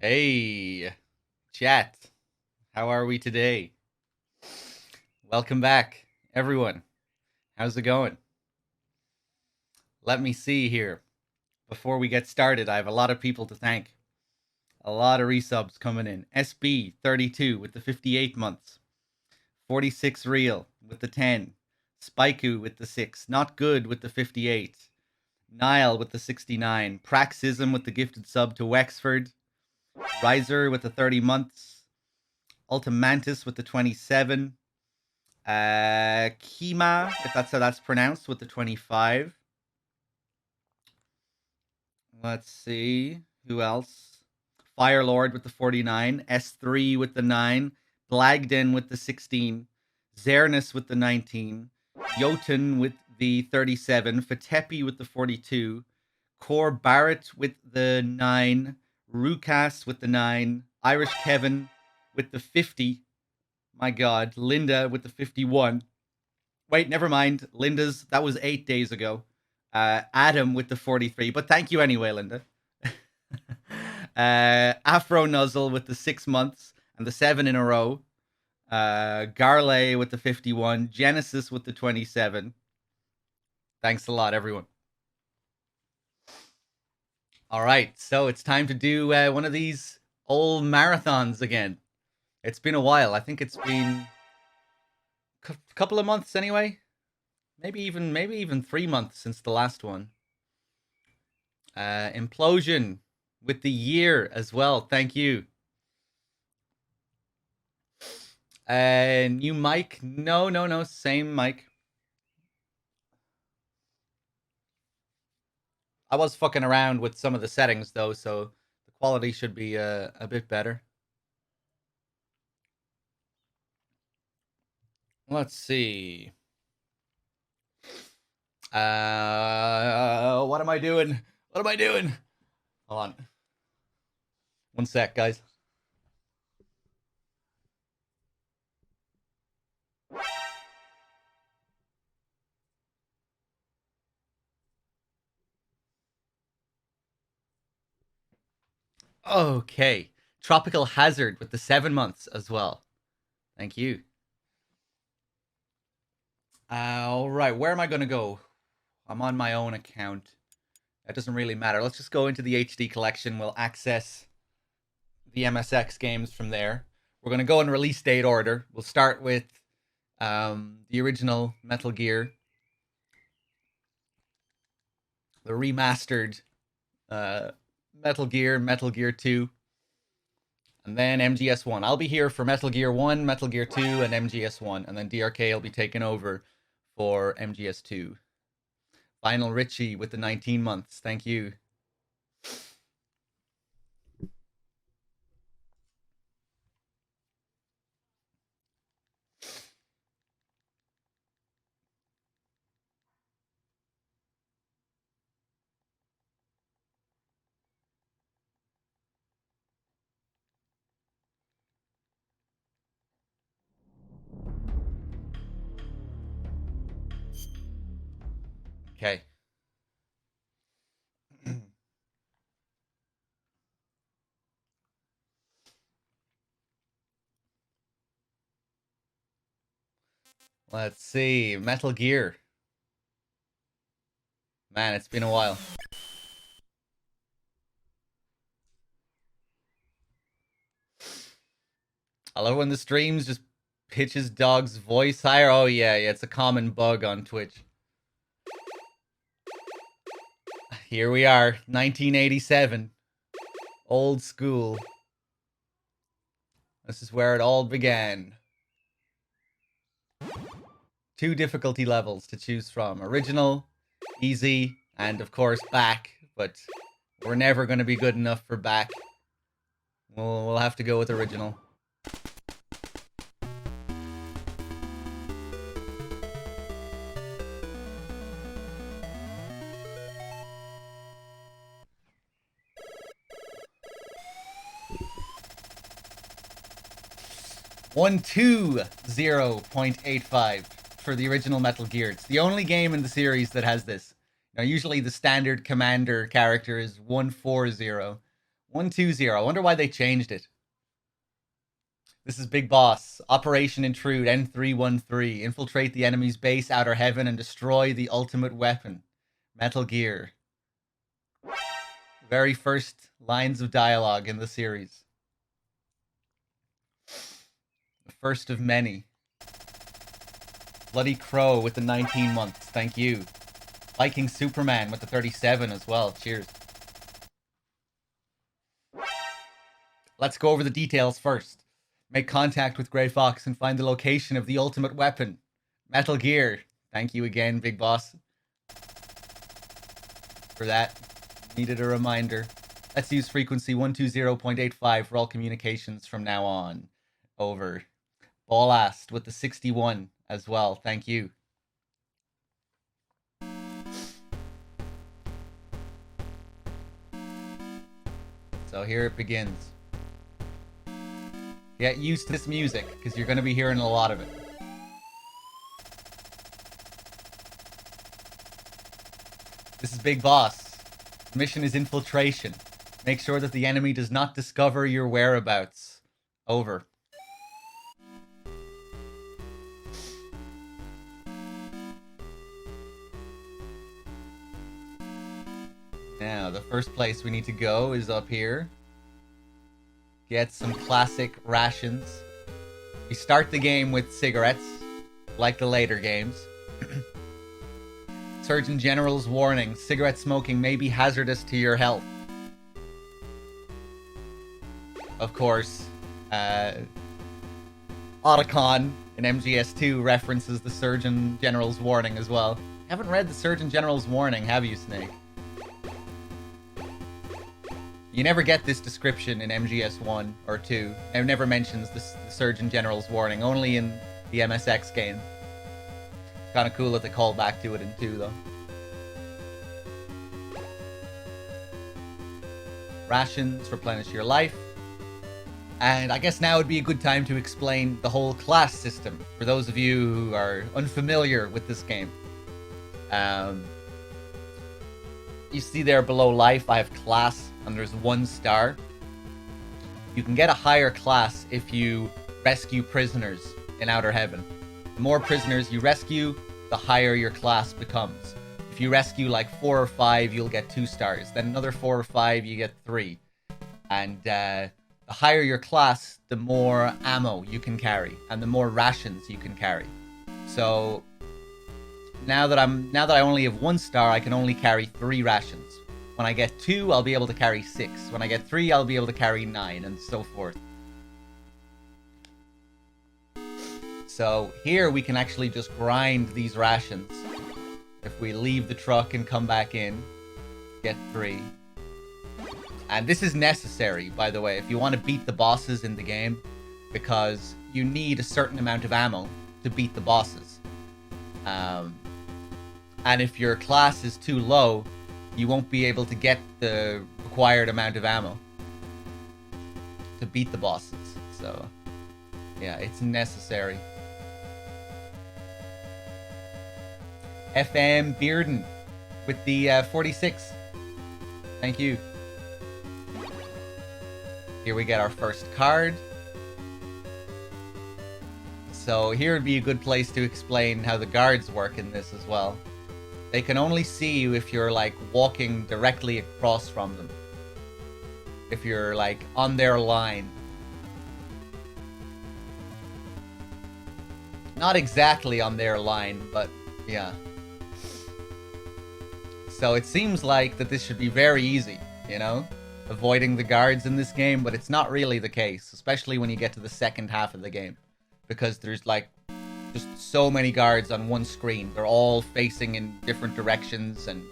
Hey, chat. How are we today? Welcome back, everyone. How's it going? Let me see here. Before we get started, I have a lot of people to thank. A lot of resubs coming in. SB32 with the 58 months. 46 Real with the 10. Spaiku with the 6. Not Good with the 58. Nile with the 69. Praxism with the gifted sub to Wexford. Riser with the 30 months. Ultimantis with the 27. Kima, if that's how that's pronounced, with the 25. Let's see. Who else? Firelord with the 49. S3 with the 9. Blagden with the 16. Zernus with the 19. Jotun with the 37. Fatepi with the 42. Cor Barrett with the 9. Rukas with the 9. Irish Kevin with the 50. My God. Linda with the 51. Wait, never mind. Linda's, that was 8 days ago. Adam with the 43. But thank you anyway, Linda. Afro Nuzzle with the 6 months and the 7 in a row. Garley with the 51. Genesis with the 27. Thanks a lot, everyone. All right, so it's time to do one of these old marathons again. It's been a while. I think it's been a couple of months anyway. Maybe even 3 months since the last one. Implosion with the year as well. Thank you. New mic? No. Same mic. I was fucking around with some of the settings though, so the quality should be a bit better. Let's see. What am I doing? What am I doing? Hold on. One sec, guys. Okay. Tropical Hazard with the 7 months as well. Thank you. All right. Where am I going to go? I'm on my own account. That doesn't really matter. Let's just go into the HD collection. We'll access the MSX games from there. We're going to go in release date order. We'll start with the original Metal Gear, the remastered Metal Gear 2, and then MGS1. I'll be here for Metal Gear 1, Metal Gear 2, and MGS1, and then DRK will be taken over for MGS2. Final Richie with the 19 months. Thank you. Okay. Let's see. Metal Gear. Man, it's been a while. I love when the streams just pitches dog's voice higher. Oh, yeah, it's a common bug on Twitch. Here we are, 1987. Old school. This is where it all began. 2 difficulty levels to choose from. Original, easy, and of course back. But we're never going to be good enough for back. We'll have to go with original. $120.85 for the original Metal Gear. It's the only game in the series that has this. Now, usually the standard commander character is 140. 120. I wonder why they changed it. This is Big Boss. Operation Intrude N313. Infiltrate the enemy's base, Outer Heaven, and destroy the ultimate weapon. Metal Gear. Very first lines of dialogue in the series. The first of many. Bloody Crow with the 19 months. Thank you. Viking Superman with the 37 as well. Cheers. Let's go over the details first. Make contact with Grey Fox and find the location of the ultimate weapon. Metal Gear. Thank you again, Big Boss. For that. Needed a reminder. Let's use frequency 120.85 for all communications from now on. Over. Ballast with the 61 as well. Thank you. So here it begins. Get used to this music, because you're going to be hearing a lot of it. This is Big Boss. The mission is Infiltration. Make sure that the enemy does not discover your whereabouts. Over. Now, the first place we need to go is up here. Get some classic rations. We start the game with cigarettes, like the later games. Surgeon General's warning, cigarette smoking may be hazardous to your health. Of course, Otacon in MGS2 references the Surgeon General's warning as well. Haven't read the Surgeon General's warning, have you, Snake? You never get this description in MGS 1 or 2. It never mentions the Surgeon General's warning, only in the MSX game. Kind of cool that they call back to it in 2, though. Rations replenish your life. And I guess now would be a good time to explain the whole class system for those of you who are unfamiliar with this game. You see there below life, I have class, and there's 1 star. You can get a higher class if you rescue prisoners in Outer Heaven. The more prisoners you rescue, the higher your class becomes. If you rescue like 4 or 5, you'll get 2 stars. Then another 4 or 5, you get 3. And the higher your class, the more ammo you can carry, and the more rations you can carry. So now that I only have 1 star, I can only carry 3 rations. When I get 2, I'll be able to carry 6. When I get 3, I'll be able to carry 9, and so forth. So here we can actually just grind these rations. If we leave the truck and come back in, get 3. And this is necessary, by the way, if you want to beat the bosses in the game, because you need a certain amount of ammo to beat the bosses. And if your class is too low, you won't be able to get the required amount of ammo to beat the bosses. So, yeah, it's necessary. FM Bearden with the 46. Thank you. Here we get our first card. So here would be a good place to explain how the guards work in this as well. They can only see you if you're like walking directly across from them. If you're like on their line. Not exactly on their line, but yeah. So it seems like that this should be very easy, you know? Avoiding the guards in this game, but it's not really the case, especially when you get to the second half of the game. Because there's like just so many guards on one screen. They're all facing in different directions, and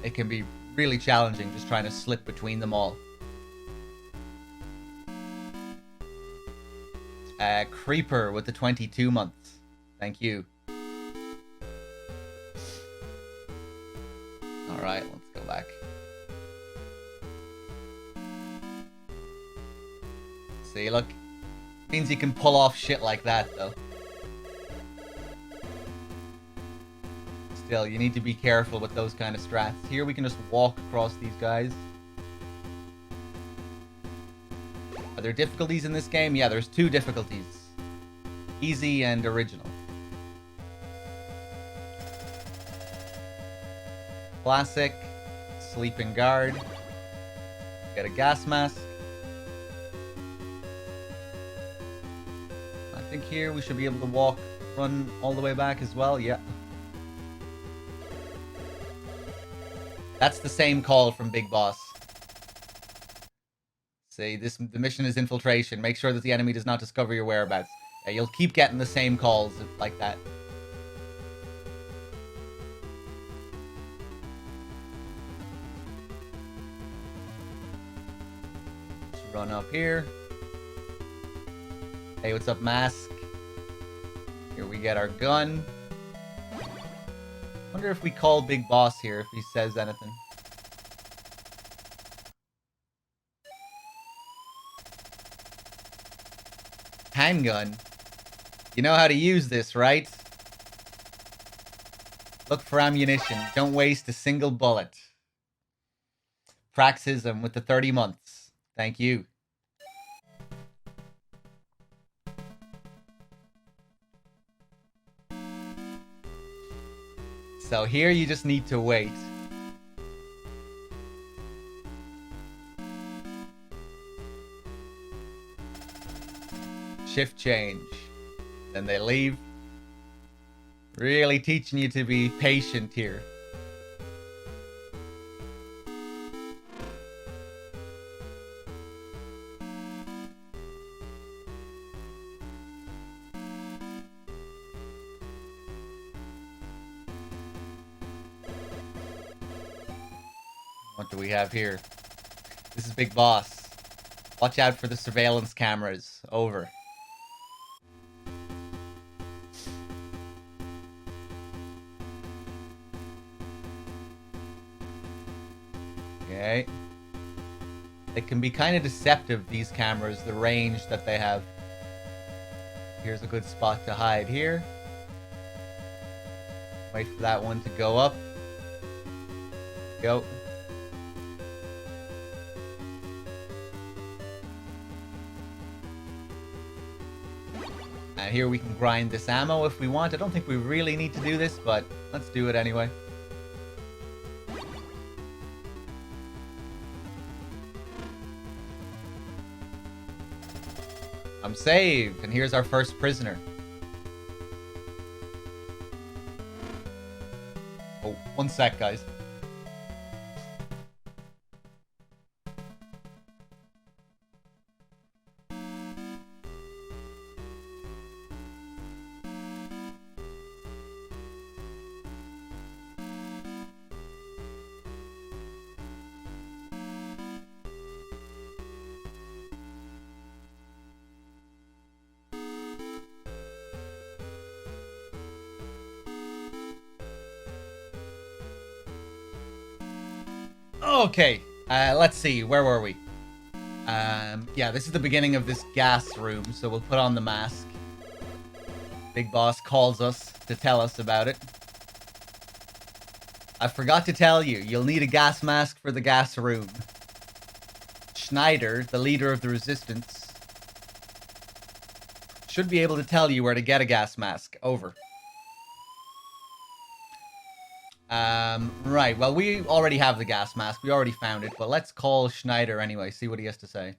it can be really challenging just trying to slip between them all. Creeper with the 22 months. Thank you. Alright, let's go back. See, look. Means you can pull off shit like that, though. Still, you need to be careful with those kind of strats. Here we can just walk across these guys. Are there difficulties in this game? Yeah, there's 2 difficulties. Easy and original. Classic. Sleeping guard. Get a gas mask. I think here we should be able to run all the way back as well. Yeah. That's the same call from Big Boss. Say the mission is infiltration. Make sure that the enemy does not discover your whereabouts. Yeah, you'll keep getting the same calls like that. Let's run up here. Hey, what's up, mask? Here we get our gun. Wonder if we call Big Boss here, if he says anything. Handgun? You know how to use this, right? Look for ammunition. Don't waste a single bullet. Praxism with the 30 months. Thank you. So here you just need to wait. Shift change. Then they leave. Really teaching you to be patient here. What do we have here? This is Big Boss. Watch out for the surveillance cameras. Over. Okay. They can be kind of deceptive, these cameras, the range that they have. Here's a good spot to hide here. Wait for that one to go up. Go. And here we can grind this ammo if we want. I don't think we really need to do this, but let's do it anyway. I'm saved, and here's our first prisoner. Oh, 1 sec, guys. Okay, let's see. Where were we? Yeah, this is the beginning of this gas room, so we'll put on the mask. Big Boss calls us to tell us about it. I forgot to tell you, you'll need a gas mask for the gas room. Schneider, the leader of the resistance, should be able to tell you where to get a gas mask. Over. Right, well, we already have the gas mask. We already found it, but let's call Schneider anyway, see what he has to say.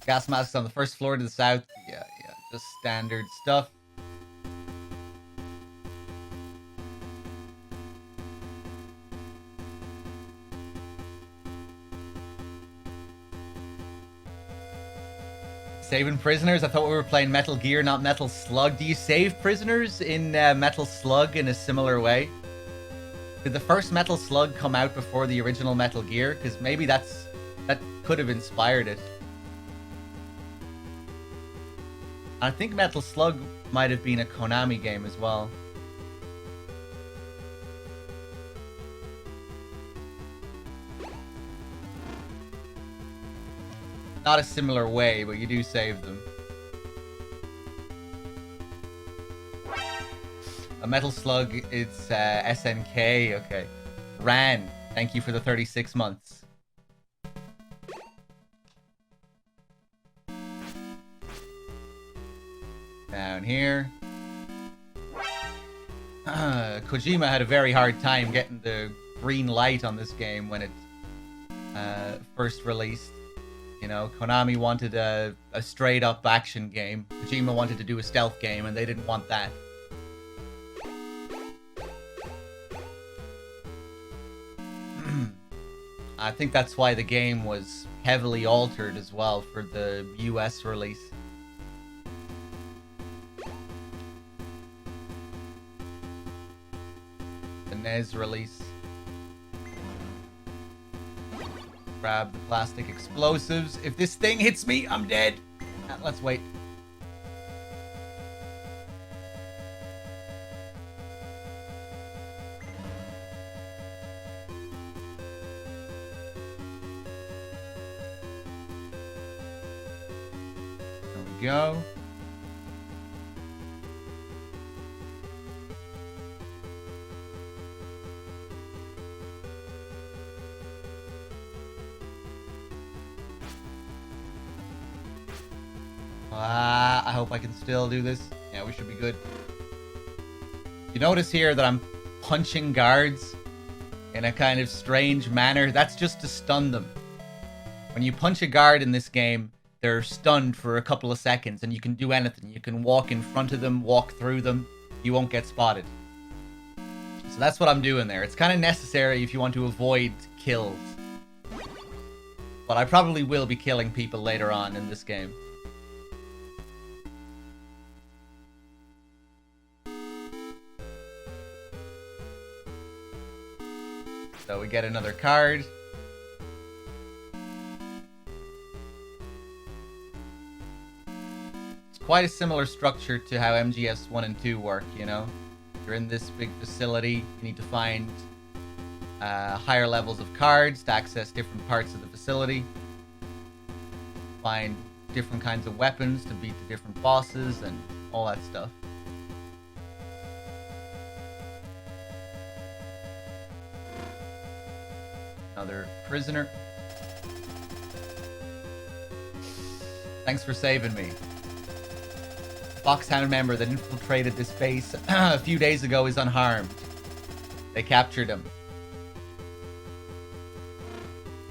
Gas masks on the first floor to the south. Yeah, just standard stuff. Saving prisoners? I thought we were playing Metal Gear, not Metal Slug. Do you save prisoners in Metal Slug in a similar way? Did the first Metal Slug come out before the original Metal Gear? Because maybe that could have inspired it. I think Metal Slug might have been a Konami game as well. Not a similar way, but you do save them. A metal slug, it's SNK. Okay. Ran, thank you for the 36 months. Down here. Kojima had a very hard time getting the green light on this game when it first released. You know, Konami wanted a straight-up action game. Kojima wanted to do a stealth game, and they didn't want that. I think that's why the game was heavily altered as well for the US release. The NES release. Grab the plastic explosives. If this thing hits me, I'm dead. Let's wait. There we go. I hope I can still do this. Yeah, we should be good. You notice here that I'm punching guards in a kind of strange manner. That's just to stun them. When you punch a guard in this game, they're stunned for a couple of seconds, and you can do anything. You can walk in front of them, walk through them. You won't get spotted. So that's what I'm doing there. It's kind of necessary if you want to avoid kills. But I probably will be killing people later on in this game. So we get another card. It's quite a similar structure to how MGS 1 and 2 work, you know? You're in this big facility, you need to find higher levels of cards to access different parts of the facility. Find different kinds of weapons to beat the different bosses and all that stuff. Another prisoner. Thanks for saving me. Foxhound member that infiltrated this base a few days ago is unharmed. They captured him.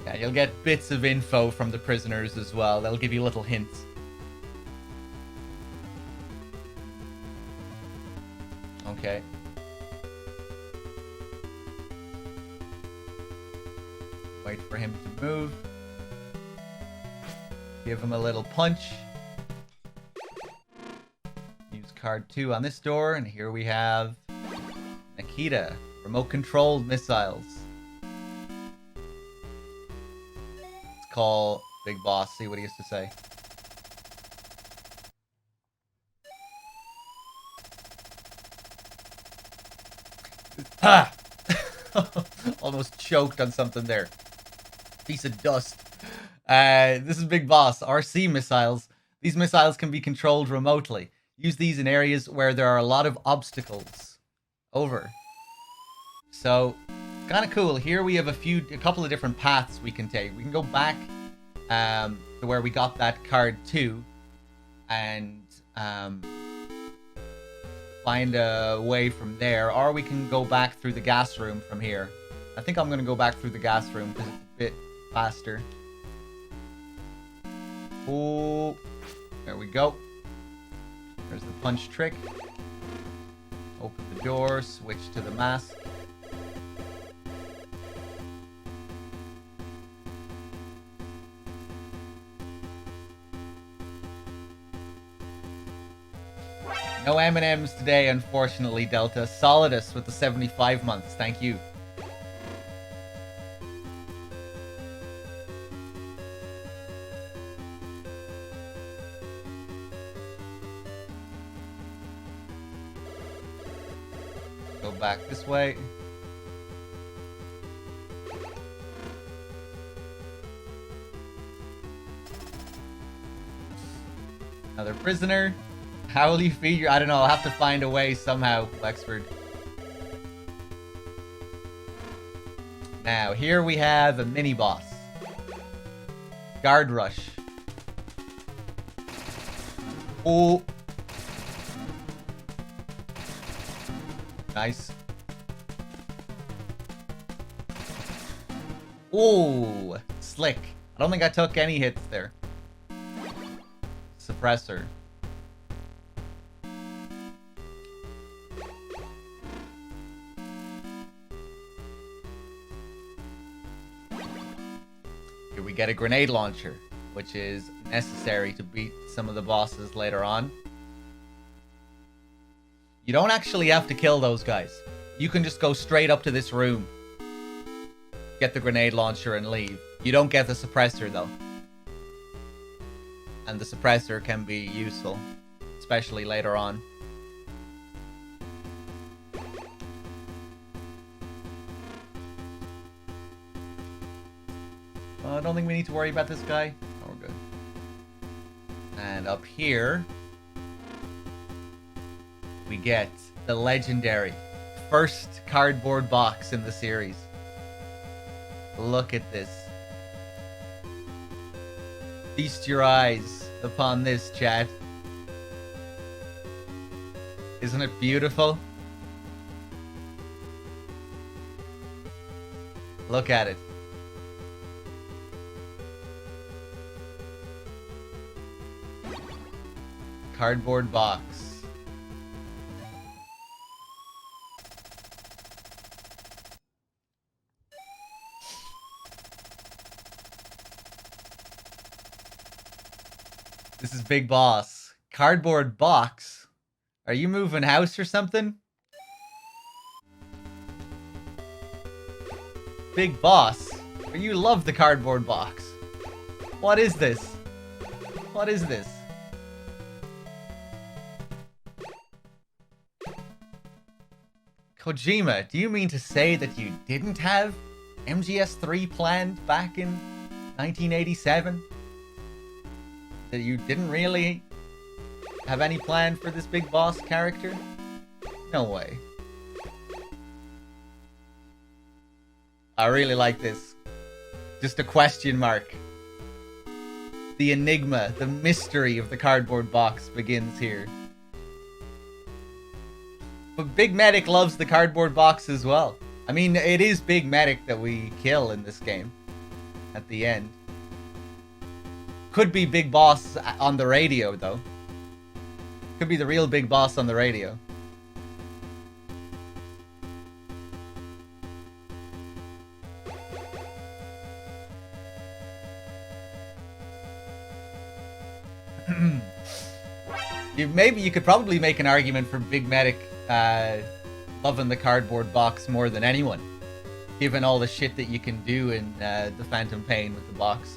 Yeah, you'll get bits of info from the prisoners as well. They'll give you little hints. Okay. Wait for him to move. Give him a little punch. Use card 2 on this door, and here we have Nikita, remote-controlled missiles. Let's call Big Boss, see what he has to say. Ha! Almost choked on something there. Piece of dust. This is Big Boss. RC missiles. These missiles can be controlled remotely. Use these in areas where there are a lot of obstacles. Over. So, kind of cool. Here we have a couple of different paths we can take. We can go back to where we got that card 2 and find a way from there, or we can go back through the gas room from here. I think I'm going to go back through the gas room because it's a bit faster. Oh, there we go. There's the punch trick. Open the door, switch to the mask. No M&Ms today, unfortunately, Delta. Solidus with the 75 months. Thank you. Go back this way. Another prisoner. How will you feed your... I don't know, I'll have to find a way somehow, Wexford. Now, here we have a mini-boss. Guard Rush. Oh. Nice. Oh, slick. I don't think I took any hits there. Suppressor. Here we get a grenade launcher, which is necessary to beat some of the bosses later on. You don't actually have to kill those guys. You can just go straight up to this room, get the grenade launcher, and leave. You don't get the suppressor, though. And the suppressor can be useful, especially later on. I don't think we need to worry about this guy. Oh, we're good. And up here, we get the legendary first cardboard box in the series. Look at this. Feast your eyes upon this, chat. Isn't it beautiful? Look at it. Cardboard box. This is Big Boss. Cardboard box? Are you moving house or something? Big Boss. You love the cardboard box. What is this? What is this? Kojima, do you mean to say that you didn't have MGS3 planned back in 1987? That you didn't really have any plan for this Big Boss character? No way. I really like this. Just a question mark. The enigma, the mystery of the cardboard box begins here. But Big Medic loves the cardboard box as well. I mean, it is Big Medic that we kill in this game at the end. Could be Big Boss on the radio, though. Could be the real Big Boss on the radio. Maybe you could probably make an argument for Big Medic loving the cardboard box more than anyone, given all the shit that you can do in the Phantom Pain with the box.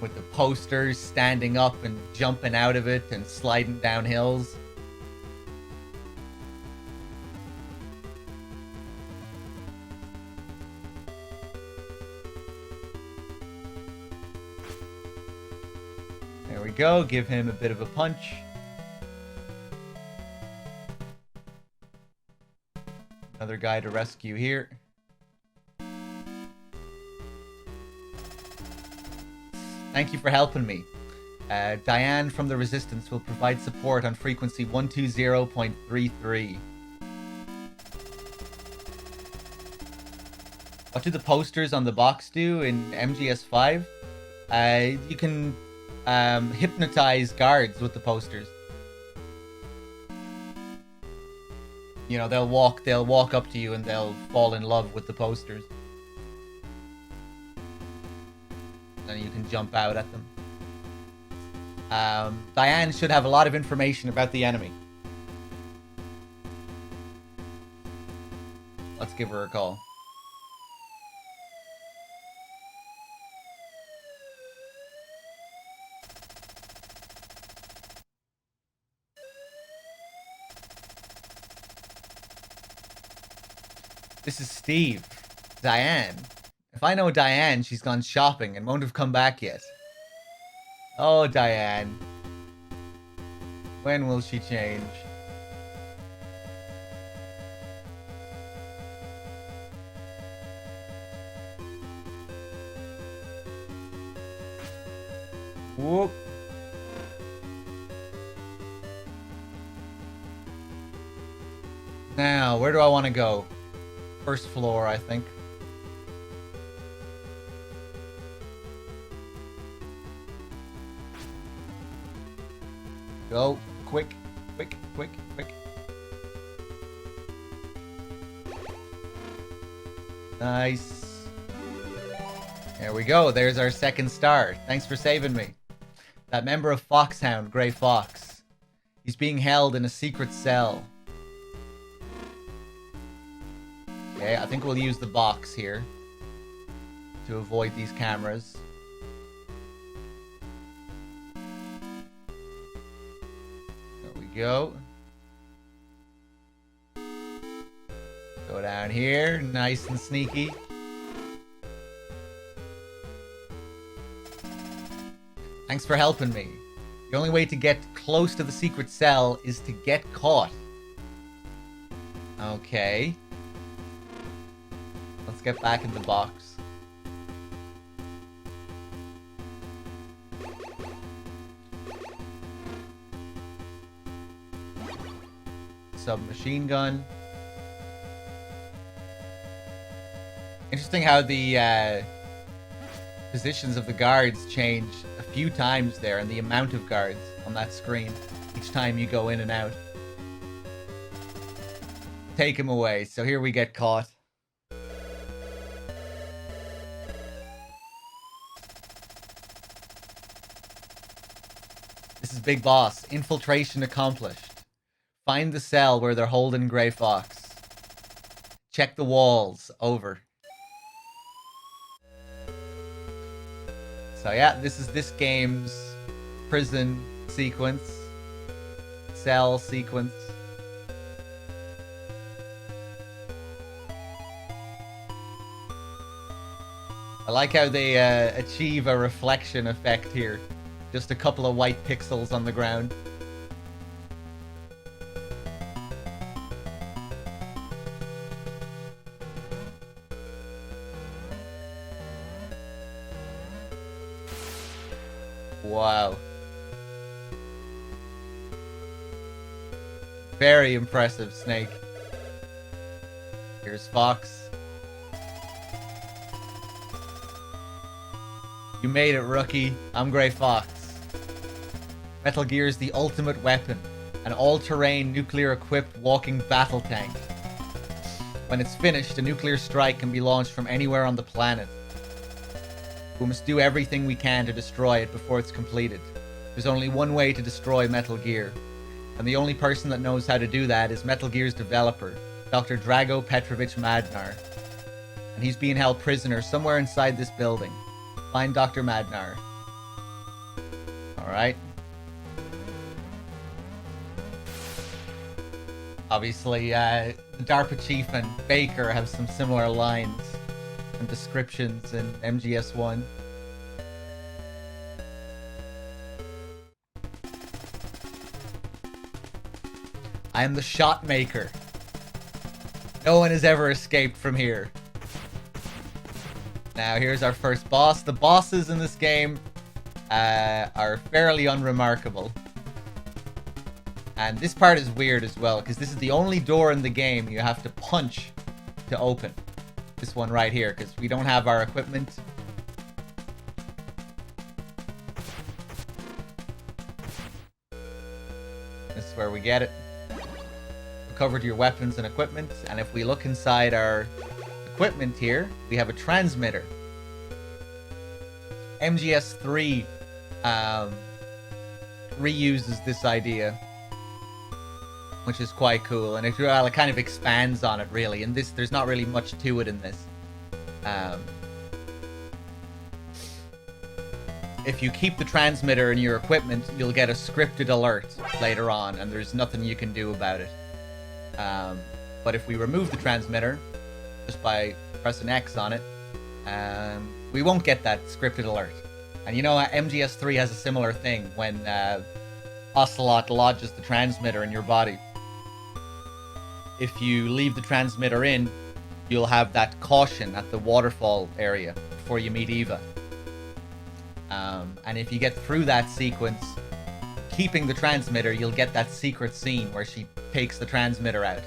With the posters standing up and jumping out of it and sliding down hills. There we go, give him a bit of a punch. Another guy to rescue here. Thank you for helping me. Diane from the Resistance will provide support on frequency 120.33. What do the posters on the box do in MGS5? You can hypnotize guards with the posters. You know, they'll walk up to you and they'll fall in love with the posters. And you can jump out at them. Diane should have a lot of information about the enemy. Let's give her a call. This is Steve. Diane. If I know Diane, she's gone shopping and won't have come back yet. Oh, Diane. When will she change? Whoop. Now, where do I want to go? First floor, I think. Go. Quick, quick, quick, quick. Nice. There we go. There's our second star. Thanks for saving me. That member of Foxhound, Grey Fox. He's being held in a secret cell. Okay, I think we'll use the box here to avoid these cameras. There we go. Go down here, nice and sneaky. Thanks for helping me. The only way to get close to the secret cell is to get caught. Okay. Let's get back in the box. Submachine gun. Interesting how the positions of the guards change a few times there, and the amount of guards on that screen each time you go in and out. Take him away. So here we get caught. This is Big Boss. Infiltration accomplished. Find the cell where they're holding Grey Fox. Check the walls. Over. So yeah, this is this game's prison sequence. Cell sequence. I like how they achieve a reflection effect here. Just a couple of white pixels on the ground. Wow. Very impressive, Snake. Here's Fox. You made it, rookie. I'm Grey Fox. Metal Gear is the ultimate weapon. An all-terrain, nuclear-equipped walking battle tank. When it's finished, a nuclear strike can be launched from anywhere on the planet. We must do everything we can to destroy it before it's completed. There's only one way to destroy Metal Gear, and the only person that knows how to do that is Metal Gear's developer, Dr. Drago Petrovich Madnar. And he's being held prisoner somewhere inside this building. Find Dr. Madnar. Alright. Obviously, the DARPA chief and Baker have some similar lines and descriptions in MGS1. I am the shot maker. No one has ever escaped from here. Now here's our first boss. The bosses in this game are fairly unremarkable. And this part is weird as well, because this is the only door in the game you have to punch to open. This one right here, because we don't have our equipment. This is where we get it. Recovered your weapons and equipment, and if we look inside our equipment here, we have a transmitter. MGS3 reuses this idea, which is quite cool, and it kind of expands on it, really. And this, there's not really much to it in this. If you keep the transmitter in your equipment, you'll get a scripted alert later on, and there's nothing you can do about it. But if we remove the transmitter, just by pressing X on it, we won't get that scripted alert. And you know, MGS3 has a similar thing when Ocelot lodges the transmitter in your body. If you leave the transmitter in, you'll have that caution at the waterfall area before you meet Eva. And if you get through that sequence, keeping the transmitter, you'll get that secret scene where she takes the transmitter out.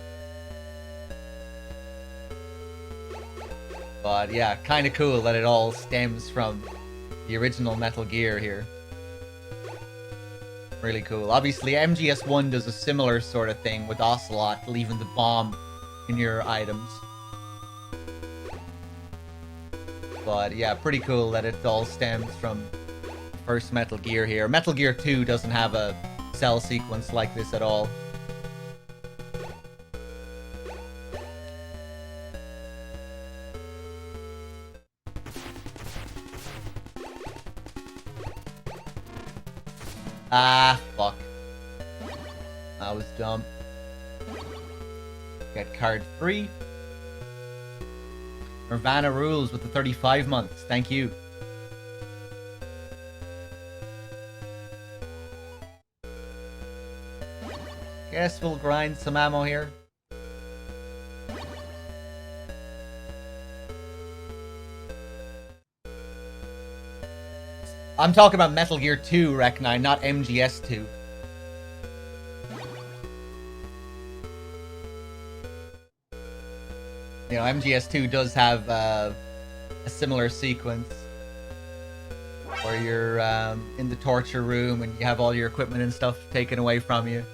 But yeah, kind of cool that it all stems from the original Metal Gear here. Really cool. Obviously, MGS1 does a similar sort of thing with Ocelot leaving the bomb in your items. But yeah, pretty cool that it all stems from the first Metal Gear here. Metal Gear 2 doesn't have a cell sequence like this at all. Ah, fuck. That was dumb. Get card 3. Nirvana rules with the 35 months. Thank you. Guess we'll grind some ammo here. I'm talking about Metal Gear 2, Reknine, not MGS2. You know, MGS2 does have a similar sequence where you're in the torture room and you have all your equipment and stuff taken away from you.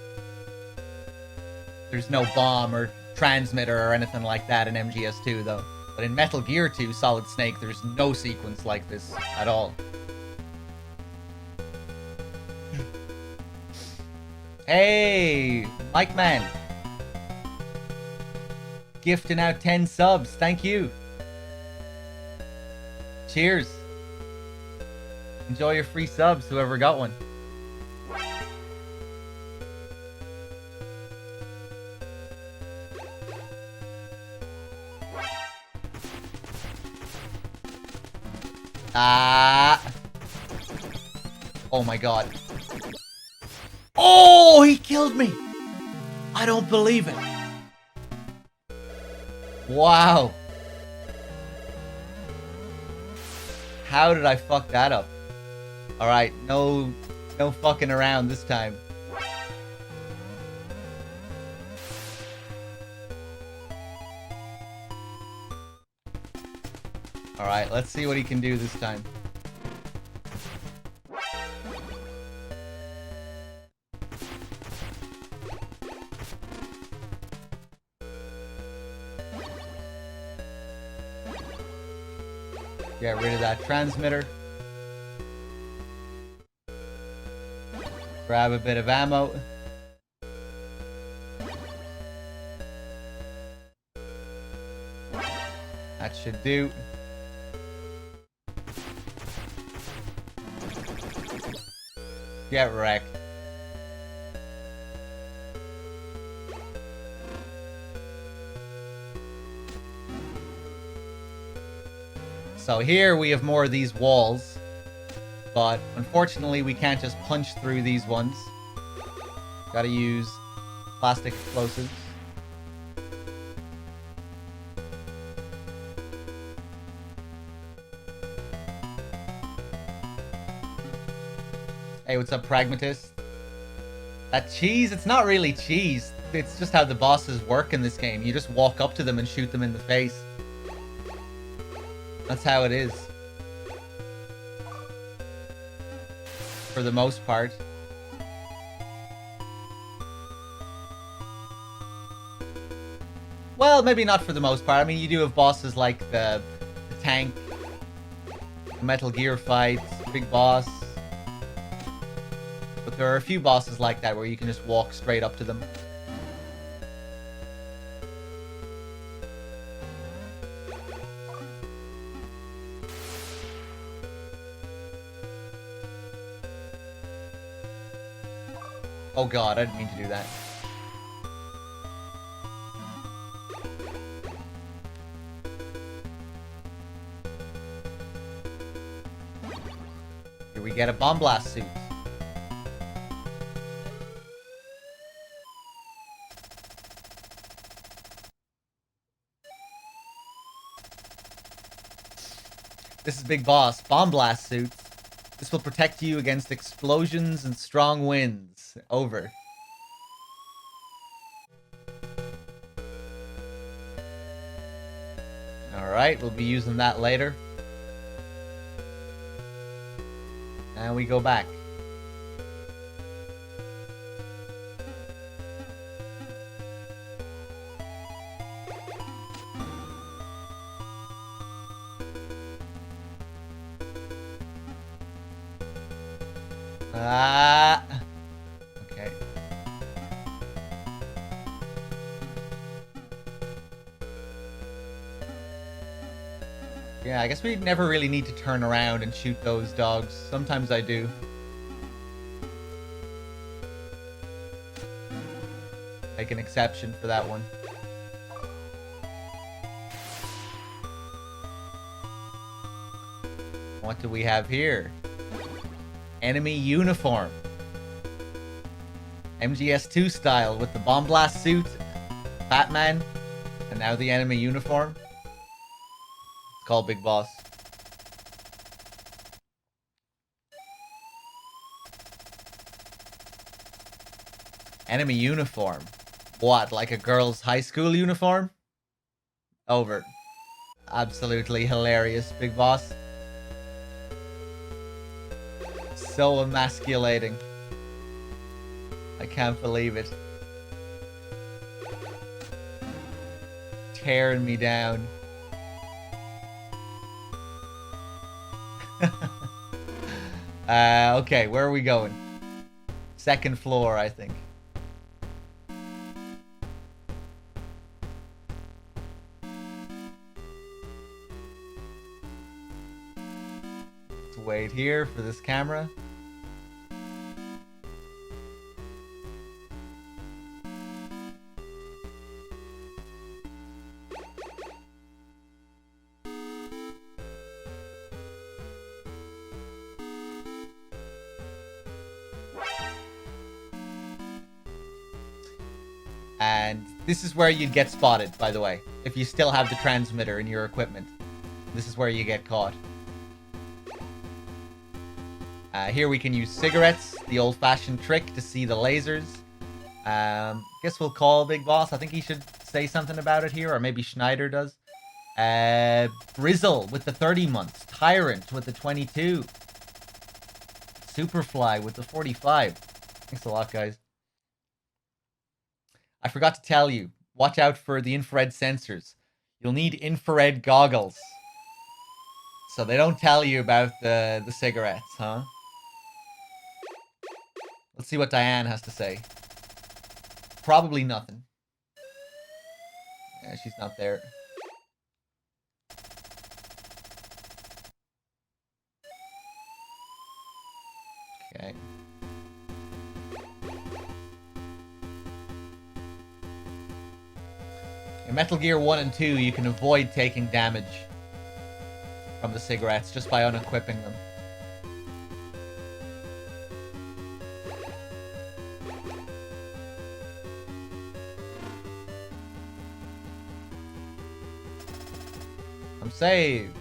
There's no bomb or transmitter or anything like that in MGS2, though. But in Metal Gear 2 Solid Snake, there's no sequence like this at all. Hey, Mike Man. Gifting out 10 subs. Thank you. Cheers. Enjoy your free subs, whoever got one. Oh my god. Oh, he killed me. I don't believe it. Wow. How did I fuck that up? Alright, no fucking around this time. Alright, let's see what he can do this time. Get rid of that transmitter. Grab a bit of ammo. That should do. Get wrecked. So here we have more of these walls, but unfortunately we can't just punch through these ones. Gotta use plastic explosives. Hey, what's up, Pragmatist? That cheese, it's not really cheese. It's just how the bosses work in this game. You just walk up to them and shoot them in the face. That's how it is. For the most part. Well, maybe not for the most part. I mean, you do have bosses like the tank, the Metal Gear fights, big boss. But there are a few bosses like that where you can just walk straight up to them. Oh god, I didn't mean to do that. Here we get a bomb blast suit. This is Big Boss. Bomb blast suits. This will protect you against explosions and strong winds. Over. Alright, we'll be using that later. And we go back. Okay. Yeah, I guess we never really need to turn around and shoot those dogs. Sometimes I do. Make an exception for that one. What do we have here? Enemy uniform. MGS2 style with the bomb blast suit, Batman, and now the enemy uniform. It's called Big Boss. Enemy uniform. What, like a girl's high school uniform? Over. Absolutely hilarious, Big Boss. So emasculating. I can't believe it. Tearing me down. Okay, where are we going? Second floor, I think. Let's wait here for this camera. And this is where you'd get spotted, by the way. If you still have the transmitter in your equipment. This is where you get caught. Here we can use cigarettes, the old-fashioned trick to see the lasers. Guess we'll call Big Boss. I think he should say something about it here, or maybe Schneider does. Brizzle with the 30 months. Tyrant with the 22. Superfly with the 45. Thanks a lot, guys. I forgot to tell you, watch out for the infrared sensors. You'll need infrared goggles. So they don't tell you about the cigarettes, huh? Let's see what Diane has to say. Probably nothing. Yeah, she's not there. Okay. In Metal Gear 1 and 2, you can avoid taking damage from the cigarettes just by unequipping them. I'm saved.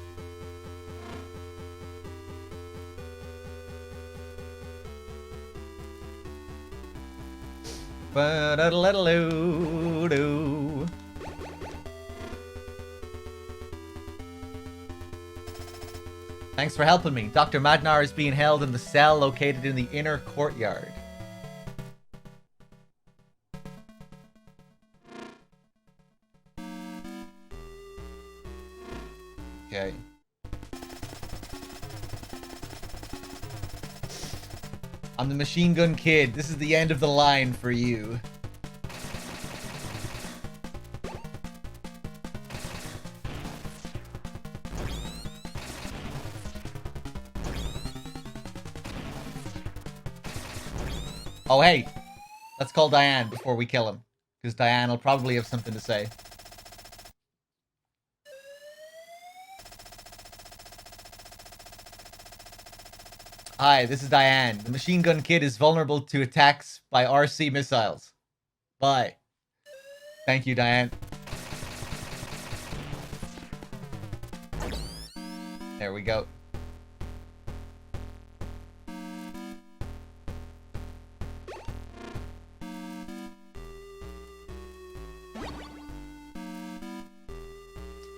Ba-da-da-da-da-doo-doo. Thanks for helping me. Dr. Madnar is being held in the cell located in the inner courtyard. Okay. I'm the machine gun kid. This is the end of the line for you. Oh, hey. Let's call Diane before we kill him. Because Diane will probably have something to say. Hi, this is Diane. The machine gun kid is vulnerable to attacks by RC missiles. Bye. Thank you, Diane. There There we go.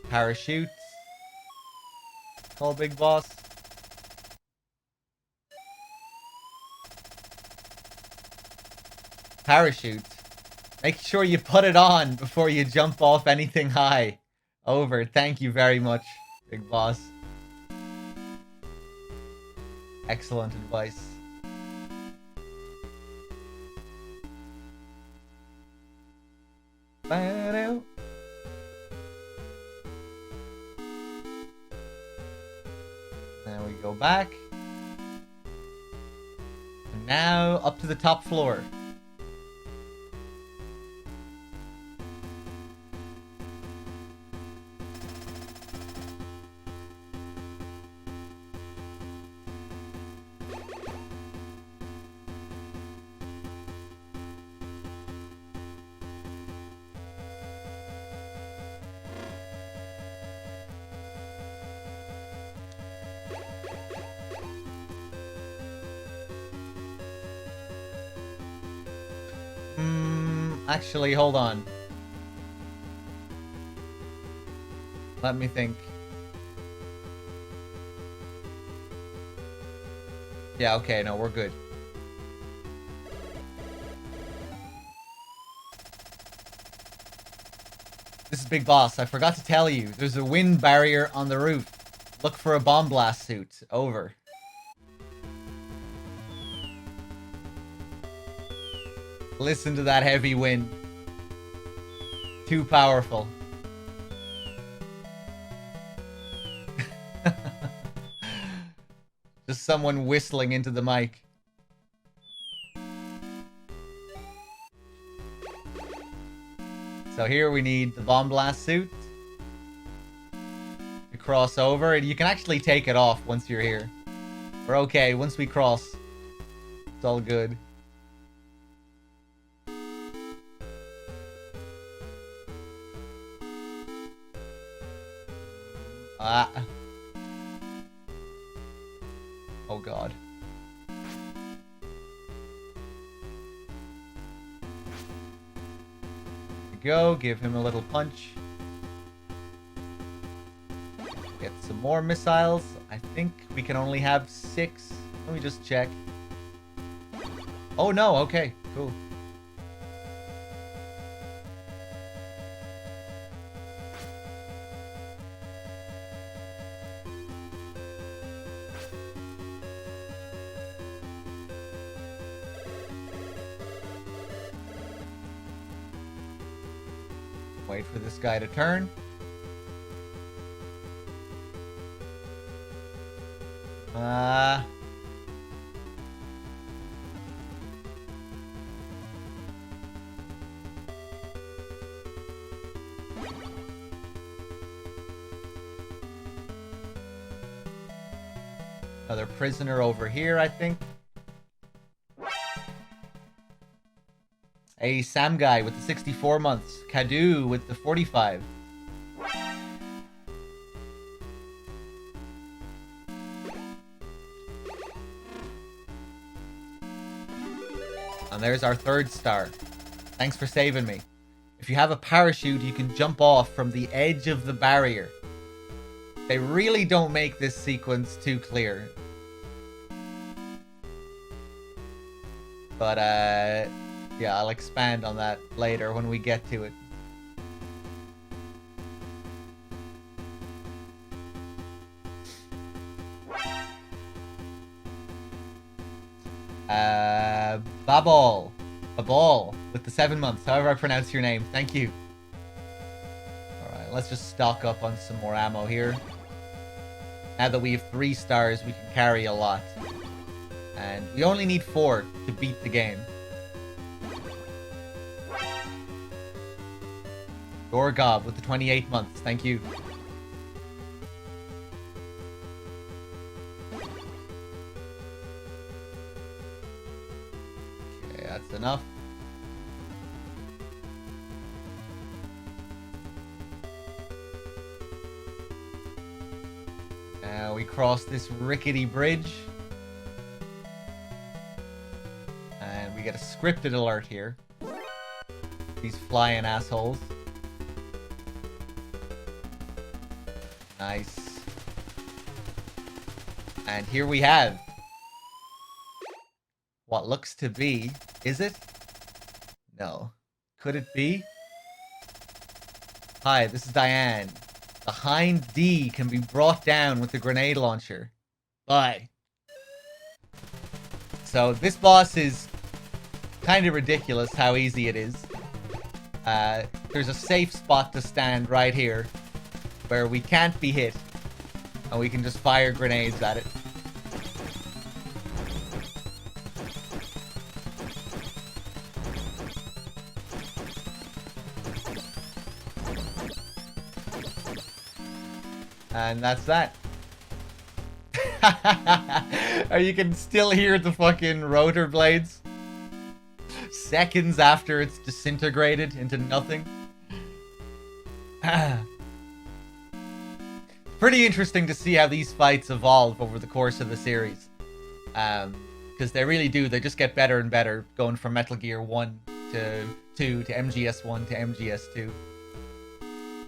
Parachutes. Call big boss. Parachute. Make sure you put it on before you jump off anything high. Over. Thank you very much, big boss. Excellent advice. Now we go back. And now up to the top floor. Actually, hold on. Let me think. Yeah, okay, no, we're good. This is Big Boss. I forgot to tell you. There's a wind barrier on the roof. Look for a bomb blast suit. Over. Listen to that heavy wind. Too powerful. Just someone whistling into the mic. So here we need the bomb blast suit to cross over, and you can actually take it off once you're here. We're okay. Once we cross, it's all good. Oh god. Go, give him a little punch. Get some more missiles. I think we can only have 6. Let me just check. Oh no, okay, cool. Wait for this guy to turn. Another prisoner over here, I think. A Sam guy with the 64 months. Kadu with the 45. And there's our 3rd star. Thanks for saving me. If you have a parachute, you can jump off from the edge of the barrier. They really don't make this sequence too clear. But, yeah, I'll expand on that later when we get to it. Babal. Babal with the 7 months, however I pronounce your name. Thank you. Alright, let's just stock up on some more ammo here. Now that we have 3 stars, we can carry a lot. And we only need 4 to beat the game. Gorgob with the 28 months. Thank you. Okay, that's enough. Now we across this rickety bridge. And we get a scripted alert here. These flying assholes. Nice. And here we have what looks to be... Is it? No. Could it be? Hi, this is Diane. The Hind D can be brought down with the grenade launcher. Bye. So this boss is kind of ridiculous how easy it is. There's a safe spot to stand right here where we can't be hit and we can just fire grenades at it. And that's that. Or you can still hear the fucking rotor blades seconds after it's disintegrated into nothing. Pretty interesting to see how these fights evolve over the course of the series. Because they really do. They just get better and better, going from Metal Gear 1 to 2 to MGS 1 to MGS 2.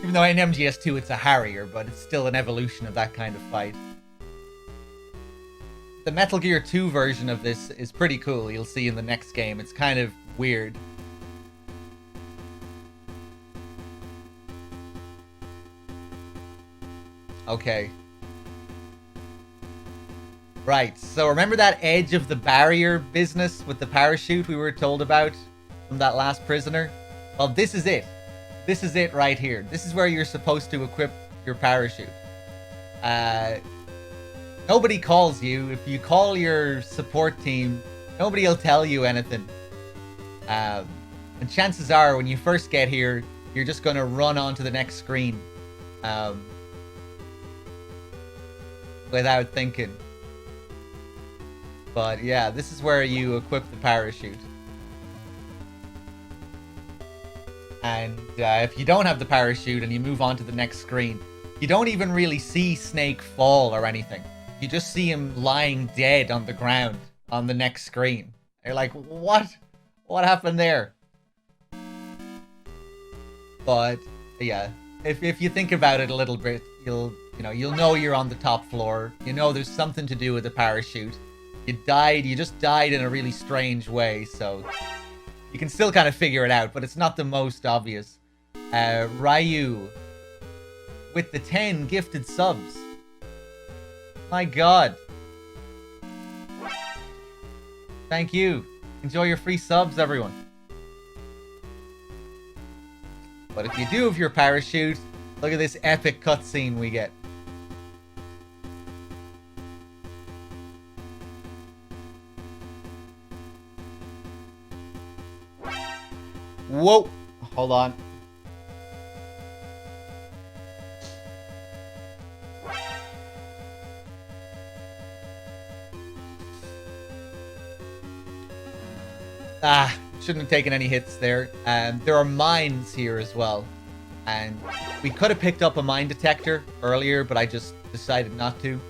Even though in MGS 2 it's a Harrier, but it's still an evolution of that kind of fight. The Metal Gear 2 version of this is pretty cool. You'll see in the next game. It's kind of weird. Okay. Right, so remember that edge of the barrier business with the parachute we were told about from that last prisoner? Well, this is it. This is it right here. This is where you're supposed to equip your parachute. Nobody calls you. If you call your support team, nobody will tell you anything. And chances are, when you first get here, you're just going to run onto the next screen. Without thinking. But yeah, this is where you equip the parachute. And if you don't have the parachute and you move on to the next screen, you don't even really see Snake fall or anything. You just see him lying dead on the ground on the next screen. You're like, what? What happened there? But yeah, if you think about it a little bit, you'll know you're on the top floor. You know there's something to do with the parachute. You just died in a really strange way, so you can still kind of figure it out, but it's not the most obvious. Ryu with the 10 gifted subs. My god. Thank you. Enjoy your free subs, everyone. But if you do have your parachute, look at this epic cutscene we get. Whoa! Hold on. Shouldn't have taken any hits there. There are mines here as well. And we could have picked up a mine detector earlier, but I just decided not to.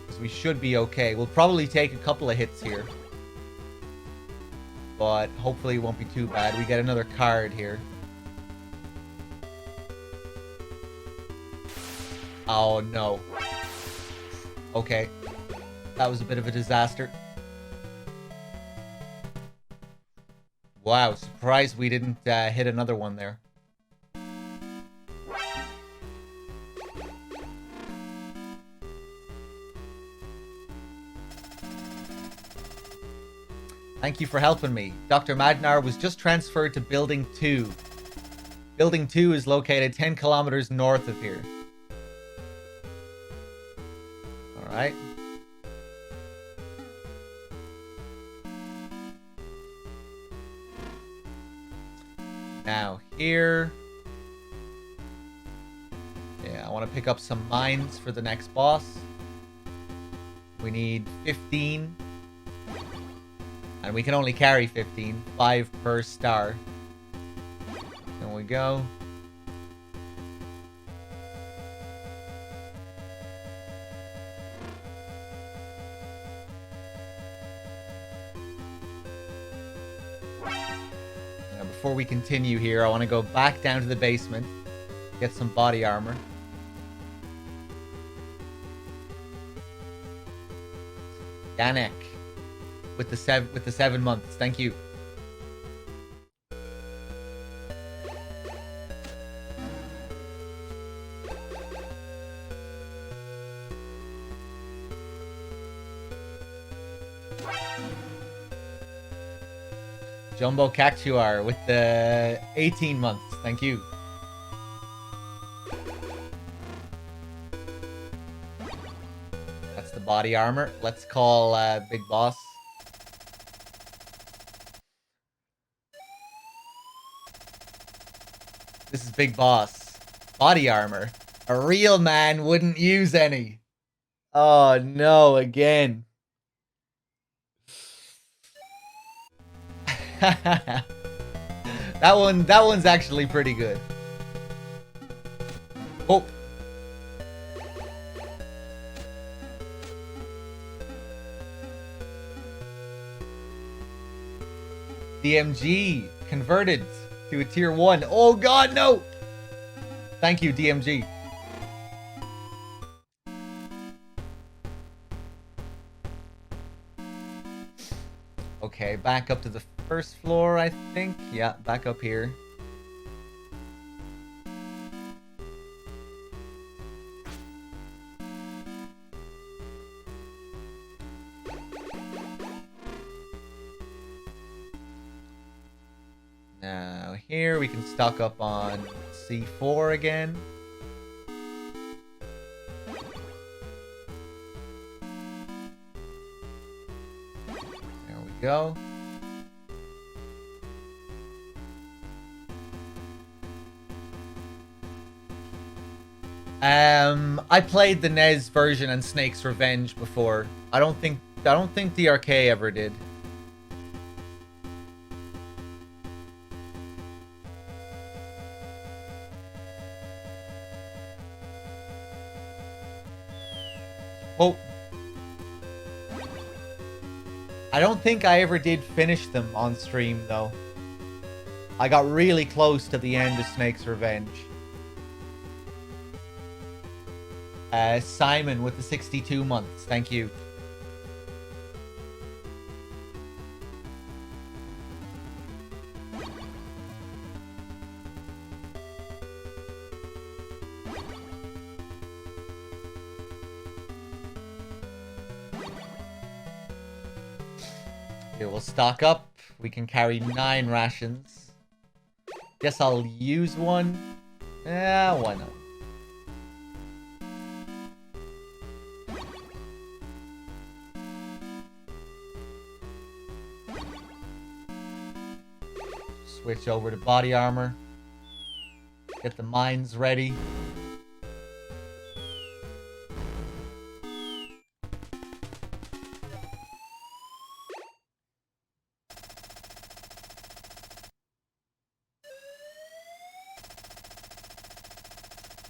Because we should be okay. We'll probably take a couple of hits here. But hopefully it won't be too bad. We get another card here. Oh no. Okay. That was a bit of a disaster. Wow, surprised we didn't hit another one there. Thank you for helping me. Dr. Madnar was just transferred to Building 2. Building 2 is located 10 kilometers north of here. Alright. Now, here... Yeah, I want to pick up some mines for the next boss. We need 15. And we can only carry 15. 5 per star. There we go. before we continue here, I want to go back down to the basement, get some body armor. Danek with the 7 months. Thank you. Jumbo Cactuar with the 18 months. Thank you. That's the body armor. Let's call Big Boss. This is Big Boss. Body armor. A real man wouldn't use any. Oh no, again. that one's actually pretty good. Oh. DMG converted to a tier 1. Oh god, no! Thank you, DMG. Okay, back up to the first floor, I think. Yeah, back up here. Now, here we can stock up on C4 again. There we go. I played the NES version and Snake's Revenge before. I don't think the arcade ever did. Oh. I don't think I ever did finish them on stream, though. I got really close to the end of Snake's Revenge. Simon with the 62 months. Thank you. Here, we'll stock up. We can carry 9 rations. Guess I'll use one. Yeah, why not? Switch over to body armor. Get the mines ready.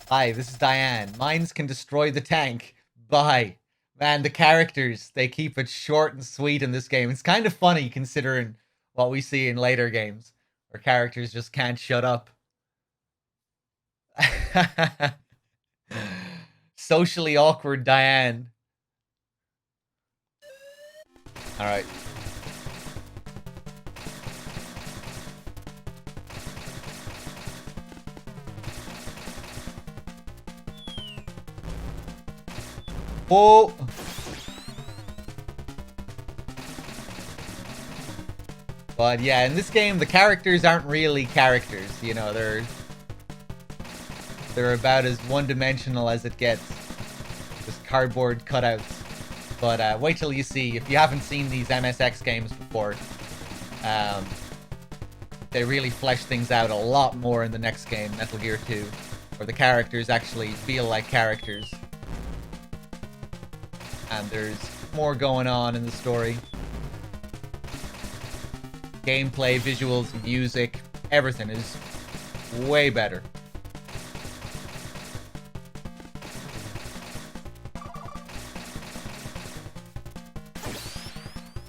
Hi, this is Diane. Mines can destroy the tank. Bye. Man, the characters, they keep it short and sweet in this game. It's kind of funny considering what we see in later games, where characters just can't shut up. Socially awkward Diane. Alright. Whoa! But yeah, in this game, the characters aren't really characters. You know, they're about as one-dimensional as it gets. Just cardboard cutouts. But wait till you see. If you haven't seen these MSX games before, they really flesh things out a lot more in the next game, Metal Gear 2, where the characters actually feel like characters. And there's more going on in the story. Gameplay, visuals, music, everything is way better.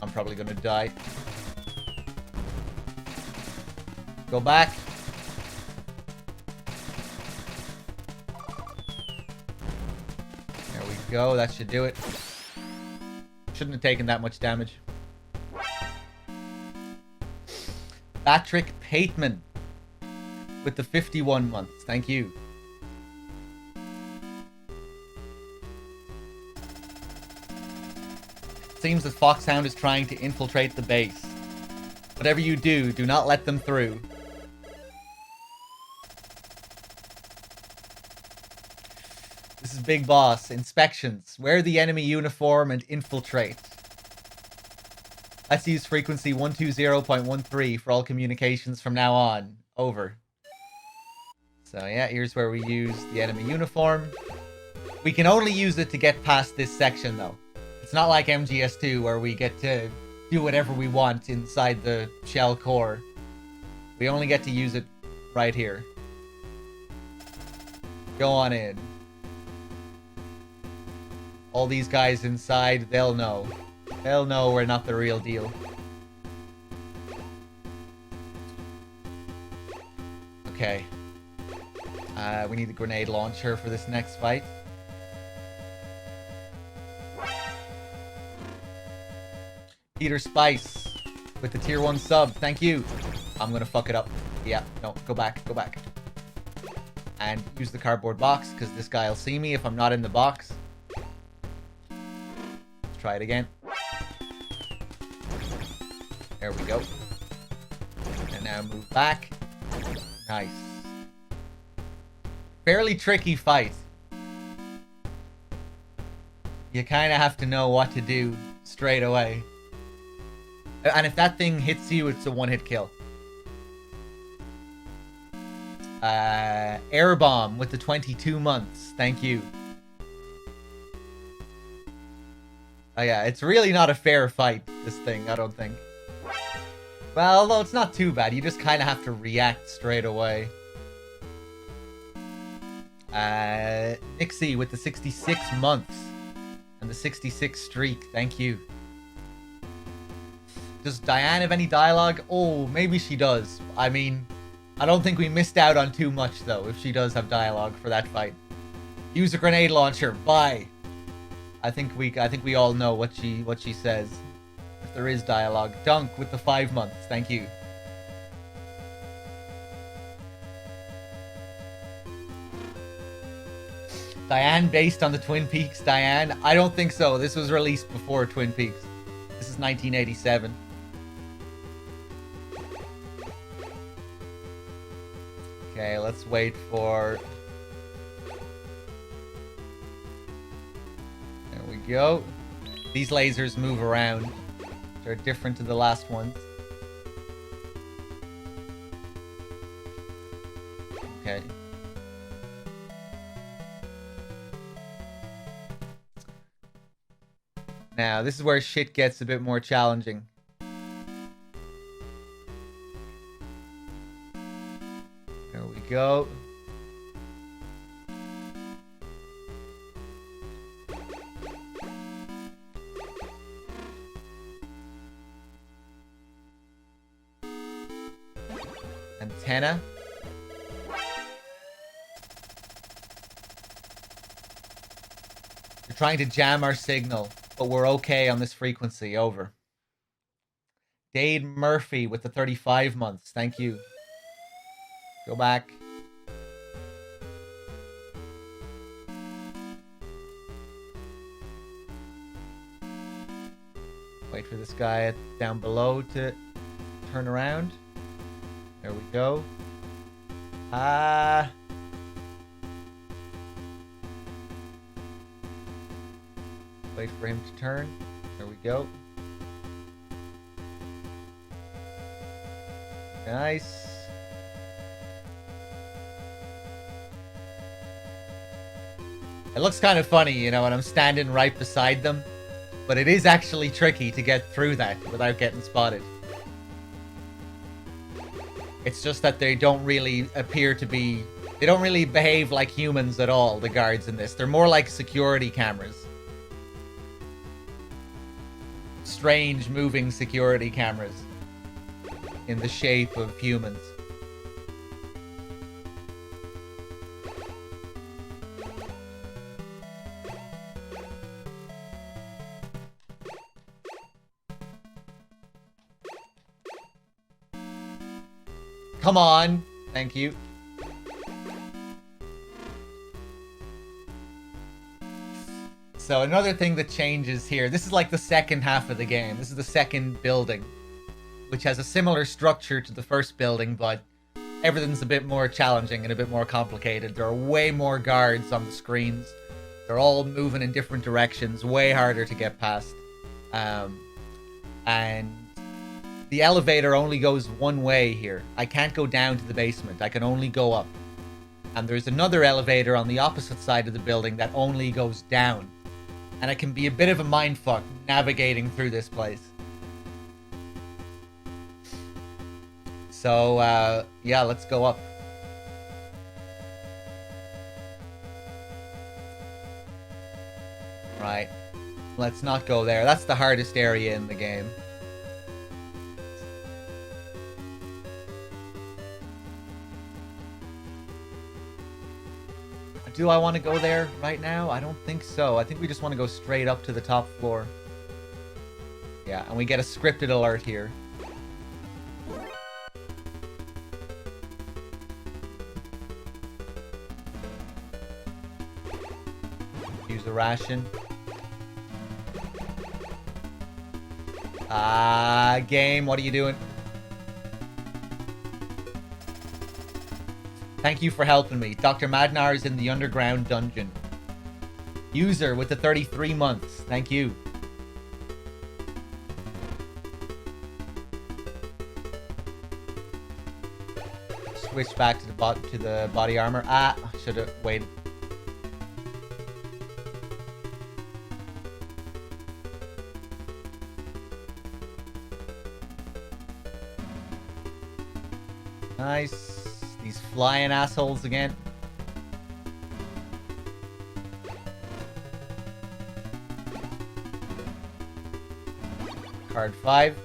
I'm probably gonna die. go back. There we go. That should do it. Shouldn't have taken that much damage. Patrick Pateman with the 51 months. Thank you. Seems that Foxhound is trying to infiltrate the base. Whatever you do, do not let them through. This is Big Boss. Inspections. Wear the enemy uniform and infiltrate. Let's use frequency 120.13 for all communications from now on. Over. So yeah, here's where we use the enemy uniform. We can only use it to get past this section though. It's not like MGS2 where we get to do whatever we want inside the shell core. We only get to use it right here. Go on in. All these guys inside, they'll know. They'll know we're not the real deal. Okay. We need the grenade launcher for this next fight. Peter Spice with the tier 1 sub. Thank you. I'm gonna fuck it up. Yeah, no, go back, go back. And use the cardboard box, because this guy will see me if I'm not in the box. Let's try it again. There we go. And now move back. Nice. Fairly tricky fight. You kind of have to know what to do straight away. And if that thing hits you, it's a one-hit kill. Air Bomb with the 22 months. Thank you. Oh yeah, it's really not a fair fight, this thing, I don't think. Well, although it's not too bad. You just kind of have to react straight away. Nixie with the 66 months. And the 66 streak. Thank you. Does Diane have any dialogue? Oh, maybe she does. I mean, I don't think we missed out on too much, though, if she does have dialogue for that fight. Use a grenade launcher. Bye. I think we all know what she says. If there is dialogue. Dunk with the 5 months. Thank you. Diane based on the Twin Peaks Diane? I don't think so. This was released before Twin Peaks. This is 1987. Okay, let's wait for... There we go. These lasers move around. They're different to the last ones. Okay. Now, this is where shit gets a bit more challenging. There we go. Antenna. You're trying to jam our signal. But we're okay on this frequency. Over. Dade Murphy with the 35 months. Thank you. Go back. Wait for this guy down below to turn around. There we go. Wait for him to turn. There we go. Nice. It looks kind of funny, you know, when I'm standing right beside them. But it is actually tricky to get through that without getting spotted. It's just that they don't really appear to be... They don't really behave like humans at all, the guards in this. They're more like security cameras. Strange moving security cameras in the shape of humans. Come on. Thank you. So another thing that changes here, this is like the second half of the game. This is the second building, which has a similar structure to the first building, but everything's a bit more challenging and a bit more complicated. There are way more guards on the screens. They're all moving in different directions, way harder to get past. And the elevator only goes one way here. I can't go down to the basement. I can only go up. And there's another elevator on the opposite side of the building that only goes down. And it can be a bit of a mindfuck navigating through this place. So, yeah, let's go up. Right. Let's not go there. That's the hardest area in the game. Do I want to go there right now? I don't think so. I think we just want to go straight up to the top floor. Yeah, and we get a scripted alert here. Use a ration. Game, what are you doing? Thank you for helping me. Dr. Madnar is in the underground dungeon. User with the 33 months. Thank you. Switch back to the body armor. I should have waited. Nice. These flying assholes again. Card 5.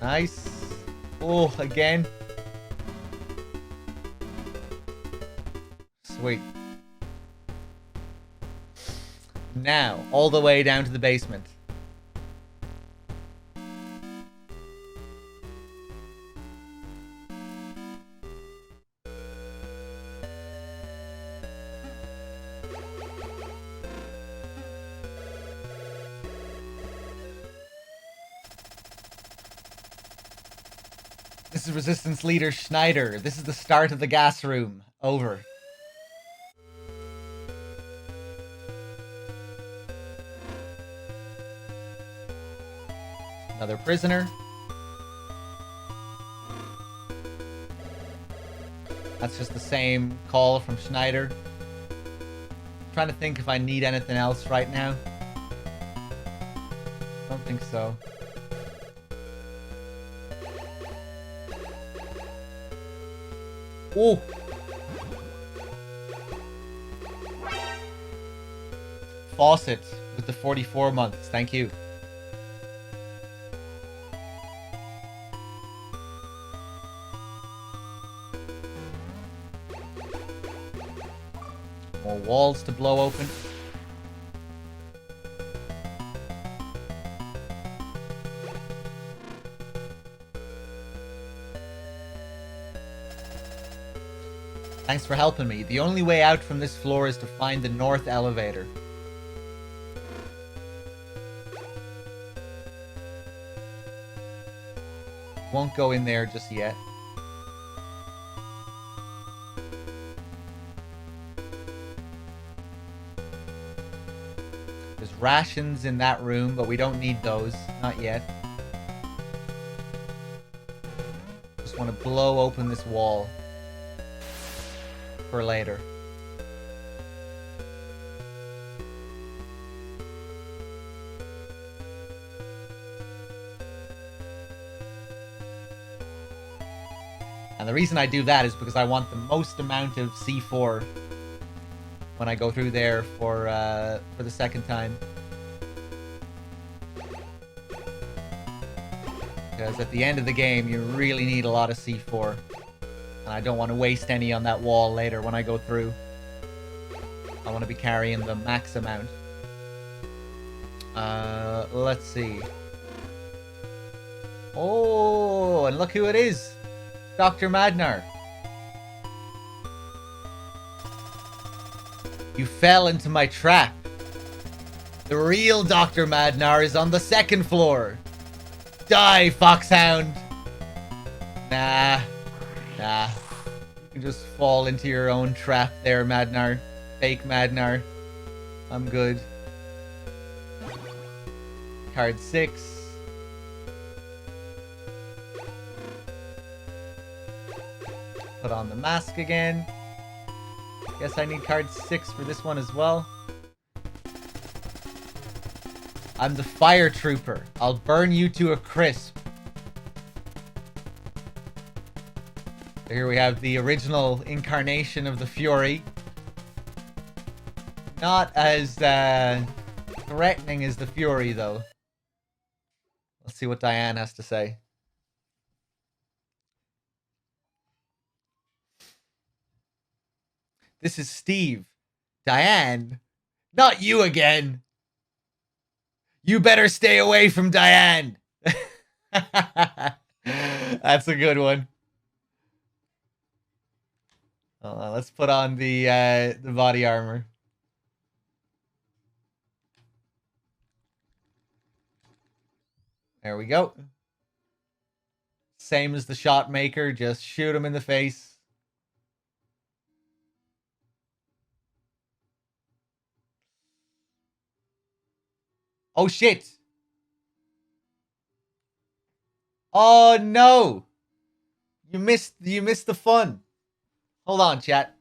Nice. Oh, again. Sweet. Now, all the way down to the basement. This is Resistance Leader Schneider. This is the start of the gas room. Over. Another prisoner. That's just the same call from Schneider. I'm trying to think if I need anything else right now. Don't think so. Oh! Faucet with the 44 months. Thank you. More walls to blow open. Thanks for helping me. The only way out from this floor is to find the north elevator. Won't go in there just yet. There's rations in that room, but we don't need those. Not yet. Just want to blow open this wall. For later. And the reason I do that is because I want the most amount of C4 when I go through there for the second time. Because at the end of the game, you really need a lot of C4. And I don't want to waste any on that wall later when I go through. I want to be carrying the max amount. Let's see. Oh, and look who it is. Dr. Madnar. You fell into my trap. The real Dr. Madnar is on the second floor. Die, Foxhound. Nah. You can just fall into your own trap there, Madnar. Fake Madnar. I'm good. Card 6. Put on the mask again. Guess I need card 6 for this one as well. I'm the fire trooper. I'll burn you to a crisp. So here we have the original incarnation of the Fury. Not as threatening as the Fury, though. Let's see what Diane has to say. This is Steve. Diane? Not you again! You better stay away from Diane! That's a good one. Let's put on the body armor. There we go. Same as the shot maker, just shoot him in the face. Oh shit! Oh no! You missed the fun. Hold on, chat.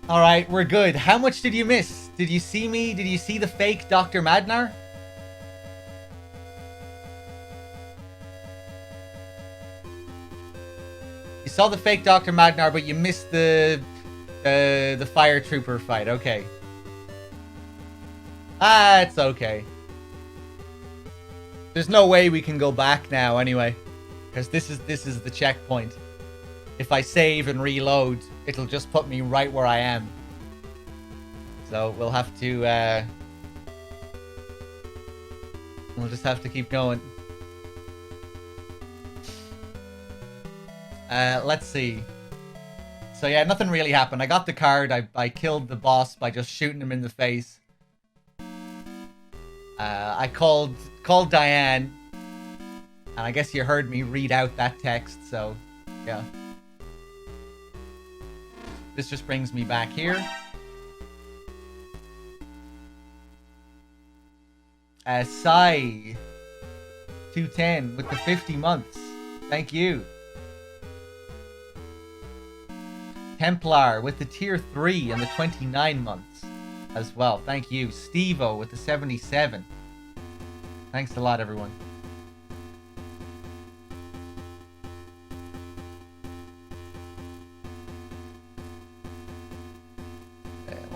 All right, we're good. How much did you miss? Did you see me? Did you see the fake Dr. Madnar? You saw the fake Dr. Madnar, but you missed the fire trooper fight. Okay. Ah, it's okay. There's no way we can go back now anyway, because this is the checkpoint. If I save and reload, it'll just put me right where I am. So we'll have to we'll just have to keep going. Let's see. So yeah, nothing really happened. I got the card. I killed the boss by just shooting him in the face. I called Diane, and I guess you heard me read out that text. So yeah. This just brings me back here. Sai 210 with the 50 months. Thank you. Templar with the tier 3 and the 29 months as well. Thank you. Stevo with the 77. Thanks a lot, everyone.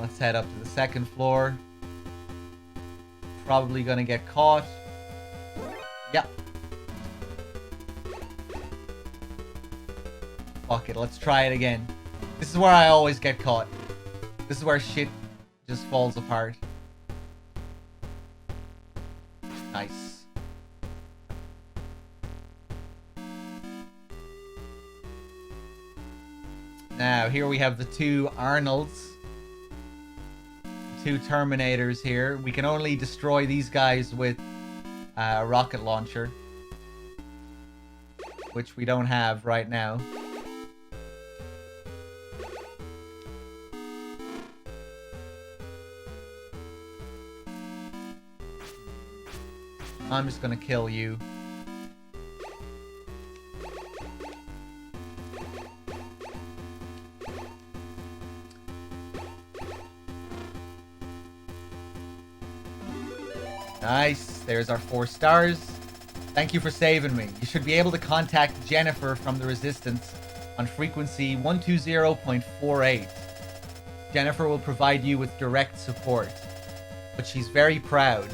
Let's head up to the second floor. Probably gonna get caught. Yep. Fuck it, let's try it again. This is where I always get caught. This is where shit just falls apart. Nice. Now, here we have the two Arnolds. Two Terminators here. We can only destroy these guys with a rocket launcher, which we don't have right now. I'm just gonna kill you. Nice. There's our 4 stars. Thank you for saving me. You should be able to contact Jennifer from the Resistance on frequency 120.48. Jennifer will provide you with direct support, but she's very proud.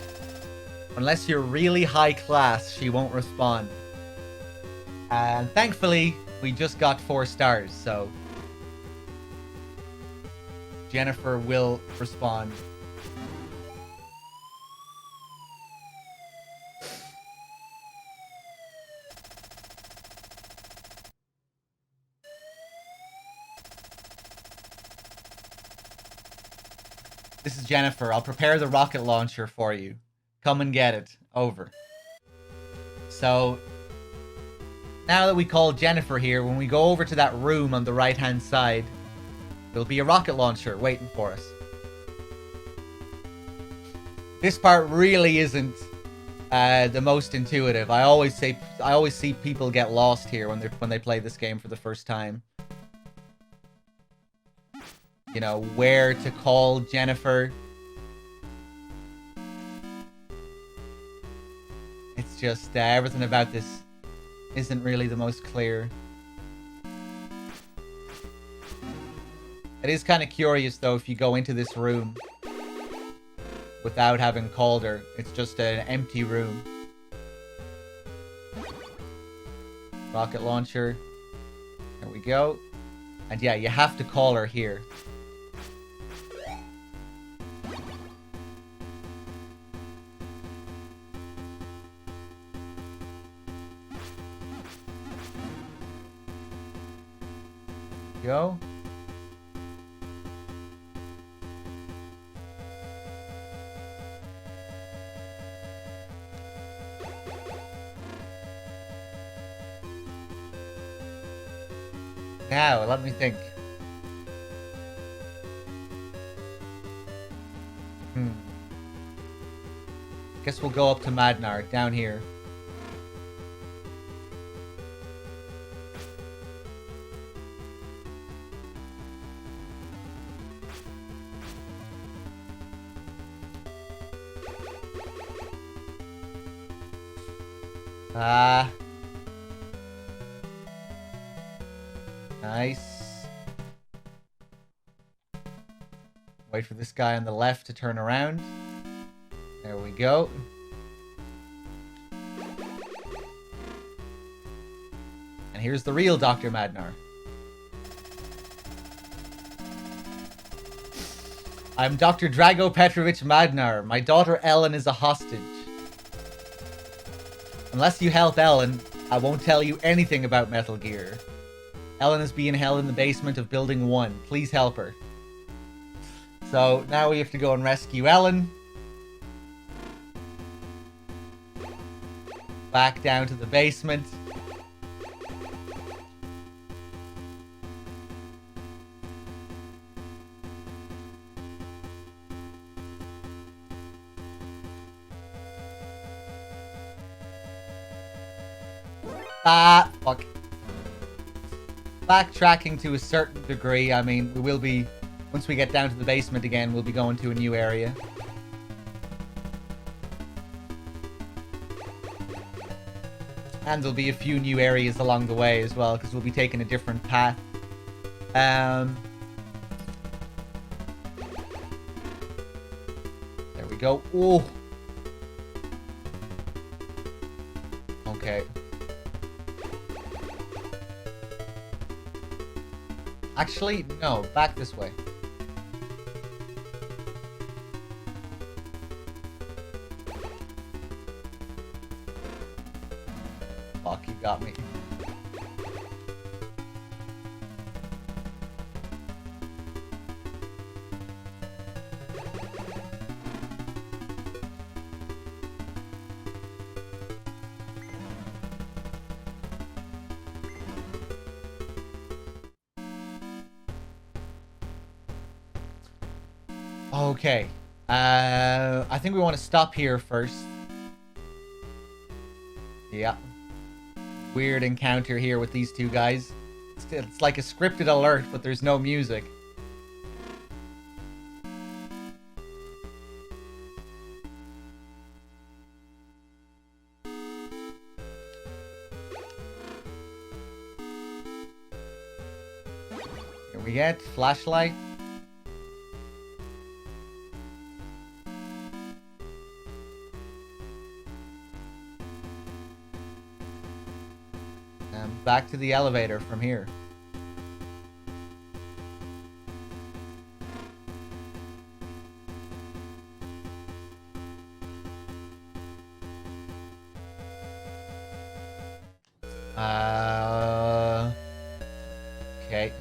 Unless you're really high class, she won't respond. And thankfully, we just got 4 stars, so Jennifer will respond. This is Jennifer. I'll prepare the rocket launcher for you. Come and get it. Over. So, now that we call Jennifer here, when we go over to that room on the right-hand side, there'll be a rocket launcher waiting for us. This part really isn't the most intuitive. I always see people get lost here when they play this game for the first time. You know, where to call Jennifer. It's just everything about this isn't really the most clear. It is kind of curious, though, if you go into this room without having called her. It's just an empty room. Rocket launcher. There we go. And yeah, you have to call her here. Go. Now, let me think. Guess we'll go up to Madnar, down here. Nice. Wait for this guy on the left to turn around. There we go. And here's the real Dr. Madnar. I'm Dr. Drago Petrovich Madnar. My daughter Ellen is a hostage. Unless you help Ellen, I won't tell you anything about Metal Gear. Ellen is being held in the basement of Building 1. Please help her. So, now we have to go and rescue Ellen. Back down to the basement. Fuck. Backtracking to a certain degree. I mean, we will be, once we get down to the basement again, we'll be going to a new area. And there'll be a few new areas along the way as well, because we'll be taking a different path. There we go. Oh. Okay. Actually, no. Back this way. Fuck, you got me. Okay. I think we want to stop here first. Yeah. Weird encounter here with these two guys. It's like a scripted alert, but there's no music. we get? Flashlight. And back to the elevator from here. Okay.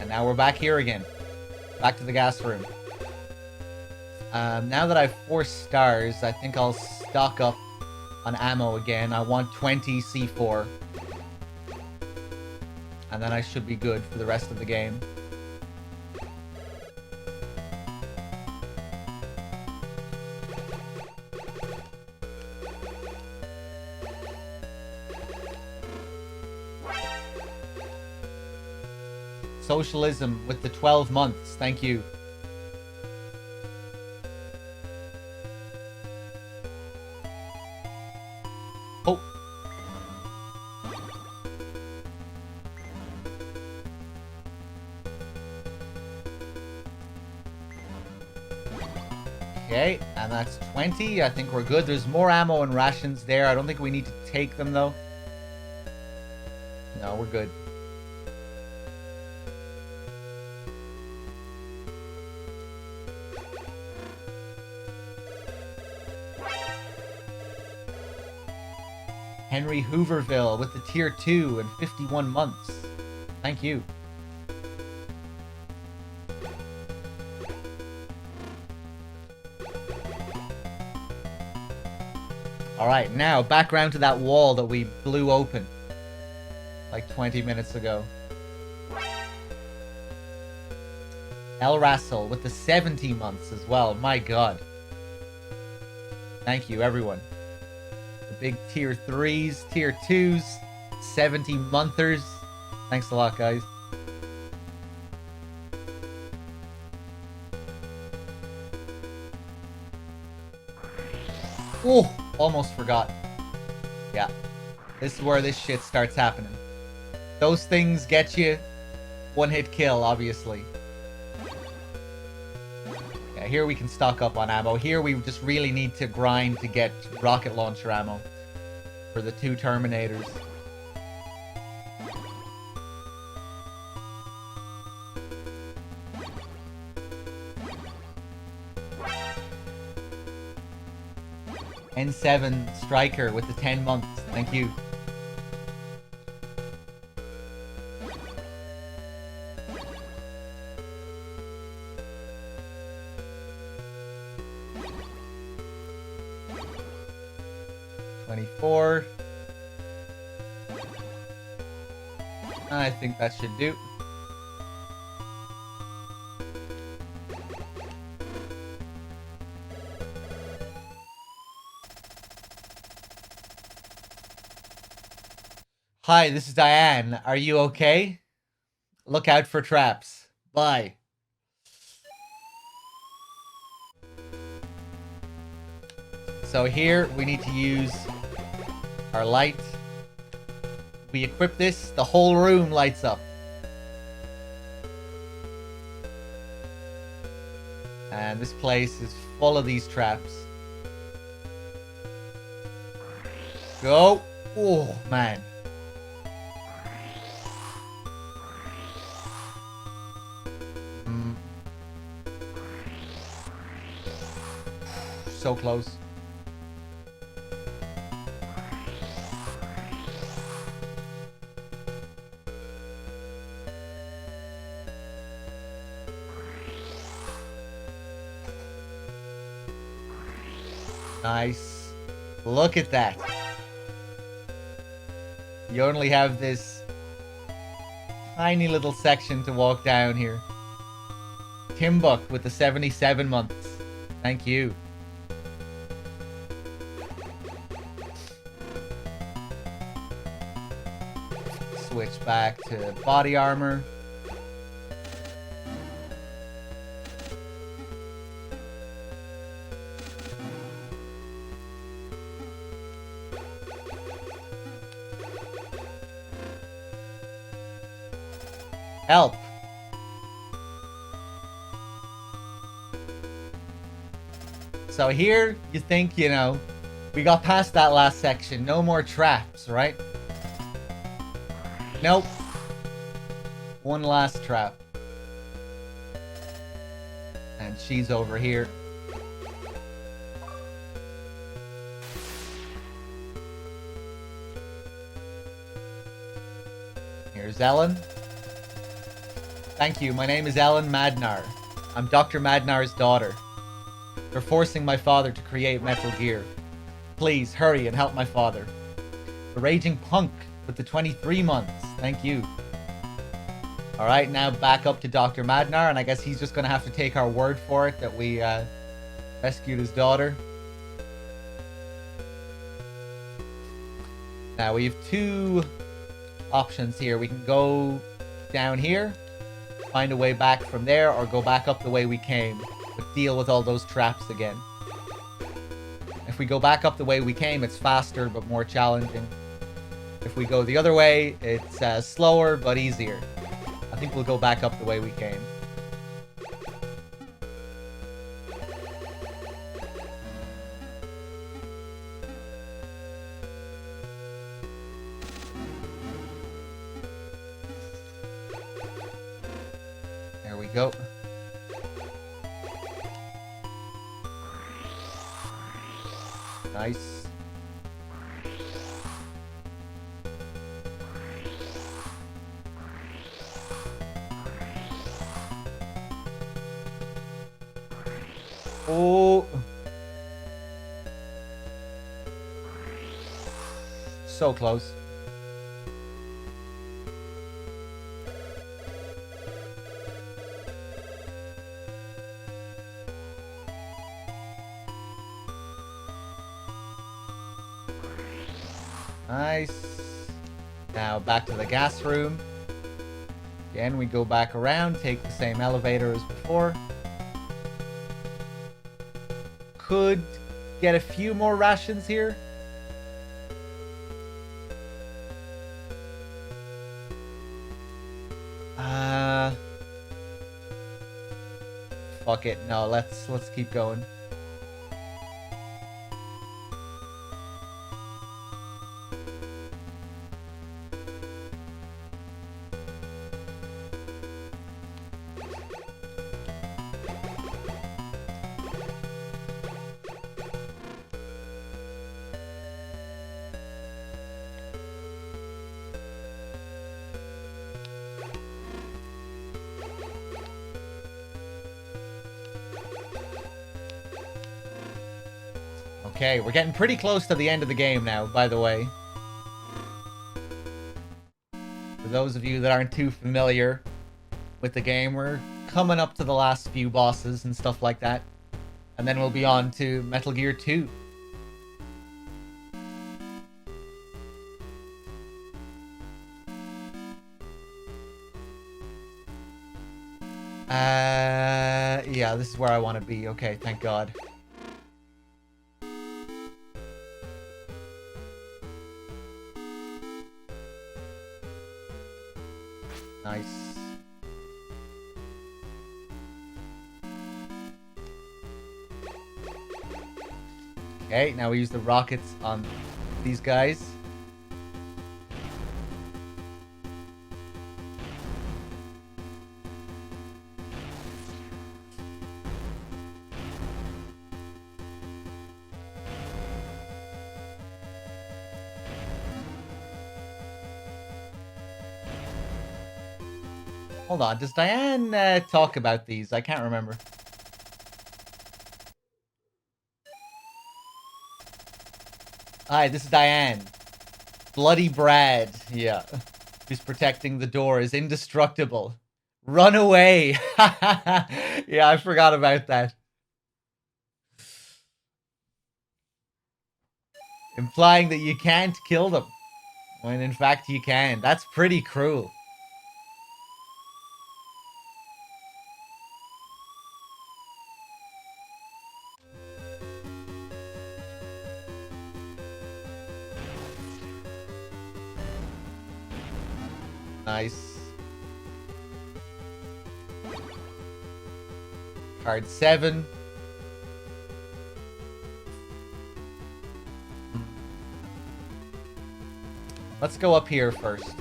And now we're back here again. Back to the gas room. Now that I have 4 stars, I think I'll stock up on ammo again. I want 20 C4. And then I should be good for the rest of the game. Socialism with the 12 months. Thank you. Oh. Okay, and that's 20. I think we're good. There's more ammo and rations there. I don't think we need to take them, though. No, we're good. Henry Hooverville with the tier 2 and 51 months. Thank you. Alright, now back around to that wall that we blew open like 20 minutes ago. El Rassel with the 70 months as well. My god. Thank you, everyone. The big tier 3s, tier 2s, 70 monthers. Thanks a lot, guys. Oh, almost forgot. Yeah. This is where this shit starts happening. Those things get you one-hit kill, obviously. Yeah, here we can stock up on ammo. Here we just really need to grind to get rocket launcher ammo for the 2 Terminators. N7 Striker with the 10 months. Thank you. $24. I think that should do. Hi, this is Diane. Are you okay? Look out for traps. Bye. So here we need to use our light. We equip this, the whole room lights up. And this place is full of these traps. Go. Oh, man. So close. Nice. Look at that. You only have this tiny little section to walk down here. Timbuk with the 77 months. Thank you. Switch back to body armor. Help. So here, you think, you know, we got past that last section. No more traps, right? Nope. One last trap. And she's over here. Here's Ellen. Thank you. My name is Ellen Madnar. I'm Dr. Madnar's daughter. They're forcing my father to create Metal Gear. Please, hurry and help my father. The raging punk with the 23 months. Thank you. Alright, now back up to Dr. Madnar, and I guess he's just going to have to take our word for it that we rescued his daughter. Now, we have two options here. We can go down here, find a way back from there, or go back up the way we came, but deal with all those traps again. If we go back up the way we came, it's faster but more challenging. If we go the other way, it's slower but easier. I think we'll go back up the way we came. There we go. Nice. Oh. So close. Nice. Now back to the gas room. Again, we go back around, take the same elevator as before. Could get a few more rations here. Fuck it. No, let's keep going. Okay, we're getting pretty close to the end of the game now, by the way. For those of you that aren't too familiar with the game, we're coming up to the last few bosses and stuff like that. And then we'll be on to Metal Gear 2. Yeah, this is where I want to be. Okay, thank God. Nice. Okay, now we use the rockets on these guys. Hold on, does Diane talk about these? I can't remember. Hi, this is Diane. Bloody Brad, yeah. Who's protecting the door is indestructible. Run away! Yeah, I forgot about that. Implying that you can't kill them. When in fact you can. That's pretty cruel. Nice. Card 7. Let's go up here first.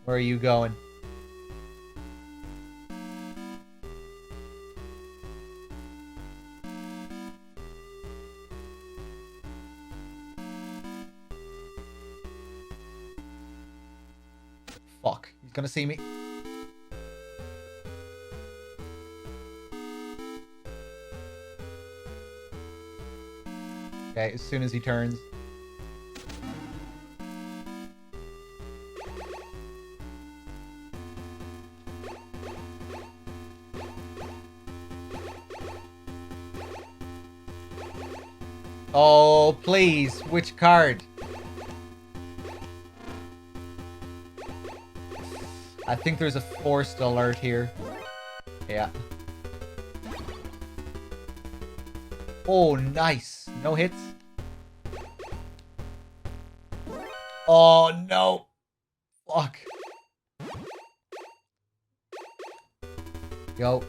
Where are you going? Fuck. He's gonna see me. Okay, as soon as he turns. Oh, please. Which card? I think there's a forced alert here. Yeah. Oh, nice. No hits. Oh, no. Fuck. Go.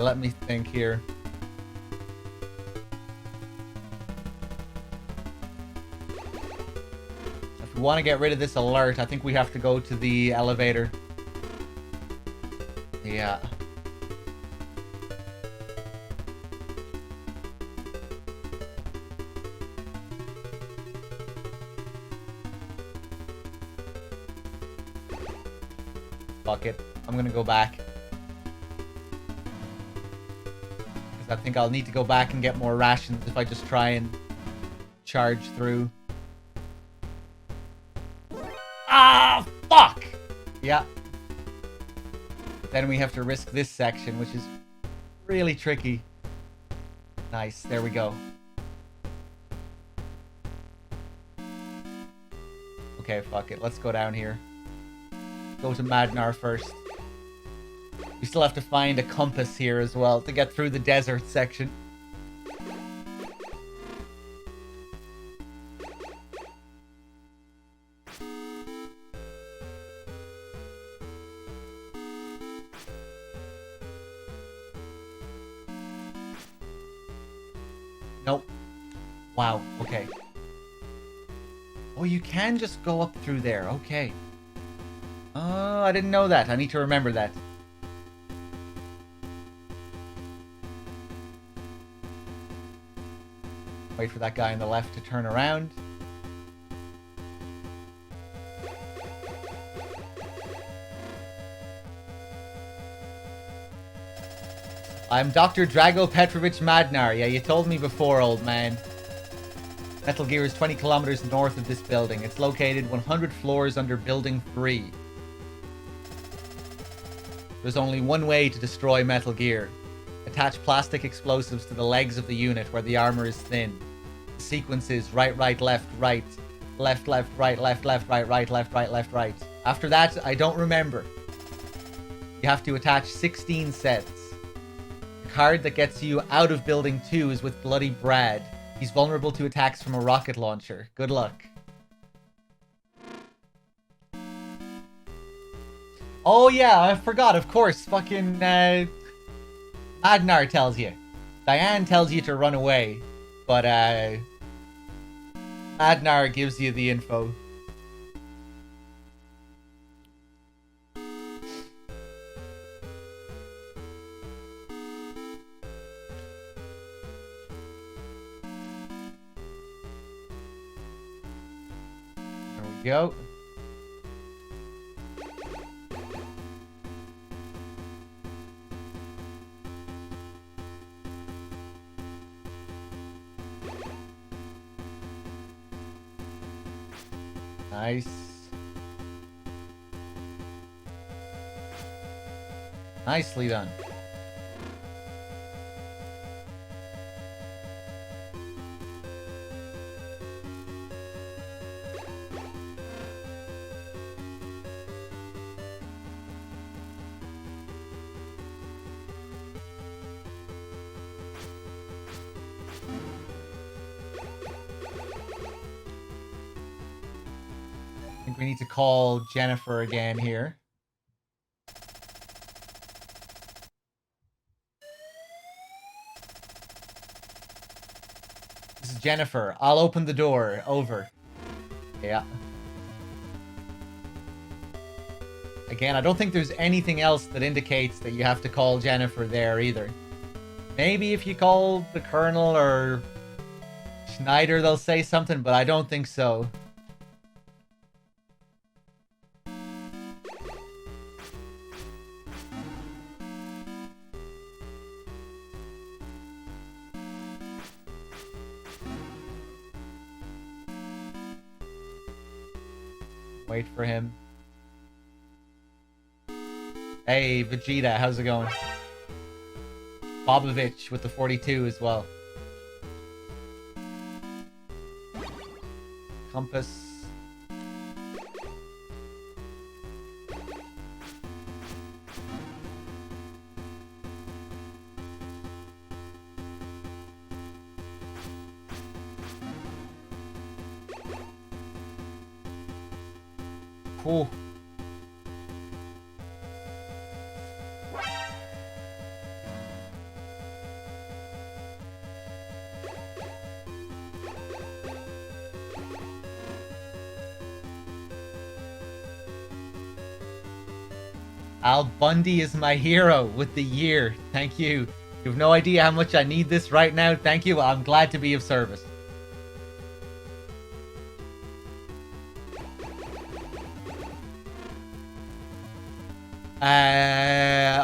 Let me think here. If we want to get rid of this alert, I think we have to go to the elevator. Yeah. Fuck it. I'm gonna go back. I think I'll need to go back and get more rations if I just try and charge through. Ah, fuck! Yeah. Then we have to risk this section, which is really tricky. Nice, there we go. Okay, fuck it. Let's go down here. Go to Madnar first. We still have to find a compass here as well to get through the desert section. Nope. Wow, okay. Oh, you can just go up through there. Okay. Oh, I didn't know that. I need to remember that. Wait for that guy on the left to turn around. I'm Dr. Drago Petrovich Madnar. Yeah, you told me before, old man. Metal Gear is 20 kilometers north of this building. It's located 100 floors under Building 3. There's only one way to destroy Metal Gear. Attach plastic explosives to the legs of the unit where the armor is thin. The sequence is right, right, left, right, left, left, right, left, left, right, right, left, right, left, right. After that, I don't remember. You have to attach 16 sets. The card that gets you out of Building 2 is with Bloody Brad. He's vulnerable to attacks from a rocket launcher. Good luck. Oh yeah, I forgot, of course. Fucking, Madnar tells you. Diane tells you to run away. But, Madnar gives you the info. There we go. Nice. Nicely done. I think we need to call Jennifer again here. This is Jennifer. I'll open the door. Over. Yeah. Again, I don't think there's anything else that indicates that you have to call Jennifer there either. Maybe if you call the Colonel or Schneider, they'll say something, but I don't think so. Wait for him. Hey, Vegeta, how's it going? Bobovich with the 42 as well. Compass. Cool. Al Bundy is my hero with the year. Thank you. You have no idea how much I need this right now. Thank you. I'm glad to be of service.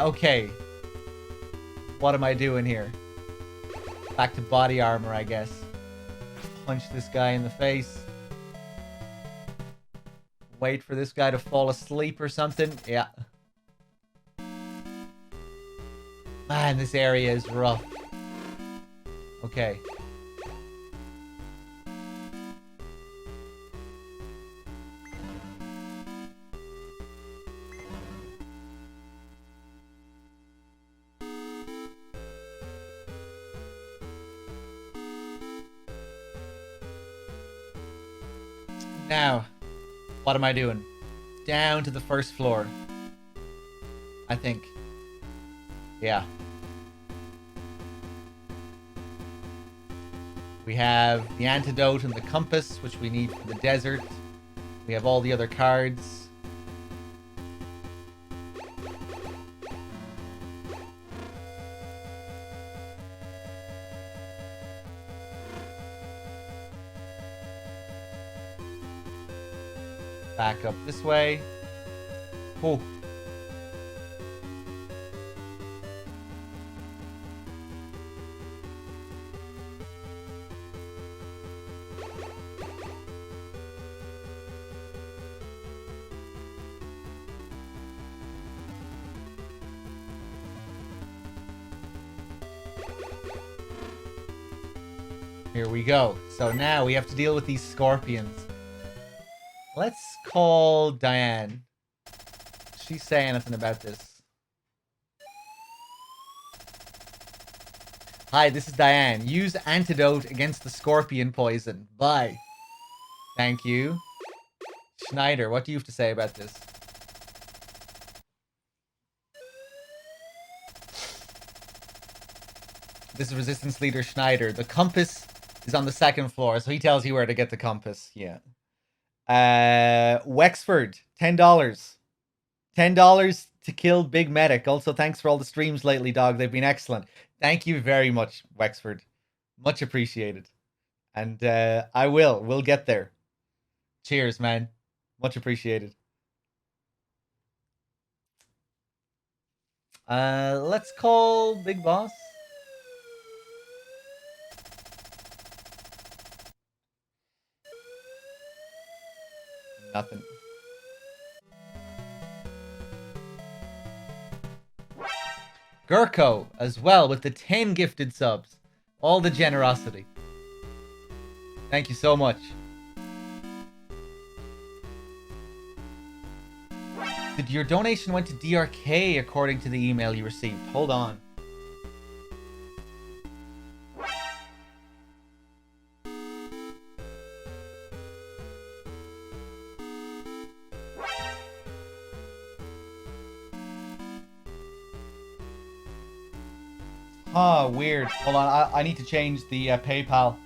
Okay. What am I doing here? Back to body armor, I guess. Punch this guy in the face. Wait for this guy to fall asleep or something. Yeah. Man, this area is rough. Okay. Now, what am I doing? Down to the first floor. I think. Yeah. We have the antidote and the compass, which we need for the desert. We have all the other cards. Back up this way. Oh. Here we go. So now we have to deal with these scorpions. Let's call Diane. She's saying anything about this. Hi, this is Diane. Use antidote against the scorpion poison. Bye. Thank you. Schneider, what do you have to say about this? This is Resistance Leader Schneider. The compass is on the second floor, so he tells you where to get the compass. Yeah. Wexford, $10. $10 to kill Big Medic. Also, thanks for all the streams lately, dog. They've been excellent. Thank you very much, Wexford. Much appreciated. And we'll get there. Cheers, man. Much appreciated. Let's call Big Boss. Nothing. Gurko as well with the 10 gifted subs. All the generosity. Thank you so much. Your donation went to DRK according to the email you received. Hold on. Oh, weird. Hold on, I need to change the PayPal.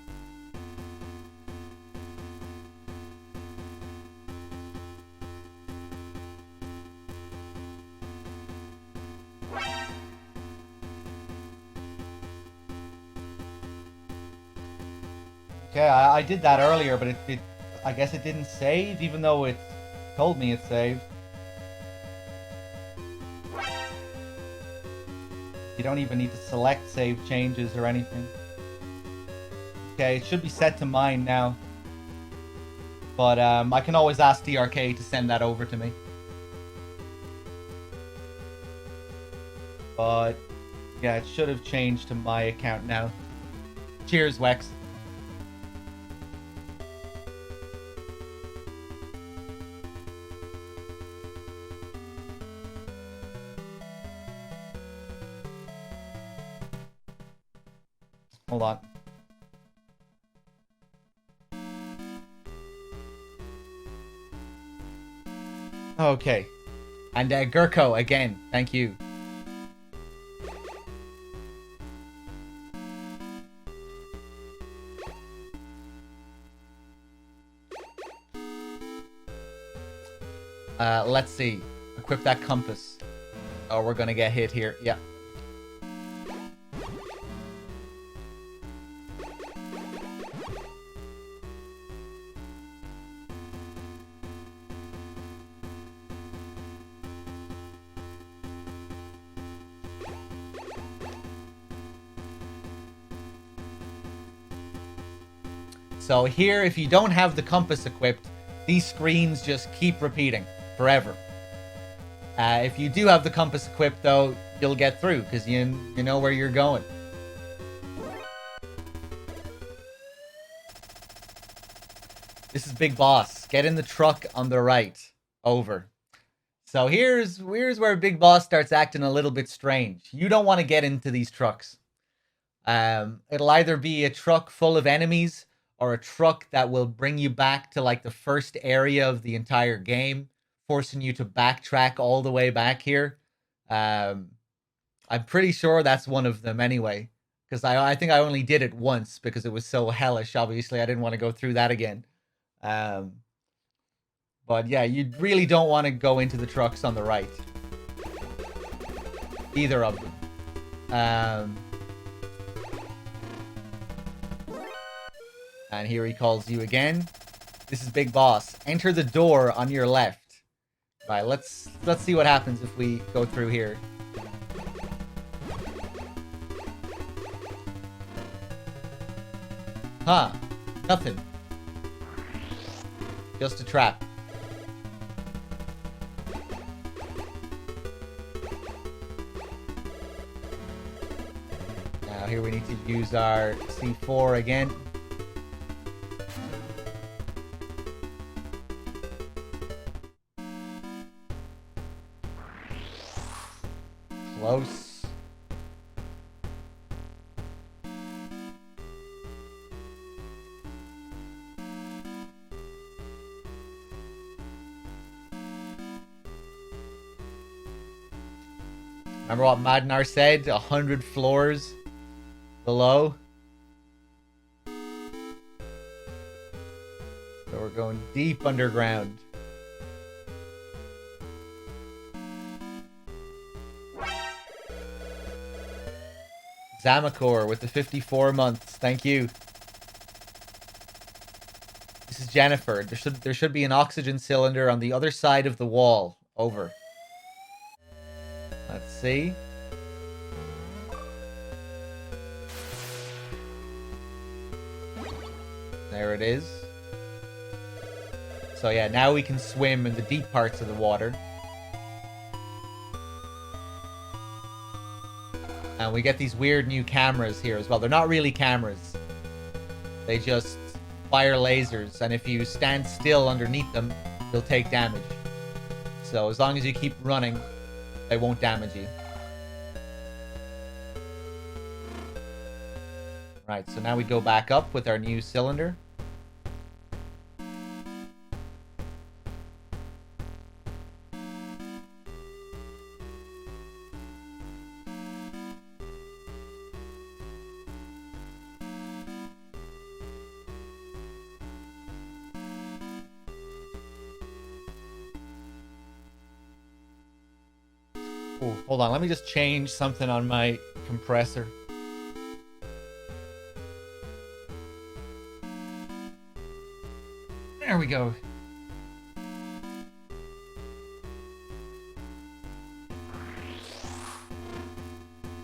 Okay, I did that earlier, but it I guess it didn't save, even though it told me it saved. You don't even need to select save changes or anything. Okay, it should be set to mine now. But I can always ask DRK to send that over to me. But yeah, it should have changed to my account now. Cheers, Wex. Hold on. Okay. And Gurko, again, thank you. Let's see. Equip that compass. Oh, we're gonna get hit here. Yeah. So here, if you don't have the compass equipped, these screens just keep repeating forever. If you do have the compass equipped, though, you'll get through because you know where you're going. This is Big Boss. Get in the truck on the right. Over. So here's where Big Boss starts acting a little bit strange. You don't want to get into these trucks. It'll either be a truck full of enemies or a truck that will bring you back to like the first area of the entire game, forcing you to backtrack all the way back here. I'm pretty sure that's one of them anyway, because I think I only did it once because it was so hellish. Obviously, I didn't want to go through that again. But yeah, you really don't want to go into the trucks on the right. Either of them. And here he calls you again. This is Big Boss. Enter the door on your left. Right, let's see what happens if we go through here. Huh. Nothing. Just a trap. Now here we need to use our C4 again. Close. Remember what Madnar said? 100 floors below. So we're going deep underground. Zamakor with the 54 months. Thank you. This is Jennifer. There should be an oxygen cylinder on the other side of the wall. Over. Let's see. There it is. So yeah, now we can swim in the deep parts of the water. And we get these weird new cameras here as well. They're not really cameras. They just fire lasers, and if you stand still underneath them, you'll take damage. So as long as you keep running, they won't damage you. Right, so now we go back up with our new cylinder. Oh, hold on. Let me just change something on my compressor. There we go.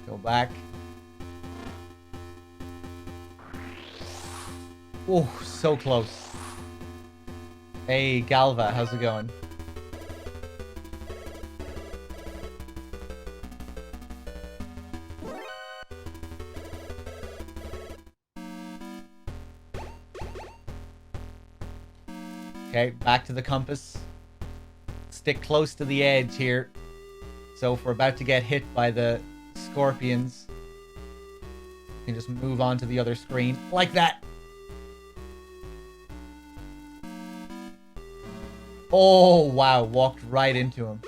Go back. Oh, so close. Hey, Galva, how's it going? Okay, back to the compass. Stick close to the edge here. So if we're about to get hit by the scorpions, we can just move on to the other screen. Like that. Oh, wow. Walked right into him.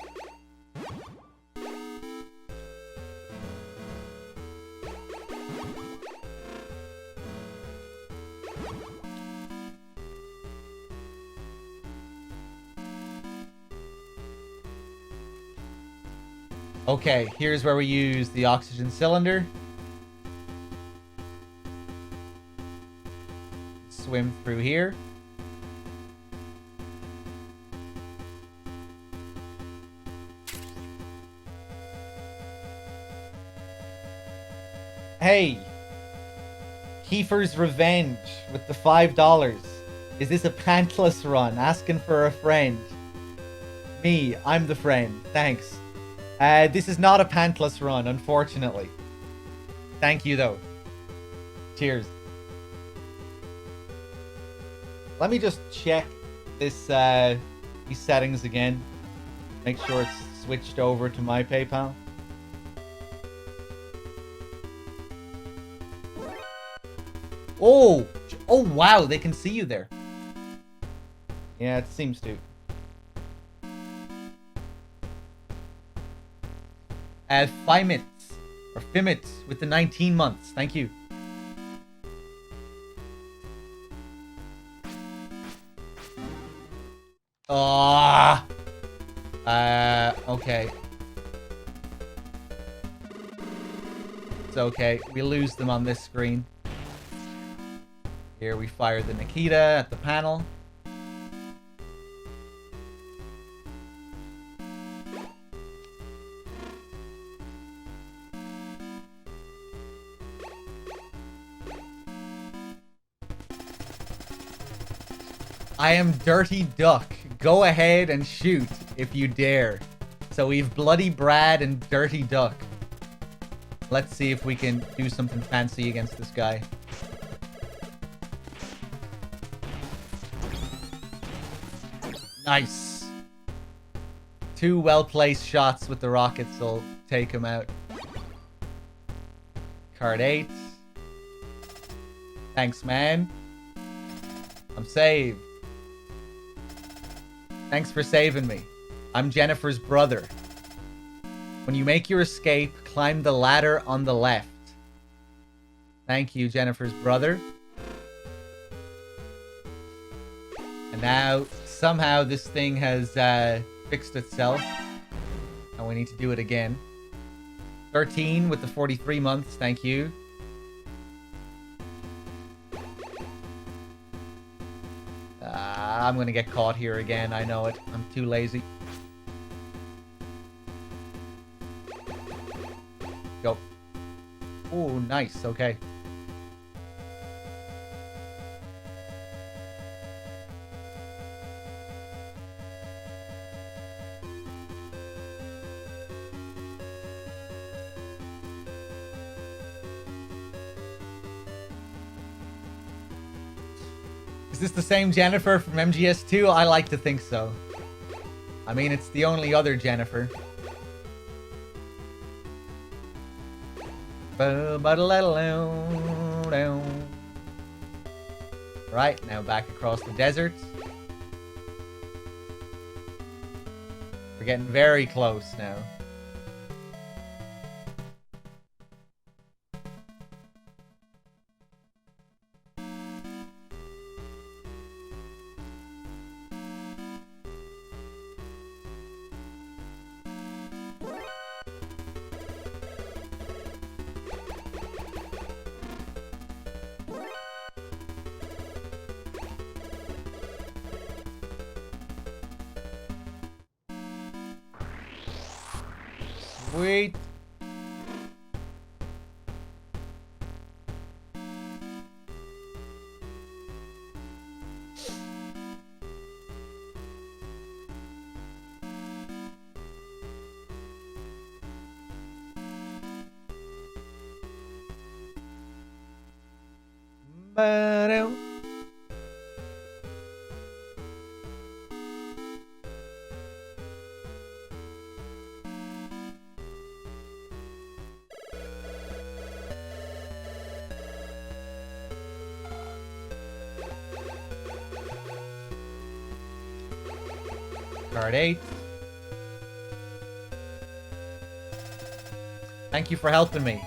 Okay, here's where we use the oxygen cylinder. Swim through here. Hey! Kiefer's Revenge with the $5. Is this a pantless run? Asking for a friend. Me, I'm the friend. Thanks. This is not a pantless run, unfortunately. Thank you, though. Cheers. Let me just check this these settings again. Make sure it's switched over to my PayPal. Oh! Oh, wow, they can see you there. Yeah, it seems to. Fimits, or Fimits, with the 19 months. Thank you. Ah. Okay. It's okay. We lose them on this screen. Here we fire the Nikita at the panel. I am Dirty Duck. Go ahead and shoot if you dare. So we've Bloody Brad and Dirty Duck. Let's see if we can do something fancy against this guy. Nice. 2 well-placed shots with the rockets will take him out. Card 8. Thanks, man. I'm saved. Thanks for saving me. I'm Jennifer's brother. When you make your escape, climb the ladder on the left. Thank you, Jennifer's brother. And now, somehow, this thing has fixed itself. And we need to do it again. 13 with the 43 months. Thank you. I'm gonna get caught here again. I know it. I'm too lazy. Go. Oh, nice. Okay. Is this the same Jennifer from MGS2? I like to think so. I mean, it's the only other Jennifer. Right, now back across the desert. We're getting very close now. Wait. Card 8. Thank you for helping me.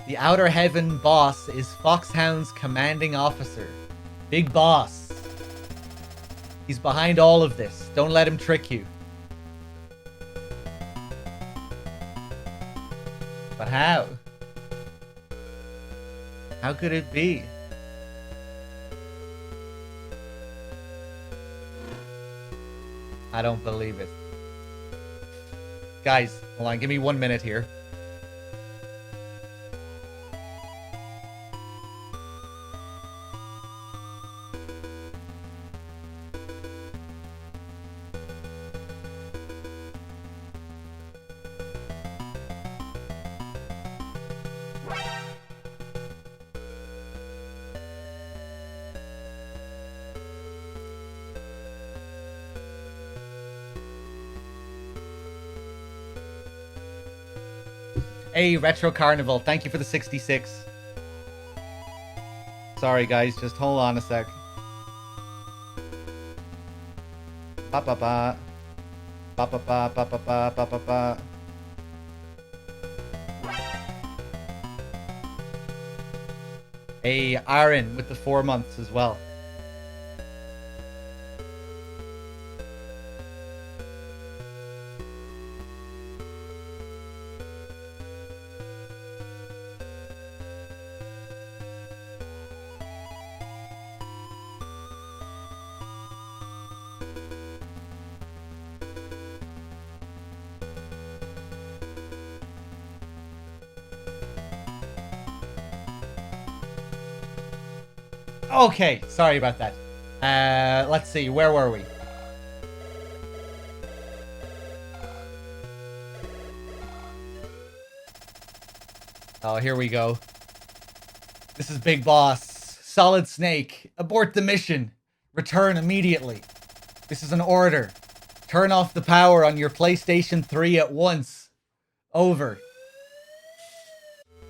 The Outer Heaven boss is Foxhound's commanding officer. Big boss. He's behind all of this. Don't let him trick you. But how? How could it be? I don't believe it. Guys, hold on. Give me 1 minute here. Hey, Retro Carnival, thank you for the 66. Sorry, guys, just hold on a sec. Ba ba ba. Ba ba ba ba ba ba ba ba ba. Hey, Aaron with the 4 months as well. Okay, sorry about that. Let's see, where were we? Oh, here we go. This is Big Boss. Solid Snake. Abort the mission. Return immediately. This is an order. Turn off the power on your PlayStation 3 at once. Over.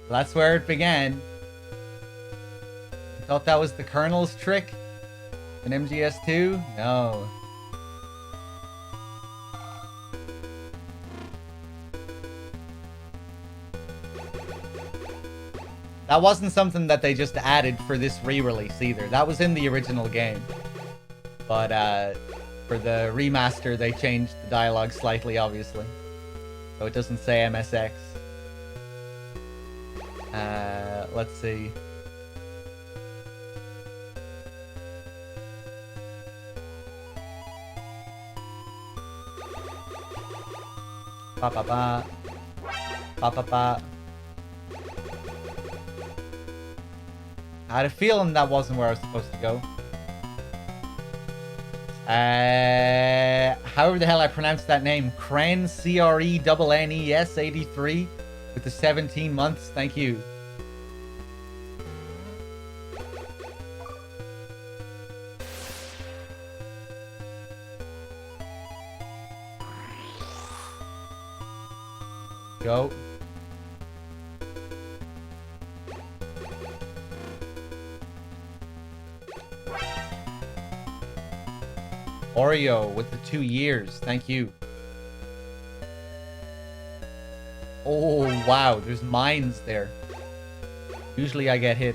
That's where it began. Thought that was the Colonel's trick? In MGS2? No. That wasn't something that they just added for this re-release either. That was in the original game. But for the remaster, they changed the dialogue slightly, obviously. So it doesn't say MSX. Let's see. Ba ba ba. Ba ba ba. I had a feeling that wasn't where I was supposed to go. However the hell I pronounced that name. Kren, CRENNES 83 with the 17 months. Thank you. Go. Oreo with the 2 years. Thank you. Oh, wow. There's mines there. Usually I get hit.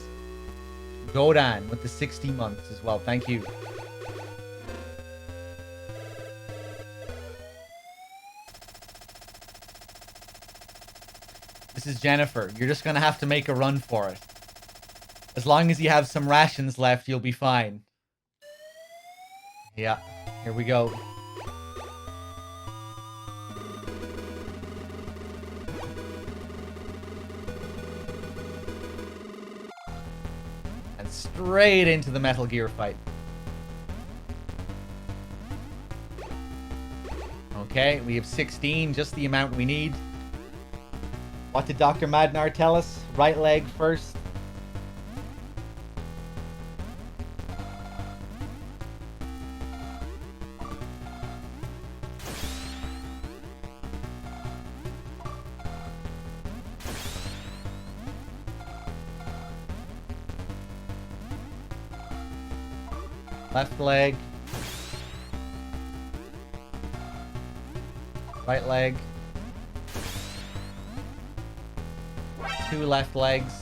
Godan with the 60 months as well. Thank you. This is Jennifer. You're just going to have to make a run for it. As long as you have some rations left, you'll be fine. Yeah. Here we go. straight into the Metal Gear fight. Okay, we have 16, just the amount we need. What did Dr. Madnar tell us? Right leg first. Left leg. Right leg. 2 left legs.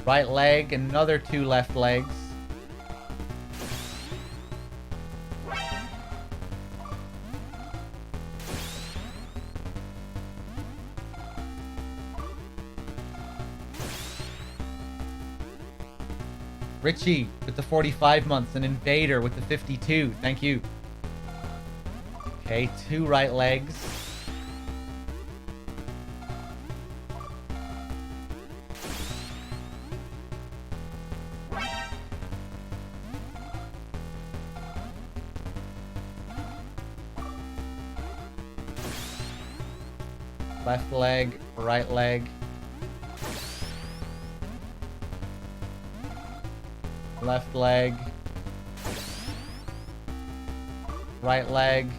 Right leg, another 2 left legs. Richie with the 45 months, and Invader with the 52. Thank you. Okay, 2 right legs. Left leg, right leg. Left leg. Right leg.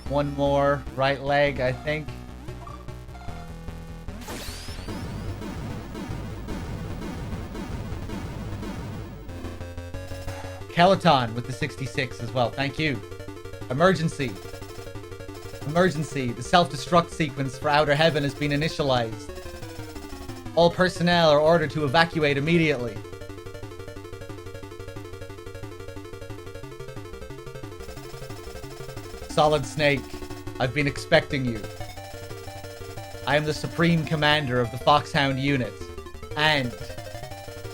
1 more. Right leg, I think. Keloton with the 66 as well. Thank you. Emergency. Emergency. The self-destruct sequence for Outer Heaven has been initialized. All personnel are ordered to evacuate immediately. Solid Snake, I've been expecting you. I am the Supreme Commander of the Foxhound Unit, and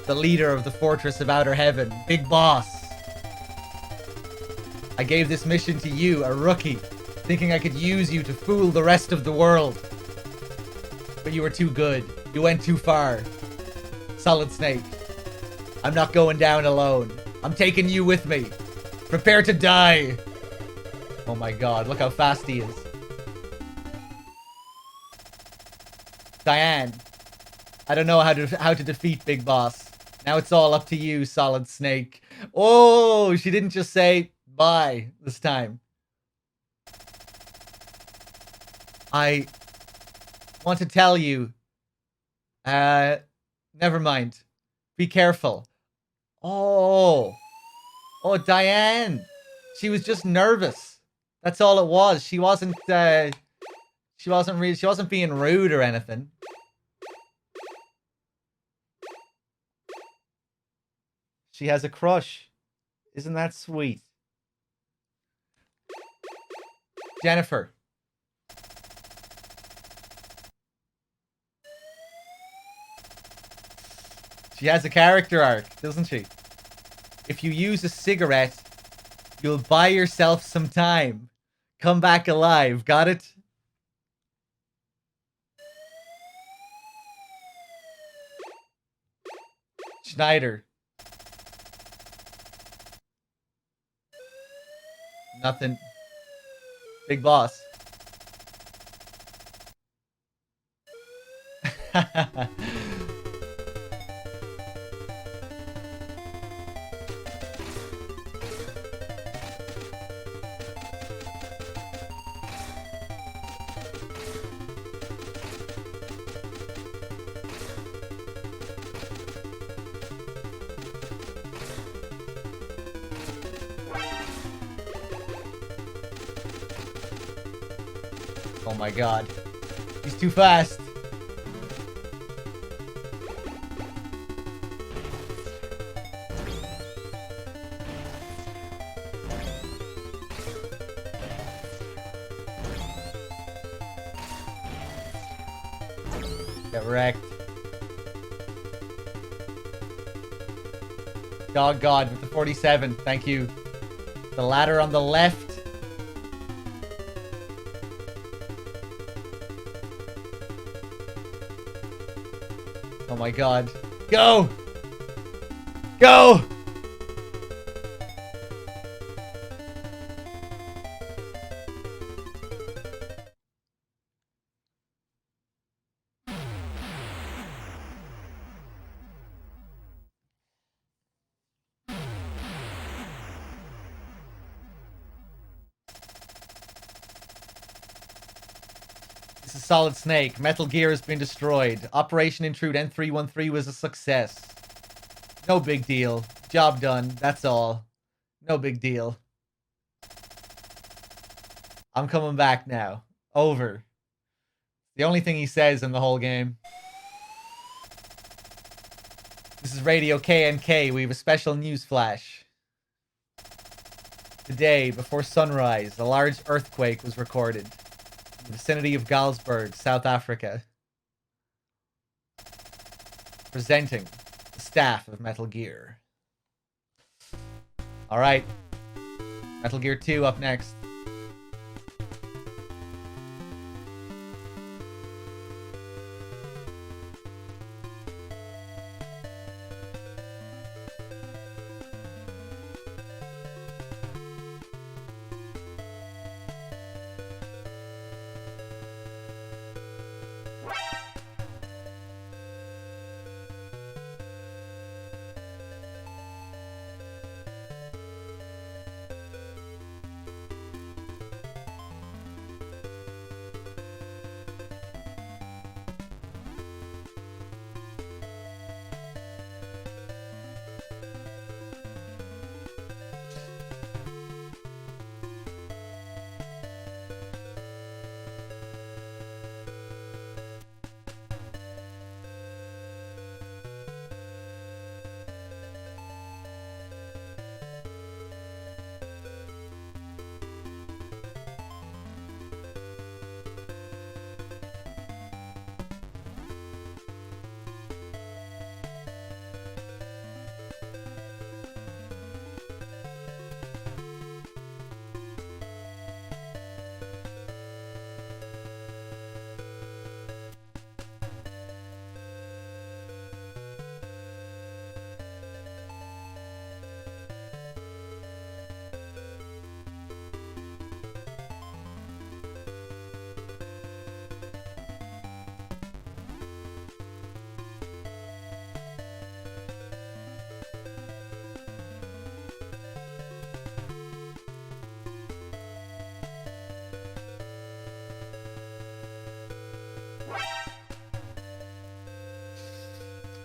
the leader of the Fortress of Outer Heaven, Big Boss. I gave this mission to you, a rookie, thinking I could use you to fool the rest of the world. But you were too good. You went too far. Solid Snake, I'm not going down alone. I'm taking you with me. Prepare to die. Oh my god, look how fast he is. Diane, I don't know how to defeat Big Boss. Now it's all up to you, Solid Snake. Oh, she didn't just say bye this time. I want to tell you. Never mind. Be careful. Oh, Diane. She was just nervous. That's all it was. She wasn't being rude or anything. She has a crush. Isn't that sweet? Jennifer. She has a character arc, doesn't she? If you use a cigarette, you'll buy yourself some time. Come back alive. Got it? Schneider. Nothing. Big Boss. Oh my god. He's too fast. Get wrecked. Dog God with the 47. Thank you. The ladder on the left. Oh my god. Go! Go! This is Solid Snake. Metal Gear has been destroyed. Operation Intrude N313 was a success. No big deal. Job done. That's all. No big deal. I'm coming back now. Over. The only thing he says in the whole game. This is Radio KNK. We have a special news flash. Today, before sunrise, a large earthquake was recorded in the vicinity of Galsburg, South Africa. Presenting the staff of Metal Gear. Alright. Metal Gear 2 up next.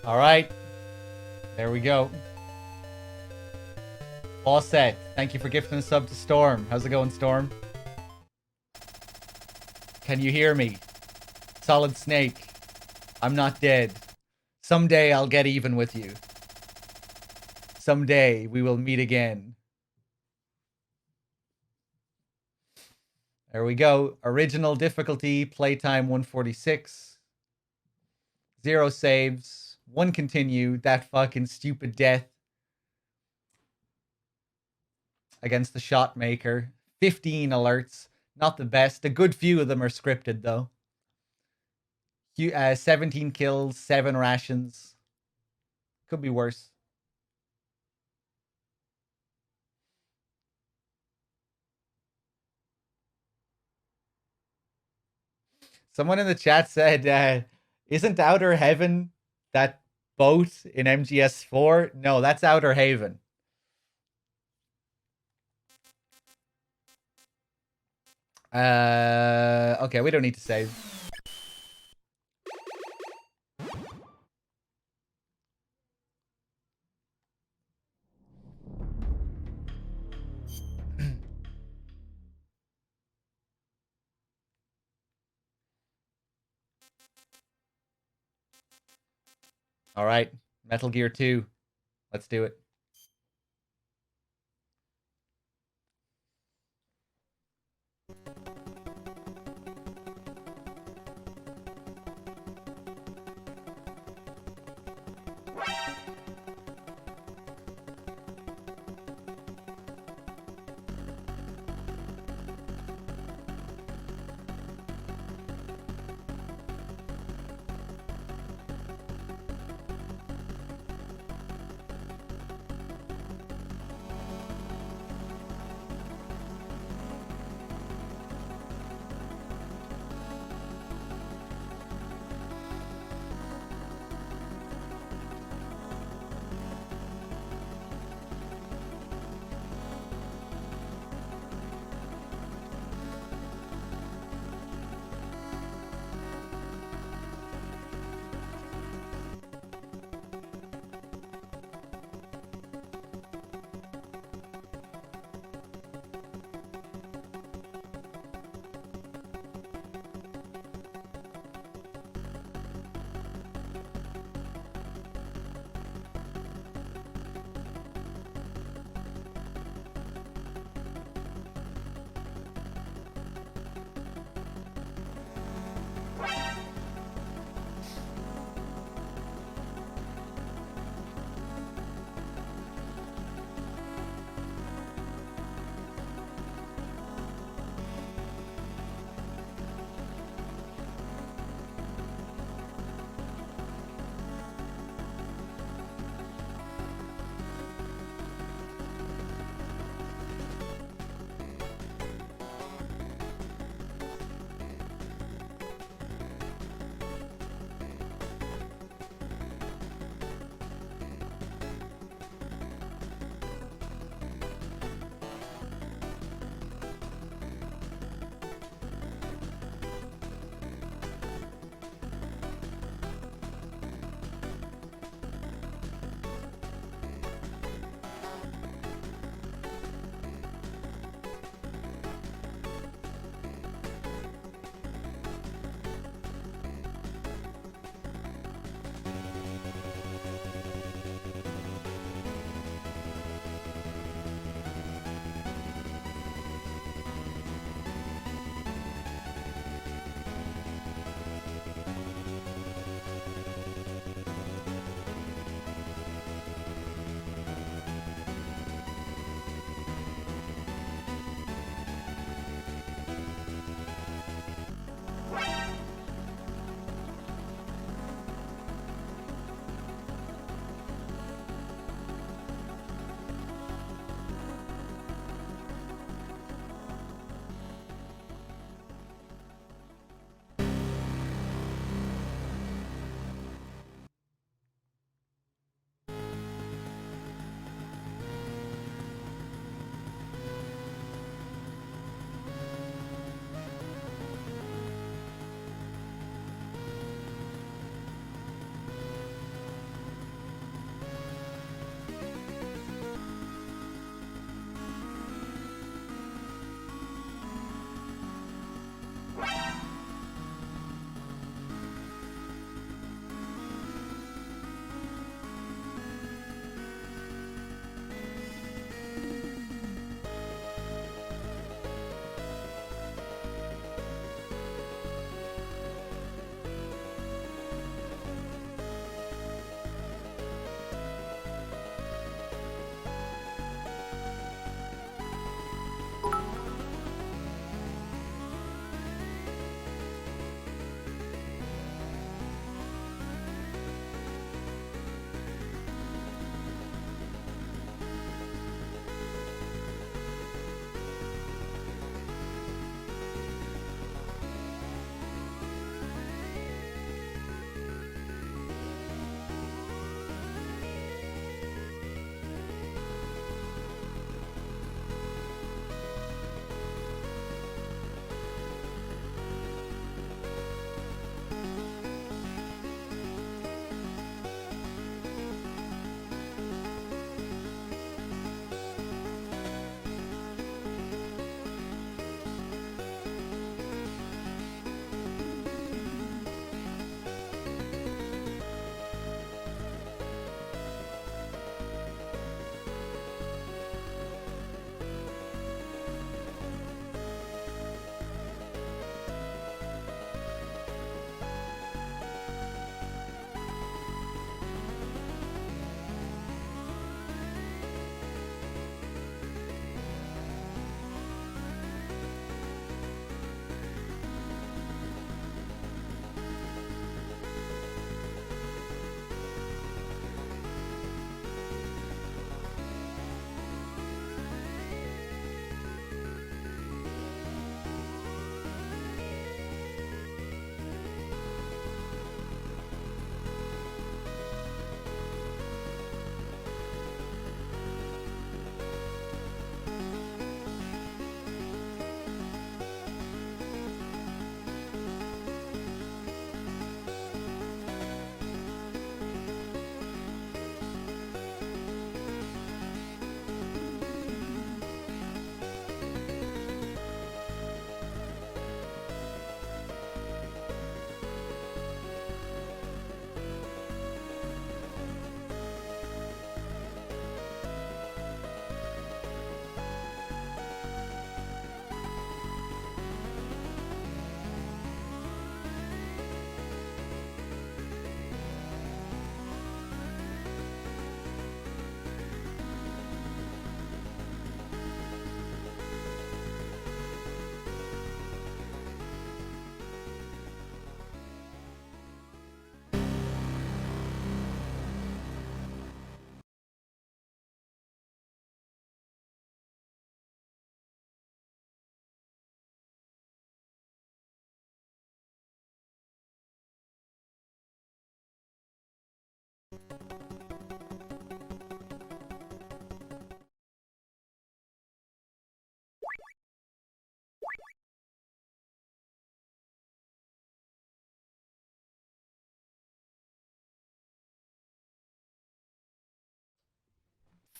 All right. There we go. All set. Thank you for gifting a sub to Storm. How's it going, Storm? Can you hear me? Solid Snake. I'm not dead. Someday I'll get even with you. Someday we will meet again. There we go. Original difficulty, playtime 146. 0 saves. 1 continue. That fucking stupid death against the shot maker. 15 alerts. Not the best. A good few of them are scripted, though. 17 kills, 7 rations. Could be worse. Someone in the chat said, isn't Outer Heaven that boat in MGS4? No, that's Outer Haven. Okay, we don't need to save. All right, Metal Gear 2. Let's do it.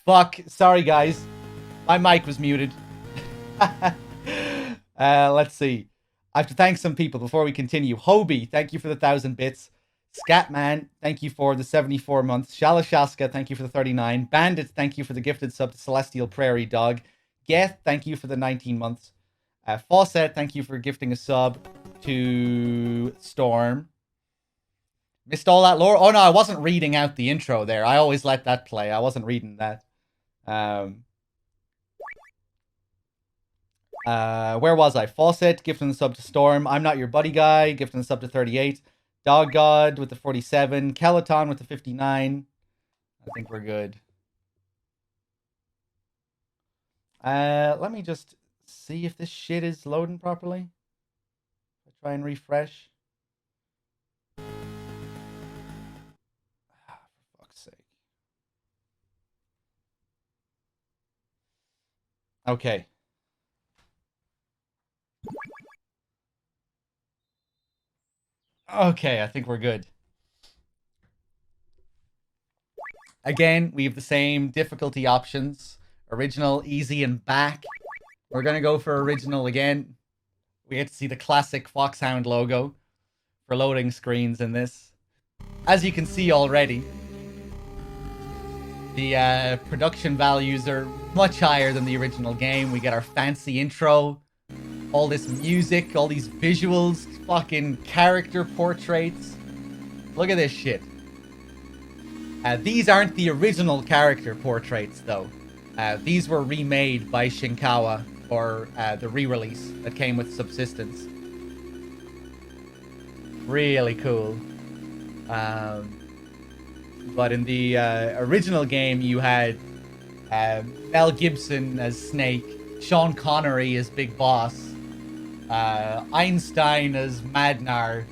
Fuck. Sorry, guys. My mic was muted. Let's see. I have to thank some people before we continue. Hobie, thank you for the 1,000 bits. Scatman, thank you for the 74 months. Shalashaska, thank you for the 39. Bandit, thank you for the gifted sub to Celestial Prairie Dog. Geth, thank you for the 19 months. Fawcett, thank you for gifting a sub to Storm. Missed all that lore? Oh no, I wasn't reading out the intro there. I always let that play. I wasn't reading that. Where was I? Fawcett, gifting the sub to Storm. I'm Not Your Buddy Guy, gifting the sub to 38. Dog God with the 47. Kelaton with the 59. I think we're good. Let me just see if this shit is loading properly. Try and refresh. For fuck's sake. Okay. Okay, I think we're good. Again, we have the same difficulty options. Original, easy, and back. We're going to go for original again. We get to see the classic Foxhound logo for loading screens in this. As you can see already, the production values are much higher than the original game. We get our fancy intro, all this music, all these visuals, fucking character portraits. Look at this shit. These aren't the original character portraits, though. These were remade by Shinkawa for the re-release that came with Subsistence. Really cool. But in the original game, you had Mel Gibson as Snake, Sean Connery as Big Boss, Einstein as Madnar.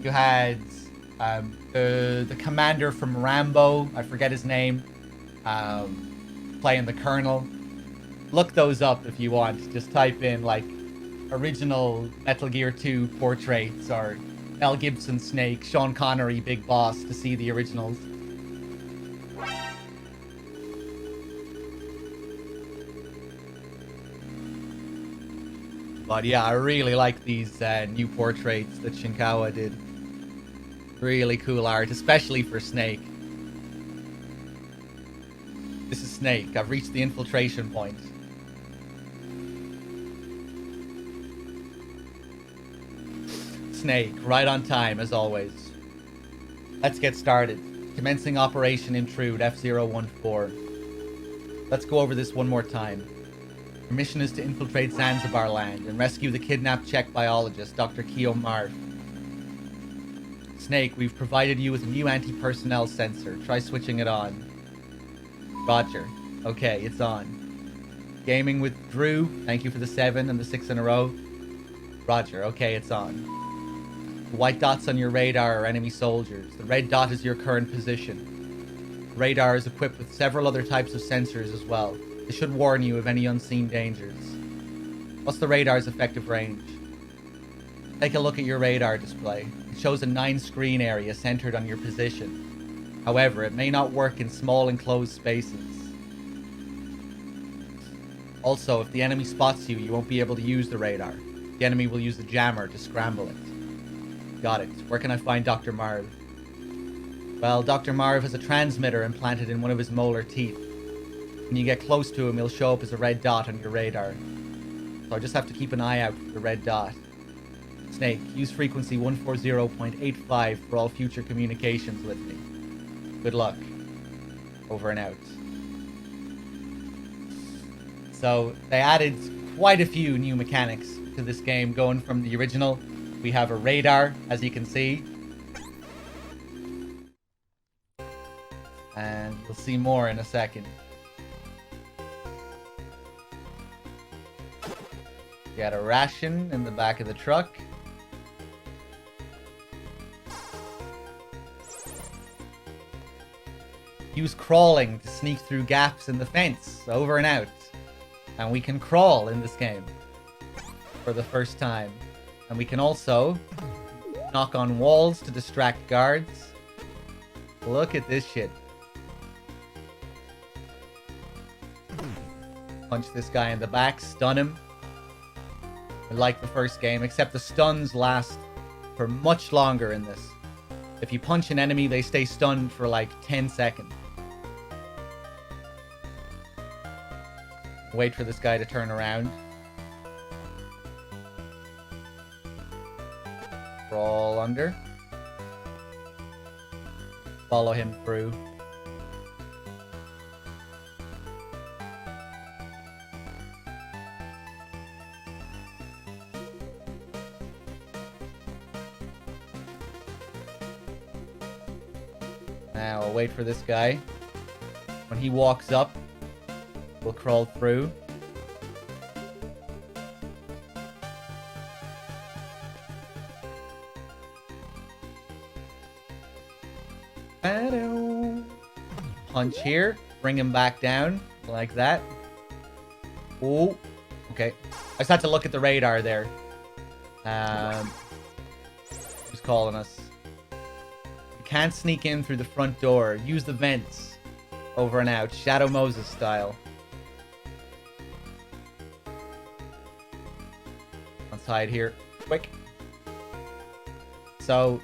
You had the commander from Rambo, I forget his name, playing the Colonel. Look those up if you want. Just type in like original Metal Gear 2 portraits or Mel Gibson Snake, Sean Connery Big Boss to see the originals. But yeah, I really like these new portraits that Shinkawa did. Really cool art, especially for Snake. This is Snake. I've reached the infiltration point. Snake, right on time as always. Let's get started. Commencing Operation Intrude F014. Let's go over this one more time. Our mission is to infiltrate Zanzibar Land and rescue the kidnapped Czech biologist, Dr. Keo Marv. Snake, we've provided you with a new anti-personnel sensor. Try switching it on. Roger. Okay, it's on. Gaming with Drew. Thank you for the 7 and the 6 in a row. Roger. Okay, it's on. The white dots on your radar are enemy soldiers. The red dot is your current position. The radar is equipped with several other types of sensors as well. This should warn you of any unseen dangers. What's the radar's effective range? Take a look at your radar display. It shows a 9-screen area centered on your position. However, it may not work in small enclosed spaces. Also, if the enemy spots you, you won't be able to use the radar. The enemy will use a jammer to scramble it. Got it. Where can I find Dr. Marv? Well, Dr. Marv has a transmitter implanted in one of his molar teeth. When you get close to him, he'll show up as a red dot on your radar. So I just have to keep an eye out for the red dot. Snake, use frequency 140.85 for all future communications with me. Good luck. Over and out. So they added quite a few new mechanics to this game going from the original. We have a radar, as you can see. And you'll see more in a second. Got a ration in the back of the truck. Use crawling to sneak through gaps in the fence. Over and out. And we can crawl in this game. For the first time. And we can also knock on walls to distract guards. Look at this shit. Punch this guy in the back, stun him. Like the first game, except the stuns last for much longer in this. If you punch an enemy, they stay stunned for like 10 seconds. Wait for this guy to turn around. Crawl under. Follow him through. Now I'll wait for this guy. When he walks up, we'll crawl through. Punch here, bring him back down like that. Oh, okay. I just had to look at the radar there. Who's calling us? You can't sneak in through the front door. Use the vents. Over and out. Shadow Moses style. Let's hide here. Quick. So,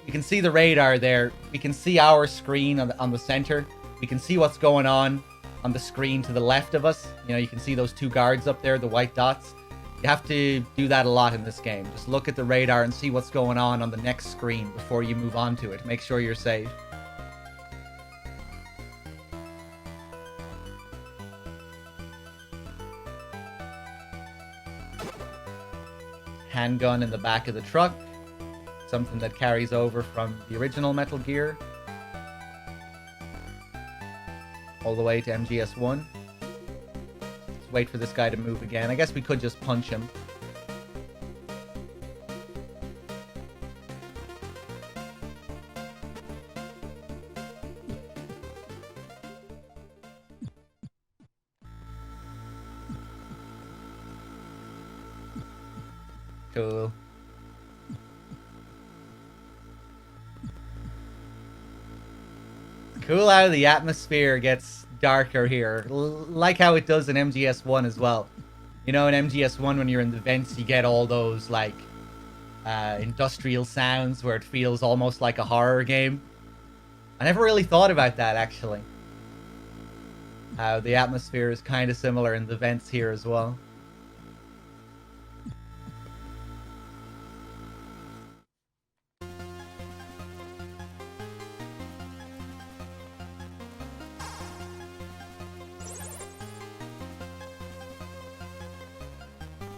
you can see the radar there. We can see our screen on the center. We can see what's going on the screen to the left of us. You know, you can see those two guards up there, the white dots. You have to do that a lot in this game. Just look at the radar and see what's going on the next screen before you move on to it. Make sure you're safe. Handgun in the back of the truck. Something that carries over from the original Metal Gear. All the way to MGS1. Let's wait for this guy to move again. I guess we could just punch him. Cool. Cool how the atmosphere gets darker here. Like how it does in MGS1 as well. You know, in MGS1 when you're in the vents, you get all those, like, industrial sounds where it feels almost like a horror game. I never really thought about that, actually. How the atmosphere is kind of similar in the vents here as well.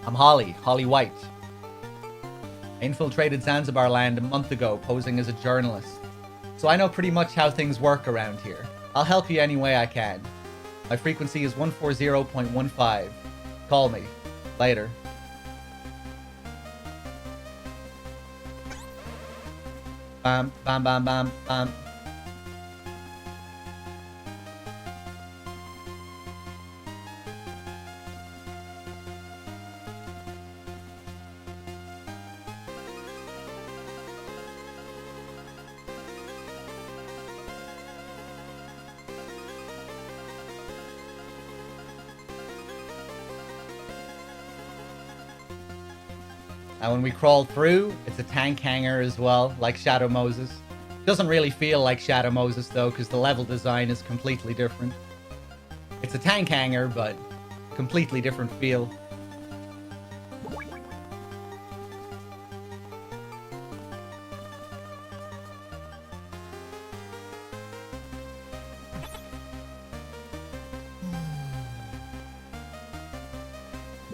I'm Holly White. I infiltrated Zanzibar Land a month ago, posing as a journalist. So I know pretty much how things work around here. I'll help you any way I can. My frequency is 140.15. Call me. Later. Bam, bam, bam, bam, bam. And when we crawl through, it's a tank hangar as well, like Shadow Moses. It doesn't really feel like Shadow Moses, though, because the level design is completely different. It's a tank hangar, but completely different feel.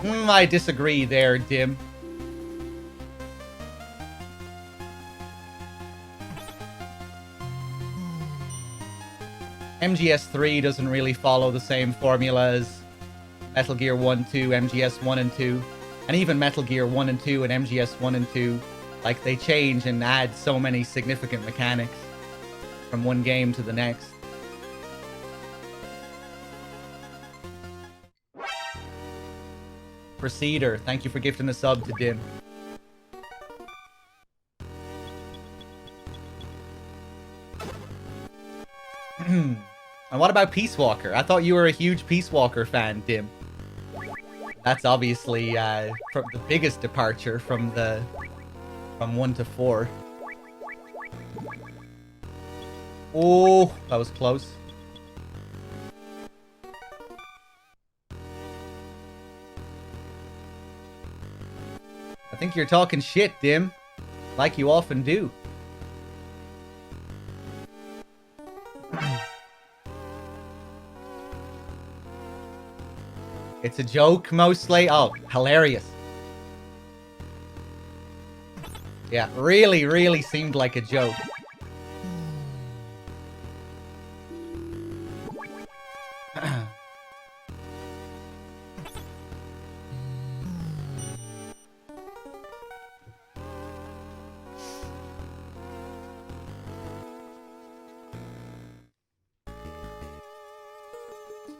I disagree there, Dim. MGS3 doesn't really follow the same formula as Metal Gear 1, 2, MGS 1 and 2. And even Metal Gear 1 and 2 and MGS 1 and 2. Like, they change and add so many significant mechanics from one game to the next. Proceder, thank you for gifting a sub to Dim. And what about Peace Walker? I thought you were a huge Peace Walker fan, Dim. That's obviously the biggest departure from 1 to 4. Oh, that was close. I think you're talking shit, Dim. Like you often do. It's a joke, mostly. Oh, hilarious. Yeah, really, really seemed like a joke.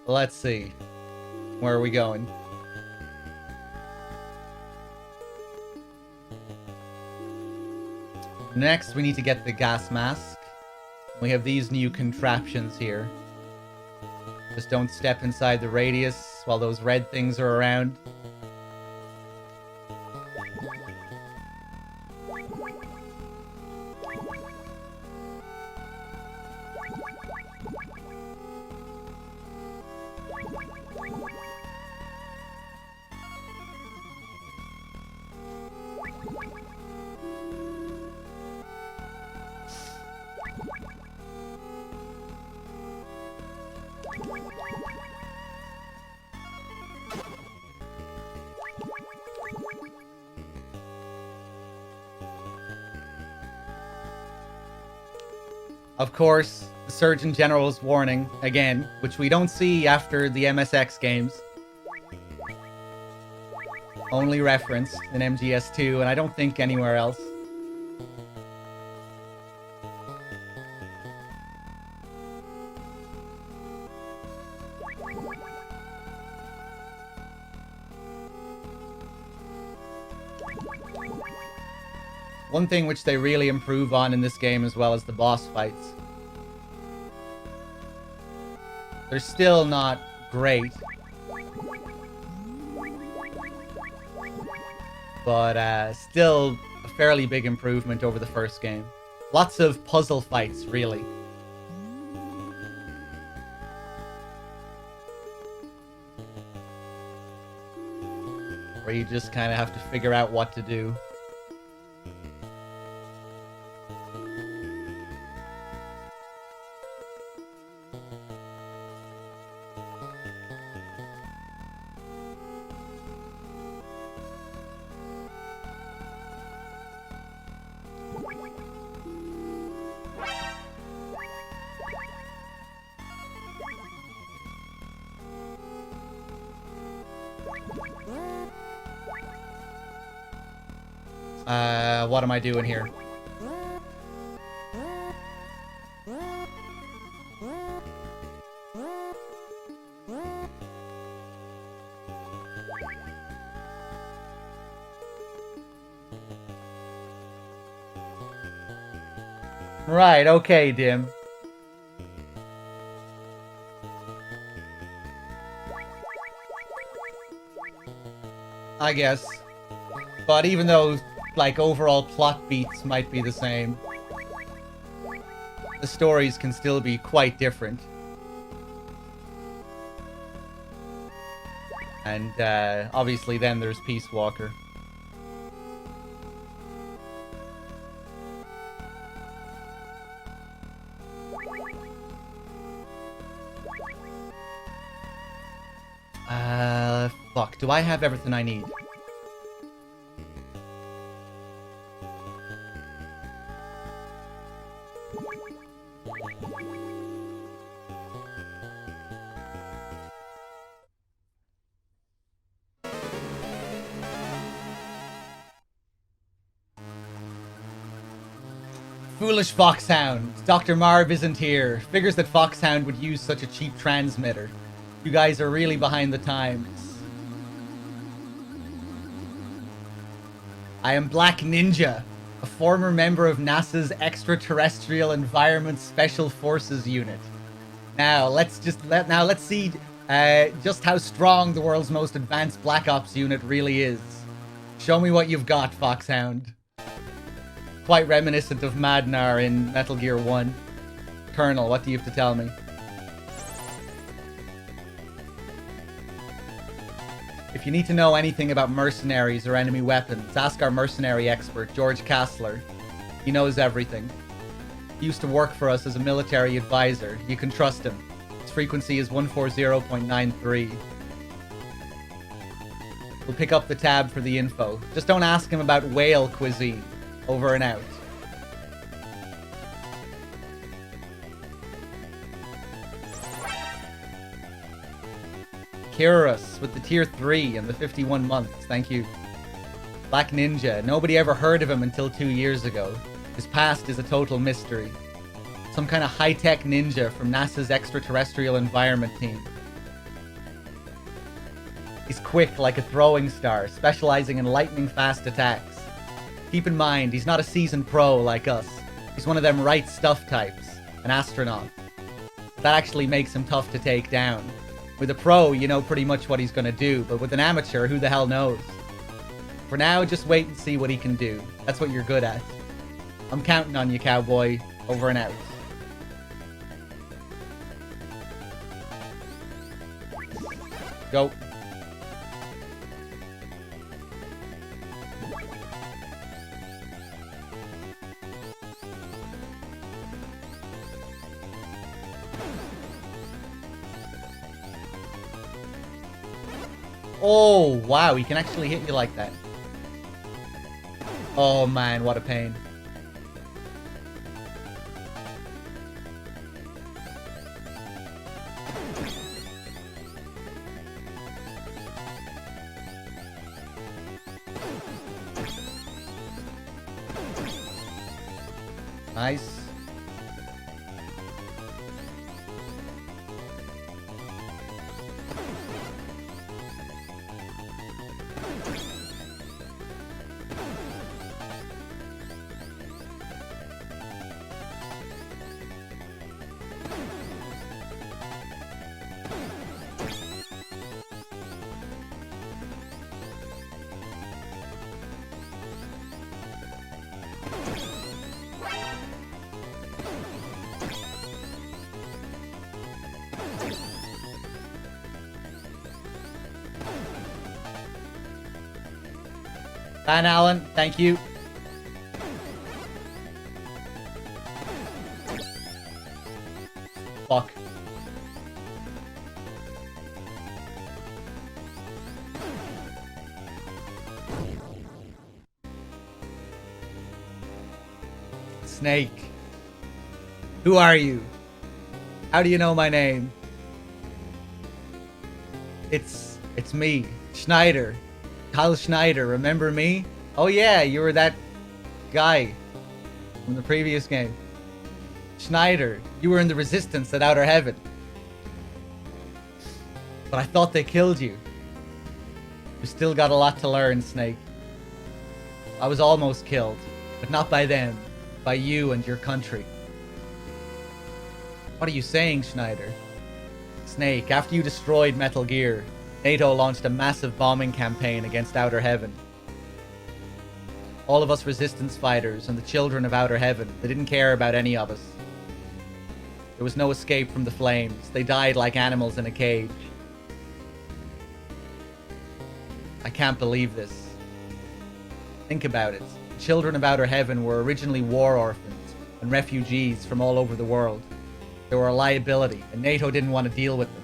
Let's see. Where are we going? Next, we need to get the gas mask. We have these new contraptions here. Just don't step inside the radius while those red things are around. Of course, the Surgeon General's warning, again, which we don't see after the MSX games. Only referenced in MGS2, and I don't think anywhere else. One thing which they really improve on in this game as well as the boss fights. They're still not great. But still a fairly big improvement over the first game. Lots of puzzle fights, really. Where you just kind of have to figure out what to do. What am I doing here? Right, okay, Dim. I guess. But even though, like, overall plot beats might be the same, the stories can still be quite different. And, obviously then there's Peace Walker. Fuck. Do I have everything I need? Foolish Foxhound. Dr. Marv isn't here. Figures that Foxhound would use such a cheap transmitter. You guys are really behind the times. I am Black Ninja, a former member of NASA's Extraterrestrial Environment Special Forces Unit. Now let's see Just how strong the world's most advanced Black Ops unit really is. Show me what you've got, Foxhound. Quite reminiscent of Madnar in Metal Gear 1. Colonel, what do you have to tell me? If you need to know anything about mercenaries or enemy weapons, ask our mercenary expert, George Castler. He knows everything. He used to work for us as a military advisor. You can trust him. His frequency is 140.93. We'll pick up the tab for the info. Just don't ask him about whale cuisine. Over and out. Kyrus with the tier 3 and the 51 months. Thank you. Black Ninja. Nobody ever heard of him until 2 years ago. His past is a total mystery. Some kind of high-tech ninja from NASA's extraterrestrial environment team. He's quick like a throwing star, specializing in lightning-fast attacks. Keep in mind, he's not a seasoned pro like us. He's one of them right stuff types, an astronaut. That actually makes him tough to take down. With a pro, you know pretty much what he's gonna do, but with an amateur, who the hell knows? For now, just wait and see what he can do. That's what you're good at. I'm counting on you, cowboy. Over and out. Go. Oh, wow, he can actually hit you like that. Oh man, what a pain. Nice. Van Allen, thank you. Fuck. Snake. Who are you? How do you know my name? It's me, Schneider. Kyle Schneider, remember me? Oh yeah, you were that guy from the previous game. Schneider, you were in the Resistance at Outer Heaven. But I thought they killed you. You still got a lot to learn, Snake. I was almost killed, but not by them, by you and your country. What are you saying, Schneider? Snake, after you destroyed Metal Gear, NATO launched a massive bombing campaign against Outer Heaven. All of us Resistance fighters and the children of Outer Heaven, they didn't care about any of us. There was no escape from the flames. They died like animals in a cage. I can't believe this. Think about it. The children of Outer Heaven were originally war orphans and refugees from all over the world. They were a liability, and NATO didn't want to deal with them.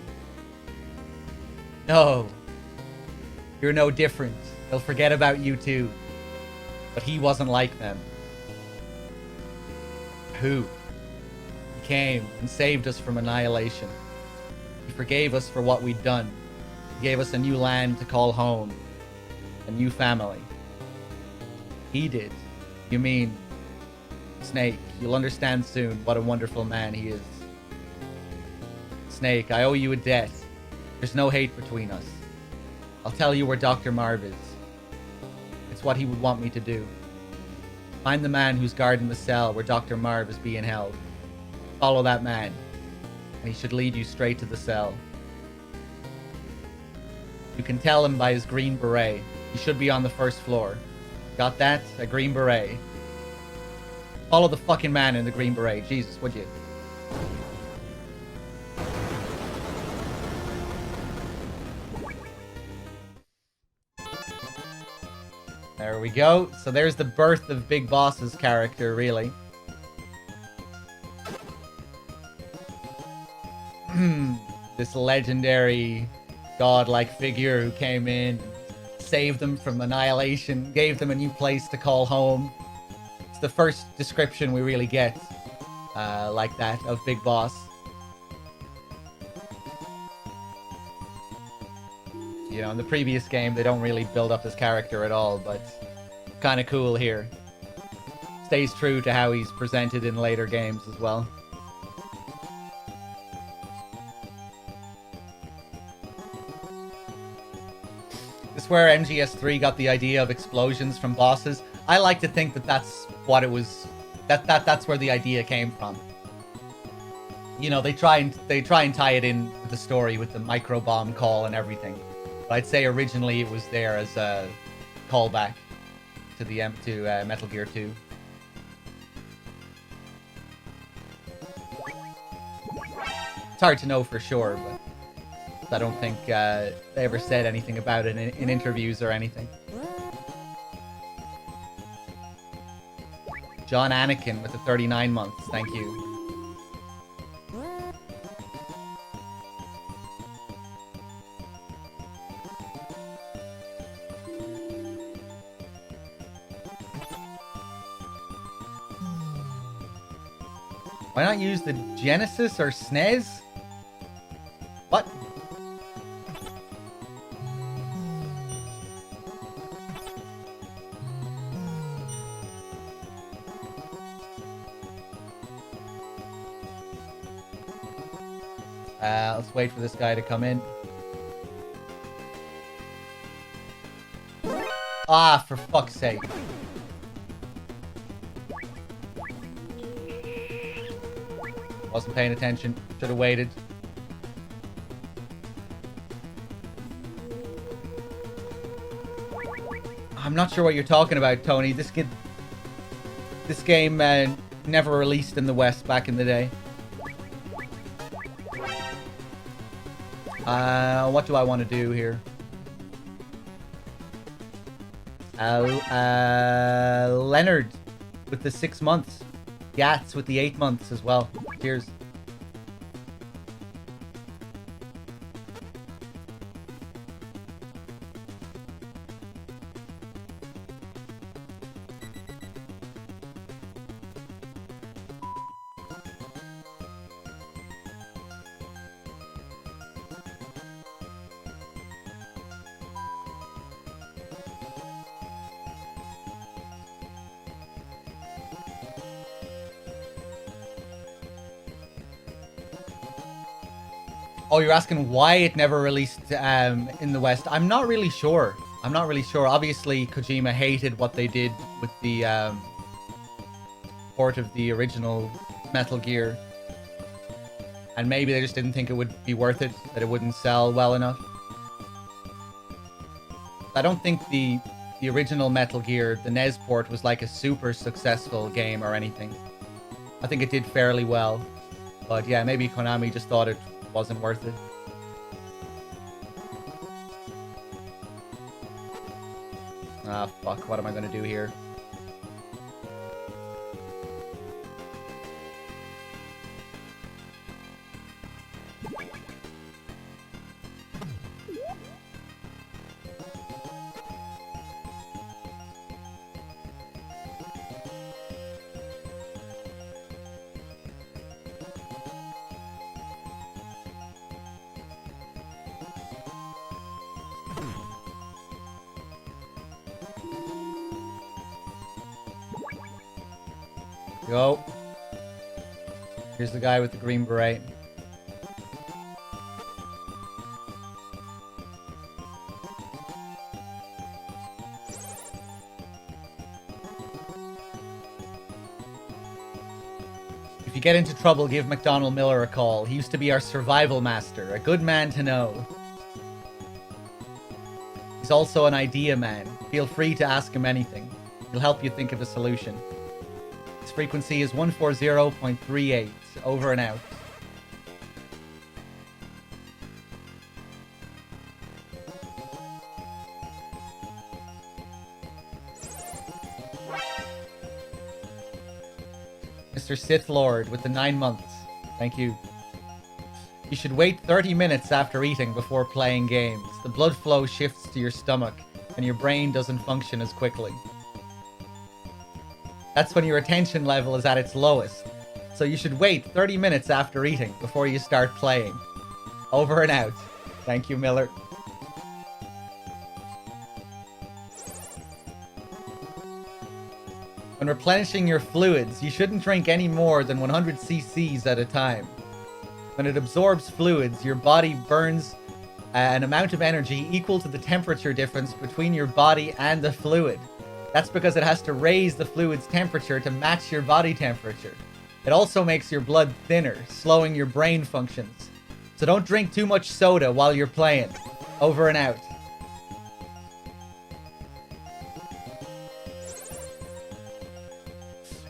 No. You're no different. They'll forget about you too. But he wasn't like them. Who? He came and saved us from annihilation. He forgave us for what we'd done. He gave us a new land to call home. A new family. He did. You mean... Snake, you'll understand soon what a wonderful man he is. Snake, I owe you a debt. There's no hate between us. I'll tell you where Dr. Marv is. It's what he would want me to do. Find the man who's guarding the cell where Dr. Marv is being held. Follow that man, and he should lead you straight to the cell. You can tell him by his green beret. He should be on the first floor. Got that? A green beret. Follow the fucking man in the green beret. Jesus, would you? There we go. So there's the birth of Big Boss's character, really. This legendary godlike figure who came in, saved them from annihilation, gave them a new place to call home. It's the first description we really get like that of Big Boss. You know, in the previous game, they don't really build up his character at all, but kind of cool here. Stays true to how he's presented in later games as well. This is where MGS3 got the idea of explosions from bosses. I like to think that that's what it was. That's where the idea came from. You know, they try and tie it in with the story with the micro bomb call and everything. But I'd say originally it was there as a callback to the Metal Gear 2. It's hard to know for sure, but I don't think they ever said anything about it in interviews or anything. John Anakin with the 39 months, thank you. Why not use the Genesis or SNES? What? Let's wait for this guy to come in. Ah, for fuck's sake. Wasn't paying attention. Should have waited. I'm not sure what you're talking about, Tony. This game never released in the West back in the day. What do I want to do here? Leonard with the 6 months. Gats with the 8 months as well. Cheers. Oh, you're asking why it never released in the West? I'm not really sure. Obviously, Kojima hated what they did with the port of the original Metal Gear. And maybe they just didn't think it would be worth it, that it wouldn't sell well enough. I don't think the original Metal Gear, the NES port, was like a super successful game or anything. I think it did fairly well. But yeah, maybe Konami just thought it wasn't worth it. Ah, fuck. What am I gonna do here? Go. Here's the guy with the green beret. If you get into trouble, give McDonald Miller a call. He used to be our survival master. A good man to know. He's also an idea man. Feel free to ask him anything. He'll help you think of a solution. His frequency is 140.38. Over and out. Mr. Sith Lord with the 9 months. Thank you. You should wait 30 minutes after eating before playing games. The blood flow shifts to your stomach, and your brain doesn't function as quickly. That's when your attention level is at its lowest. So you should wait 30 minutes after eating before you start playing. Over and out. Thank you, Miller. When replenishing your fluids, you shouldn't drink any more than 100 cc's at a time. When it absorbs fluids, your body burns an amount of energy equal to the temperature difference between your body and the fluid. That's because it has to raise the fluid's temperature to match your body temperature. It also makes your blood thinner, slowing your brain functions. So don't drink too much soda while you're playing. Over and out.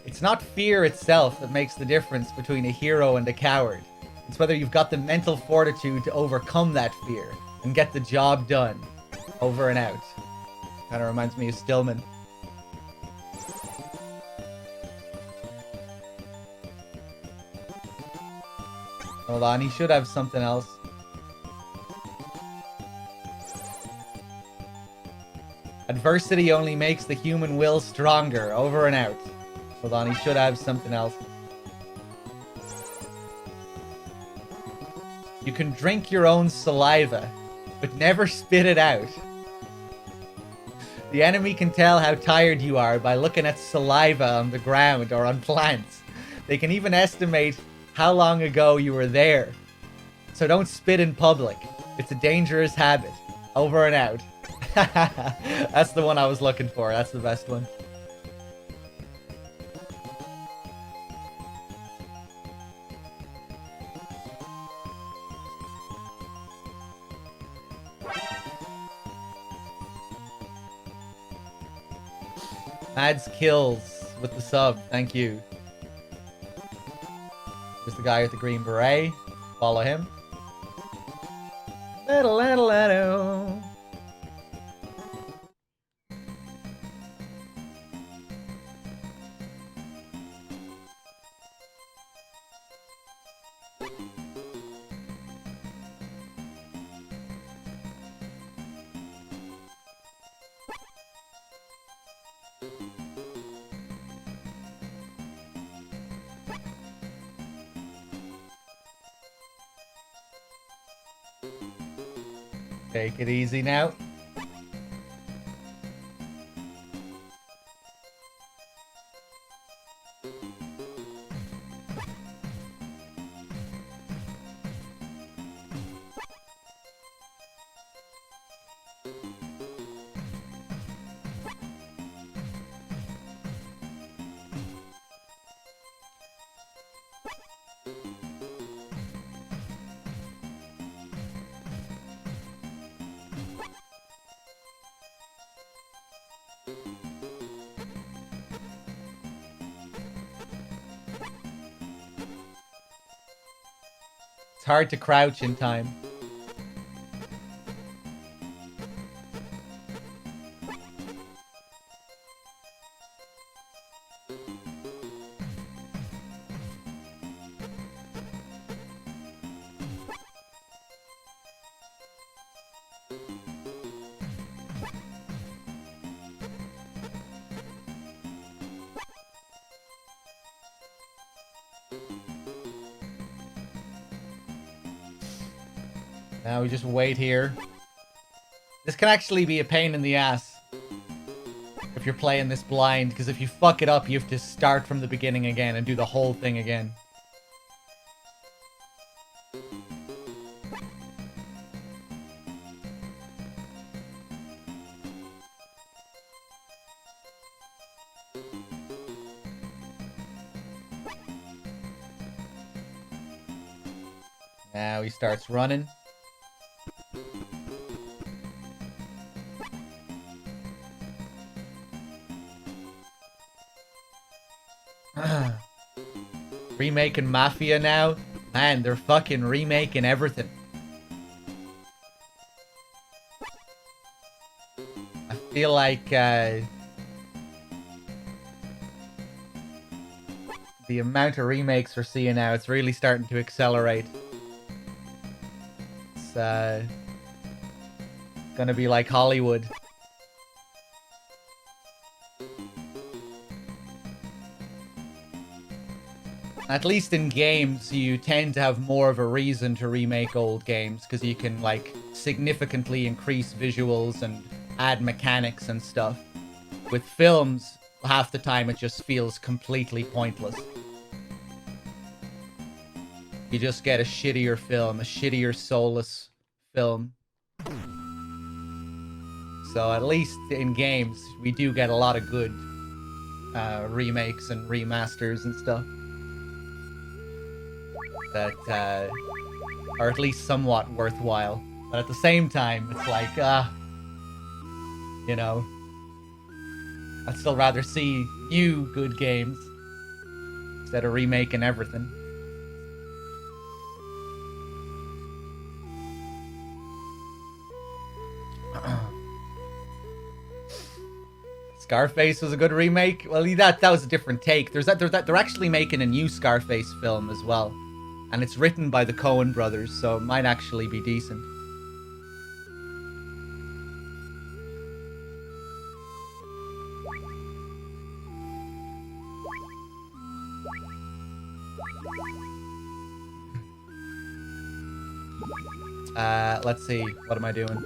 It's not fear itself that makes the difference between a hero and a coward. It's whether you've got the mental fortitude to overcome that fear and get the job done. Over and out. Kind of reminds me of Stillman. Hold on, he should have something else. Adversity only makes the human will stronger. Over and out. Hold on, he should have something else. You can drink your own saliva, but never spit it out. The enemy can tell how tired you are by looking at saliva on the ground or on plants. They can even estimate how long ago you were there. So don't spit in public. It's a dangerous habit. Over and out. That's the one I was looking for. That's the best one. Mads Kills with the sub. Thank you. There's the guy with the green beret. Follow him. Take it easy now. It's hard to crouch in time. Now we just wait here. This can actually be a pain in the ass if you're playing this blind, because if you fuck it up, you have to start from the beginning again and do the whole thing again. Now he starts running. Remaking Mafia now? Man, they're fucking remaking everything. I feel like the amount of remakes we're seeing now, it's really starting to accelerate. It's gonna be like Hollywood. At least in games, you tend to have more of a reason to remake old games, because you can, like, significantly increase visuals and add mechanics and stuff. With films, half the time it just feels completely pointless. You just get a shittier film, a shittier, soulless film. So at least in games, we do get a lot of good remakes and remasters and stuff that are at least somewhat worthwhile. But at the same time, it's like, you know, I'd still rather see new good games instead of remaking everything. Scarface was a good remake. Well, that was a different take. They're actually making a new Scarface film as well, and it's written by the Coen brothers, so it might actually be decent. Let's see. What am I doing?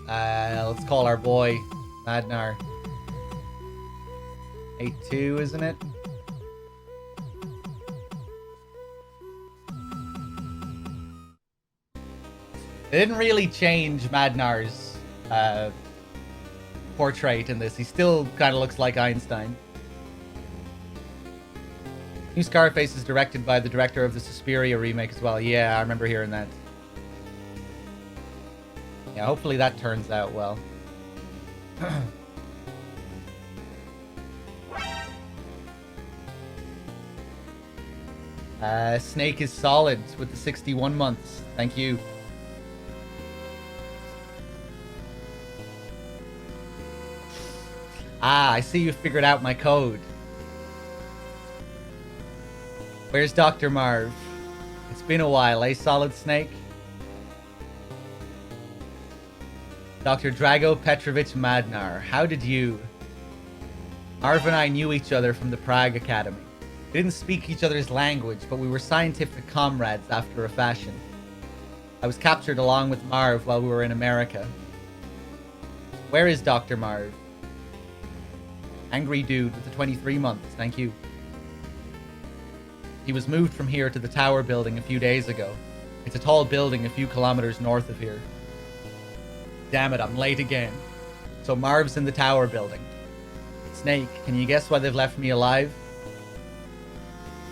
Let's call our boy Madnar. 8-2, isn't it? They didn't really change Madnar's portrait in this. He still kind of looks like Einstein. New Scarface is directed by the director of the Suspiria remake as well. Yeah, I remember hearing that. Yeah, hopefully that turns out well. Snake is solid with the 61 months. Thank you. Ah, I see you figured out my code. Where's Dr. Marv? It's been a while, eh, Solid Snake? Dr. Drago Petrovich Madnar, how did you... Marv and I knew each other from the Prague Academy. We didn't speak each other's language, but we were scientific comrades after a fashion. I was captured along with Marv while we were in America. Where is Dr. Marv? Angry dude with the 23 months, thank you. He was moved from here to the tower building a few days ago. It's a tall building a few kilometers north of here. Damn it, I'm late again. So Marv's in the tower building. Snake, can you guess why they've left me alive?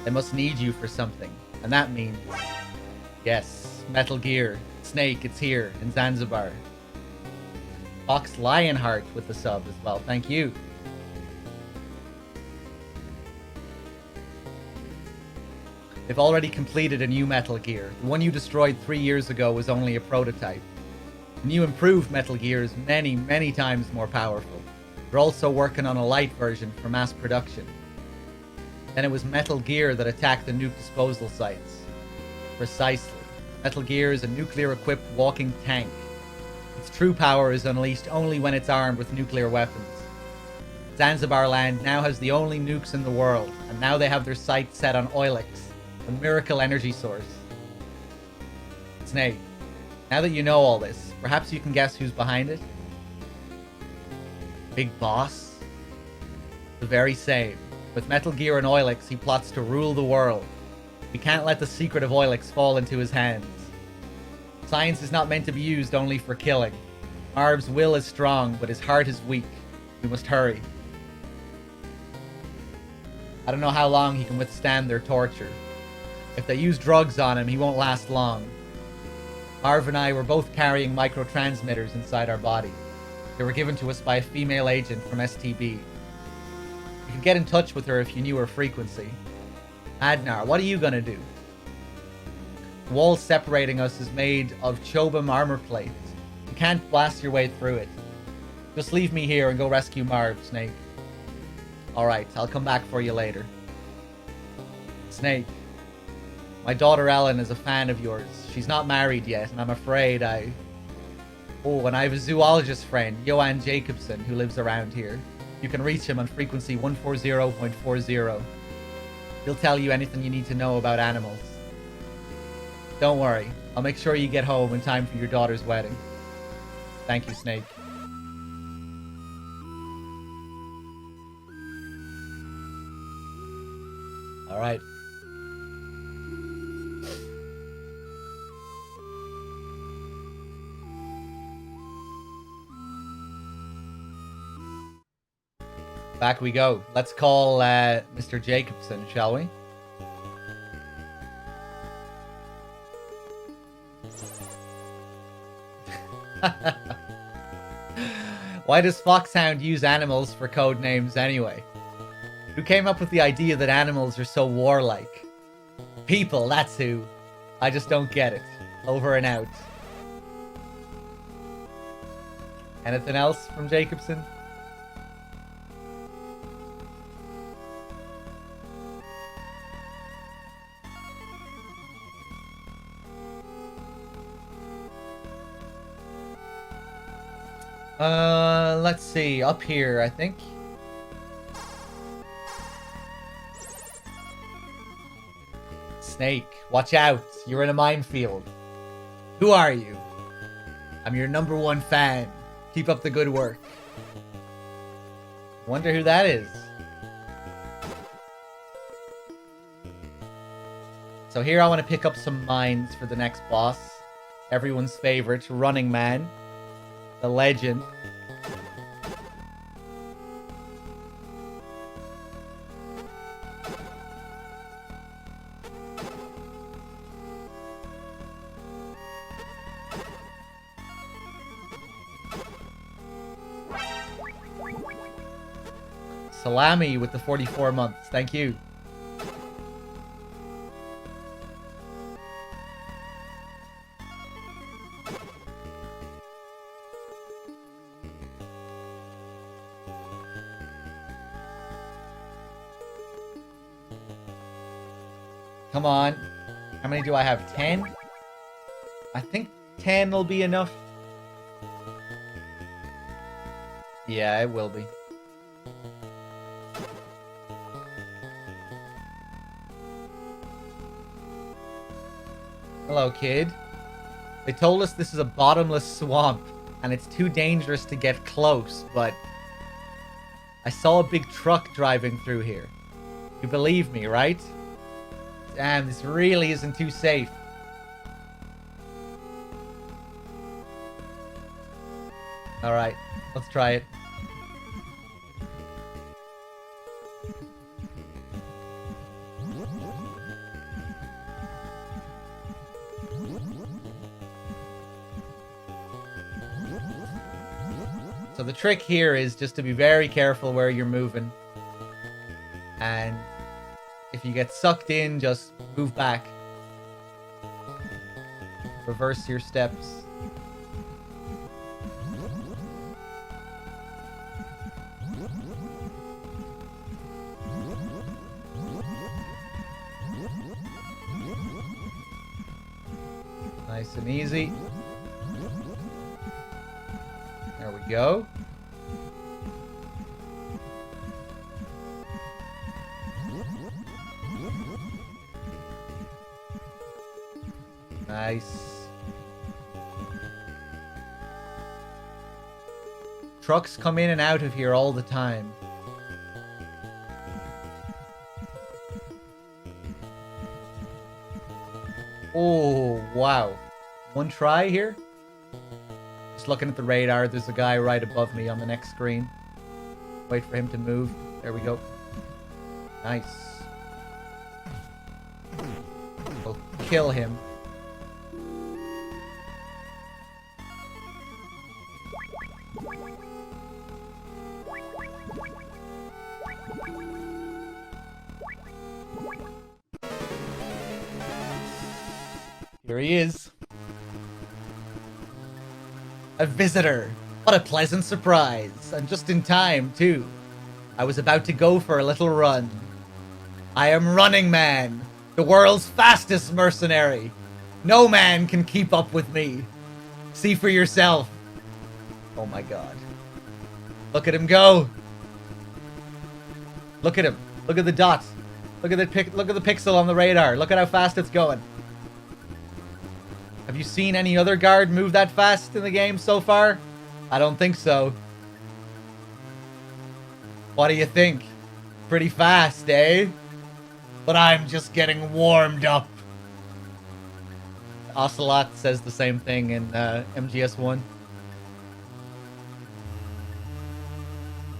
They must need you for something. And that means... Yes, Metal Gear. Snake, it's here, in Zanzibar. Fox Lionheart with the sub as well, thank you. They've already completed a new Metal Gear. The one you destroyed 3 years ago was only a prototype. The new improved Metal Gear is many, many times more powerful. They're also working on a light version for mass production. Then it was Metal Gear that attacked the nuke disposal sites. Precisely. Metal Gear is a nuclear-equipped walking tank. Its true power is unleashed only when it's armed with nuclear weapons. Zanzibar Land now has the only nukes in the world, and now they have their sights set on Oilix, a miracle energy source. Snake, now that you know all this, perhaps you can guess who's behind it? Big Boss? The very same. With Metal Gear and Oilix, he plots to rule the world. We can't let the secret of Oilix fall into his hands. Science is not meant to be used only for killing. Marv's will is strong, but his heart is weak. We must hurry. I don't know how long he can withstand their torture. If they use drugs on him, he won't last long. Marv and I were both carrying microtransmitters inside our body. They were given to us by a female agent from STB. You could get in touch with her if you knew her frequency. Madnar, what are you gonna do? The wall separating us is made of Chobam armor plate. You can't blast your way through it. Just leave me here and go rescue Marv, Snake. Alright, I'll come back for you later. Snake, my daughter Ellen is a fan of yours. She's not married yet, and I'm afraid Oh, and I have a zoologist friend, Johan Jacobson, who lives around here. You can reach him on frequency 140.40. He'll tell you anything you need to know about animals. Don't worry, I'll make sure you get home in time for your daughter's wedding. Thank you, Snake. Alright. Back we go. Let's call Mr. Jacobson, shall we? Why does Foxhound use animals for code names anyway? Who came up with the idea that animals are so warlike? People, that's who. I just don't get it. Over and out. Anything else from Jacobson? Let's see. Up here, I think. Snake, watch out. You're in a minefield. Who are you? I'm your #1 fan. Keep up the good work. Wonder who that is. So here I want to pick up some mines for the next boss. Everyone's favorite, Running Man. The legend. Salami with the 44 months. Thank you. Come on. How many do I have? 10? I think 10 will be enough. Yeah, it will be. Hello, kid. They told us this is a bottomless swamp, and it's too dangerous to get close, but I saw a big truck driving through here. You believe me, right? Damn, this really isn't too safe. Alright, let's try it. So the trick here is just to be very careful where you're moving. And if you get sucked in, just move back. Reverse your steps. Nice and easy. There we go. Nice. Trucks come in and out of here all the time. Oh, wow. One try here. Just looking at the radar, there's a guy right above me on the next screen. Wait for him to move. There we go. Nice. We'll kill him. Here he is. A visitor. What a pleasant surprise. And just in time, too. I was about to go for a little run. I am Running Man, the world's fastest mercenary. No man can keep up with me. See for yourself. Oh my god. Look at him go. Look at him. Look at the dot. Look at the pixel on the radar. Look at how fast it's going. Have you seen any other guard move that fast in the game so far? I don't think so. What do you think? Pretty fast, eh? But I'm just getting warmed up. Ocelot says the same thing in MGS1.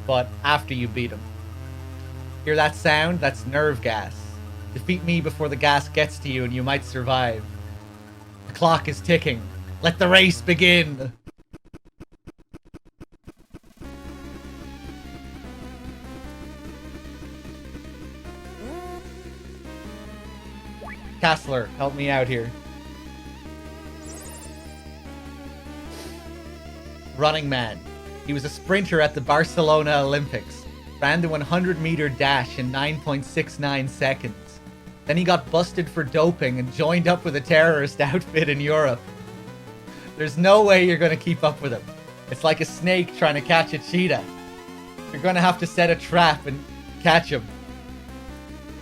But after you beat him. Hear that sound? That's nerve gas. Defeat me before the gas gets to you and you might survive. The clock is ticking. Let the race begin! Kassler, help me out here. Running Man. He was a sprinter at the Barcelona Olympics. Ran the 100-meter dash in 9.69 seconds. Then he got busted for doping and joined up with a terrorist outfit in Europe. There's no way you're going to keep up with him. It's like a snake trying to catch a cheetah. You're going to have to set a trap and catch him.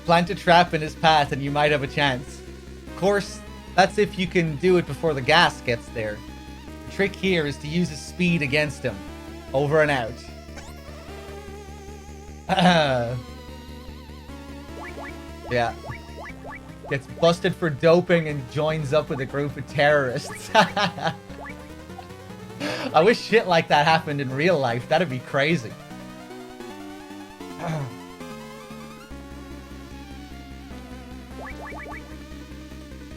Plant a trap in his path and you might have a chance. Of course, that's if you can do it before the gas gets there. The trick here is to use his speed against him. Over and out. Yeah. Gets busted for doping and joins up with a group of terrorists. I wish shit like that happened in real life. That'd be crazy.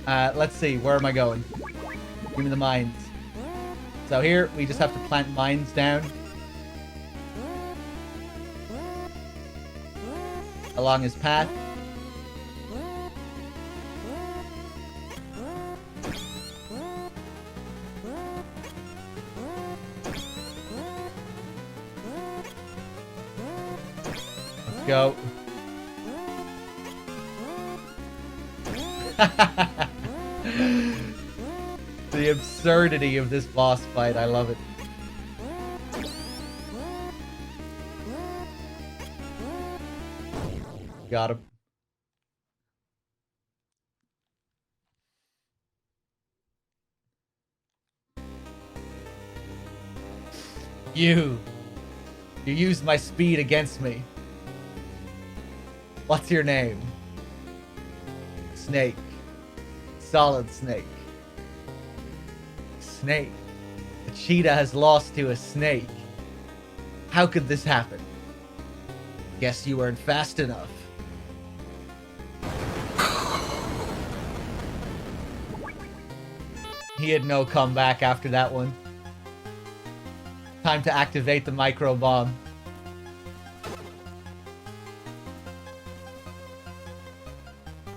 Let's see. Where am I going? Give me the mines. So here, we just have to plant mines down. Along his path. Let's go. The absurdity of this boss fight, I love it. Got him. You used my speed against me. What's your name? Snake. Solid Snake. Snake. The cheetah has lost to a snake. How could this happen? Guess you weren't fast enough. He had no comeback after that one. Time to activate the micro bomb.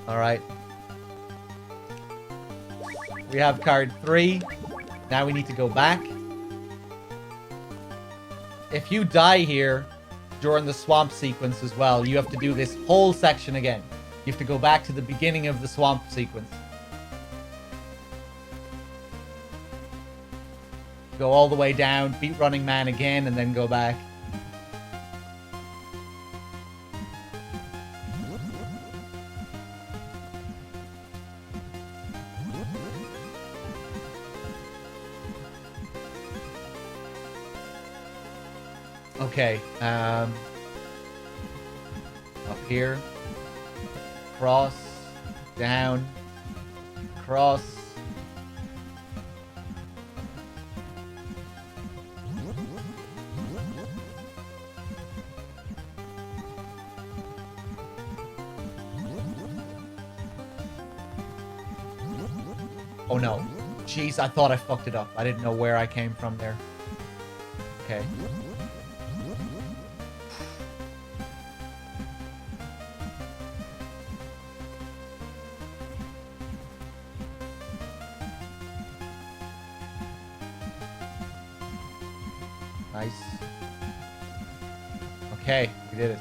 Alright. We have card 3. Now we need to go back. If you die here during the swamp sequence as well, you have to do this whole section again. You have to go back to the beginning of the swamp sequence. Go all the way down, beat Running Man again, and then go back. Okay, up here, cross, down, cross. Oh no. Jeez, I thought I fucked it up. I didn't know where I came from there. Okay. Nice. Okay, we did it.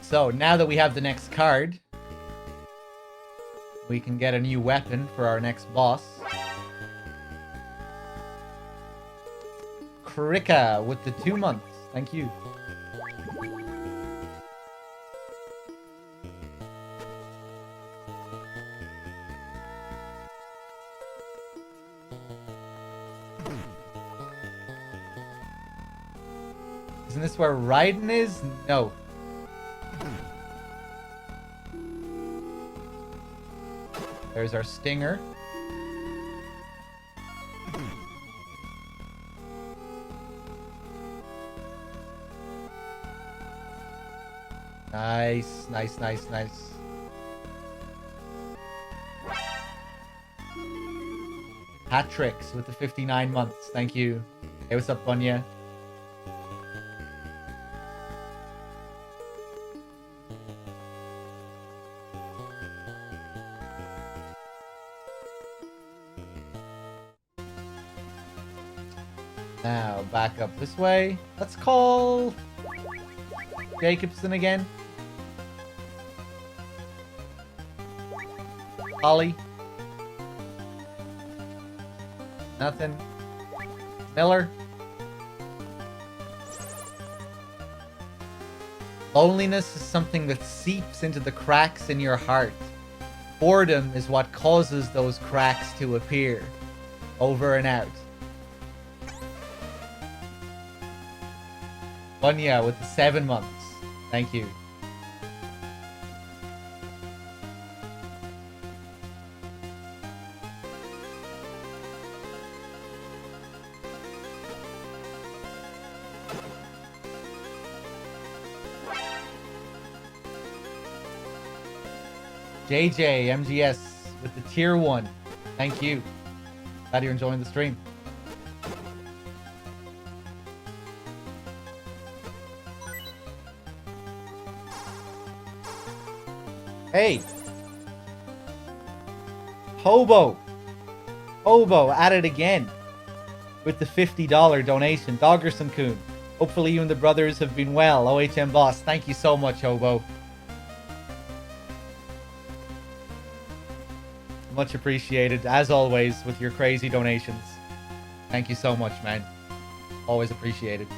So now that we have the next card, we can get a new weapon for our next boss. Krika with the 2 months. Thank you. Isn't this where Raiden is? No. There's our stinger. Nice, nice, nice, nice. Hat tricks with the 59 months. Thank you. Hey, what's up, Bunya? Now, back up this way. Let's call Jacobson again. Ollie. Nothing. Miller. Loneliness is something that seeps into the cracks in your heart. Boredom is what causes those cracks to appear. Over and out. Bunya with the 7 months. Thank you. JJ MGS with the tier 1. Thank you. Glad you're enjoying the stream. Hey. Hobo at it again with the $50 donation. Doggerson-kun. Hopefully you and the brothers have been well. OHM boss. Thank you so much, Hobo. Much appreciated, as always, with your crazy donations. Thank you so much, man. Always appreciated.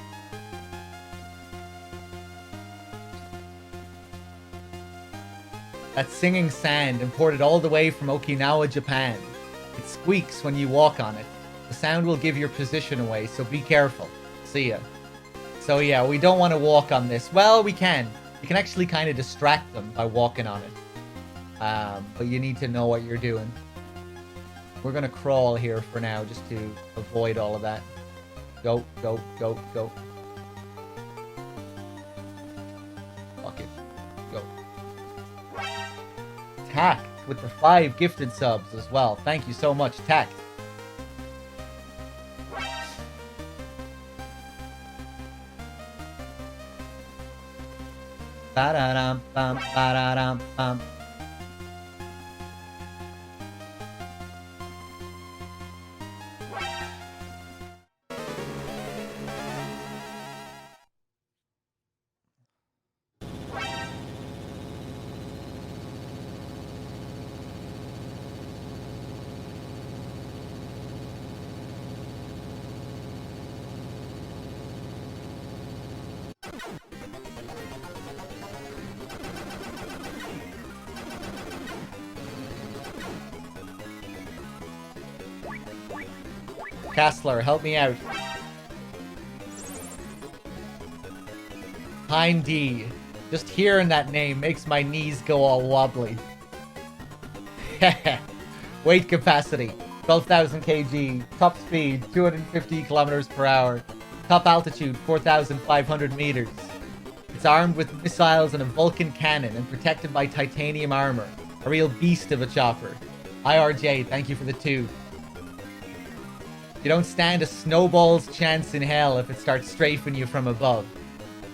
That singing sand imported all the way from Okinawa, Japan. It squeaks when you walk on it. The sound will give your position away, so be careful. See ya. So yeah, we don't want to walk on this. Well, we can. You can actually kind of distract them by walking on it. But you need to know what you're doing. We're gonna crawl here for now, just to avoid all of that. Go, go, go, go. Fuck it. Go. Tact with the 5 gifted subs as well. Thank you so much, Tact. Ba-da-dum, bum, ba-da-dum, bum. Castler, help me out. Pine D. Just hearing that name makes my knees go all wobbly. Weight capacity, 12,000 kg. Top speed, 250 kilometers per hour. Top altitude, 4,500 meters. It's armed with missiles and a Vulcan cannon and protected by titanium armor. A real beast of a chopper. IRJ, thank you for the 2. You don't stand a snowball's chance in hell if it starts strafing you from above.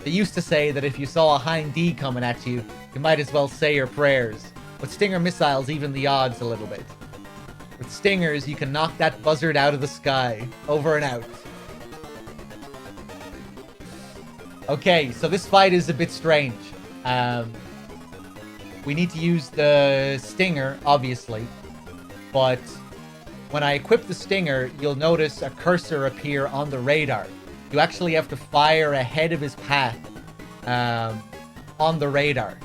They used to say that if you saw a Hind D coming at you, you might as well say your prayers. But Stinger missiles even the odds a little bit. With Stingers, you can knock that buzzard out of the sky. Over and out. Okay, so this fight is a bit strange. We need to use the Stinger, obviously. But when I equip the Stinger, you'll notice a cursor appear on the radar. You actually have to fire ahead of his path on the radar.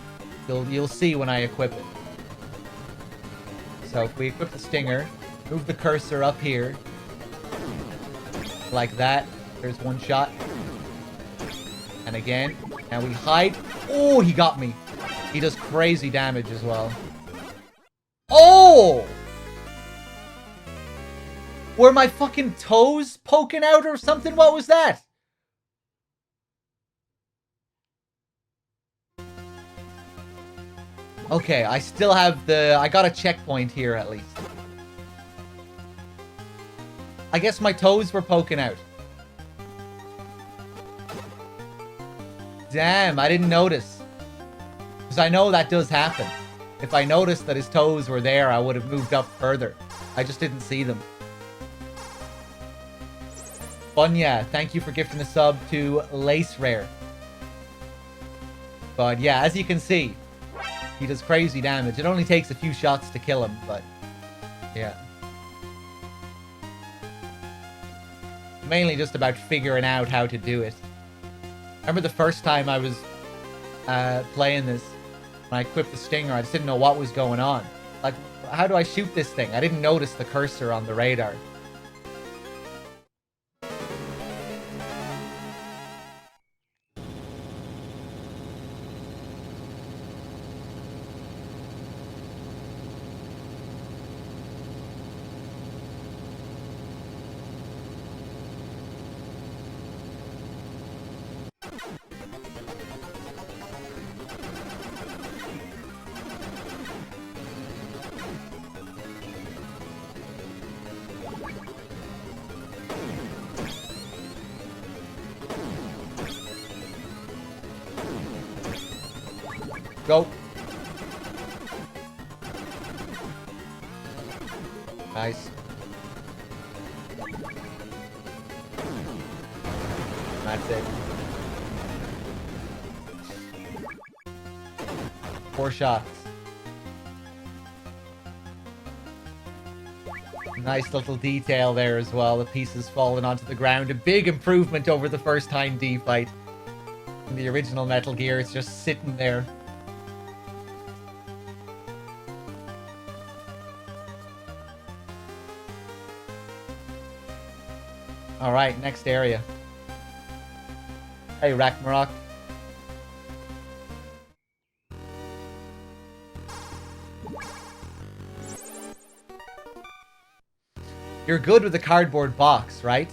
You'll see when I equip it. So if we equip the Stinger, move the cursor up here. Like that. There's one shot. And again. And we hide. Oh, he got me. He does crazy damage as well. Oh! Were my fucking toes poking out or something? What was that? Okay, I still have the... I got a checkpoint here at least. I guess my toes were poking out. Damn, I didn't notice. Because I know that does happen. If I noticed that his toes were there, I would have moved up further. I just didn't see them. Bunya, thank you for gifting a sub to Lace Rare. But yeah, as you can see, he does crazy damage. It only takes a few shots to kill him, but yeah. Mainly just about figuring out how to do it. I remember the first time I was playing this, when I equipped the Stinger, I just didn't know what was going on. Like, how do I shoot this thing? I didn't notice the cursor on the radar. Go. Nice. That's it. 4 shots. Nice little detail there as well. The pieces falling onto the ground. A big improvement over the first time D fight. In the original Metal Gear, it's just sitting there. Alright, next area. Hey, Ragnarok. You're good with the cardboard box, right?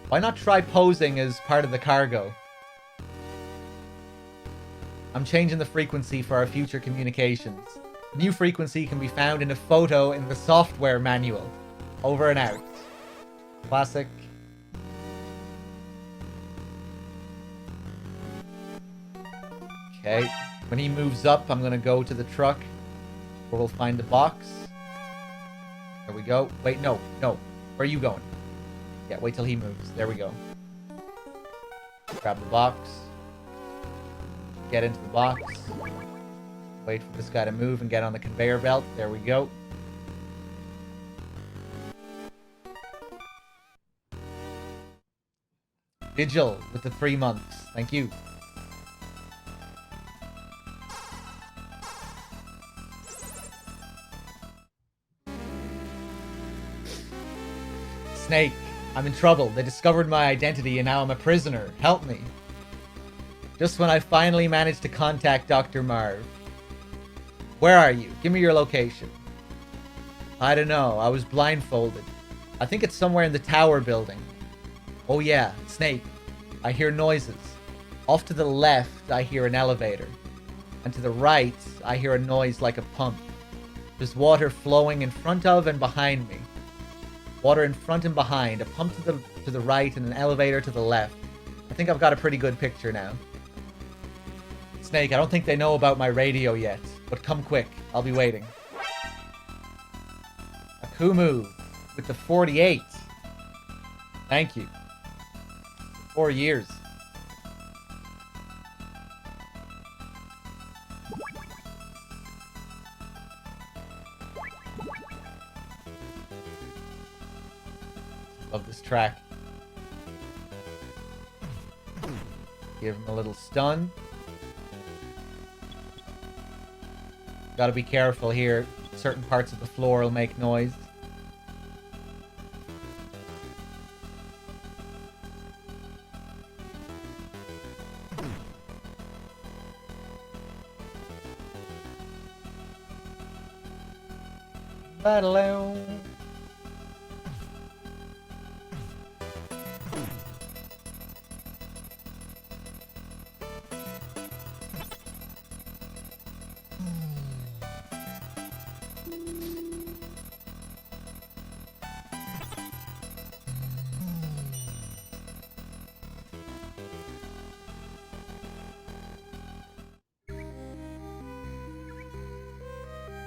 Why not try posing as part of the cargo? I'm changing the frequency for our future communications. New frequency can be found in a photo in the software manual. Over and out. Classic. Okay, when he moves up, I'm gonna go to the truck where we'll find the box. There we go. Wait, no. Where are you going? Yeah, wait till he moves. There we go. Grab the box. Get into the box. Wait for this guy to move and get on the conveyor belt. There we go. Vigil with the 3 months. Thank you. Snake, I'm in trouble. They discovered my identity and now I'm a prisoner. Help me. Just when I finally managed to contact Dr. Marv. Where are you? Give me your location. I don't know. I was blindfolded. I think it's somewhere in the tower building. Oh yeah, Snake. I hear noises. Off to the left, I hear an elevator. And to the right, I hear a noise like a pump. There's water flowing in front of and behind me. Water in front and behind. A pump to the right and an elevator to the left. I think I've got a pretty good picture now. Snake, I don't think they know about my radio yet, but come quick. I'll be waiting. Akumu with the 48. Thank you. 4 years. Love this track. Give him a little stun. Gotta be careful here. Certain parts of the floor will make noise. Battle.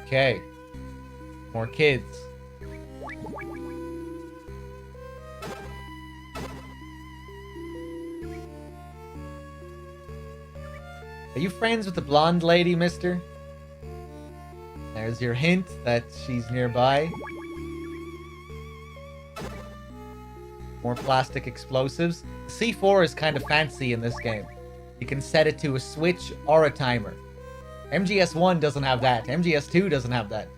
Okay. More kids. Are you friends with the blonde lady, mister? There's your hint that she's nearby. More plastic explosives. C4 is kind of fancy in this game. You can set it to a switch or a timer. MGS1 doesn't have that. MGS2 doesn't have that.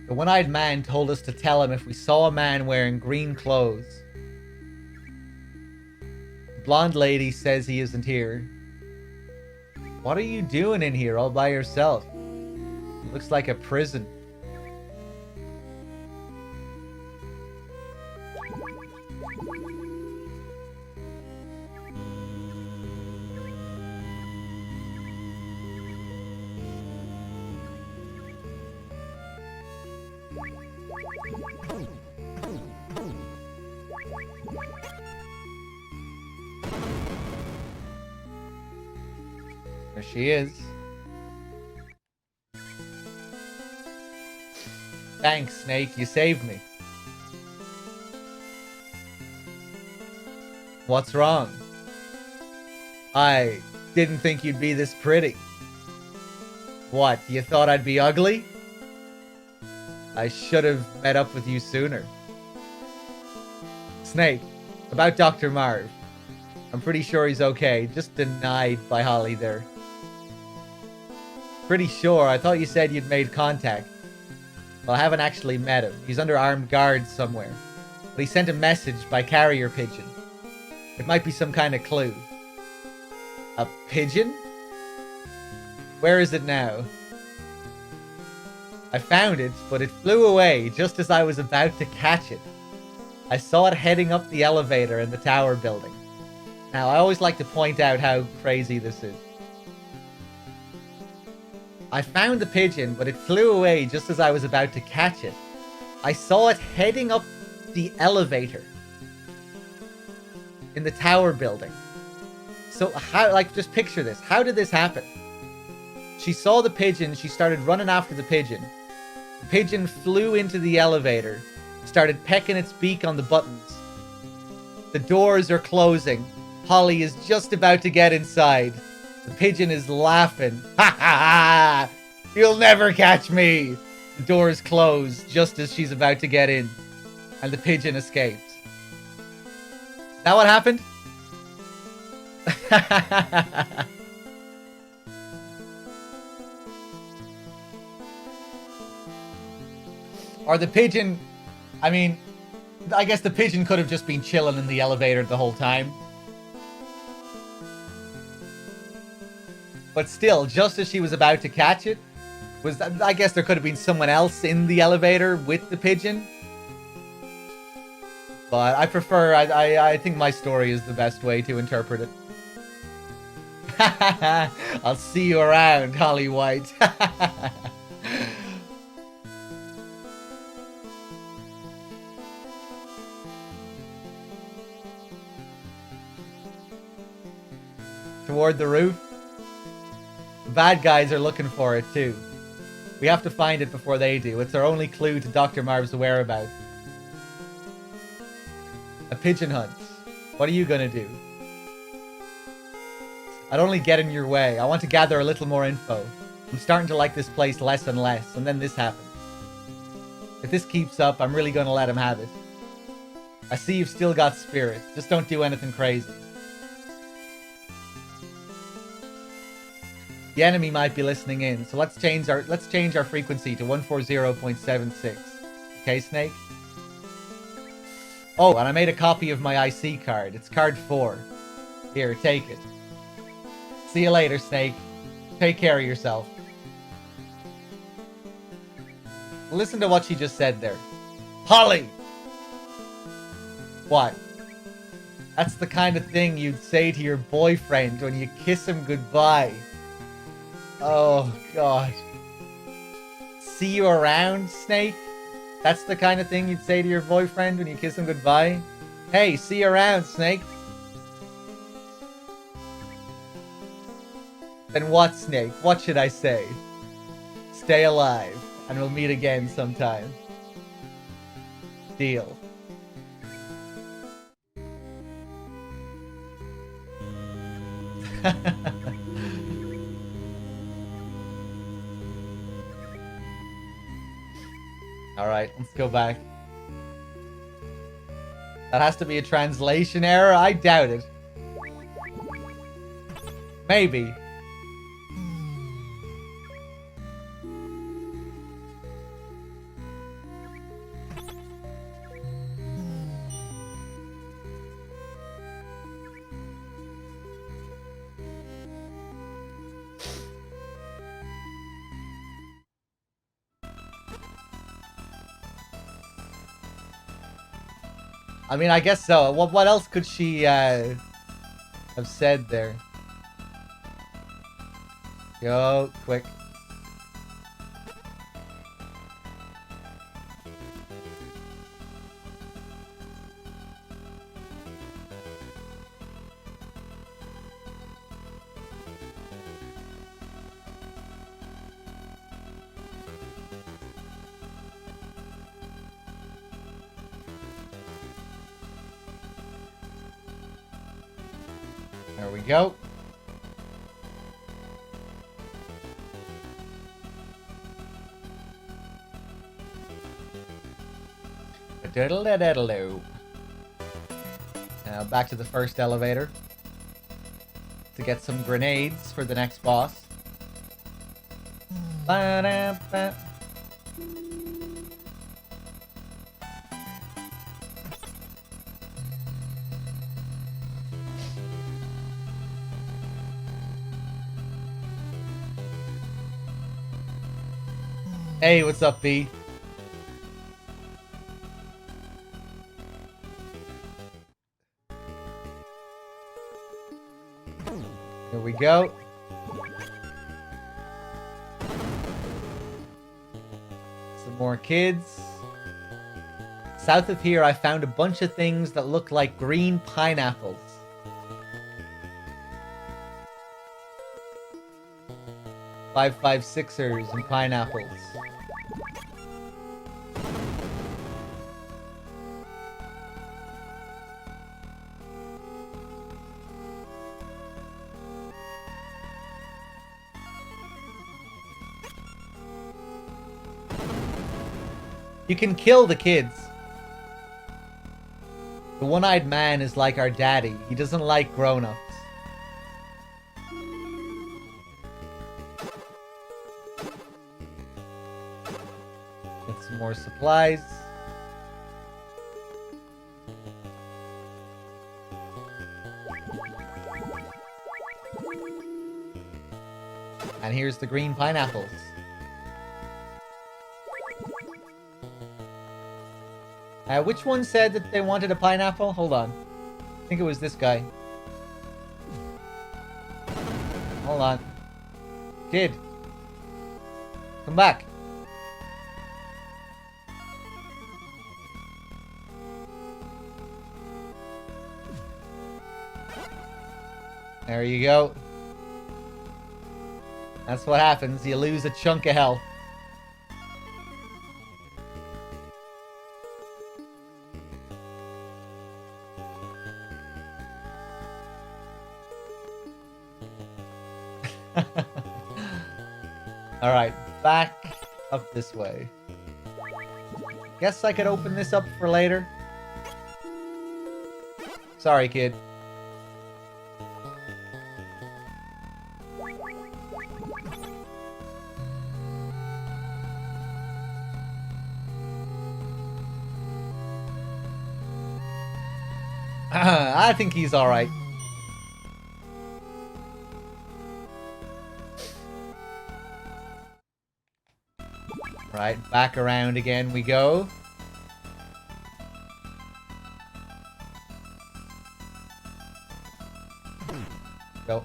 The one-eyed man told us to tell him if we saw a man wearing green clothes. The blonde lady says he isn't here. What are you doing in here all by yourself? It looks like a prison. There she is. Thanks, Snake. You saved me. What's wrong? I didn't think you'd be this pretty. What, you thought I'd be ugly? I should have met up with you sooner. Snake, about Dr. Marv. I'm pretty sure he's okay. Just denied by Holly there. Pretty sure. I thought you said you'd made contact. Well, I haven't actually met him. He's under armed guard somewhere. But he sent a message by carrier pigeon. It might be some kind of clue. A pigeon? Where is it now? I found it, but it flew away just as I was about to catch it. I saw it heading up the elevator in the tower building. Now, I always like to point out how crazy this is. I found the pigeon, but it flew away just as I was about to catch it. I saw it heading up the elevator in the tower building. So how, like, just picture this. How did this happen? She saw the pigeon. She started running after the pigeon. The pigeon flew into the elevator, started pecking its beak on the buttons. The doors are closing. Holly is just about to get inside. The pigeon is laughing. Ha ha ha! You'll never catch me! The doors close just as she's about to get in. And the pigeon escapes. Is that what happened? Or the pigeon... I mean, I guess the pigeon could have just been chilling in the elevator the whole time. But still, just as she was about to catch it, I guess there could have been someone else in the elevator with the pigeon. But I prefer, I think my story is the best way to interpret it. I'll see you around, Holly White. Toward the roof. The bad guys are looking for it too. We have to find it before they do. It's our only clue to Dr. Marv's whereabouts. A pigeon hunt. What are you gonna do? I'd only get in your way. I want to gather a little more info. I'm starting to like this place less and less, and then this happens. If this keeps up, I'm really gonna let him have it. I see you've still got spirit. Just don't do anything crazy. The enemy might be listening in, so let's change our frequency to 140.76. Okay, Snake? Oh, and I made a copy of my IC card. It's card 4. Here, take it. See you later, Snake. Take care of yourself. Listen to what she just said there. Holly! What? That's the kind of thing you'd say to your boyfriend when you kiss him goodbye. Oh, God. See you around, Snake? That's the kind of thing you'd say to your boyfriend when you kiss him goodbye? Hey, see you around, Snake. Then what, Snake? What should I say? Stay alive, and we'll meet again sometime. Deal. Alright, let's go back. That has to be a translation error? I doubt it. Maybe. I mean, I guess so. What else could she have said there? Go, quick. There we go. Diddle-diddle-doo. Now back to the first elevator to get some grenades for the next boss. Ba-da-ba. Hey, what's up, B? Here we go. Some more kids. South of here, I found a bunch of things that look like green pineapples. Five sixers and pineapples. You can kill the kids. The one-eyed man is like our daddy. He doesn't like grown-ups. Get some more supplies. And here's the green pineapples. Which one said that they wanted a pineapple? Hold on. I think it was this guy. Hold on. Kid. Come back. There you go. That's what happens. You lose a chunk of health. Alright, back up this way. Guess I could open this up for later. Sorry, kid. I think he's alright. Right, back around again we go. Go.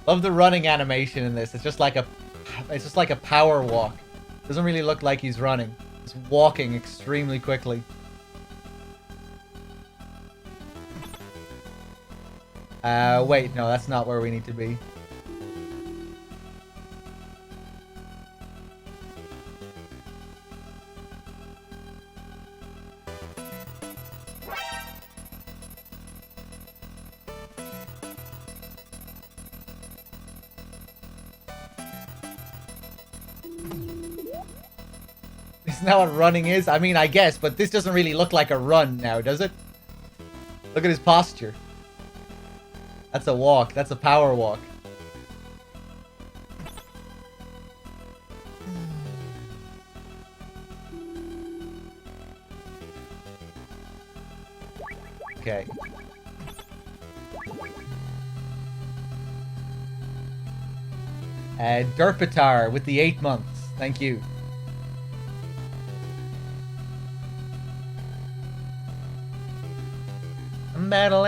Love the running animation in this. It's just like a power walk. Doesn't really look like he's running. He's walking extremely quickly. Wait, no, that's not where we need to be. Isn't that what running is? I mean, I guess, but this doesn't really look like a run now, does it? Look at his posture. That's a walk. That's a power walk. Okay. Derpitar with the 8 months. Thank you. Battle.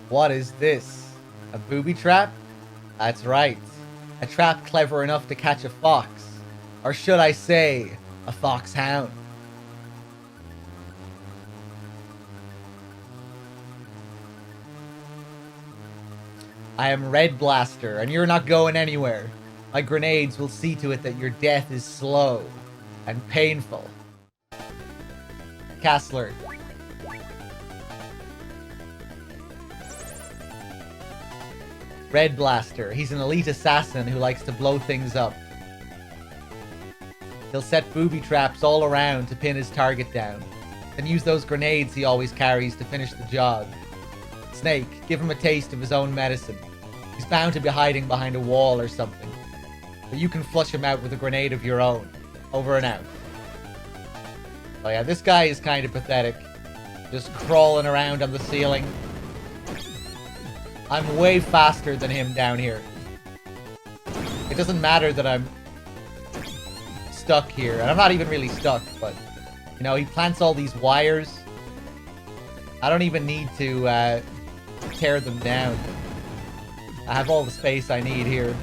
What is this? A booby trap? That's right. A trap clever enough to catch a fox. Or should I say, a foxhound. I am Red Blaster, and you're not going anywhere. My grenades will see to it that your death is slow and painful. Castler. Red Blaster. He's an elite assassin who likes to blow things up. He'll set booby traps all around to pin his target down, then use those grenades he always carries to finish the job. Snake, give him a taste of his own medicine. He's bound to be hiding behind a wall or something, but you can flush him out with a grenade of your own. Over and out. Oh yeah, this guy is kind of pathetic. Just crawling around on the ceiling. I'm way faster than him down here. It doesn't matter that I'm stuck here. And I'm not even really stuck, but... You know, he plants all these wires. I don't even need to tear them down. I have all the space I need here.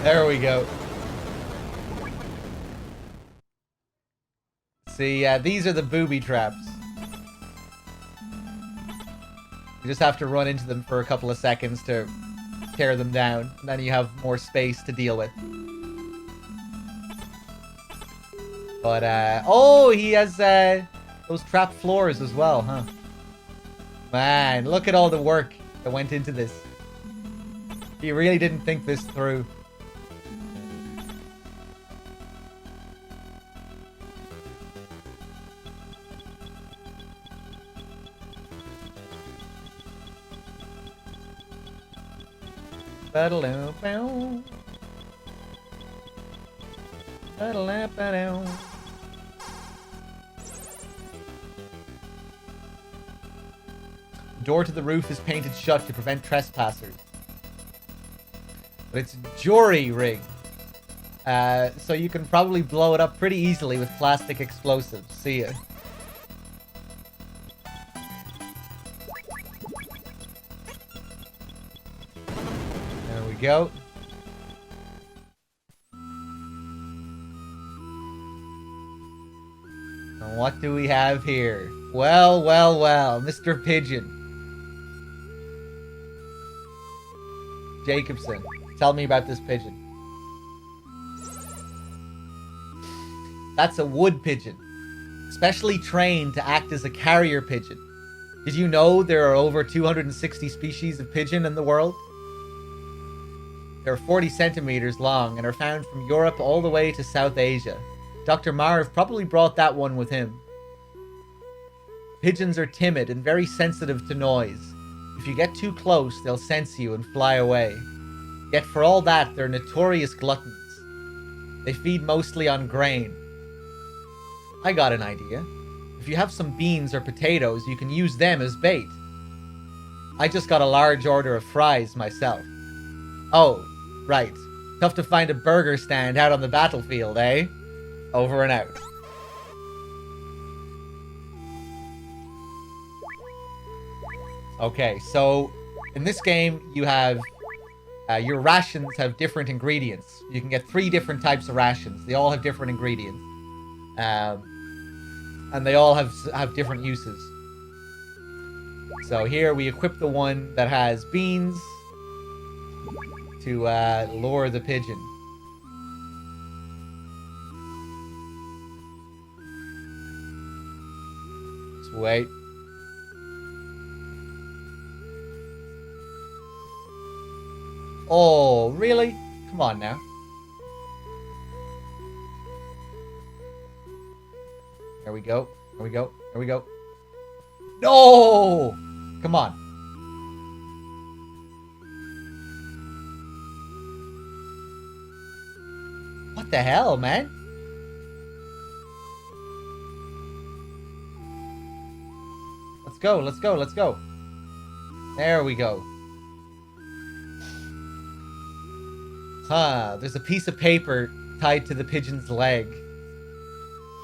There we go. See, these are the booby traps. You just have to run into them for a couple of seconds to tear them down. And then you have more space to deal with. But, oh, he has those trap floors as well, huh? Man, look at all the work that went into this. He really didn't think this through. Door to the roof is painted shut to prevent trespassers. But it's jury rig. So you can probably blow it up pretty easily with plastic explosives. See ya. There we go. And what do we have here? Well, well, well, Mr. Pigeon. Jacobson, tell me about this pigeon. That's a wood pigeon, specially trained to act as a carrier pigeon. Did you know there are over 260 species of pigeon in the world? They're 40 centimeters long and are found from Europe all the way to South Asia. Dr. Marv probably brought that one with him. Pigeons are timid and very sensitive to noise. If you get too close, they'll sense you and fly away. Yet for all that, they're notorious gluttons. They feed mostly on grain. I got an idea. If you have some beans or potatoes, you can use them as bait. I just got a large order of fries myself. Oh, right. Tough to find a burger stand out on the battlefield, eh? Over and out. Okay, so in this game, you have your rations have different ingredients. You can get 3 different types of rations. They all have different ingredients, and they all have different uses. So here we equip the one that has beans to lure the pigeon. Just wait. Oh, really? Come on now. There we go. There we go. There we go. No! Come on. What the hell, man? Let's go, let's go, let's go. There we go. Huh, there's a piece of paper tied to the pigeon's leg.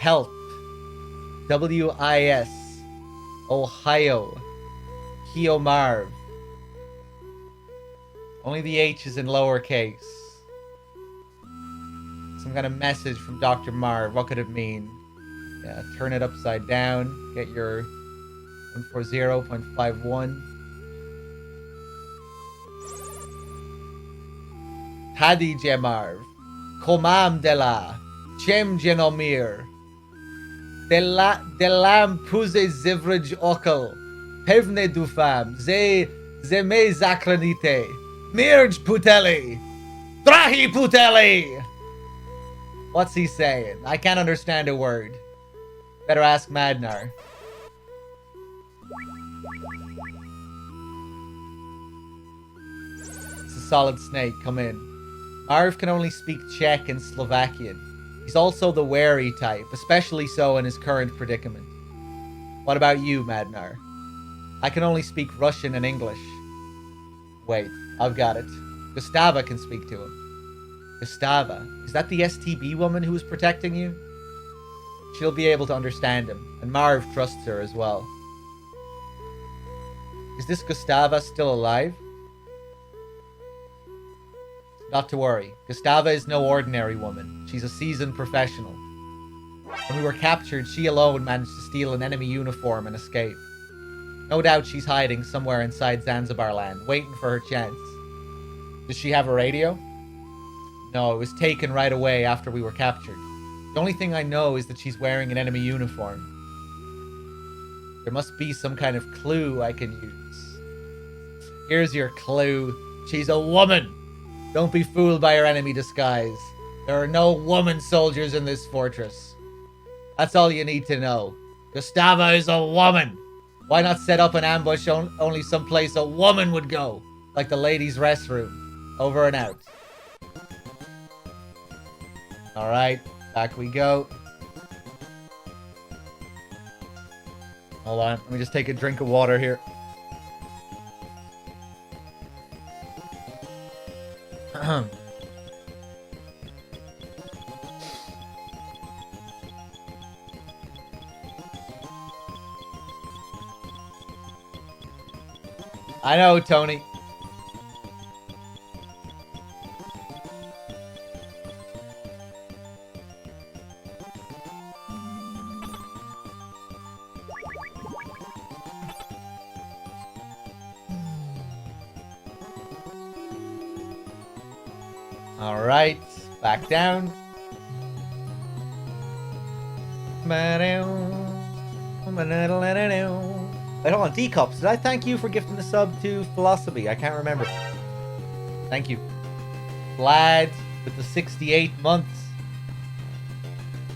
Help. W-I-S. Ohio. Marv. Only the H is in lowercase. Some kind of message from Dr. Marv. What could it mean? Yeah, turn it upside down. Get your 140.51. Hadi Jemarv, Komam Dela, Chem Genomir, Delam Puze Zivrij Okal, Pevne Dufam, Ze me Zakranite, Mirj Puteli, Drahi Puteli! What's he saying? I can't understand a word. Better ask Madnar. It's a solid snake, come in. Marv can only speak Czech and Slovakian. He's also the wary type, especially so in his current predicament. What about you, Madnar? I can only speak Russian and English. Wait, I've got it. Gustava can speak to him. Gustava? Is that the STB woman who was protecting you? She'll be able to understand him, and Marv trusts her as well. Is this Gustava still alive? Not to worry. Gustava is no ordinary woman. She's a seasoned professional. When we were captured, she alone managed to steal an enemy uniform and escape. No doubt she's hiding somewhere inside Zanzibar Land, waiting for her chance. Does she have a radio? No, it was taken right away after we were captured. The only thing I know is that she's wearing an enemy uniform. There must be some kind of clue I can use. Here's your clue. She's a woman. Don't be fooled by her enemy disguise. There are no woman soldiers in this fortress. That's all you need to know. Gustava is a woman. Why not set up an ambush only someplace a woman would go? Like the ladies' restroom. Over and out. Alright, back we go. Hold on, let me just take a drink of water here. I know, Tony. Alright, back down. Wait, hold on, D-Cups. Did I thank you for gifting the sub to Philosophy? I can't remember. Thank you. Vlad with the 68 months.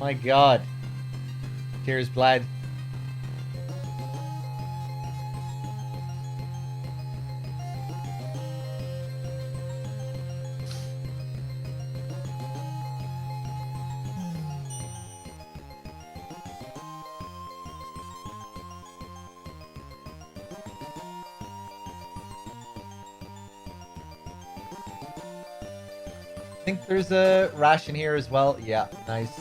My god. Cheers, Vlad. I think there's a ration here as well. Yeah, nice.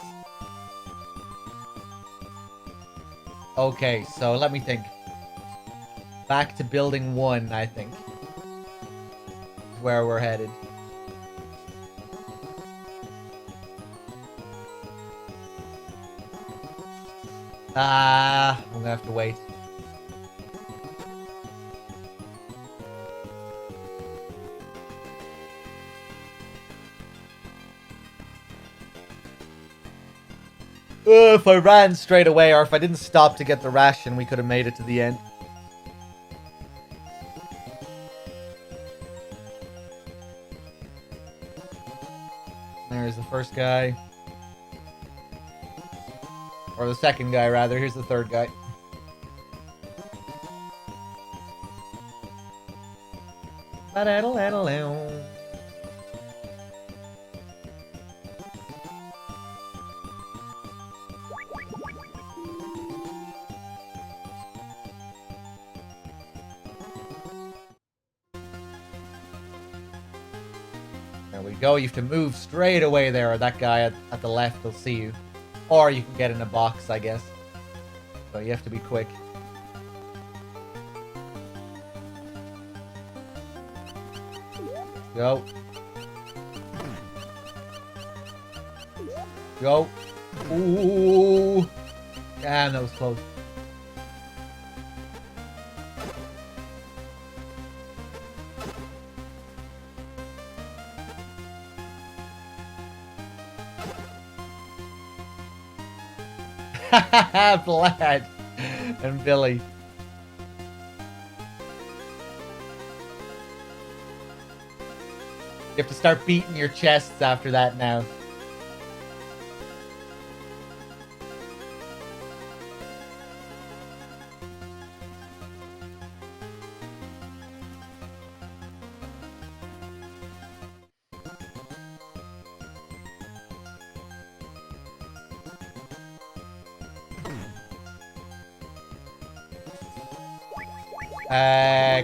Okay, so let me think. Back to building 1, I think. Where we're headed. I'm gonna have to wait. If I ran straight away, or if I didn't stop to get the ration, we could have made it to the end. There's the first guy. Or the second guy, rather. Here's the third guy. There we go. You have to move straight away there, or that guy at the left will see you. Or you can get in a box, I guess. So you have to be quick. Go. Go. Ooh. Damn, that was close. Vlad and Billy. You have to start beating your chests after that now.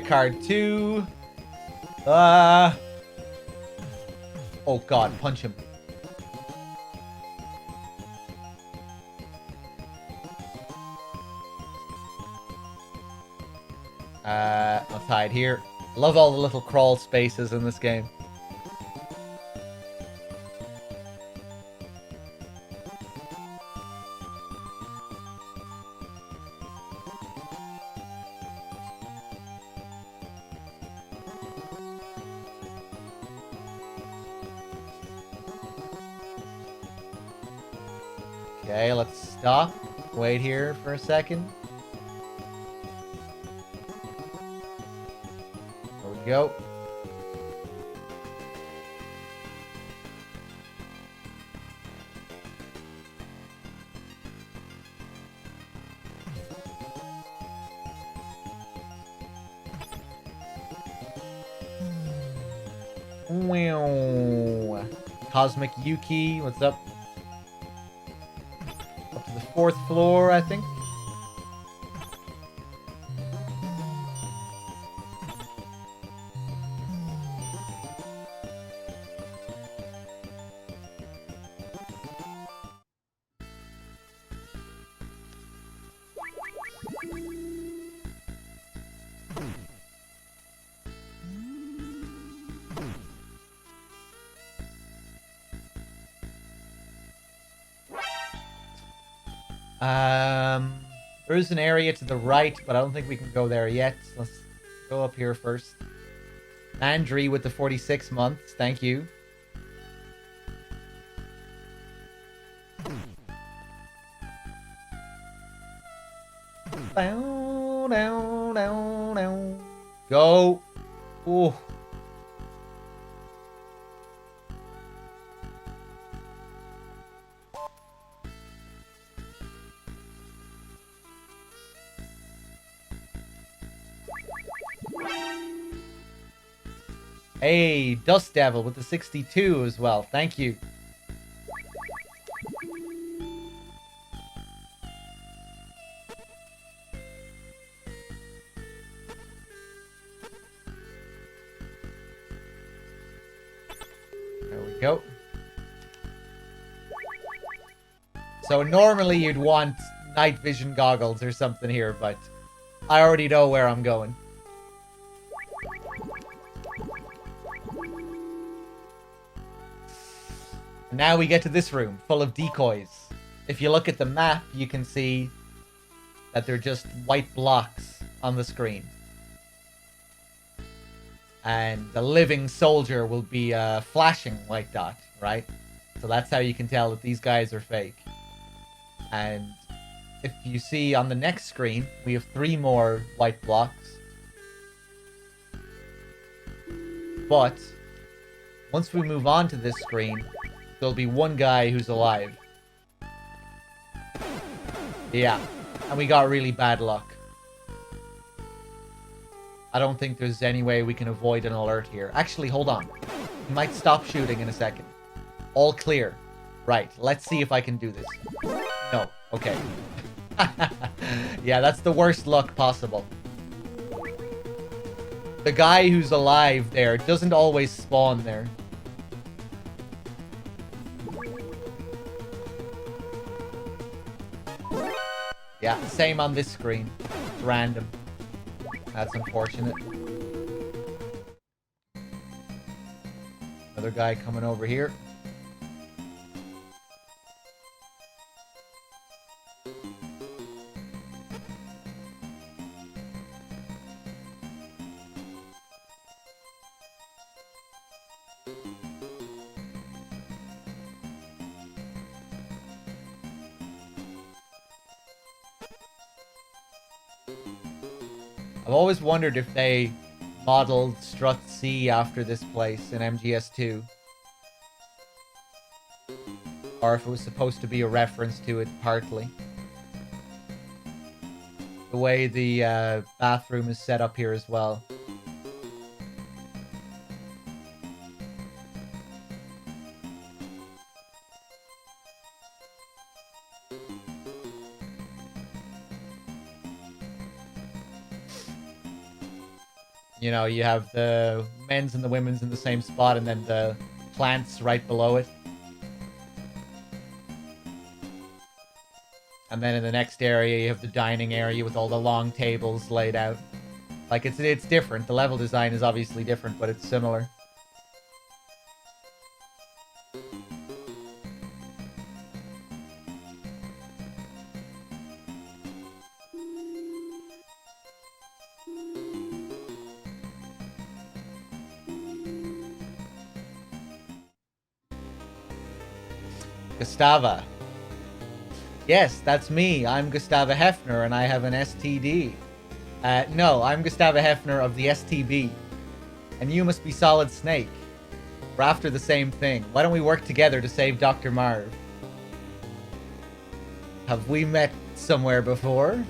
Card 2. Oh god, punch him. I'll hide here. Love all the little crawl spaces in this game. Okay, let's stop. Wait here for a second. There we go. Wow. Cosmic Yuki, what's up? Up to the 4th floor, I think. There is an area to the right, but I don't think we can go there yet. Let's go up here first. Andri with the 46 months, thank you. Go. Ooh. Hey, Dust Devil with the 62 as well. Thank you. There we go. So normally you'd want night vision goggles or something here, but I already know where I'm going. Now we get to this room, full of decoys. If you look at the map, you can see that they're just white blocks on the screen. And the living soldier will be a flashing white dot, right? So that's how you can tell that these guys are fake. And if you see on the next screen, we have 3 more white blocks. But once we move on to this screen, there'll be 1 guy who's alive. Yeah, and we got really bad luck. I don't think there's any way we can avoid an alert here. Actually, hold on. We might stop shooting in a second. All clear. Right, let's see if I can do this. No, okay. Yeah, that's the worst luck possible. The guy who's alive there doesn't always spawn there. Yeah, same on this screen. It's random. That's unfortunate. Another guy coming over here. I've always wondered if they modeled Strut C after this place in MGS2. Or if it was supposed to be a reference to it partly. The way the bathroom is set up here as well. You know, you have the men's and the women's in the same spot, and then the plants right below it. And then in the next area, you have the dining area with all the long tables laid out. Like, it's different. The level design is obviously different, but it's similar. Gustava. Yes, that's me. I'm Gustava Hefner, and I have an STD. No, I'm Gustava Hefner of the STB. And you must be Solid Snake. We're after the same thing. Why don't we work together to save Dr. Marv? Have we met somewhere before?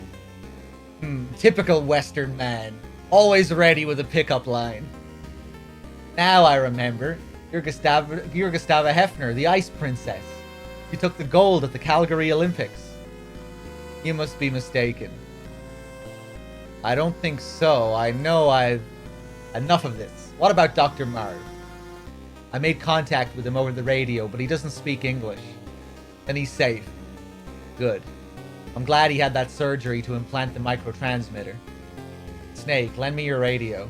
Typical Western man. Always ready with a pickup line. Now I remember. You're Gustava Hefner, the Ice Princess. You took the gold at the Calgary Olympics. You must be mistaken. I don't think so. I know I've... Enough of this. What about Dr. Marv? I made contact with him over the radio, but he doesn't speak English. And he's safe. Good. I'm glad he had that surgery to implant the microtransmitter. Snake, lend me your radio.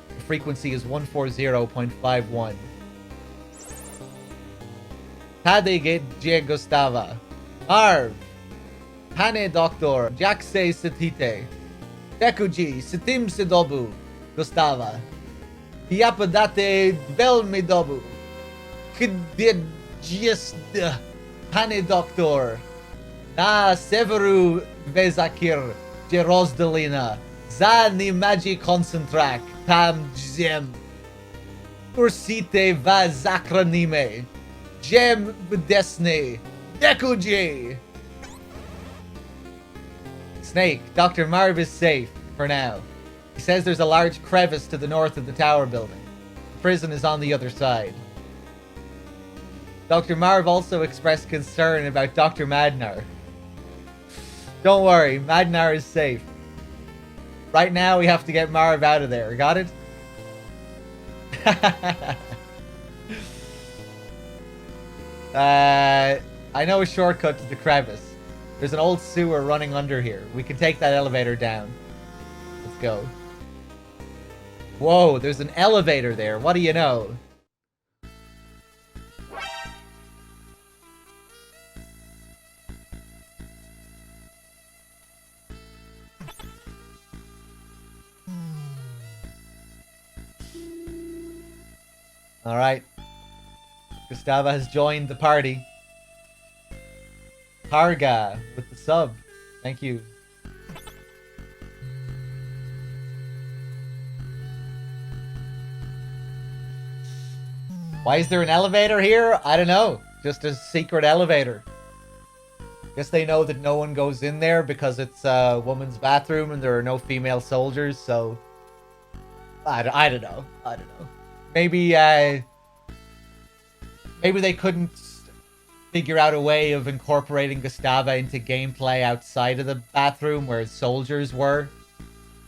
The frequency is 140.51. Tade J. Gustava. Marv. Pane Doctor. Jackse Setite. Dekuji. Sitim Sidobu. Gustava. Yapadate Belmidobu. Kidid just Pane Doctor. Na Severu Vezakir. Jerosdelina. Zani Magi Concentrak. Tam Jem. Ursite va Zakranime. Jem Vdesne. Dekuji. Snake, Dr. Marv is safe, for now. He says there's a large crevice to the north of the tower building. The prison is on the other side. Dr. Marv also expressed concern about Dr. Madnar. Don't worry, Madnar is safe. Right now we have to get Marv out of there, got it? I know a shortcut to the crevice. There's an old sewer running under here. We can take that elevator down. Let's go. Whoa, there's an elevator there. What do you know? Alright. Gustava has joined the party. Harga with the sub. Thank you. Why is there an elevator here? I don't know. Just a secret elevator. Guess they know that no one goes in there because it's a woman's bathroom and there are no female soldiers, so... I don't know. I don't know. Maybe they couldn't figure out a way of incorporating Gustava into gameplay outside of the bathroom where soldiers were.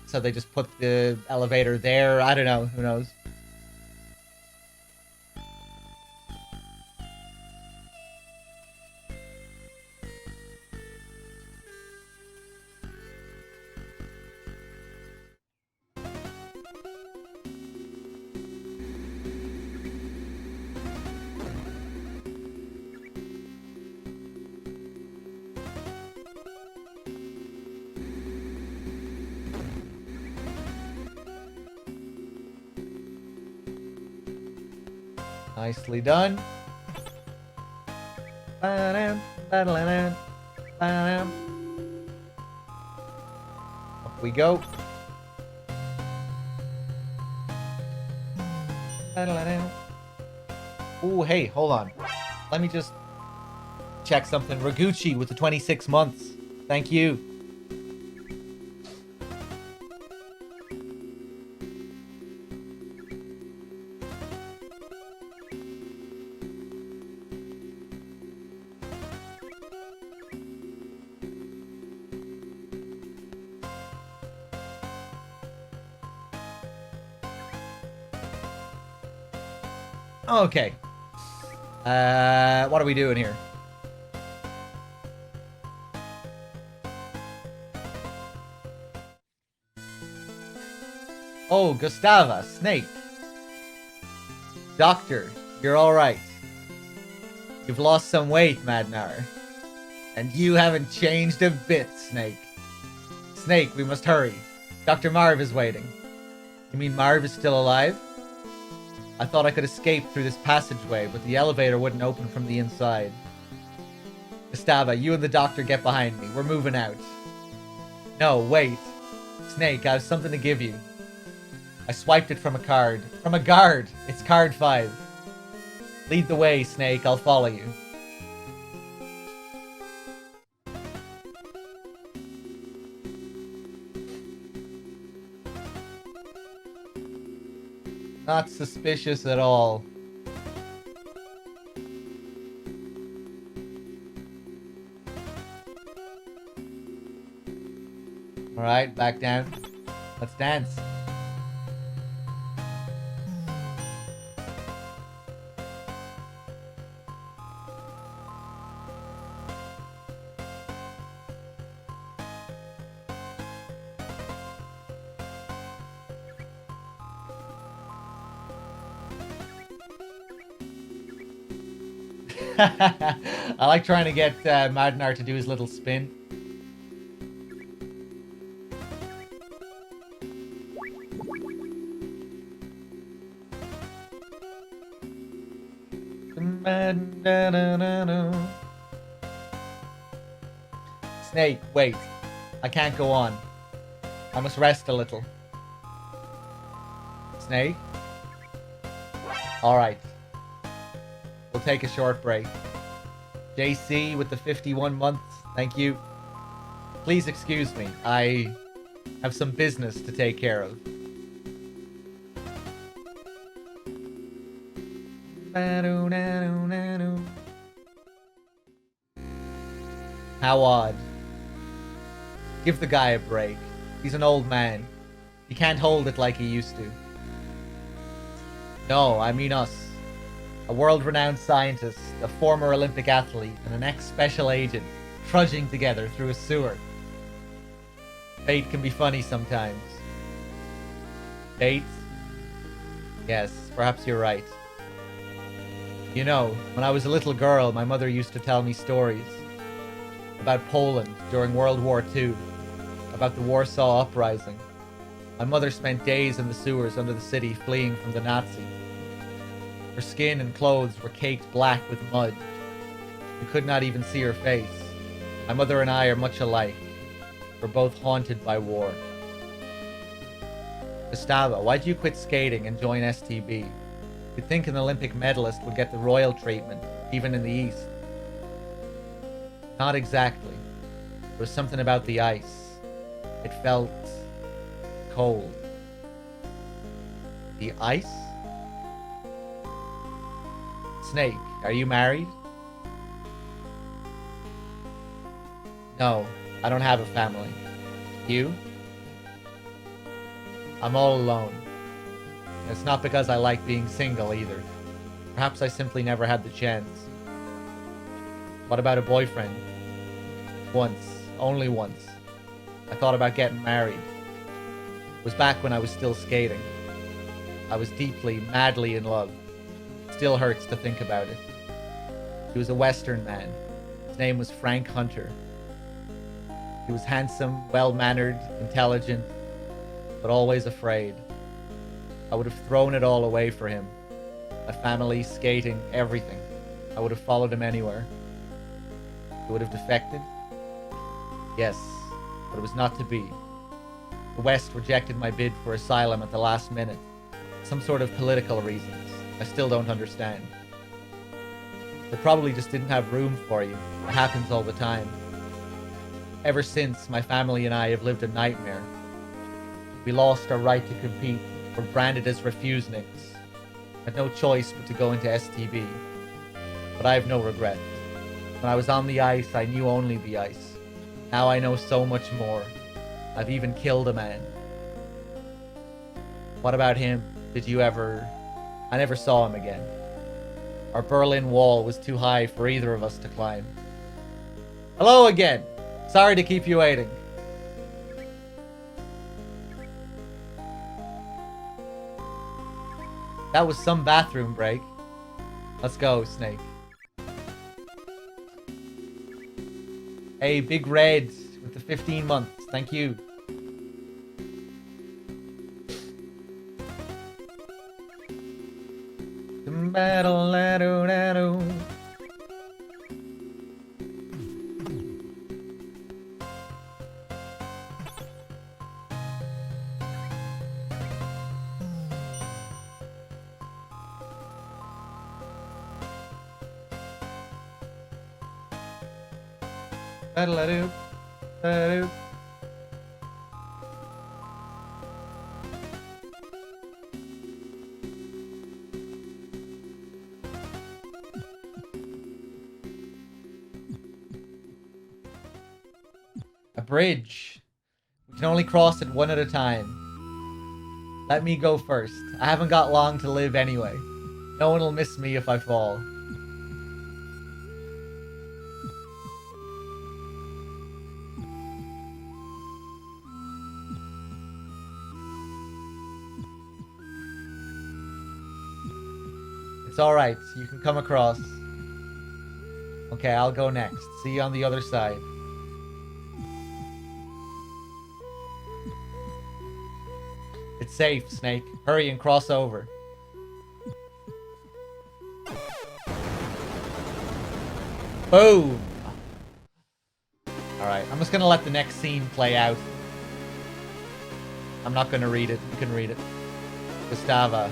So they just put the elevator there. I don't know. Who knows? Nicely done. Up we go. Ooh, hey, hold on. Let me just check something. Raguchi with the 26 months. Thank you. Okay. What are we doing here? Oh, Gustava, Snake. Doctor, you're alright. You've lost some weight, Madnar. And you haven't changed a bit, Snake. Snake, we must hurry. Dr. Marv is waiting. You mean Marv is still alive? I thought I could escape through this passageway, but the elevator wouldn't open from the inside. Gustava, you and the doctor get behind me. We're moving out. No, wait. Snake, I have something to give you. I swiped it from a card. From a guard! It's card 5. Lead the way, Snake. I'll follow you. Not suspicious at all. Alright, back down. Let's dance. I like trying to get Madnar to do his little spin. Snake, wait. I can't go on. I must rest a little. Snake? Alright. We'll take a short break. JC with the 51 months, thank you. Please excuse me, I have some business to take care of. How odd. Give the guy a break. He's an old man. He can't hold it like he used to. No, I mean us. A world-renowned scientist, a former Olympic athlete, and an ex-special agent trudging together through a sewer. Fate can be funny sometimes. Fate? Yes, perhaps you're right. You know, when I was a little girl, my mother used to tell me stories about Poland during World War II, about the Warsaw Uprising. My mother spent days in the sewers under the city fleeing from the Nazis. Her skin and clothes were caked black with mud. You could not even see her face. My mother and I are much alike. We're both haunted by war. Gustava, why'd you quit skating and join STB? You'd think an Olympic medalist would get the royal treatment, even in the East. Not exactly. There was something about the ice. It felt cold. The ice? Snake, are you married? No, I don't have a family. You? I'm all alone. It's not because I like being single either. Perhaps I simply never had the chance. What about a boyfriend? Once. Only once. I thought about getting married. It was back when I was still skating. I was deeply, madly in love. It still hurts to think about it. He was a Western man. His name was Frank Hunter. He was handsome, well-mannered, intelligent, but always afraid. I would have thrown it all away for him. My family, skating, everything. I would have followed him anywhere. He would have defected? Yes, but it was not to be. The West rejected my bid for asylum at the last minute. Some sort of political reasons. I still don't understand. They probably just didn't have room for you. It happens all the time. Ever since, my family and I have lived a nightmare. We lost our right to compete. We're branded as refuseniks. I had no choice but to go into STB. But I have no regret. When I was on the ice, I knew only the ice. Now I know so much more. I've even killed a man. What about him? Did you ever... I never saw him again. Our Berlin Wall was too high for either of us to climb. Hello again! Sorry to keep you waiting. That was some bathroom break. Let's go, Snake. Hey, Big Red with the 15 months. Thank you. Da-da-da-doo. Da-da-doo. A bridge. We can only cross it one at a time. Let me go first. I haven't got long to live anyway. No one will miss me if I fall. It's alright. You can come across. Okay, I'll go next. See you on the other side. It's safe, Snake. Hurry and cross over. Boom! Alright, I'm just gonna let the next scene play out. I'm not gonna read it. You can read it. Gustava.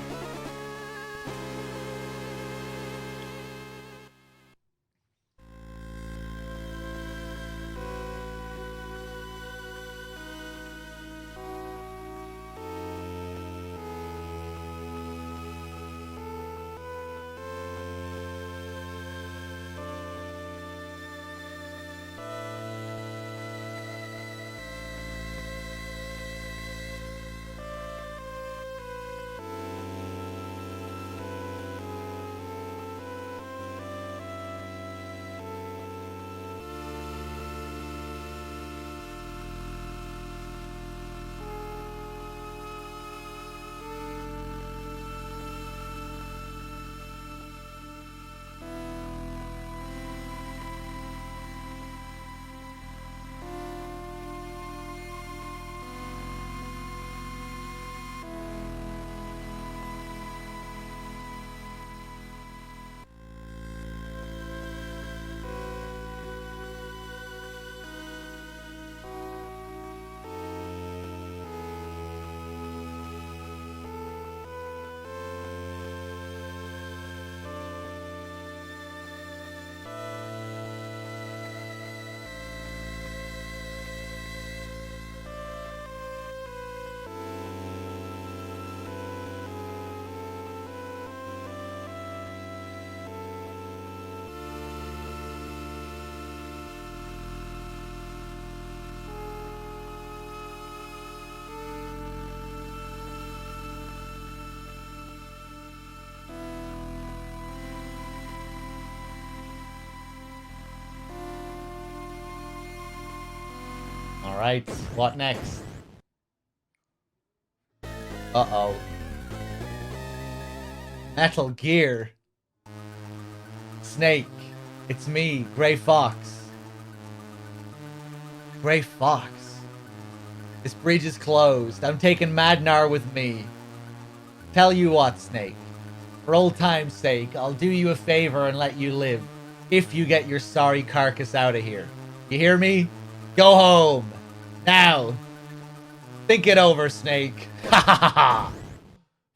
Alright, what next? Uh-oh. Metal Gear. Snake. It's me, Grey Fox. Grey Fox. This bridge is closed. I'm taking Madnar with me. Tell you what, Snake. For old time's sake, I'll do you a favor and let you live. If you get your sorry carcass out of here. You hear me? Go home. Now. Think it over, Snake. Ha ha ha ha.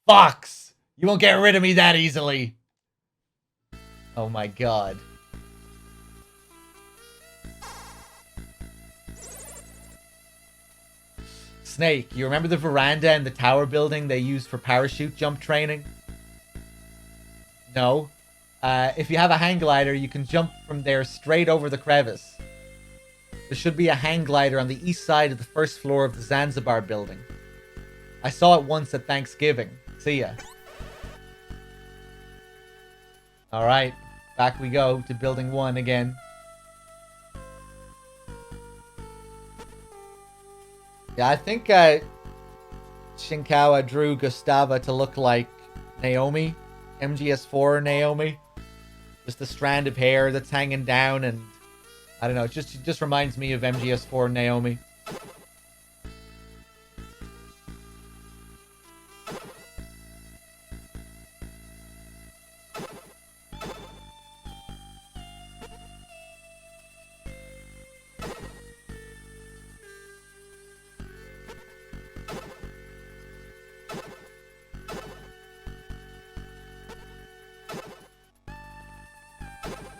Fox. You won't get rid of me that easily. Oh my god. Snake, you remember the veranda and the tower building they used for parachute jump training? No. If you have a hang glider, you can jump from there straight over the crevice. There should be a hang glider on the east side of the first floor of the Zanzibar building. I saw it once at Thanksgiving. See ya. Alright, back we go to building 1 again. Yeah, I think Shinkawa drew Gustava to look like Naomi. MGS4 Naomi. Just the strand of hair that's hanging down, and I don't know, it just reminds me of MGS4 Naomi.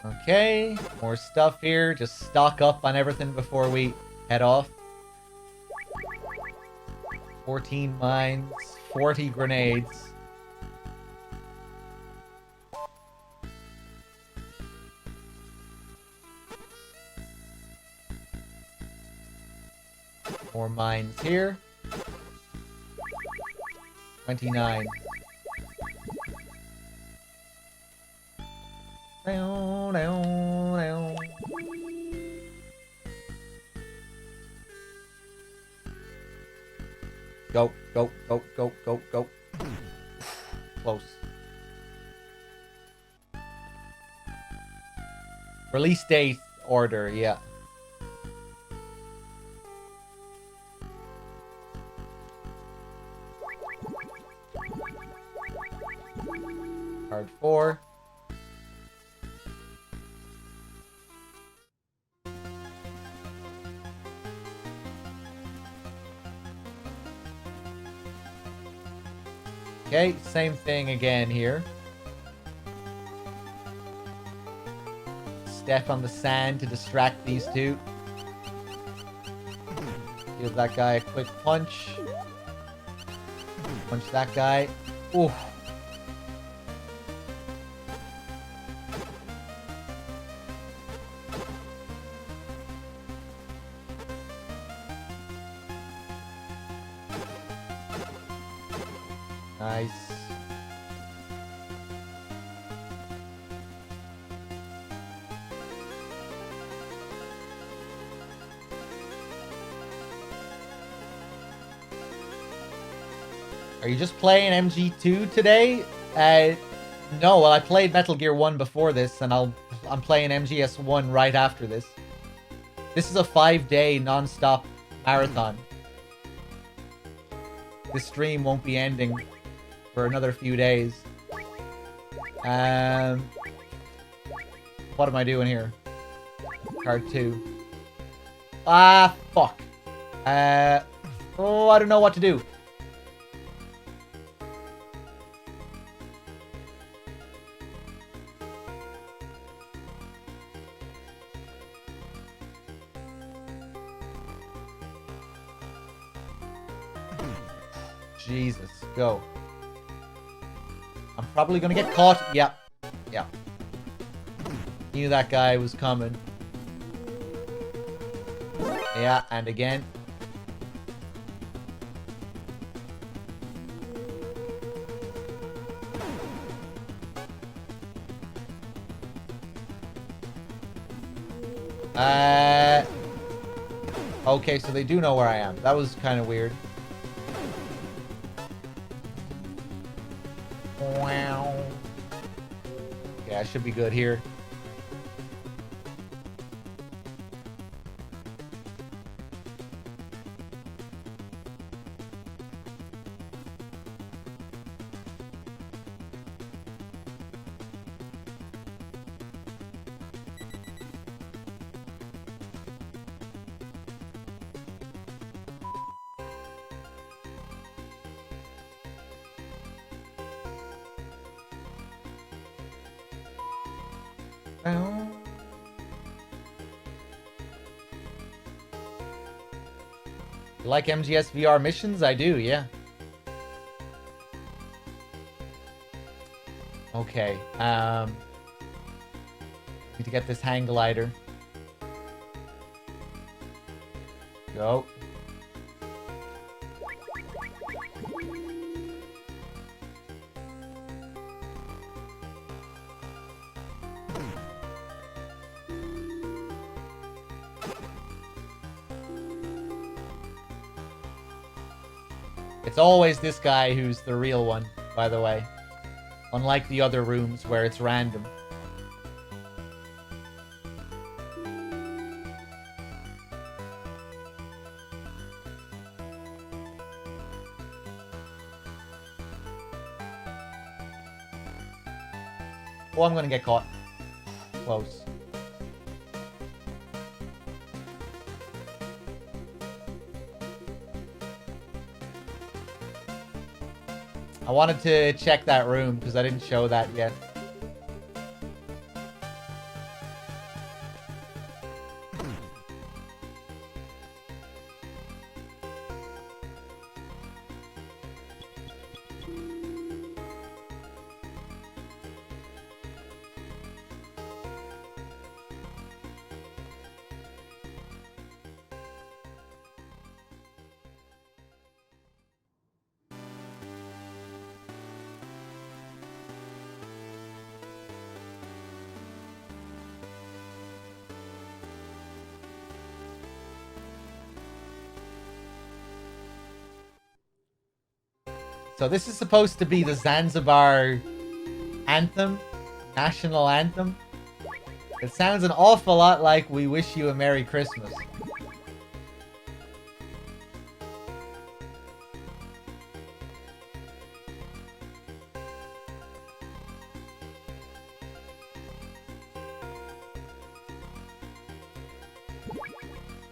Okay, more stuff here. Just stock up on everything before we head off. 14 mines, 40 grenades. More mines here. 29. Go, go, go, go, go, go. Close. Release date order, yeah. Card 4. Okay, same thing again here. Step on the sand to distract these two. Give that guy a quick punch. Punch that guy. Oof. Nice. Are you just playing MG2 today? No, well, I played Metal Gear 1 before this, and I'm playing MGS1 right after this. This is a 5-day non-stop marathon. This stream won't be ending for another few days. What am I doing here? Card 2. Ah, fuck. Oh, I don't know what to do. Jesus, go. I'm probably gonna get caught. Yeah. Yeah. Knew that guy was coming. Yeah, and again. Okay, so they do know where I am. That was kind of weird. Wow. Yeah, I should be good here. You like MGS VR missions? I do, yeah. Okay, need to get this hang glider. Go. It's always this guy who's the real one, by the way. Unlike the other rooms where it's random. Oh, I'm gonna get caught. Close. I wanted to check that room because I didn't show that yet. So this is supposed to be the Zanzibar anthem, national anthem. It sounds an awful lot like "We Wish You a Merry Christmas."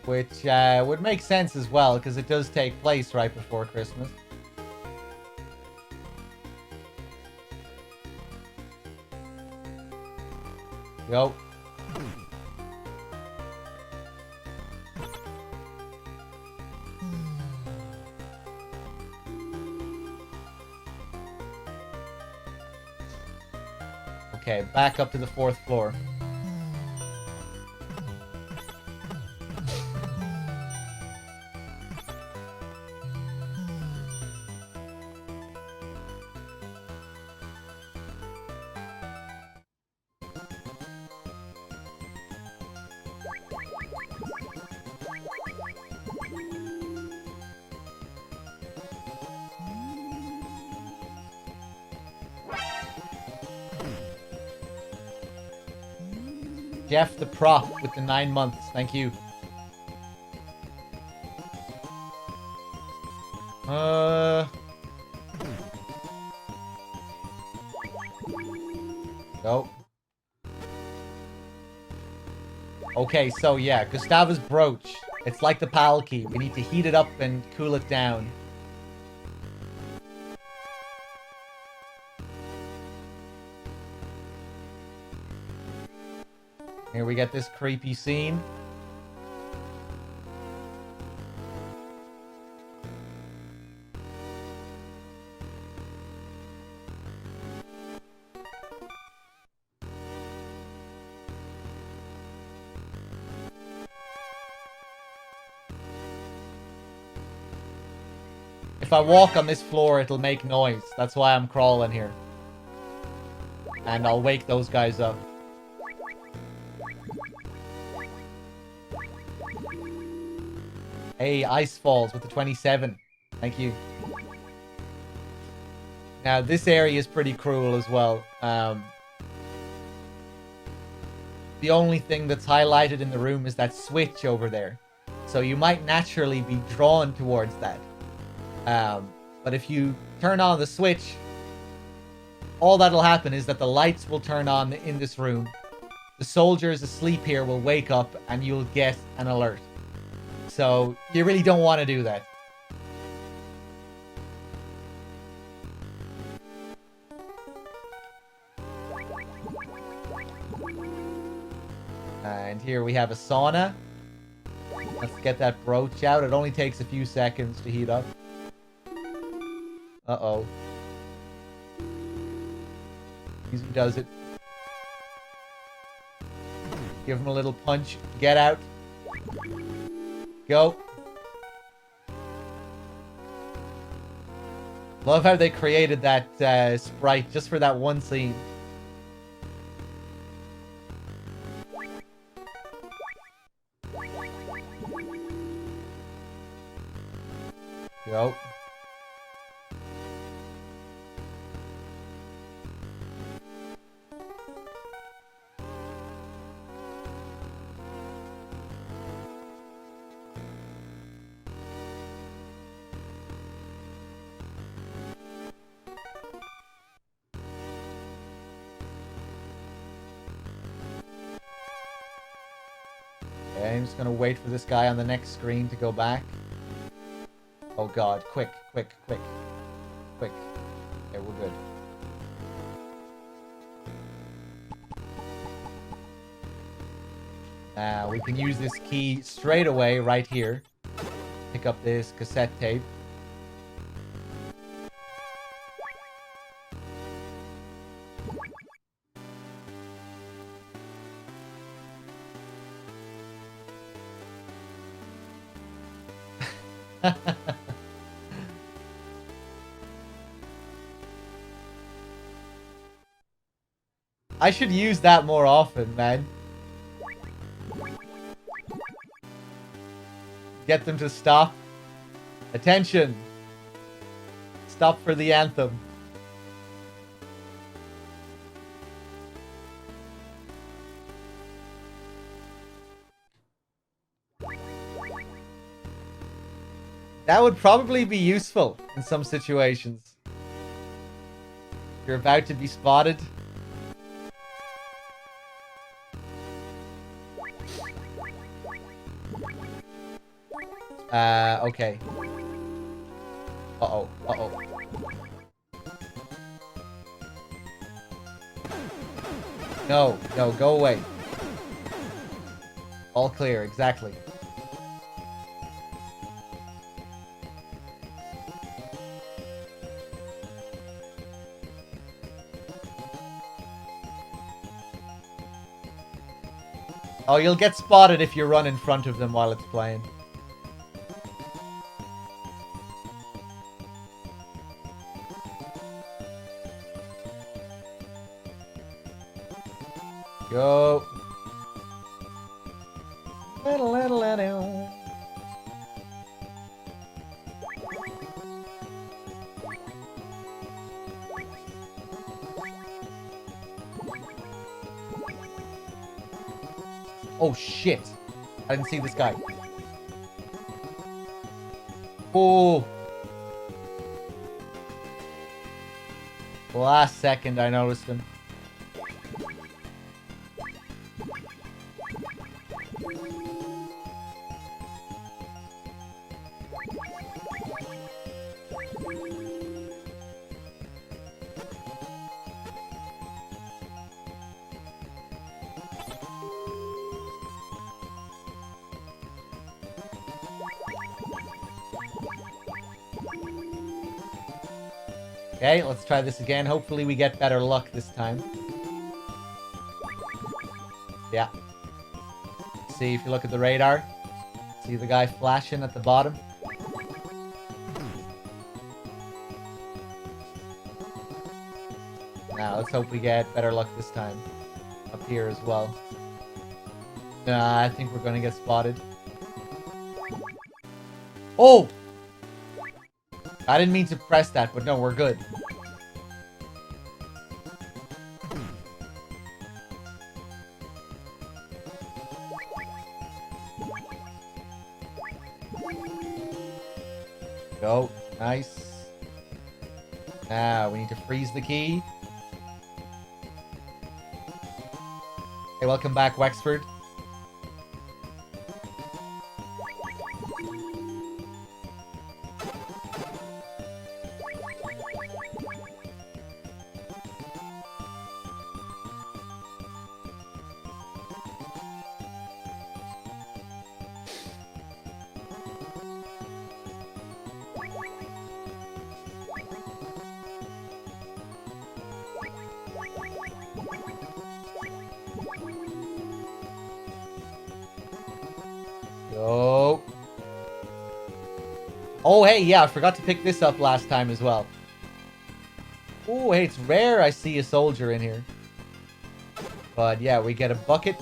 Which would make sense as well, because it does take place right before Christmas. Yo. Okay, back up to the 4th floor. Jeff the prop with the 9 months. Thank you. Go. Okay, so yeah, Gustava's brooch. It's like the PAL key. We need to heat it up and cool it down. Here we get this creepy scene. If I walk on this floor, it'll make noise. That's why I'm crawling here. And I'll wake those guys up. Hey, Ice Falls with the 27. Thank you. Now, this area is pretty cruel as well. The only thing that's highlighted in the room is that switch over there. So you might naturally be drawn towards that. But if you turn on the switch, all that'll happen is that the lights will turn on in this room. The soldiers asleep here will wake up and you'll get an alert. So you really don't want to do that. And here we have a sauna. Let's get that brooch out. It only takes a few seconds to heat up. Uh-oh. Easy does it. Give him a little punch. Get out. Go. Love how they created that sprite just for that one scene. Go. Okay, I'm just gonna wait for this guy on the next screen to go back. Oh god, quick, quick, quick. Quick. Okay, we're good. Now, we can use this key straight away right here. Pick up this cassette tape. I should use that more often, man. Get them to stop. Attention. Stop for the anthem. That would probably be useful in some situations. You're about to be spotted. Okay. Uh-oh. Uh-oh. No, no, go away. All clear, exactly. Oh, you'll get spotted if you run in front of them while it's playing. Go. Oh shit. I didn't see this guy. Oh. Last second I noticed him. Okay, let's try this again. Hopefully we get better luck this time. Yeah. See, if you look at the radar, see the guy flashing at the bottom? Now, let's hope we get better luck this time. Up here as well. Nah, I think we're gonna get spotted. Oh! I didn't mean to press that, but no, we're good. Go. Nice. Now, we need to freeze the key. Hey, welcome back, Wexford. Go. Oh, hey, yeah, I forgot to pick this up last time as well. Oh, hey, it's rare I see a soldier in here. But, yeah, we get a bucket.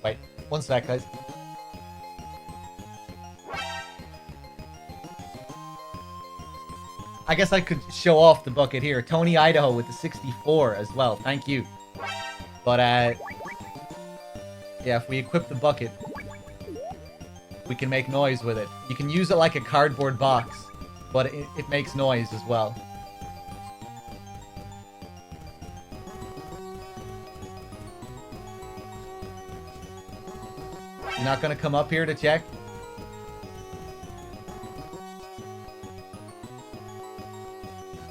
Wait, one sec, guys. I guess I could show off the bucket here. Tony Idaho with the 64 as well. Thank you. But, yeah, if we equip the bucket, we can make noise with it. You can use it like a cardboard box, but it makes noise as well. You're not gonna come up here to check?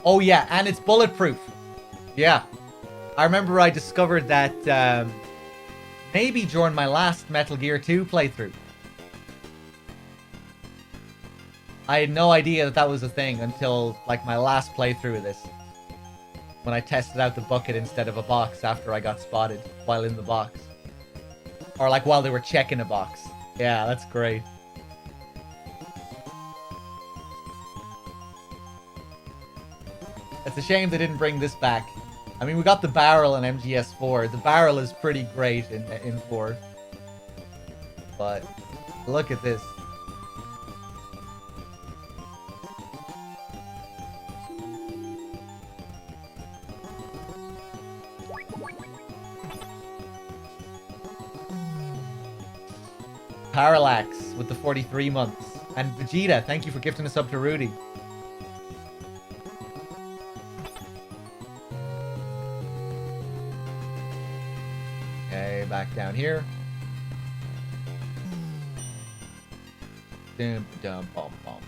Oh yeah, and it's bulletproof. Yeah. I remember I discovered that maybe during my last Metal Gear 2 playthrough. I had no idea that that was a thing until like my last playthrough of this. When I tested out the bucket instead of a box after I got spotted while in the box. Or like while they were checking a box. Yeah, that's great. It's a shame they didn't bring this back. I mean, we got the barrel in MGS4. The barrel is pretty great in 4. but look at this. Parallax with the 43 months. And Vegeta, thank you for gifting us up to Rudy. Okay, back down here. Dum dum bum bum.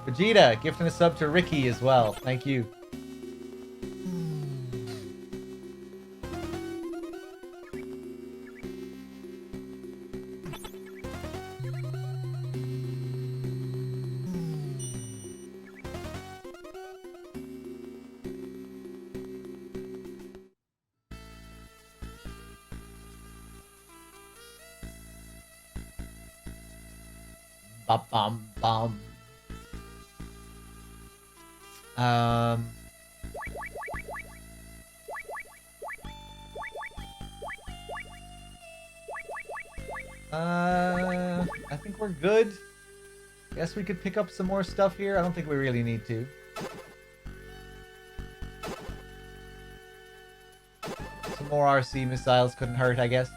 Vegeta, gifting a sub to Ricky as well. Thank you. Bum bum bum. I think we're good. Guess we could pick up some more stuff here. I don't think we really need to. Some more RC missiles couldn't hurt, I guess.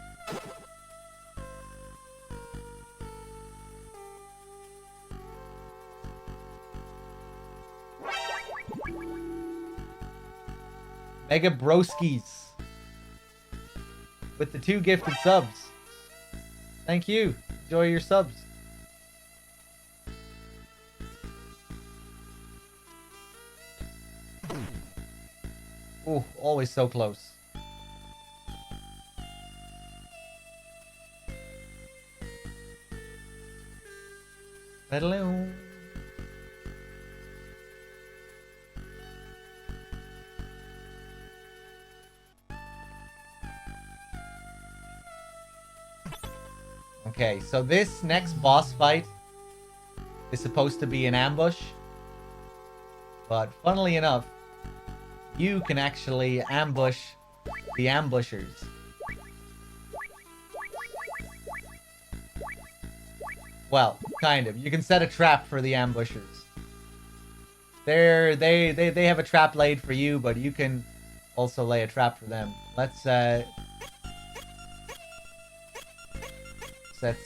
Mega Broskis with the 2 gifted subs. Thank you. Enjoy your subs. Oh, always so close. Hello. Okay, so this next boss fight is supposed to be an ambush. But funnily enough, you can actually ambush the ambushers. Well, kind of. You can set a trap for the ambushers. They have a trap laid for you, but you can also lay a trap for them. Let's set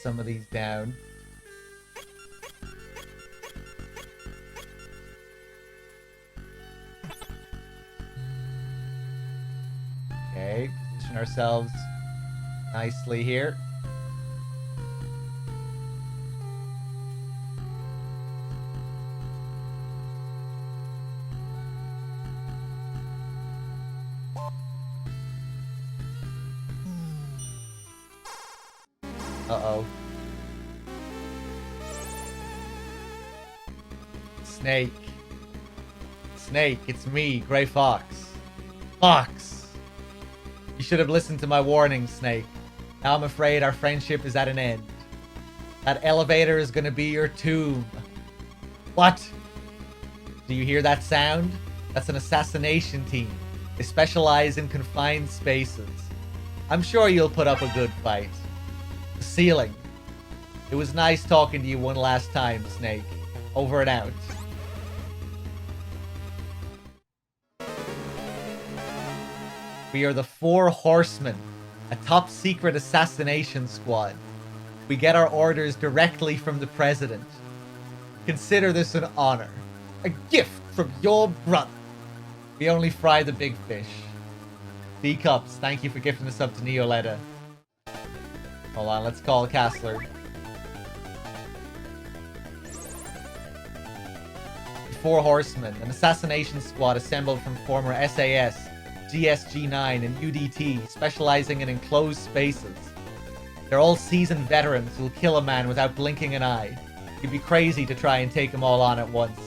some of these down. Okay, position ourselves nicely here. Uh-oh. Snake. Snake, it's me, Grey Fox. Fox! You should have listened to my warning, Snake. Now I'm afraid our friendship is at an end. That elevator is gonna be your tomb. What? Do you hear that sound? That's an assassination team. They specialize in confined spaces. I'm sure you'll put up a good fight. The ceiling. It was nice talking to you one last time, Snake. Over and out. We are the 4 Horsemen, a top secret assassination squad. We get our orders directly from the president. Consider this an honor. A gift from your brother. We only fry the big fish. D-Cups, thank you for gifting us up to Neoletta. Hold on, let's call Castler. Four Horsemen, an assassination squad assembled from former SAS, GSG-9, and UDT, specializing in enclosed spaces. They're all seasoned veterans who'll kill a man without blinking an eye. You'd be crazy to try and take them all on at once.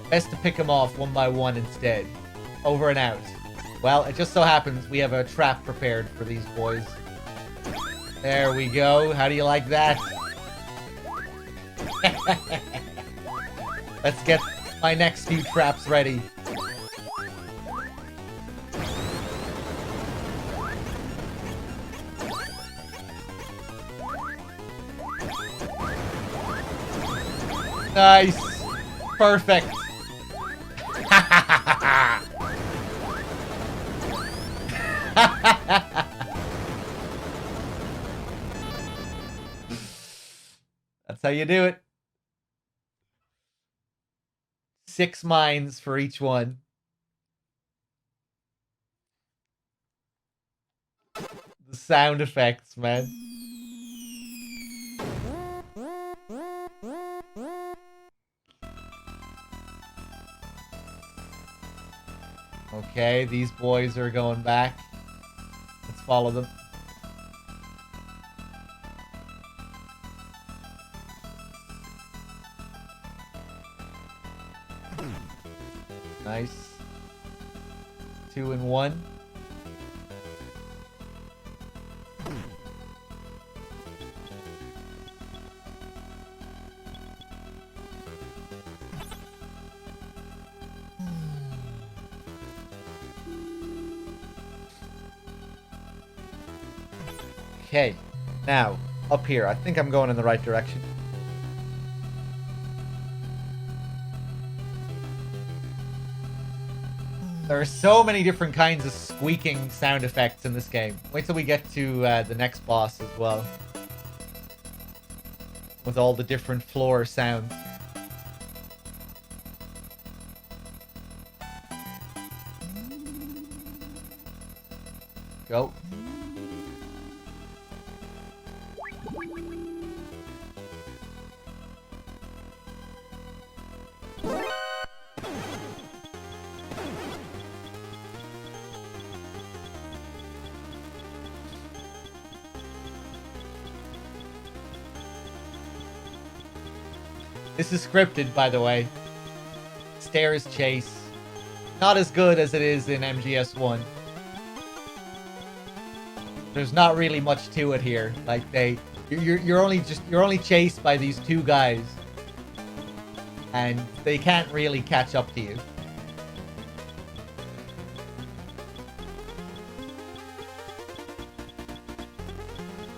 Best to pick them off one by one instead. Over and out. Well, it just so happens we have a trap prepared for these boys. There we go. How do you like that? Let's get my next few traps ready. Nice. Perfect. That's how you do it. 6 mines for each one. The sound effects, man. Okay, these boys are going back. Let's follow them. Nice. 2 and 1. Okay, now, up here. I think I'm going in the right direction. There are so many different kinds of squeaking sound effects in this game. Wait till we get to the next boss as well. With all the different floor sounds. Go. This is scripted, by the way. Stairs chase. Not as good as it is in MGS1. There's not really much to it here. Like you're only chased by these 2 guys, and they can't really catch up to you.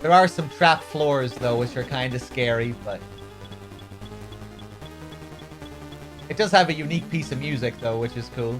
There are some trap floors though, which are kind of scary, but it does have a unique piece of music though, which is cool.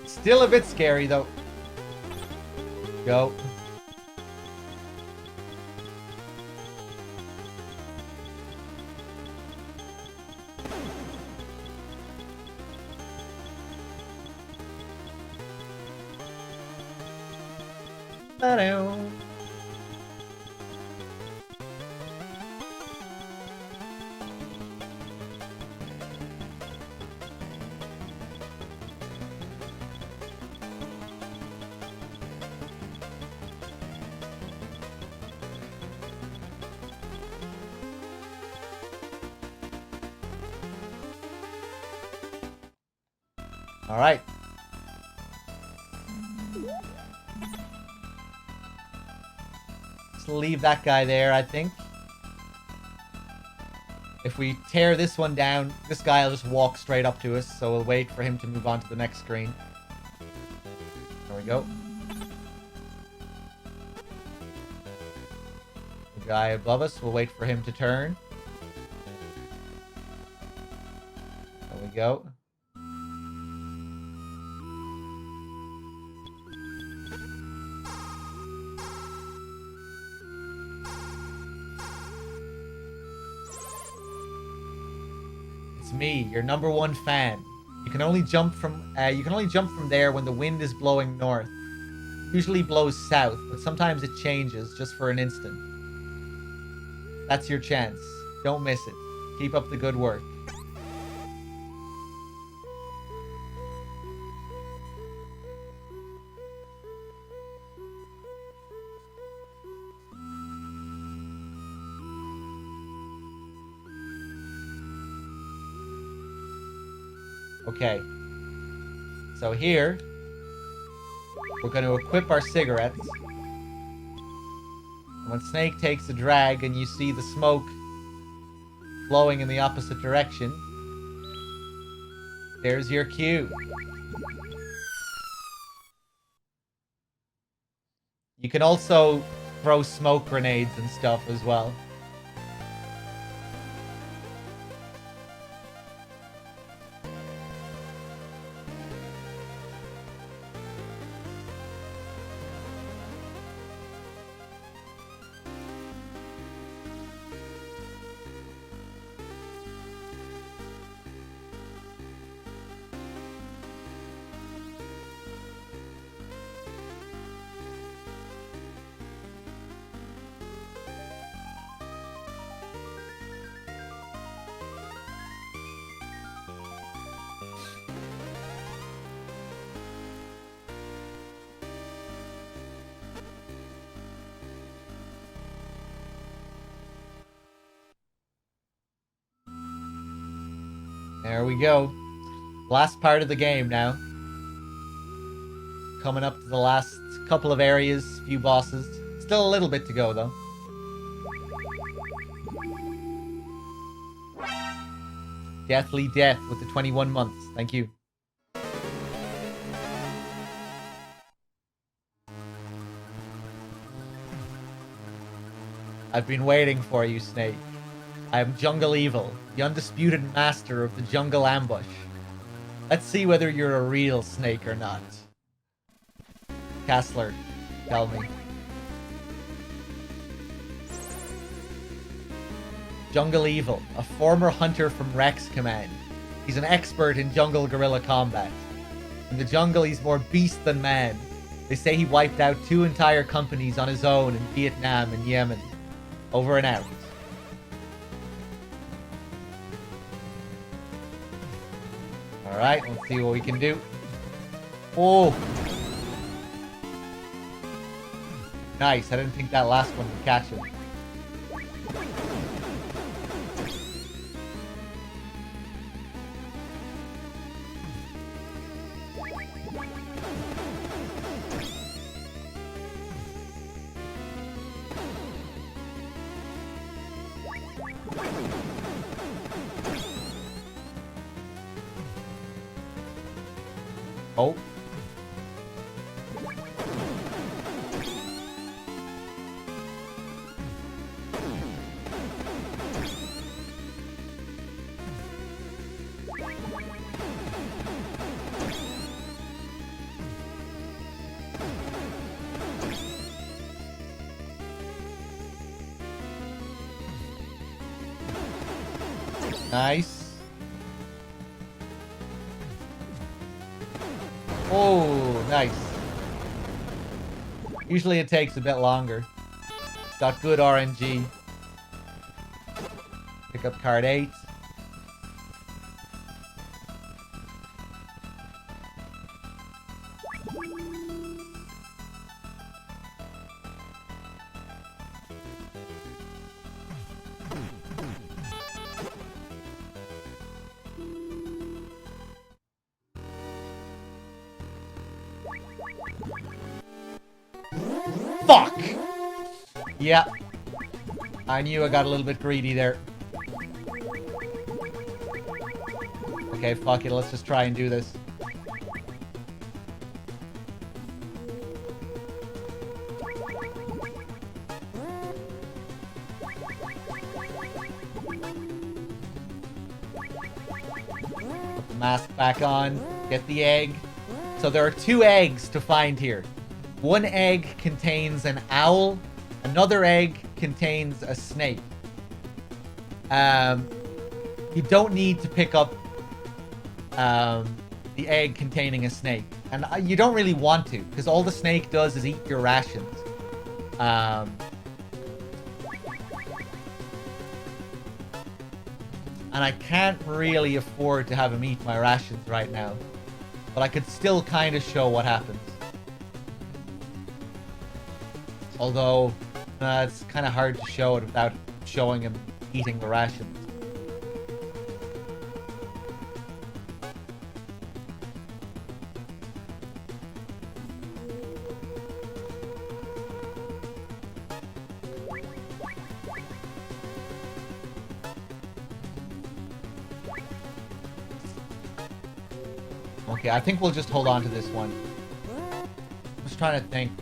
Still a bit scary, though. Go. Ta-da. All right. just leave that guy there, I think. If we tear this one down, this guy will just walk straight up to us, so we'll wait for him to move on to the next screen. There we go. The guy above us, we'll wait for him to turn. There we go. It's me, your #1 fan. You can only jump from there when the wind is blowing north. Usually blows south, but sometimes it changes just for an instant. That's your chance. Don't miss it. Keep up the good work. Okay. So here, we're going to equip our cigarettes. And when Snake takes a drag and you see the smoke blowing in the opposite direction, there's your cue. You can also throw smoke grenades and stuff as well. There we go. Last part of the game now. Coming up to the last couple of areas, few bosses. Still a little bit to go, though. Deathly Death with the 21 months. Thank you. I've been waiting for you, Snake. I am Jungle Evil, the undisputed master of the jungle ambush. Let's see whether you're a real snake or not. Castler, tell me. Jungle Evil, a former hunter from Rex Command. He's an expert in jungle guerrilla combat. In the jungle, he's more beast than man. They say he wiped out 2 entire companies on his own in Vietnam and Yemen. Over and out. Alright, let's see what we can do. Oh! Nice, I didn't think that last one would catch him. Oh. Nice. Oh, nice. Usually it takes a bit longer. Got good RNG. Pick up card 8. Fuck! Yeah. I knew I got a little bit greedy there. Okay, fuck it. Let's just try and do this. Put the mask back on. Get the egg. So there are 2 eggs to find here. One egg contains an owl. Another egg contains a snake. You don't need to pick up the egg containing a snake. And you don't really want to, because all the snake does is eat your rations. And I can't really afford to have him eat my rations right now. But I could still kind of show what happens. Although, it's kind of hard to show it without showing him eating the rations. Okay, I think we'll just hold on to this one. I'm just trying to think.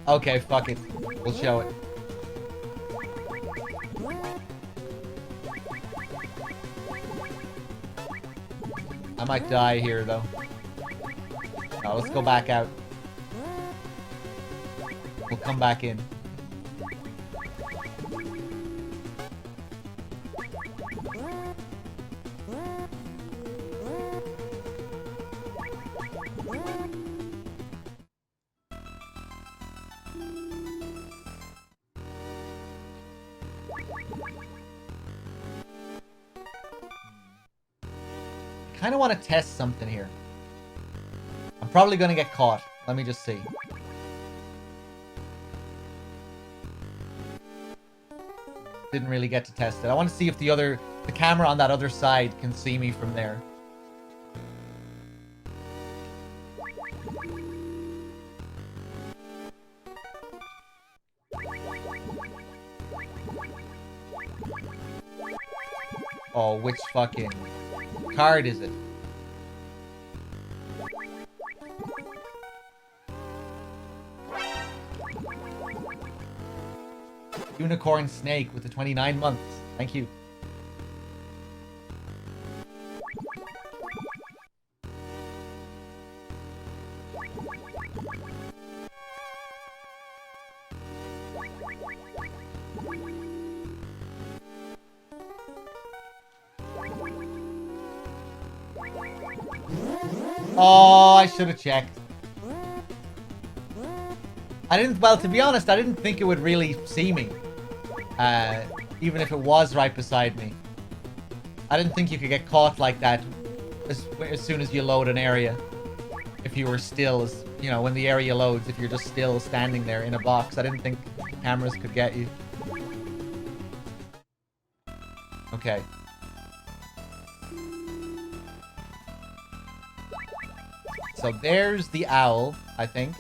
Okay, fuck it. We'll show it. I might die here, though. No, let's go back out. We'll come back in. I kind of want to test something here. I'm probably going to get caught. Let me just see. Didn't really get to test it. I want to see if the camera on that other side can see me from there. Oh, which fucking card is it? Unicorn snake with the 29 months. Thank you. Oh, I should have checked. Well, to be honest, I didn't think it would really see me. Even if it was right beside me. I didn't think you could get caught like that as soon as you load an area. If you were still, when the area loads, if you're just still standing there in a box. I didn't think cameras could get you. Okay. So there's the owl, I think.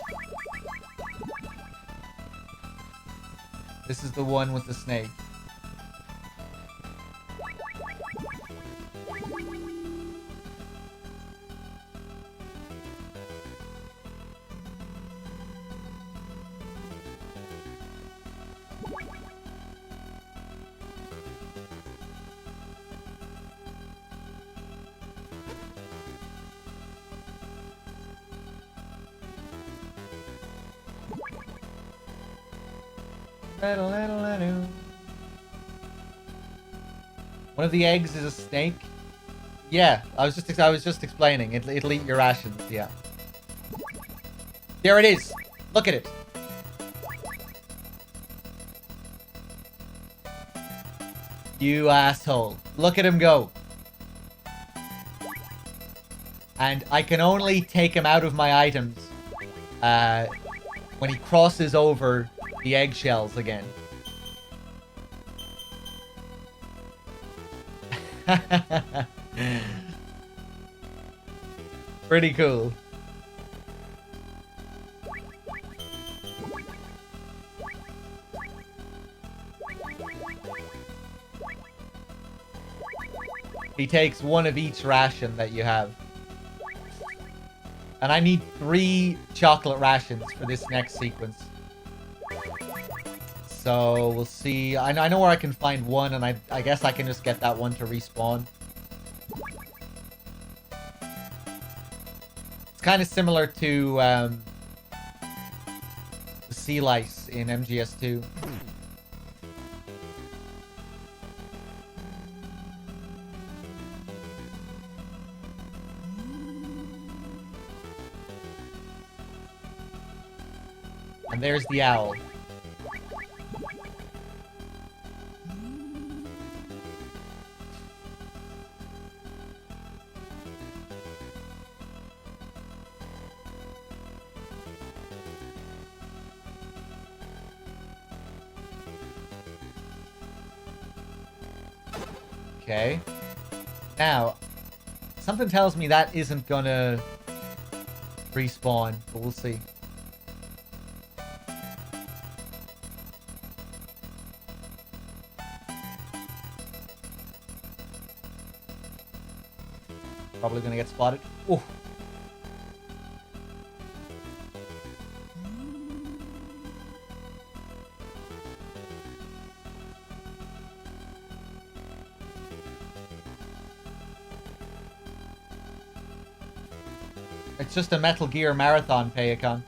This is the one with the snake. One of the eggs is a snake. Yeah, I was just explaining. It'll eat your rations. Yeah. There it is. Look at it. You asshole. Look at him go. And I can only take him out of my items when he crosses over the eggshells again. Pretty cool. He takes one of each ration that you have. And I need 3 chocolate rations for this next sequence. So we'll see. I know where I can find one, and I guess I can just get that one to respawn. It's kind of similar to the sea lice in MGS2. And there's the owl. Okay. Now, something tells me that isn't gonna respawn, but we'll see. Probably gonna get spotted. Oh. It's just a Metal Gear Marathon, Payacon.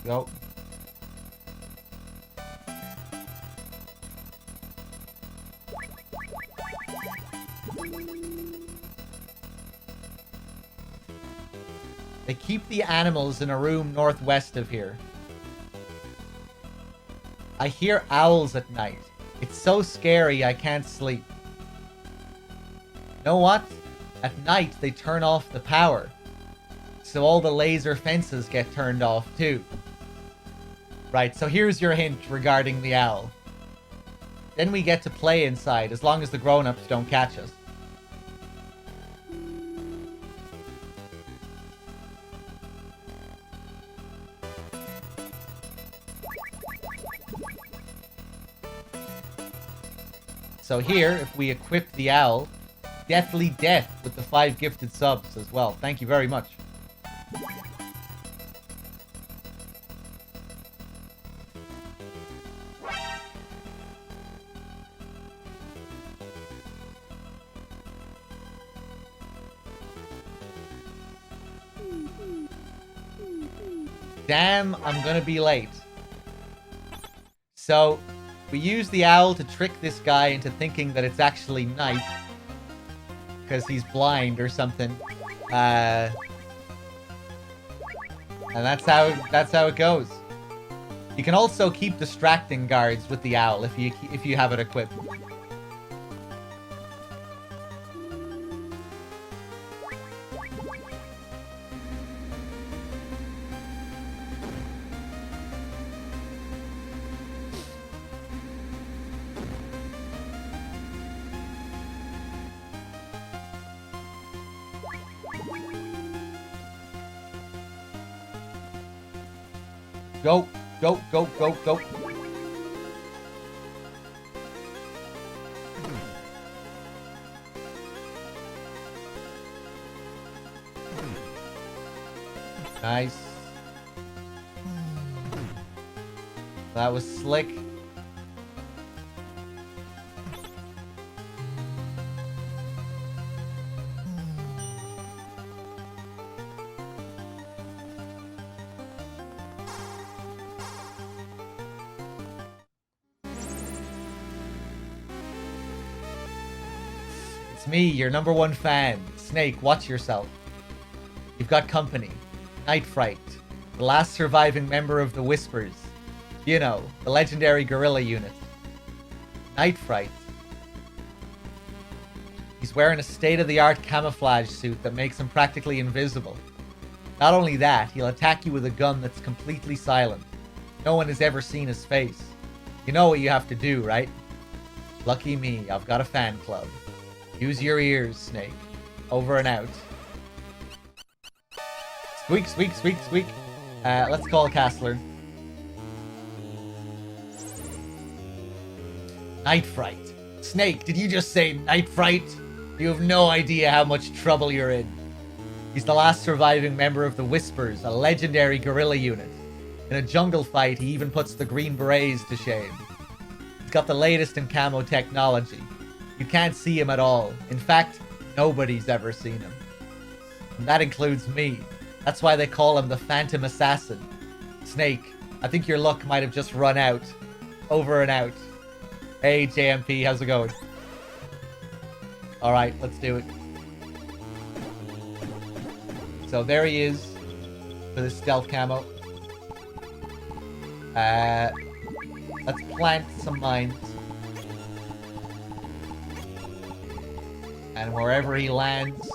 Go. They keep the animals in a room northwest of here. I hear owls at night. It's so scary I can't sleep. You know what? At night they turn off the power. So all the laser fences get turned off too. Right, so here's your hint regarding the owl. Then we get to play inside as long as the grown-ups don't catch us. So here, if we equip the owl, Deathly Death with the 5 gifted subs as well. Thank you very much. Damn, I'm gonna be late. So, we use the owl to trick this guy into thinking that it's actually night. Because he's blind or something. And that's how it goes. You can also keep distracting guards with the owl if you have it equipped. Go, go, go, go, go. Nice. That was slick. It's me, your #1 fan. Snake, watch yourself. You've got company. Night Fright, the last surviving member of the Whispers. You know, the legendary guerrilla unit. Night Fright. He's wearing a state-of-the-art camouflage suit that makes him practically invisible. Not only that, he'll attack you with a gun that's completely silent. No one has ever seen his face. You know what you have to do, right? Lucky me, I've got a fan club. Use your ears, Snake. Over and out. Squeak, squeak, squeak, squeak. Let's call Castler. Night Fright. Snake, did you just say Night Fright? You have no idea how much trouble you're in. He's the last surviving member of the Whispers, a legendary guerrilla unit. In a jungle fight, he even puts the Green Berets to shame. He's got the latest in camo technology. You can't see him at all. In fact, nobody's ever seen him. And that includes me. That's why they call him the Phantom Assassin. Snake, I think your luck might have just run out. Over and out. Hey, JMP, how's it going? Alright, let's do it. So there he is. With his stealth camo. Let's plant some mines. And wherever he lands,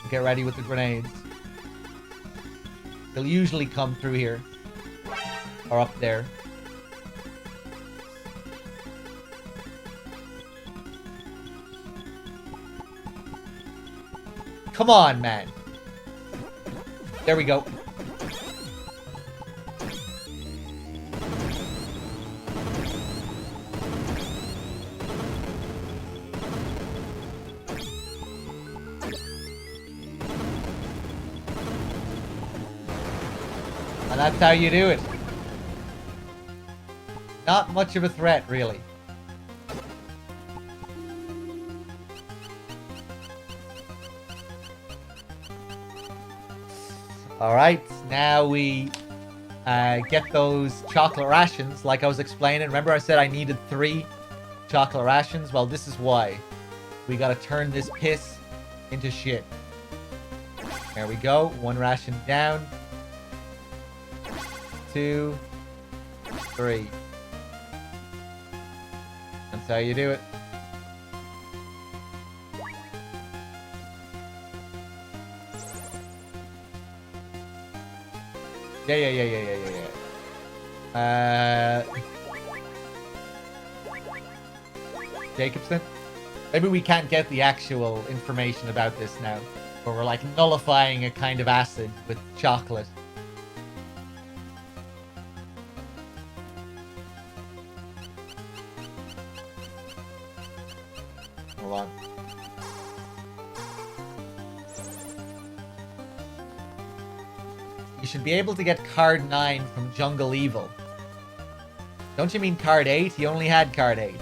get ready with the grenades. He'll usually come through here. Or up there. Come on, man. There we go. And that's how you do it. Not much of a threat, really. Alright, now we get those chocolate rations like I was explaining. Remember I said I needed 3 chocolate rations? Well, this is why. We gotta turn this piss into shit. There we go. 1 ration down. 2, 3. That's how you do it. Yeah. Jacobson? Maybe we can't get the actual information about this now. But we're like nullifying a kind of acid with chocolate. Hold on. You should be able to get card 9 from Jungle Evil. Don't you mean card 8? He only had card 8.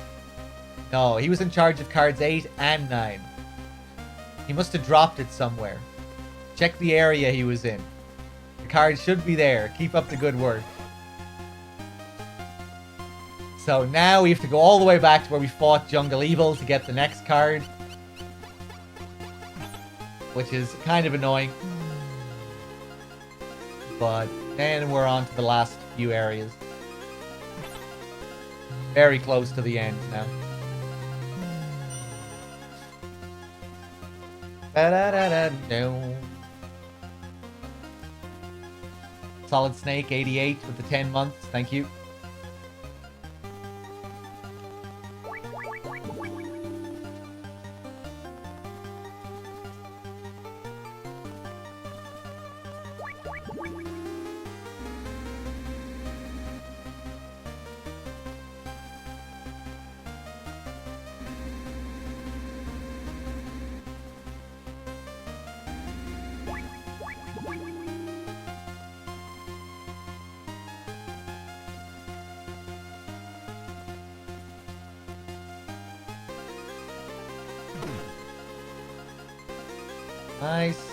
No, he was in charge of cards 8 and 9. He must have dropped it somewhere. Check the area he was in. The card should be there. Keep up the good work. So now we have to go all the way back to where we fought Jungle Evil to get the next card. Which is kind of annoying. But then we're on to the last few areas. Very close to the end now. No. Solid Snake 88 with the 10 months. Thank you. Nice.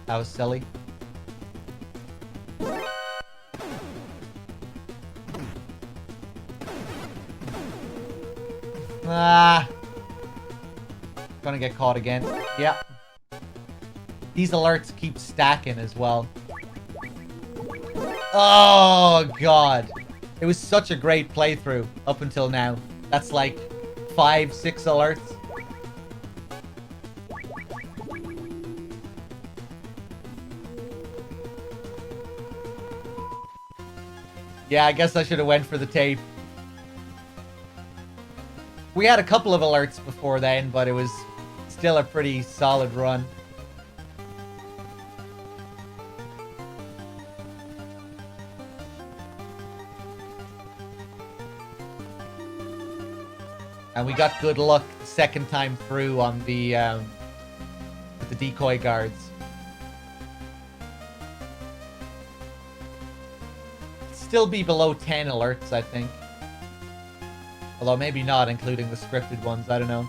That was silly. Ah. Gonna get caught again. Yeah. These alerts keep stacking as well. Oh, God. It was such a great playthrough up until now. That's like 5, 6 alerts. Yeah, I guess I should have went for the tape. We had a couple of alerts before then, but it was still a pretty solid run. And we got good luck the second time through on the with the decoy guards. Still be below 10 alerts, I think. Although maybe not, including the scripted ones. I don't know.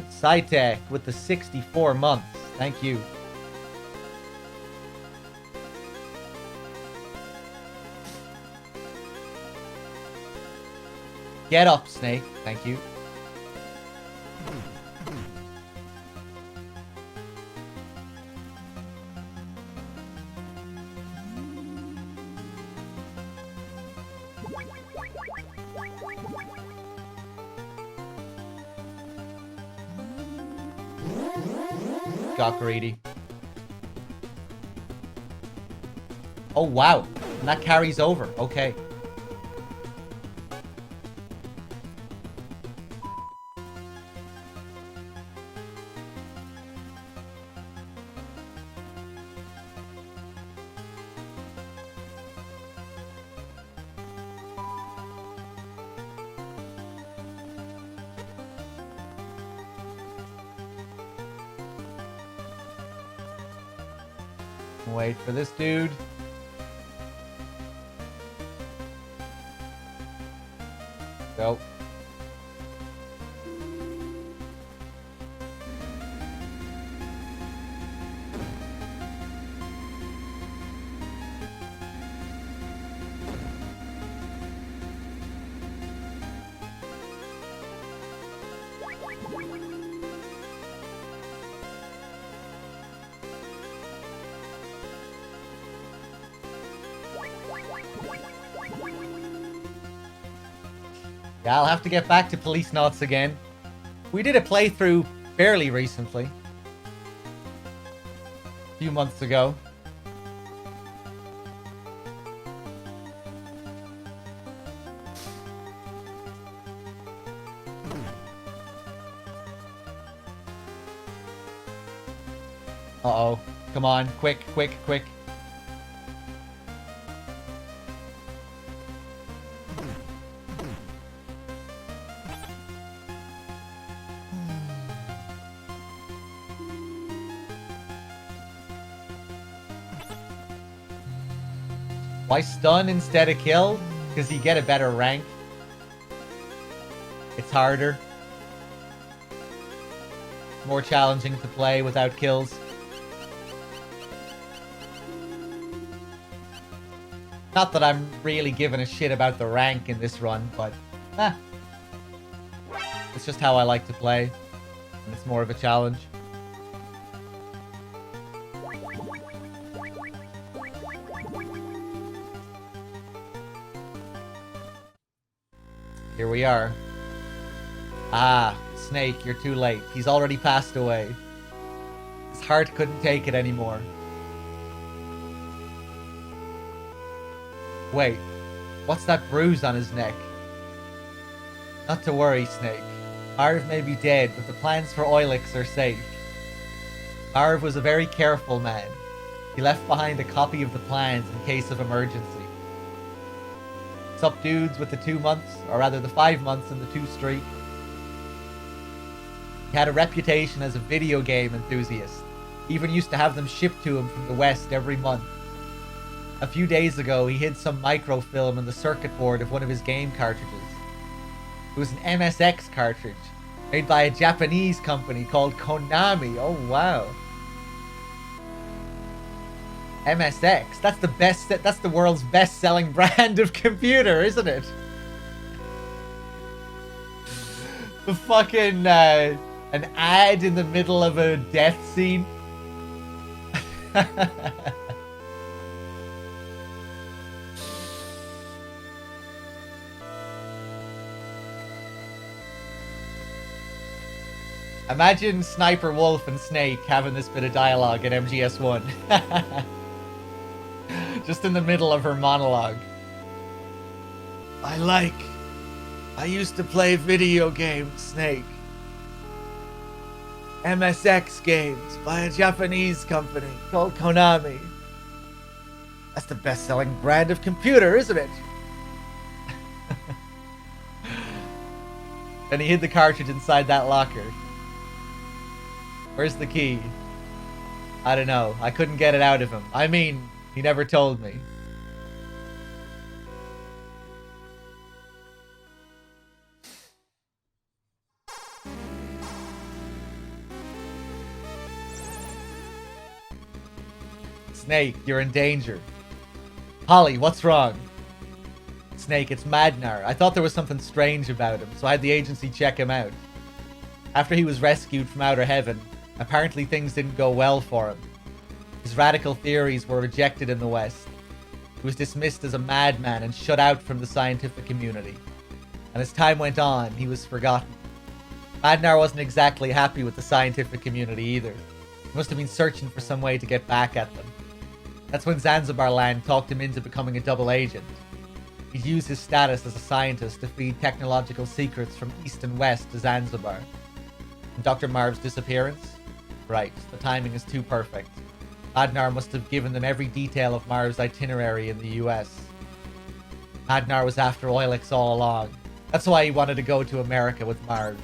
Sci-Tech with the 64 months. Thank you. Get up, Snake. Thank you. Got greedy. Oh, wow. And that carries over. Okay. Wait for this dude. Go. Yeah, I'll have to get back to Police Knots again. We did a playthrough fairly recently. A few months ago. Uh-oh. Come on. Quick, quick, quick. Why stun instead of kill? Because you get a better rank. It's harder. More challenging to play without kills. Not that I'm really giving a shit about the rank in this run, but it's just how I like to play. And it's more of a challenge. Here we are. Ah, Snake, you're too late. He's already passed away. His heart couldn't take it anymore. Wait, what's that bruise on his neck? Not to worry, Snake. Marv may be dead, but the plans for Oilix are safe. Marv was a very careful man. He left behind a copy of the plans in case of emergency. Sup dudes with the 2 months, or rather the 5 months and the 2 streak. He had a reputation as a video game enthusiast. He even used to have them shipped to him from the West every month. A few days ago, he hid some microfilm in the circuit board of one of his game cartridges. It was an MSX cartridge, made by a Japanese company called Konami. Oh, wow. MSX. That's the best. That's the world's best-selling brand of computer, isn't it? The fucking an ad in the middle of a death scene. Imagine Sniper Wolf and Snake having this bit of dialogue in MGS1. Just in the middle of her monologue. I used to play video games, Snake. MSX games by a Japanese company called Konami. That's the best-selling brand of computer, isn't it? And he hid the cartridge inside that locker. Where's the key? I don't know. I couldn't get it out of him. I mean, he never told me. Snake, you're in danger. Holly, what's wrong? Snake, it's Madnar. I thought there was something strange about him, so I had the agency check him out. After he was rescued from outer heaven, apparently things didn't go well for him. His radical theories were rejected in the West. He was dismissed as a madman and shut out from the scientific community. And as time went on, he was forgotten. Madnar wasn't exactly happy with the scientific community either. He must have been searching for some way to get back at them. That's when Zanzibar Land talked him into becoming a double agent. He'd use his status as a scientist to feed technological secrets from East and West to Zanzibar. And Dr. Marv's disappearance? Right, the timing is too perfect. Madnar must have given them every detail of Marv's itinerary in the US. Madnar was after Oilix all along. That's why he wanted to go to America with Marv.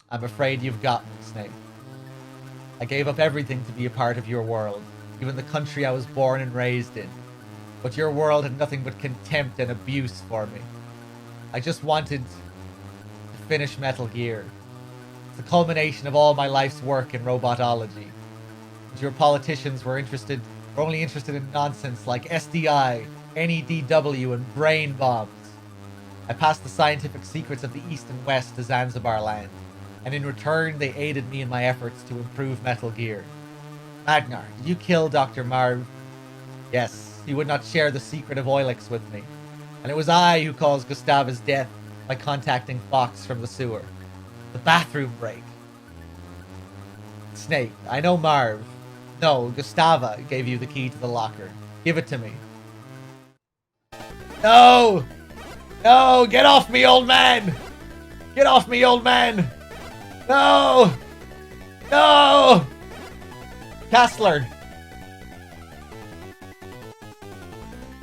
I'm afraid you've got me, Snake. I gave up everything to be a part of your world, even the country I was born and raised in. But your world had nothing but contempt and abuse for me. I just wanted to finish Metal Gear. It's the culmination of all my life's work in robotology. But your politicians were only interested in nonsense like SDI, NEDW, and brain bombs. I passed the scientific secrets of the East and West to Zanzibar Land, and in return they aided me in my efforts to improve Metal Gear. Madnar, did you kill Dr. Marv? Yes, he would not share the secret of Oilix with me. And it was I who caused Gustava's death by contacting Fox from the sewer. The bathroom break. Snake, I know Marv. No, Gustava gave you the key to the locker. Give it to me. No! No! Get off me, old man! Get off me, old man! No! No! Castler!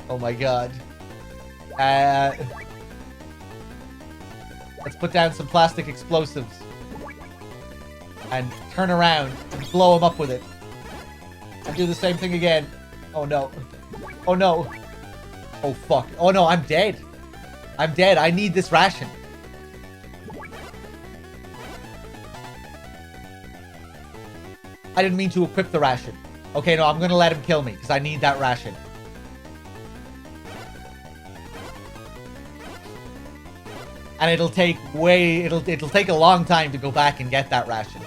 Oh my god. Let's put down some plastic explosives. And turn around and blow him up with it. And do the same thing again. Oh no. Oh no. Oh fuck. Oh no, I'm dead. I'm dead. I need this ration. I didn't mean to equip the ration. Okay, no, I'm gonna let him kill me because I need that ration. And it'll take a long time to go back and get that ration.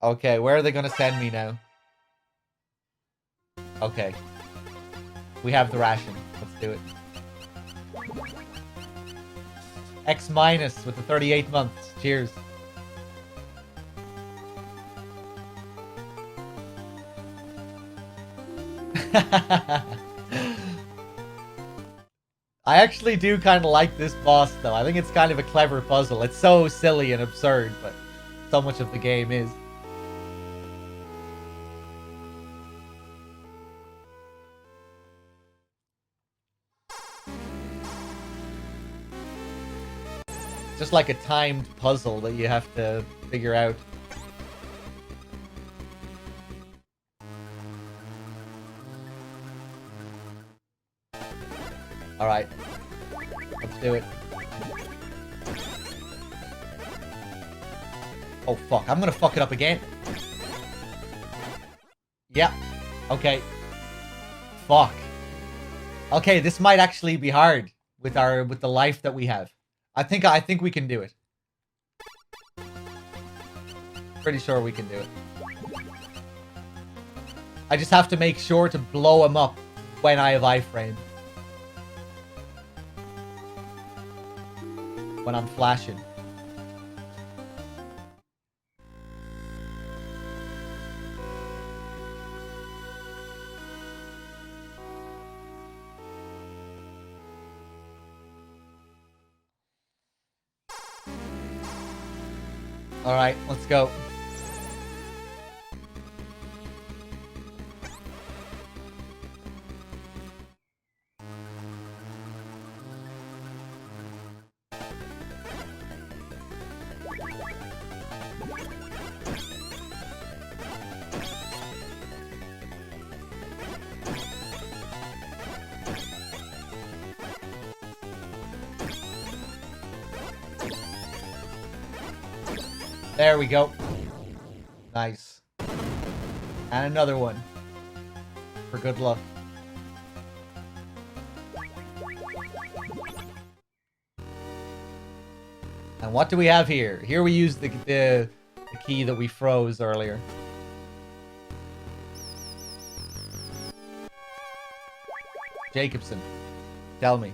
Okay, where are they gonna send me now? Okay. We have the ration. Let's do it. X minus with the 38 months. Cheers. I actually do kind of like this boss, though. I think it's kind of a clever puzzle. It's so silly and absurd, but so much of the game is. just like a timed puzzle that you have to figure out. Alright. Let's do it. Oh, fuck. I'm gonna fuck it up again. Yep. Okay. Fuck. Okay, this might actually be hard with the life that we have. I think we can do it. Pretty sure we can do it. I just have to make sure to blow him up when I have iframe. When I'm flashing. Alright, let's go. There we go. Nice. And another one. For good luck. And what do we have here? Here we use the key that we froze earlier. Jacobson, tell me.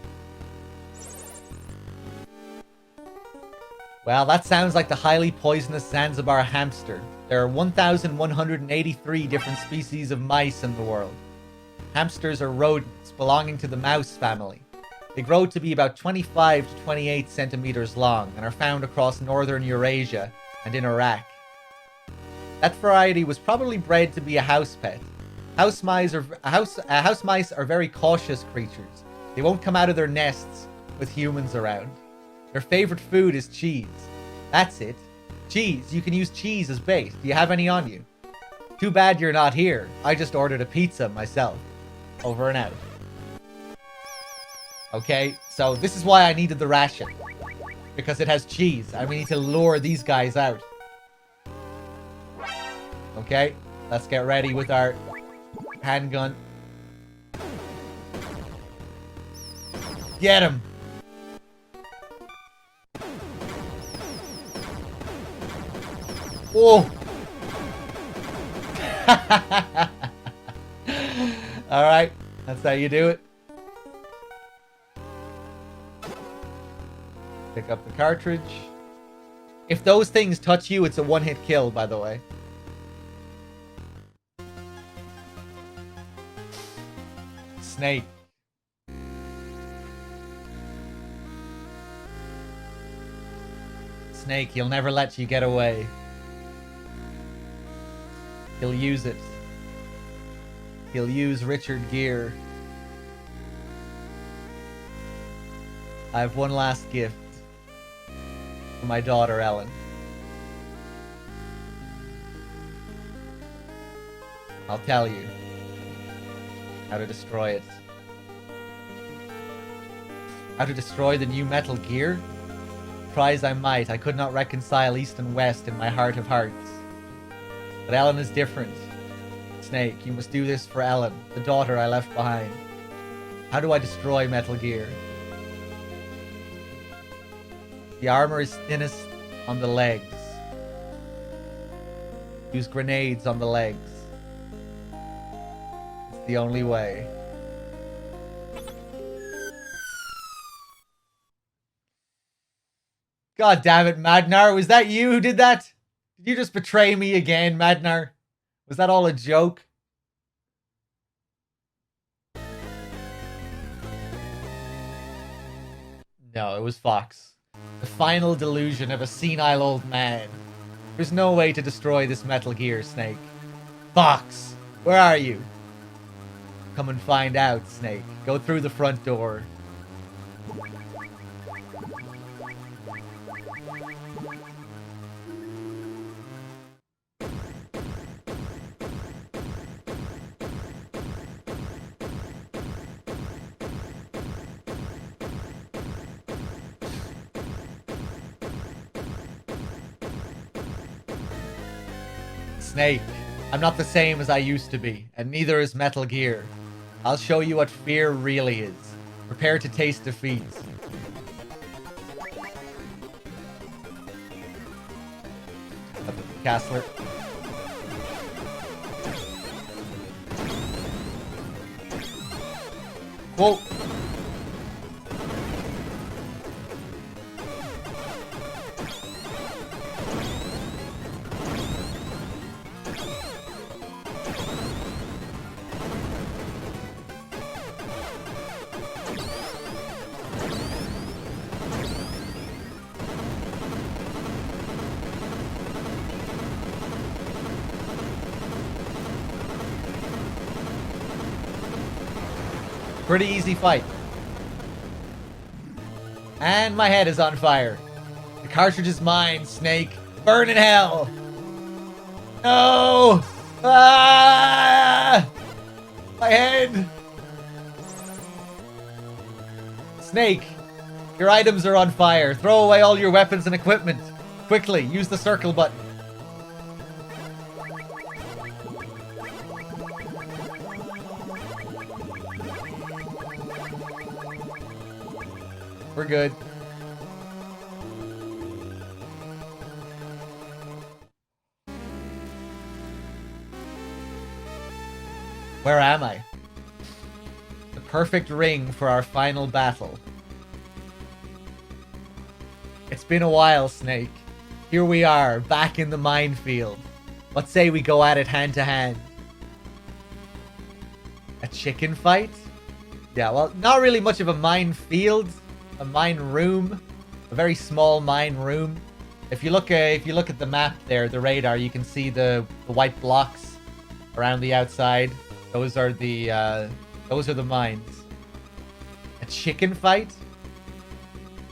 Well, that sounds like the highly poisonous Zanzibar hamster. There are 1,183 different species of mice in the world. Hamsters are rodents belonging to the mouse family. They grow to be about 25 to 28 centimeters long and are found across northern Eurasia and in Iraq. That variety was probably bred to be a house pet. House mice are very cautious creatures. They won't come out of their nests with humans around. Their favorite food is cheese. That's it. Cheese. You can use cheese as bait. Do you have any on you? Too bad you're not here. I just ordered a pizza myself. Over and out. Okay, so this is why I needed the ration. Because it has cheese, and we need to lure these guys out. Okay, let's get ready with our handgun. Get him! Oh! Alright, that's how you do it. Pick up the cartridge. If those things touch you, it's a one-hit kill, by the way. Snake. Snake, he'll never let you get away. He'll use it. He'll use Richard Gere. I have one last gift. For my daughter, Ellen. I'll tell you how to destroy it. How to destroy the new Metal Gear? Try as I might, I could not reconcile East and West in my heart of hearts. But Ellen is different. Snake, you must do this for Ellen, the daughter I left behind. How do I destroy Metal Gear? The armor is thinnest on the legs. Use grenades on the legs. It's the only way. God damn it, Madnar. Was that you who did that? Did you just betray me again, Madnar? Was that all a joke? No, it was Fox. The final delusion of a senile old man. There's no way to destroy this Metal Gear, Snake. Fox! Where are you? Come and find out, Snake. Go through the front door. Snake, I'm not the same as I used to be, and neither is Metal Gear. I'll show you what fear really is. Prepare to taste defeat. Castler. Whoa. Pretty easy fight. And my head is on fire. The cartridge is mine, Snake. Burn in hell. No! Ah! My head. Snake, your items are on fire. Throw away all your weapons and equipment. Quickly, use the circle button. We're good. Where am I? The perfect ring for our final battle. It's been a while, Snake. Here we are, back in the minefield. Let's say we go at it hand to hand. A chicken fight? Yeah, well, not really much of a minefield. A mine room, a very small mine room. If you look at the map there, the radar, you can see the white blocks around the outside. Those are the mines. A chicken fight?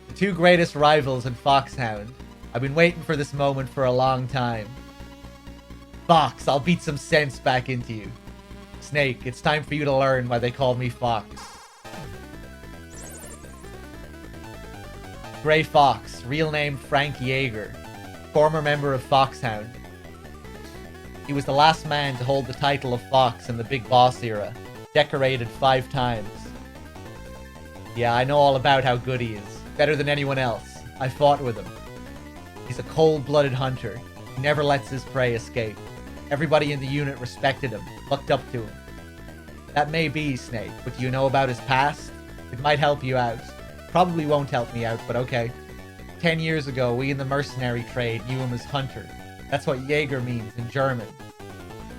The two greatest rivals in Foxhound. I've been waiting for this moment for a long time. Fox, I'll beat some sense back into you. Snake, it's time for you to learn why they call me Fox. Gray Fox, real name Frank Yeager, former member of Foxhound. He was the last man to hold the title of Fox in the Big Boss era, decorated 5 times. Yeah, I know all about how good he is, better than anyone else. I fought with him. He's a cold-blooded hunter. He never lets his prey escape. Everybody in the unit respected him, looked up to him. That may be, Snake, but do you know about his past? It might help you out. Probably won't help me out, but okay. 10 years ago, we in the mercenary trade knew him as Hunter. That's what Jaeger means in German.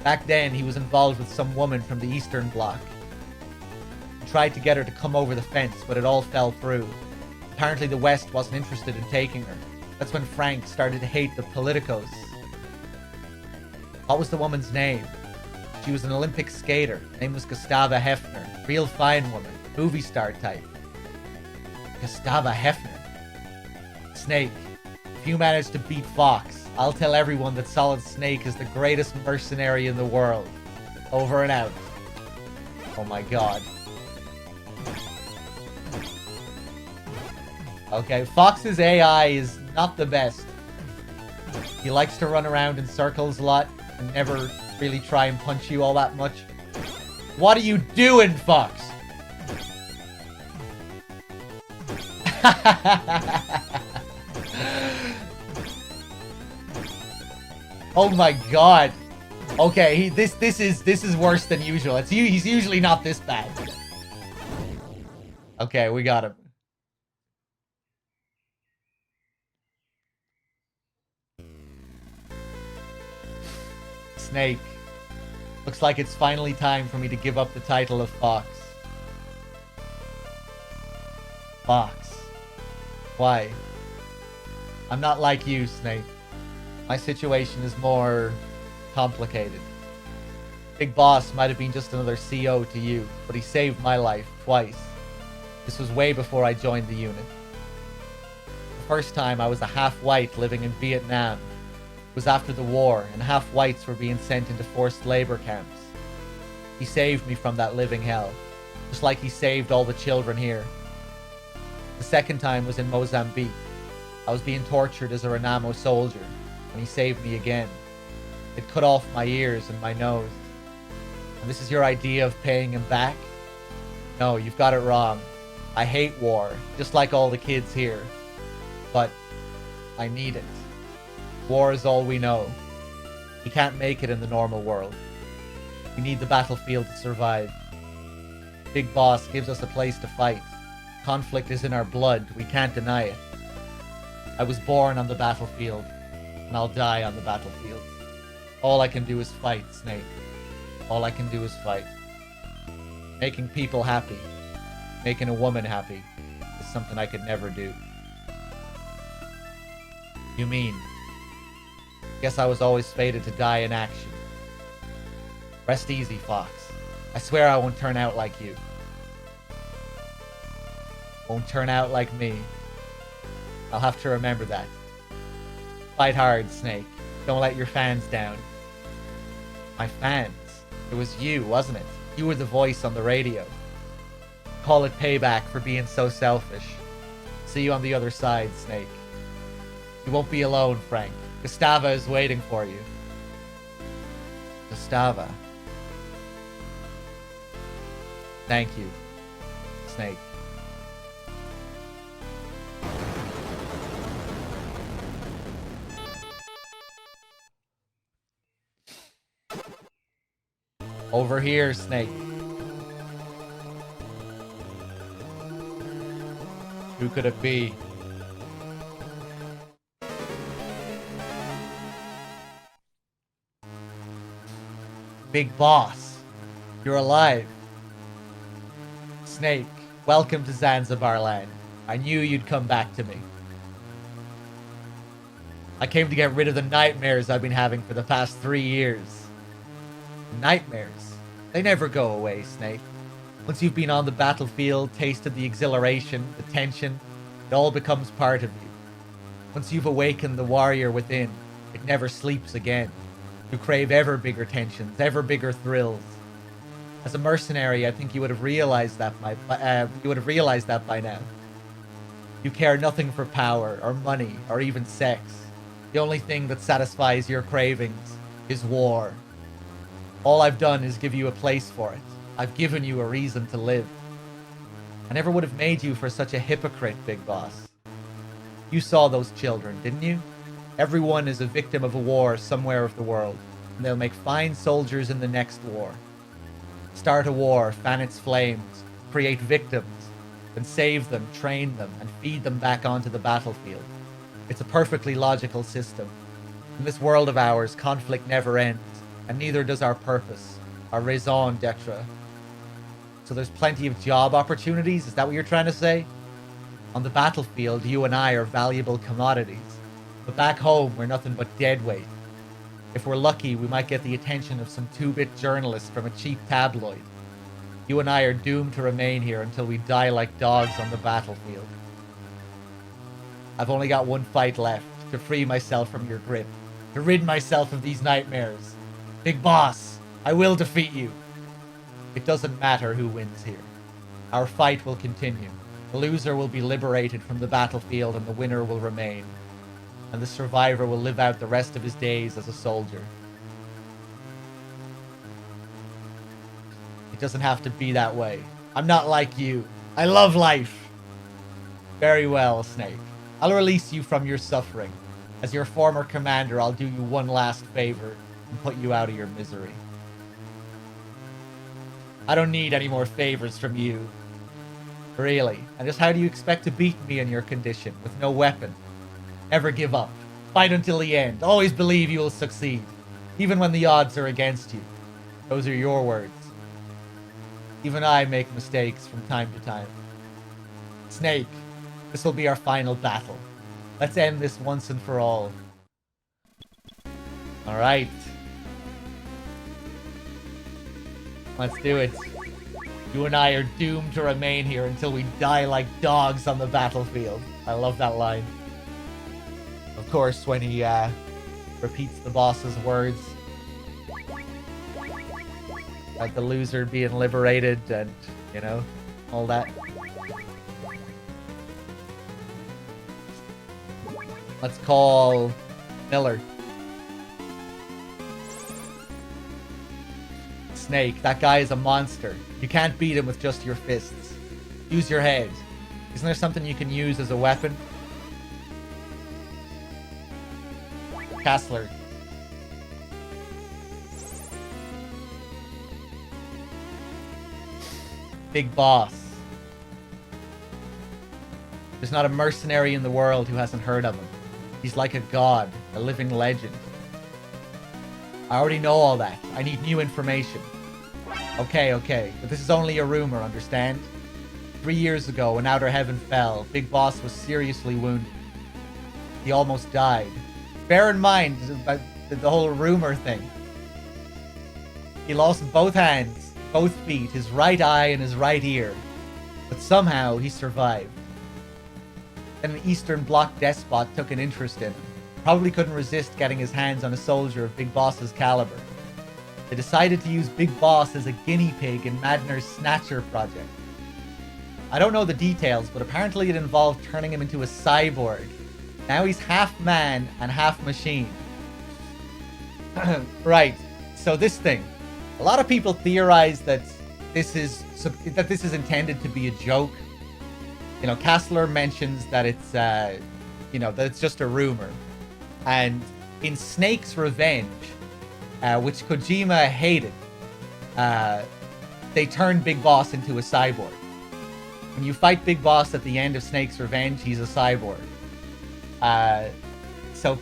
Back then, he was involved with some woman from the Eastern Bloc. He tried to get her to come over the fence, but it all fell through. Apparently the West wasn't interested in taking her. That's when Frank started to hate the politicos. What was the woman's name? She was an Olympic skater. Her name was Gustava Hefner. Real fine woman. Movie star type. Gustava Hefner. Snake, if you manage to beat Fox, I'll tell everyone that Solid Snake is the greatest mercenary in the world. Over and out. Oh my god. Okay, Fox's AI is not the best. He likes to run around in circles a lot and never really try and punch you all that much. What are you doing, Fox? Oh my god. Okay, this is worse than usual. He's usually not this bad. Okay, we got him. Snake. Looks like it's finally time for me to give up the title of Fox. Fox. Why? I'm not like you, Snake. My situation is more complicated. Big Boss might have been just another CO to you, but he saved my life twice. This was way before I joined the unit. The first time I was a half-white living in Vietnam. It was after the war, and half-whites were being sent into forced labor camps. He saved me from that living hell, just like he saved all the children here. The second time was in Mozambique. I was being tortured as a Renamo soldier, and he saved me again. It cut off my ears and my nose. And this is your idea of paying him back? No, you've got it wrong. I hate war, just like all the kids here. But I need it. War is all we know. We can't make it in the normal world. We need the battlefield to survive. Big Boss gives us a place to fight. Conflict is in our blood. We can't deny it. I was born on the battlefield, and I'll die on the battlefield. All I can do is fight, Snake. All I can do is fight. Making people happy, making a woman happy, is something I could never do. You mean? Guess I was always fated to die in action. Rest easy, Fox. I swear I won't turn out like you. Won't turn out like me. I'll have to remember that. Fight hard, Snake. Don't let your fans down. My fans? It was you, wasn't it? You were the voice on the radio. Call it payback for being so selfish. See you on the other side, Snake. You won't be alone, Frank. Gustava is waiting for you. Gustava. Thank you, Snake. Over here, Snake. Who could it be? Big Boss. You're alive. Snake, welcome to Zanzibar Land. I knew you'd come back to me. I came to get rid of the nightmares I've been having for the past 3 years. Nightmares? They never go away, Snake. Once you've been on the battlefield, tasted the exhilaration, the tension, it all becomes part of you. Once you've awakened the warrior within, it never sleeps again. You crave ever bigger tensions, ever bigger thrills. As a mercenary, I think you would have realized that by now. You care nothing for power, or money, or even sex. The only thing that satisfies your cravings is war. All I've done is give you a place for it. I've given you a reason to live. I never would have made you for such a hypocrite, Big Boss. You saw those children, didn't you? Everyone is a victim of a war somewhere of the world, and they'll make fine soldiers in the next war. Start a war, fan its flames, create victims, then save them, train them, and feed them back onto the battlefield. It's a perfectly logical system. In this world of ours, conflict never ends, and neither does our purpose, our raison d'etre. So there's plenty of job opportunities, is that what you're trying to say? On the battlefield, you and I are valuable commodities, but back home, we're nothing but deadweight. If we're lucky, we might get the attention of some two-bit journalist from a cheap tabloid. You and I are doomed to remain here until we die like dogs on the battlefield. I've only got one fight left, to free myself from your grip, to rid myself of these nightmares. Big Boss, I will defeat you. It doesn't matter who wins here. Our fight will continue. The loser will be liberated from the battlefield and the winner will remain. And the survivor will live out the rest of his days as a soldier. It doesn't have to be that way. I'm not like you. I love life. Very well, Snake. I'll release you from your suffering. As your former commander, I'll do you one last favor and put you out of your misery. I don't need any more favors from you. Really? And just how do you expect to beat me in your condition, with no weapon? Never give up. Fight until the end. Always believe you will succeed, even when the odds are against you. Those are your words. Even I make mistakes from time to time. Snake, this will be our final battle. Let's end this once and for all. Alright. Let's do it. You and I are doomed to remain here until we die like dogs on the battlefield. I love that line. Of course, when he repeats the boss's words. Like the loser being liberated and, you know, all that. Let's call Miller. Snake. That guy is a monster. You can't beat him with just your fists. Use your head. Isn't there something you can use as a weapon? Castler. Big boss. There's not a mercenary in the world who hasn't heard of him. He's like a god, a living legend. I already know all that. I need new information. Okay. But this is only a rumor, understand? 3 years ago, when Outer Heaven fell, Big Boss was seriously wounded. He almost died. Bear in mind about the whole rumor thing. He lost both hands, both feet, his right eye and his right ear. But somehow he survived. Then an Eastern Bloc despot took an interest in him. Probably couldn't resist getting his hands on a soldier of Big Boss's caliber. They decided to use Big Boss as a guinea pig in Madnar's Snatcher project. I don't know the details, but apparently it involved turning him into a cyborg. Now he's half man and half machine. Right, so this thing. A lot of people theorize that this is intended to be a joke. You know, Castler mentions that it's that it's just a rumor. And in Snake's Revenge, which Kojima hated, they turned Big Boss into a cyborg. When you fight Big Boss at the end of Snake's Revenge, he's a cyborg. So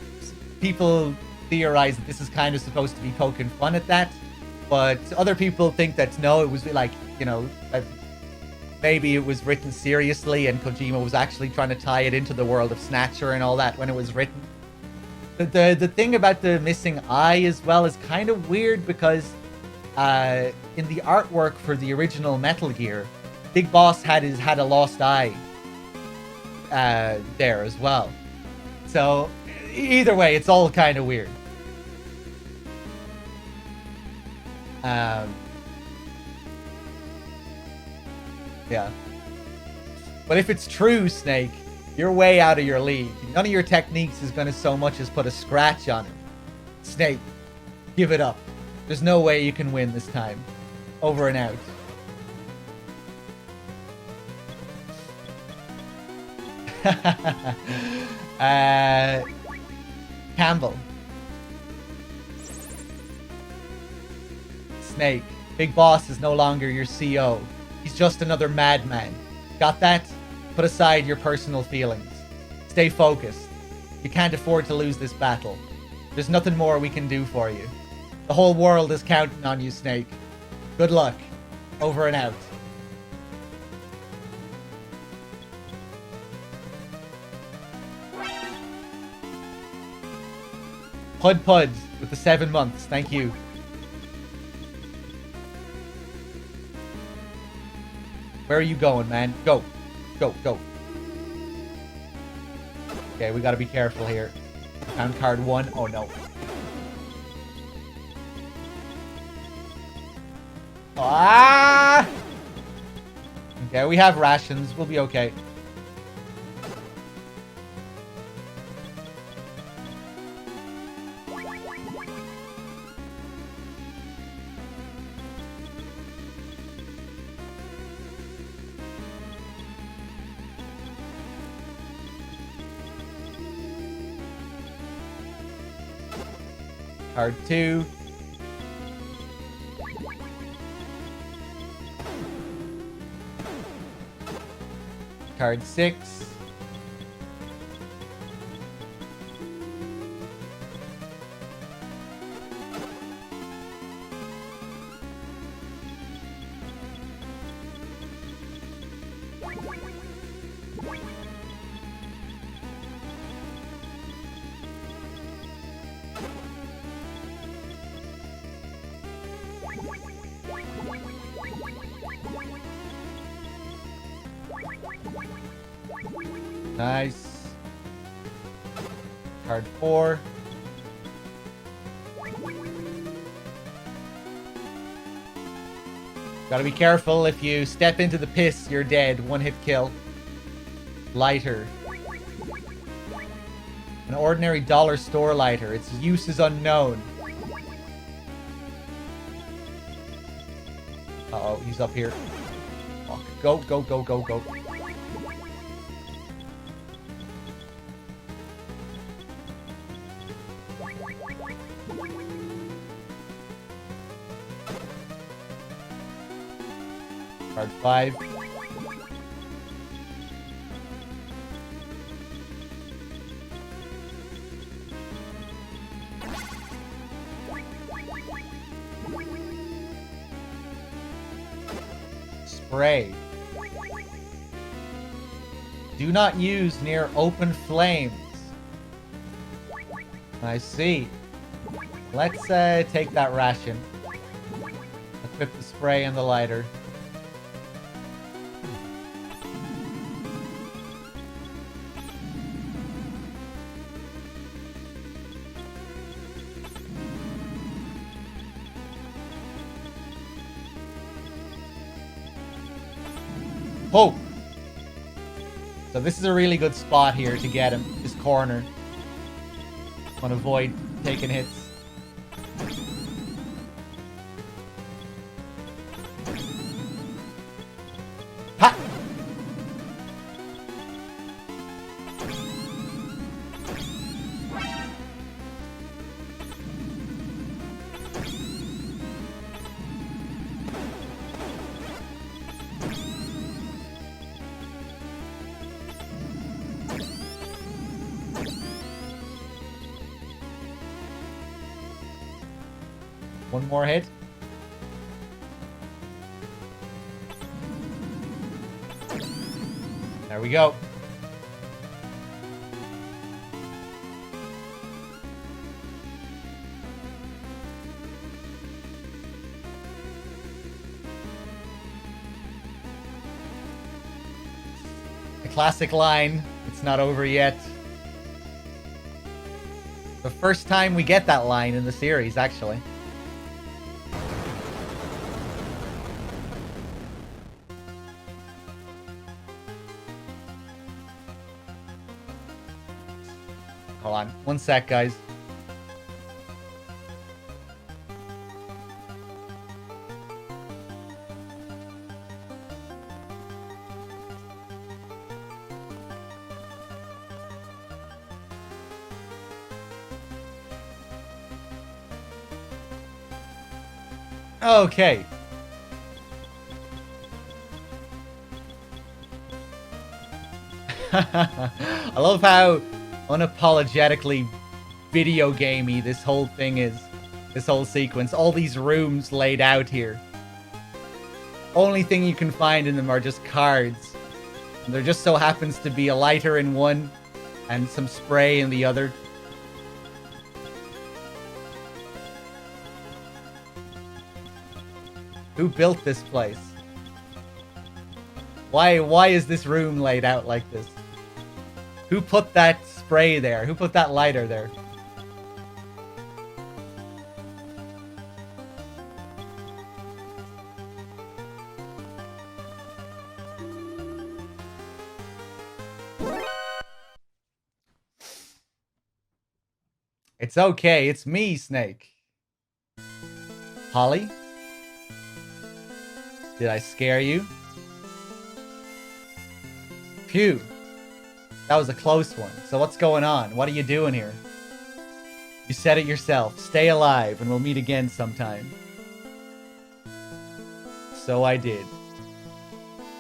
people theorize that this is kind of supposed to be poking fun at that, but other people think that no, it was like, maybe it was written seriously and Kojima was actually trying to tie it into the world of Snatcher and all that when it was written. The thing about the missing eye as well is kind of weird because in the artwork for the original Metal Gear, Big Boss had a lost eye there as well. So either way, it's all kind of weird. Yeah. But if it's true, Snake, you're way out of your league. None of your techniques is going to so much as put a scratch on him. Snake, give it up. There's no way you can win this time. Over and out. Campbell. Snake, Big Boss is no longer your CO. He's just another madman. Got that? Put aside your personal feelings. Stay focused. You can't afford to lose this battle. There's nothing more we can do for you. The whole world is counting on you, Snake. Good luck. Over and out. Pud with the 7 months. Thank you. Where are you going, man? Go. Go. Okay, we gotta be careful here. Found card 1. Oh, no. Ah! Okay, we have rations. We'll be okay. Card 2. Card 6. Nice. Card 4. Gotta be careful. If you step into the piss, you're dead. One hit kill. Lighter. An ordinary dollar store lighter. Its use is unknown. Uh-oh, he's up here. Fuck. Go, go, go, go, go. Card 5. Spray. Do not use near open flames. I see. Let's take that ration. Equip the spray and the lighter. Oh! So this is a really good spot here to get him. This corner. Want to avoid taking hits. Ha! One more hit. There we go. The classic line, it's not over yet. The first time we get that line in the series, actually. Hold on. One sec, guys. Okay. I love how unapologetically video gamey this whole thing is. This whole sequence. All these rooms laid out here. Only thing you can find in them are just cards. And there just so happens to be a lighter in one and some spray in the other. Who built this place? Why is this room laid out like this? Who put that spray there? Who put that lighter there? It's okay, it's me, Snake. Holly? Did I scare you? Phew. That was a close one. So what's going on? What are you doing here? You said it yourself. Stay alive and we'll meet again sometime. So I did.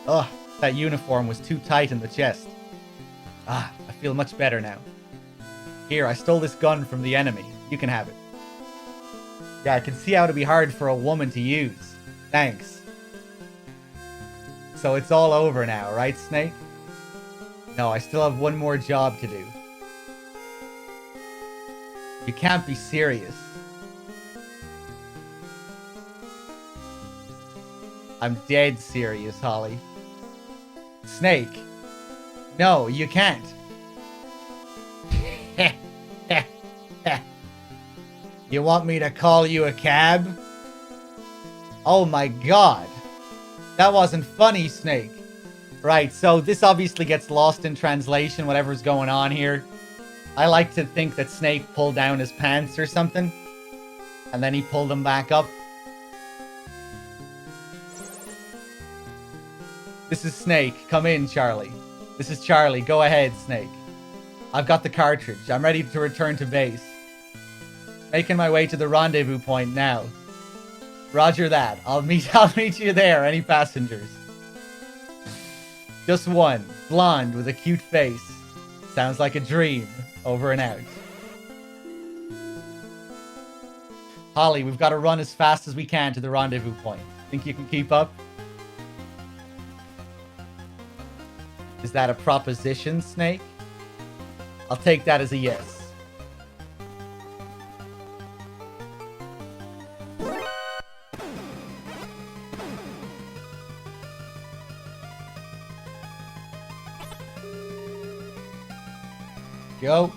Ugh, that uniform was too tight in the chest. Ah, I feel much better now. Here, I stole this gun from the enemy. You can have it. Yeah, I can see how it'd be hard for a woman to use. Thanks. So it's all over now, right, Snake? No, I still have one more job to do. You can't be serious. I'm dead serious, Holly. Snake. No, you can't. You want me to call you a cab? Oh my god. That wasn't funny, Snake. Right, so this obviously gets lost in translation, whatever's going on here. I like to think that Snake pulled down his pants or something. And then he pulled them back up. This is Snake. Come in, Charlie. This is Charlie. Go ahead, Snake. I've got the cartridge. I'm ready to return to base. Making my way to the rendezvous point now. Roger that. I'll meet you there. Any passengers? Just one. Blonde with a cute face. Sounds like a dream. Over and out. Holly, we've got to run as fast as we can to the rendezvous point. Think you can keep up? Is that a proposition, Snake? I'll take that as a yes. Go.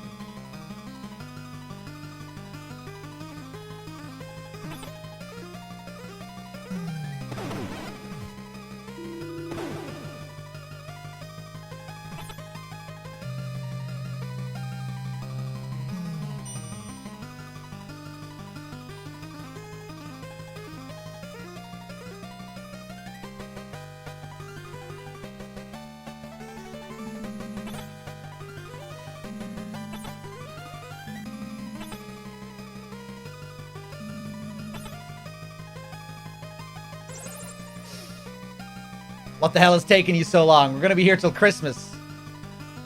What the hell is taking you so long? We're gonna be here till Christmas.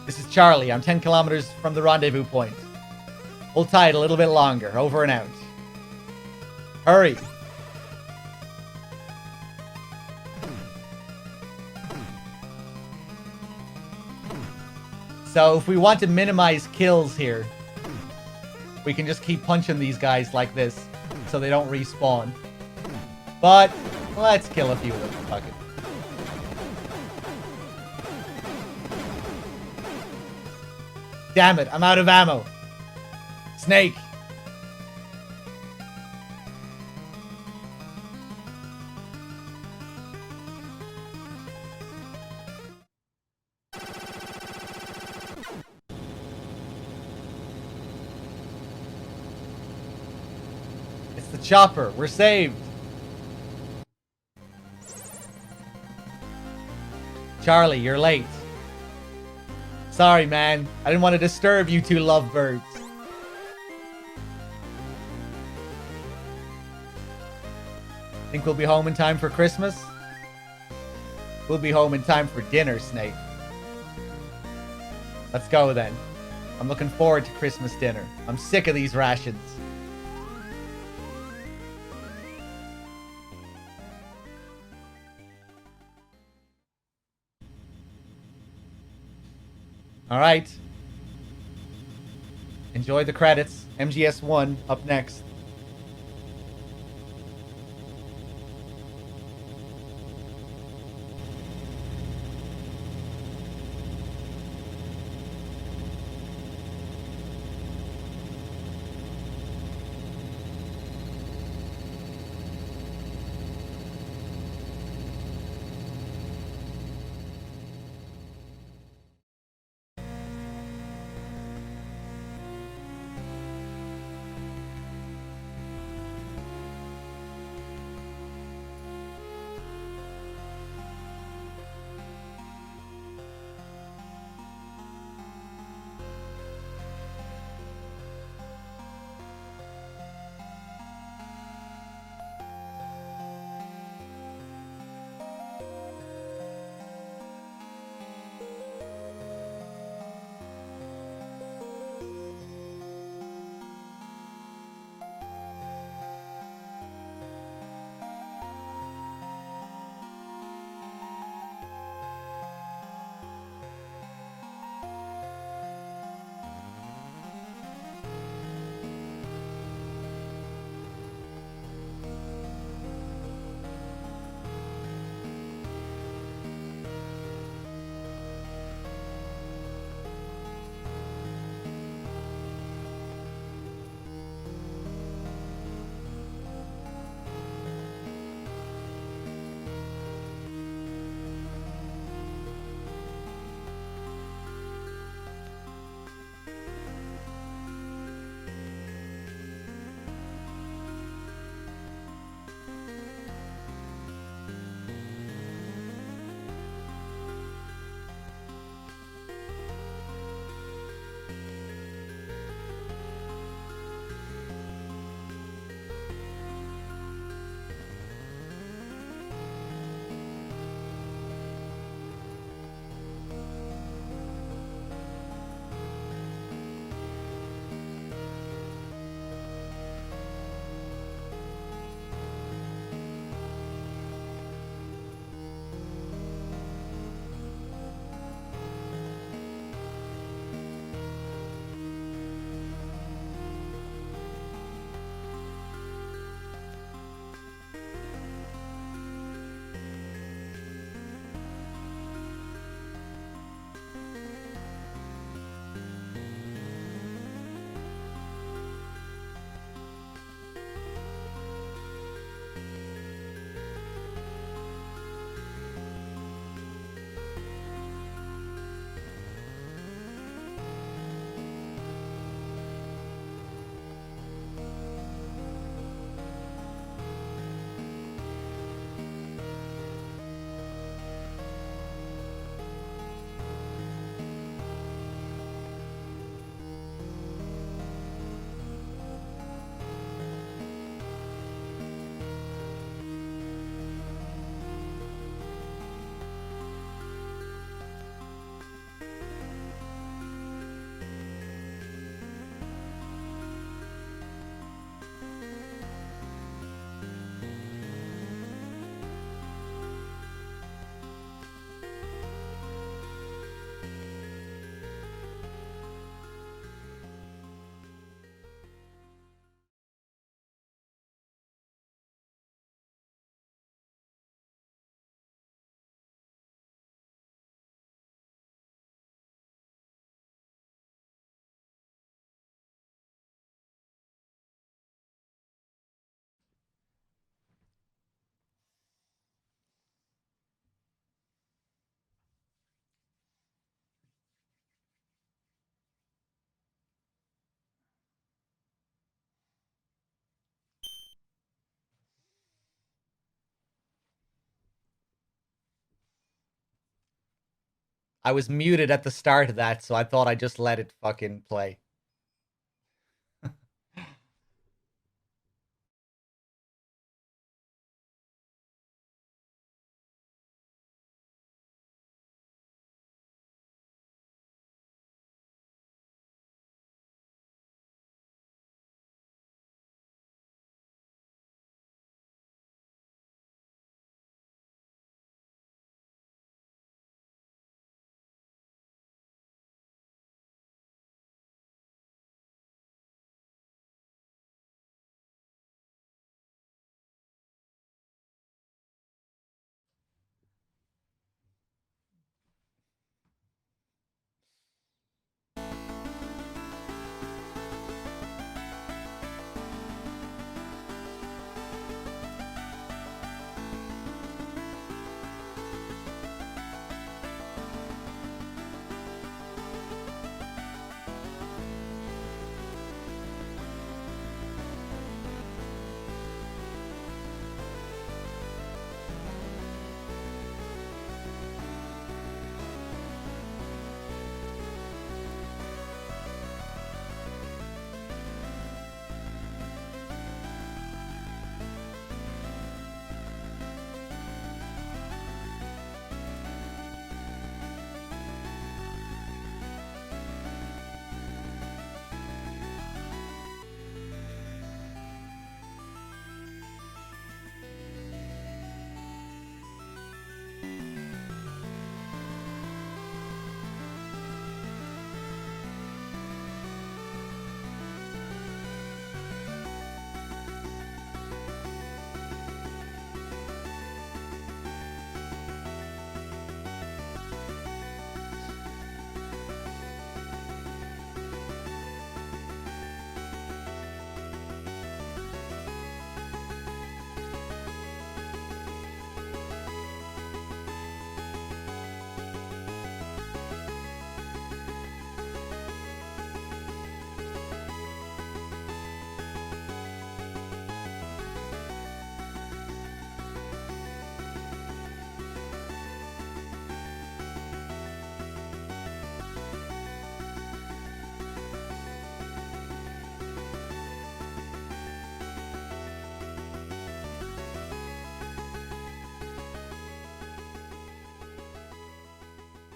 This is Charlie. I'm 10 kilometers from the rendezvous point. Hold tight a little bit longer. Over and out. Hurry. So if we want to minimize kills here, we can just keep punching these guys like this so they don't respawn. But let's kill a few of them. Fuck it. Damn it, I'm out of ammo. Snake. It's the chopper. We're saved. Charlie, you're late. Sorry, man. I didn't want to disturb you two lovebirds. Think we'll be home in time for Christmas? We'll be home in time for dinner, Snake. Let's go then. I'm looking forward to Christmas dinner. I'm sick of these rations. All right. Enjoy the credits. MGS1 up next. I was muted at the start of that, so I thought I'd just let it fucking play.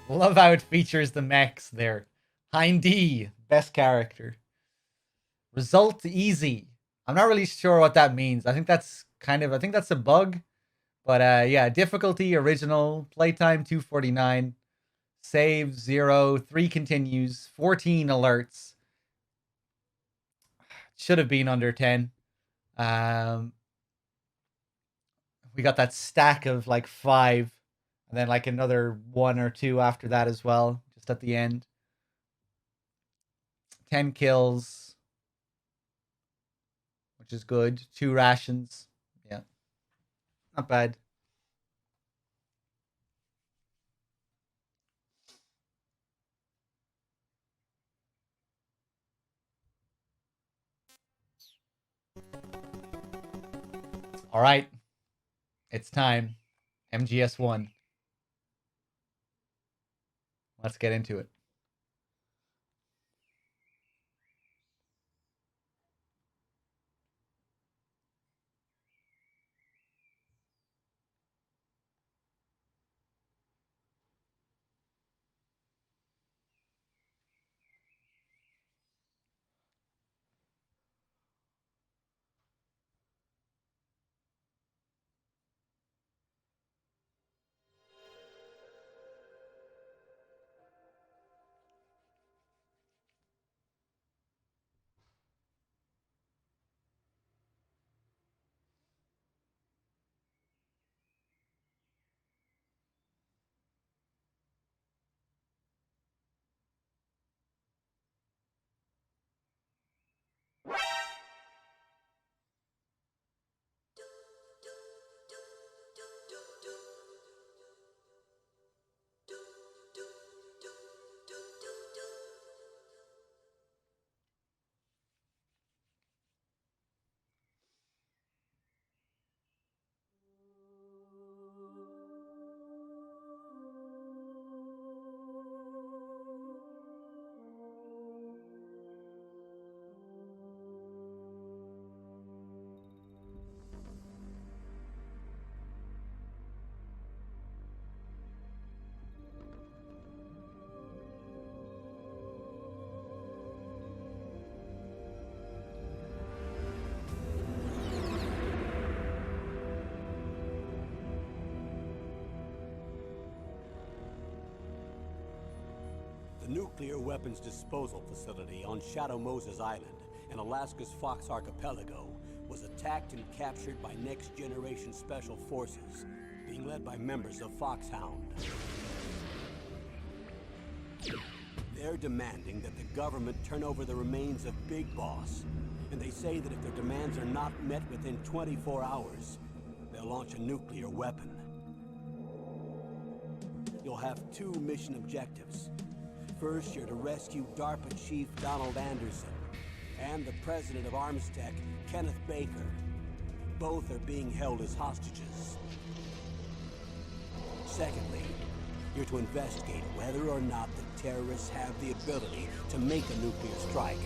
Love how it features the mechs there. Hindy, best character. Result easy. I'm not really sure what that means. I think that's a bug. But yeah, difficulty original, playtime 249, save 0, 3 continues, 14 alerts. Should have been under 10. Um we got that stack of like 5 and then like another 1 or 2 after that as well, just at the end. 10 kills, which is good. 2 rations. Yeah. Not bad. All right. It's time. MGS1. Let's get into it. nuclear weapons disposal facility on Shadow Moses Island in Alaska's Fox Archipelago was attacked and captured by next-generation special forces, being led by members of Foxhound. They're demanding that the government turn over the remains of Big Boss, and they say that if their demands are not met within 24 hours, they'll launch a nuclear weapon. You'll have two mission objectives. First, you're to rescue DARPA Chief Donald Anderson and the president of Armstech, Kenneth Baker. Both are being held as hostages. Secondly, you're to investigate whether or not the terrorists have the ability to make a nuclear strike,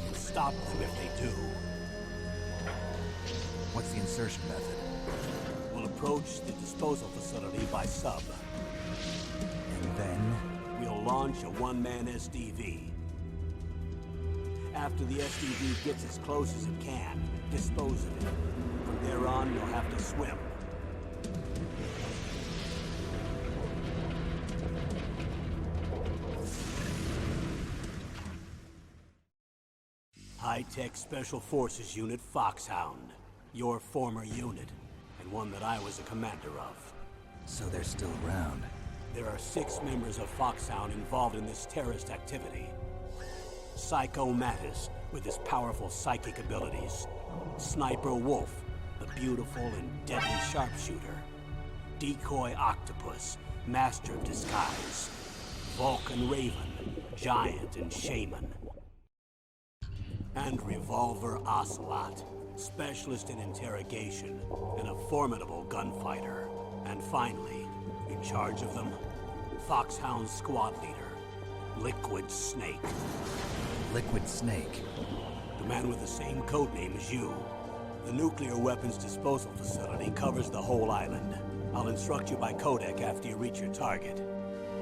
and stop them if they do. What's the insertion method? We'll approach the disposal facility by sub. And then? We'll launch a one-man SDV. After the SDV gets as close as it can, dispose of it. From there on, you'll have to swim. High-Tech Special Forces Unit Foxhound. Your former unit, and one that I was a commander of. So they're still around. There are 6 members of Foxhound involved in this terrorist activity. Psycho Mattis, with his powerful psychic abilities. Sniper Wolf, the beautiful and deadly sharpshooter. Decoy Octopus, master of disguise. Vulcan Raven, giant and shaman. And Revolver Ocelot, specialist in interrogation and a formidable gunfighter. And finally, in charge of them, Foxhound squad leader, Liquid Snake. Liquid Snake? The man with the same codename as you. The nuclear weapons disposal facility covers the whole island. I'll instruct you by codec after you reach your target.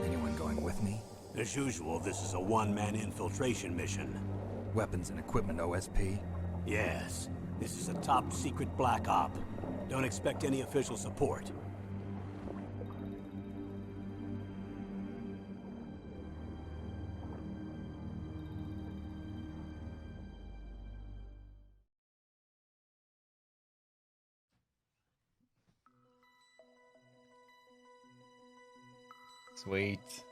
Anyone going with me? As usual, this is a one-man infiltration mission. Weapons and equipment OSP? Yes. This is a top-secret black op. Don't expect any official support. Sweet.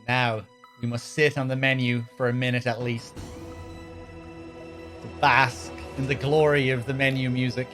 Now, we must sit on the menu for a minute at least. To bask in the glory of the menu music.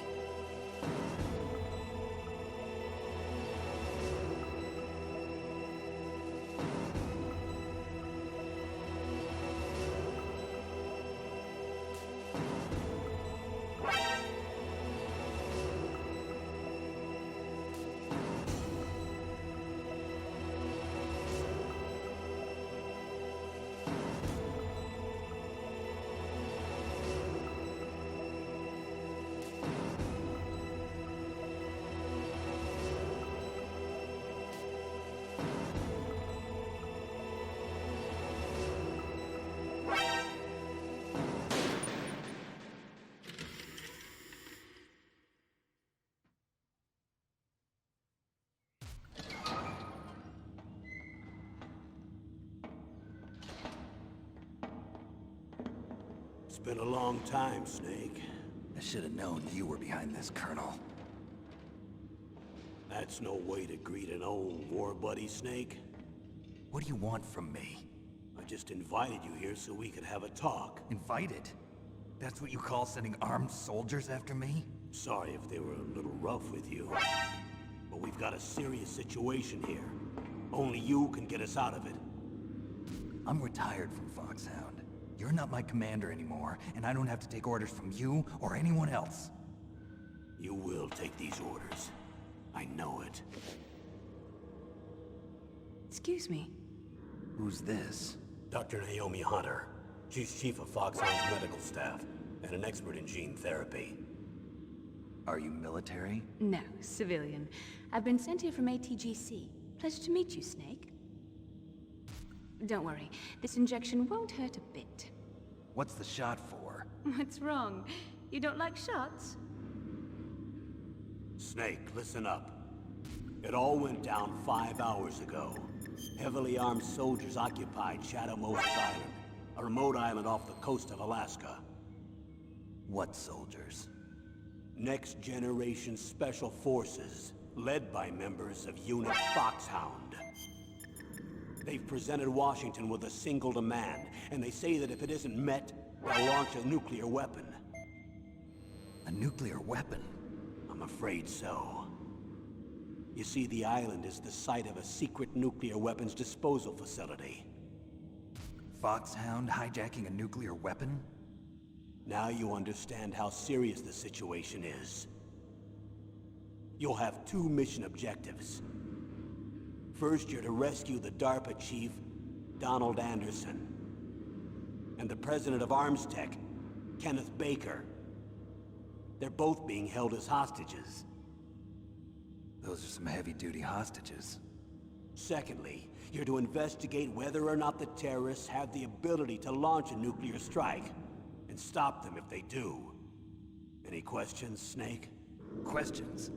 It's been a long time, Snake. I should have known you were behind this, Colonel. That's no way to greet an old war buddy, Snake. What do you want from me? I just invited you here so we could have a talk. Invited? That's what you call sending armed soldiers after me? Sorry if they were a little rough with you. But we've got a serious situation here. Only you can get us out of it. I'm retired from Foxhound. You're not my commander anymore, and I don't have to take orders from you or anyone else. You will take these orders. I know it. Excuse me. Who's this? Dr. Naomi Hunter. She's chief of Foxhound's medical staff, and an expert in gene therapy. Are you military? No, civilian. I've been sent here from ATGC. Pleasure to meet you, Snake. Don't worry, this injection won't hurt a bit. What's the shot for? What's wrong? You don't like shots? Snake, listen up. It all went down 5 hours ago. Heavily armed soldiers occupied Shadow Moses Island, a remote island off the coast of Alaska. What soldiers? Next generation special forces, led by members of Unit Foxhound. They've presented Washington with a single demand, and they say that if it isn't met, they'll launch a nuclear weapon. A nuclear weapon? I'm afraid so. You see, the island is the site of a secret nuclear weapons disposal facility. Foxhound hijacking a nuclear weapon? Now you understand how serious the situation is. You'll have two mission objectives. First, you're to rescue the DARPA chief, Donald Anderson, and the president of ArmsTech, Kenneth Baker. They're both being held as hostages. Those are some heavy-duty hostages. Secondly, you're to investigate whether or not the terrorists have the ability to launch a nuclear strike, and stop them if they do. Any questions, Snake? Questions?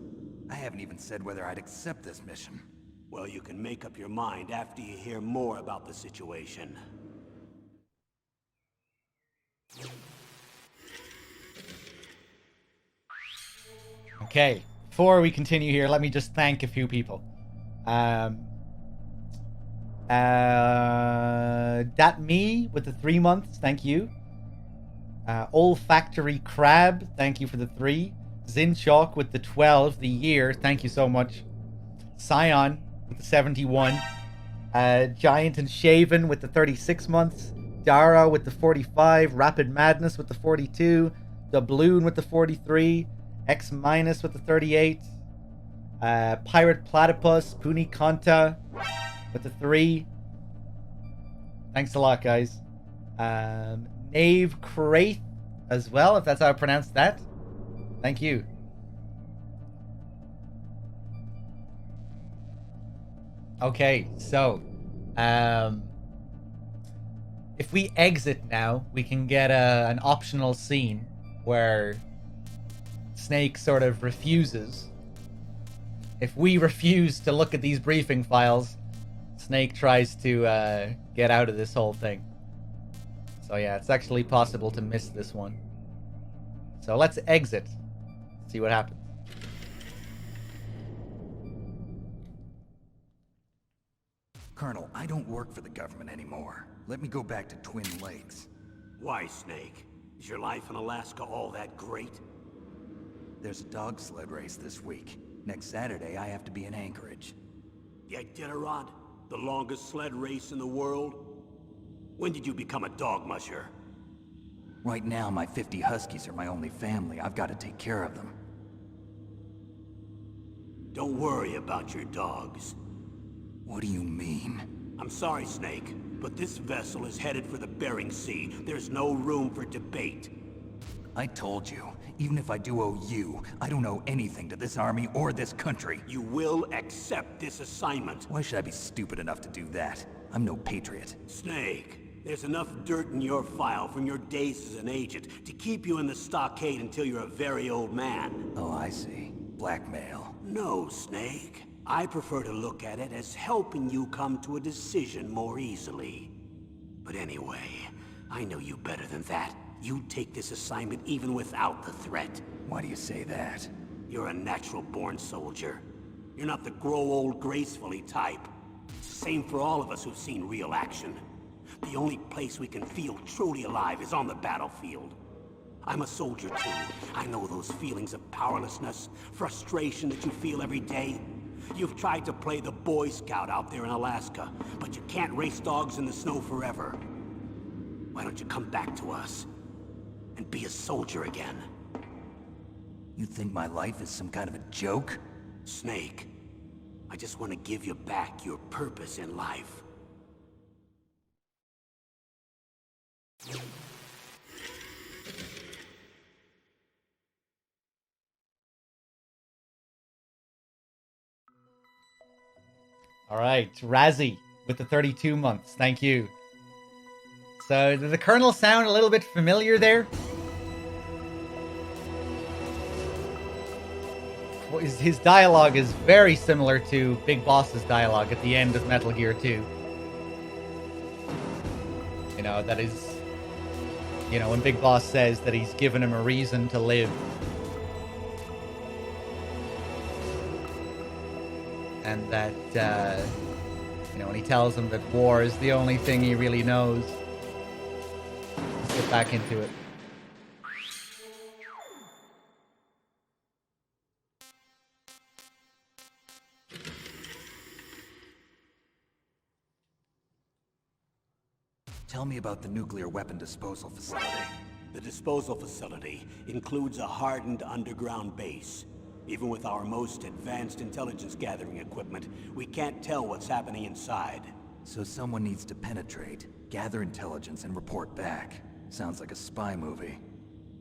I haven't even said whether I'd accept this mission. Well, you can make up your mind after you hear more about the situation. Okay, before we continue here, let me just thank a few people. That me with the 3 months, thank you. Olfactory Crab, thank you for the 3. Zinchalk with the 12, the year, thank you so much. Scion with the 71. Giant and Shaven with the 36 months. Dara with the 45. Rapid Madness with the 42. Doubloon with the 43. X Minus with the 38. Pirate Platypus, Puni Kanta with the 3. Thanks a lot, guys. Knave Kraith as well, if that's how I pronounce that. Thank you. Okay, so if we exit now, we can get an optional scene where Snake sort of refuses. If we refuse to look at these briefing files, Snake tries to get out of this whole thing. So yeah, it's actually possible to miss this one. So let's exit. See what happens. Colonel, I don't work for the government anymore. Let me go back to Twin Lakes. Why, Snake? Is your life in Alaska all that great? There's a dog sled race this week. Next Saturday, I have to be in Anchorage. The Iditarod? The longest sled race in the world? When did you become a dog musher? Right now, my 50 huskies are my only family. I've got to take care of them. Don't worry about your dogs. What do you mean? I'm sorry, Snake, but this vessel is headed for the Bering Sea. There's no room for debate. I told you, even if I do owe you, I don't owe anything to this army or this country. You will accept this assignment. Why should I be stupid enough to do that? I'm no patriot. Snake, there's enough dirt in your file from your days as an agent to keep you in the stockade until you're a very old man. Oh, I see. Blackmail. No, Snake. I prefer to look at it as helping you come to a decision more easily. But anyway, I know you better than that. You take this assignment even without the threat. Why do you say that? You're a natural-born soldier. You're not the grow old gracefully type. It's the same for all of us who've seen real action. The only place we can feel truly alive is on the battlefield. I'm a soldier too. I know those feelings of powerlessness, frustration that you feel every day. You've tried to play the Boy Scout out there in Alaska, but you can't race dogs in the snow forever. Why don't you come back to us and be a soldier again? You think my life is some kind of a joke? Snake, I just want to give you back your purpose in life. All right, Razzie with the 32 months. Thank you. So, does the Colonel sound a little bit familiar there? his dialogue is very similar to Big Boss's dialogue at the end of Metal Gear 2. You know, that is, you know, when Big Boss says that he's given him a reason to live. And that, you know, when he tells him that war is the only thing he really knows. Let's get back into it. Tell me about the nuclear weapon disposal facility. The disposal facility includes a hardened underground base. Even with our most advanced intelligence gathering equipment, we can't tell what's happening inside. So someone needs to penetrate, gather intelligence, and report back. Sounds like a spy movie.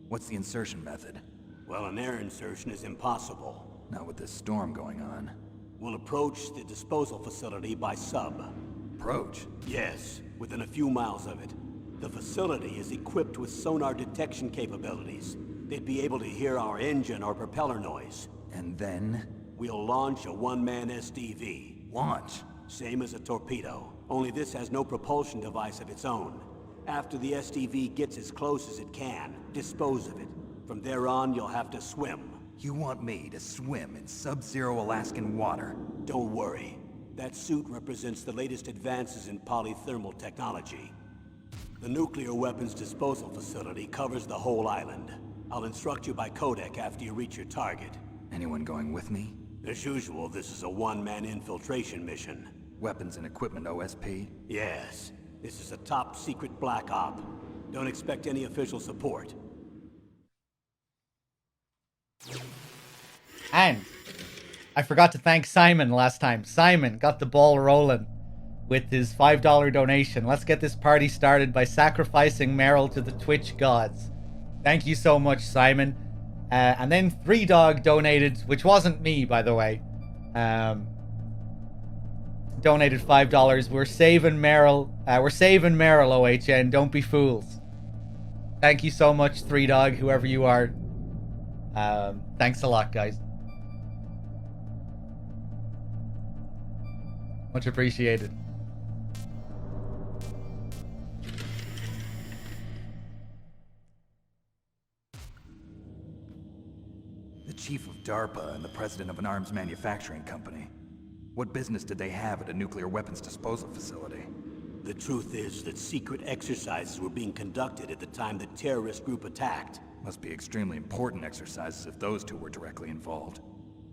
What's the insertion method? Well, an air insertion is impossible. Not with this storm going on. We'll approach the disposal facility by sub. Approach? Yes, within a few miles of it. The facility is equipped with sonar detection capabilities. They'd be able to hear our engine or propeller noise. And then? We'll launch a one-man SDV. Launch? Same as a torpedo, only this has no propulsion device of its own. After the SDV gets as close as it can, dispose of it. From there on, you'll have to swim. You want me to swim in sub-zero Alaskan water? Don't worry. That suit represents the latest advances in polythermal technology. The nuclear weapons disposal facility covers the whole island. I'll instruct you by codec after you reach your target. Anyone going with me? As usual, this is a one-man infiltration mission. Weapons and equipment OSP? Yes. This is a top-secret black op. Don't expect any official support. And I forgot to thank Simon last time. Simon got the ball rolling with his $5 donation. Let's get this party started by sacrificing Meryl to the Twitch gods. Thank you so much, Simon. And then 3Dog donated, which wasn't me, by the way. Donated $5. We're saving Meryl. We're saving Meryl, OHN. Don't be fools. Thank you so much, 3Dog, whoever you are. Thanks a lot, guys. Much appreciated. The chief of DARPA and the president of an arms manufacturing company. What business did they have at a nuclear weapons disposal facility? The truth is that secret exercises were being conducted at the time the terrorist group attacked. Must be extremely important exercises if those two were directly involved.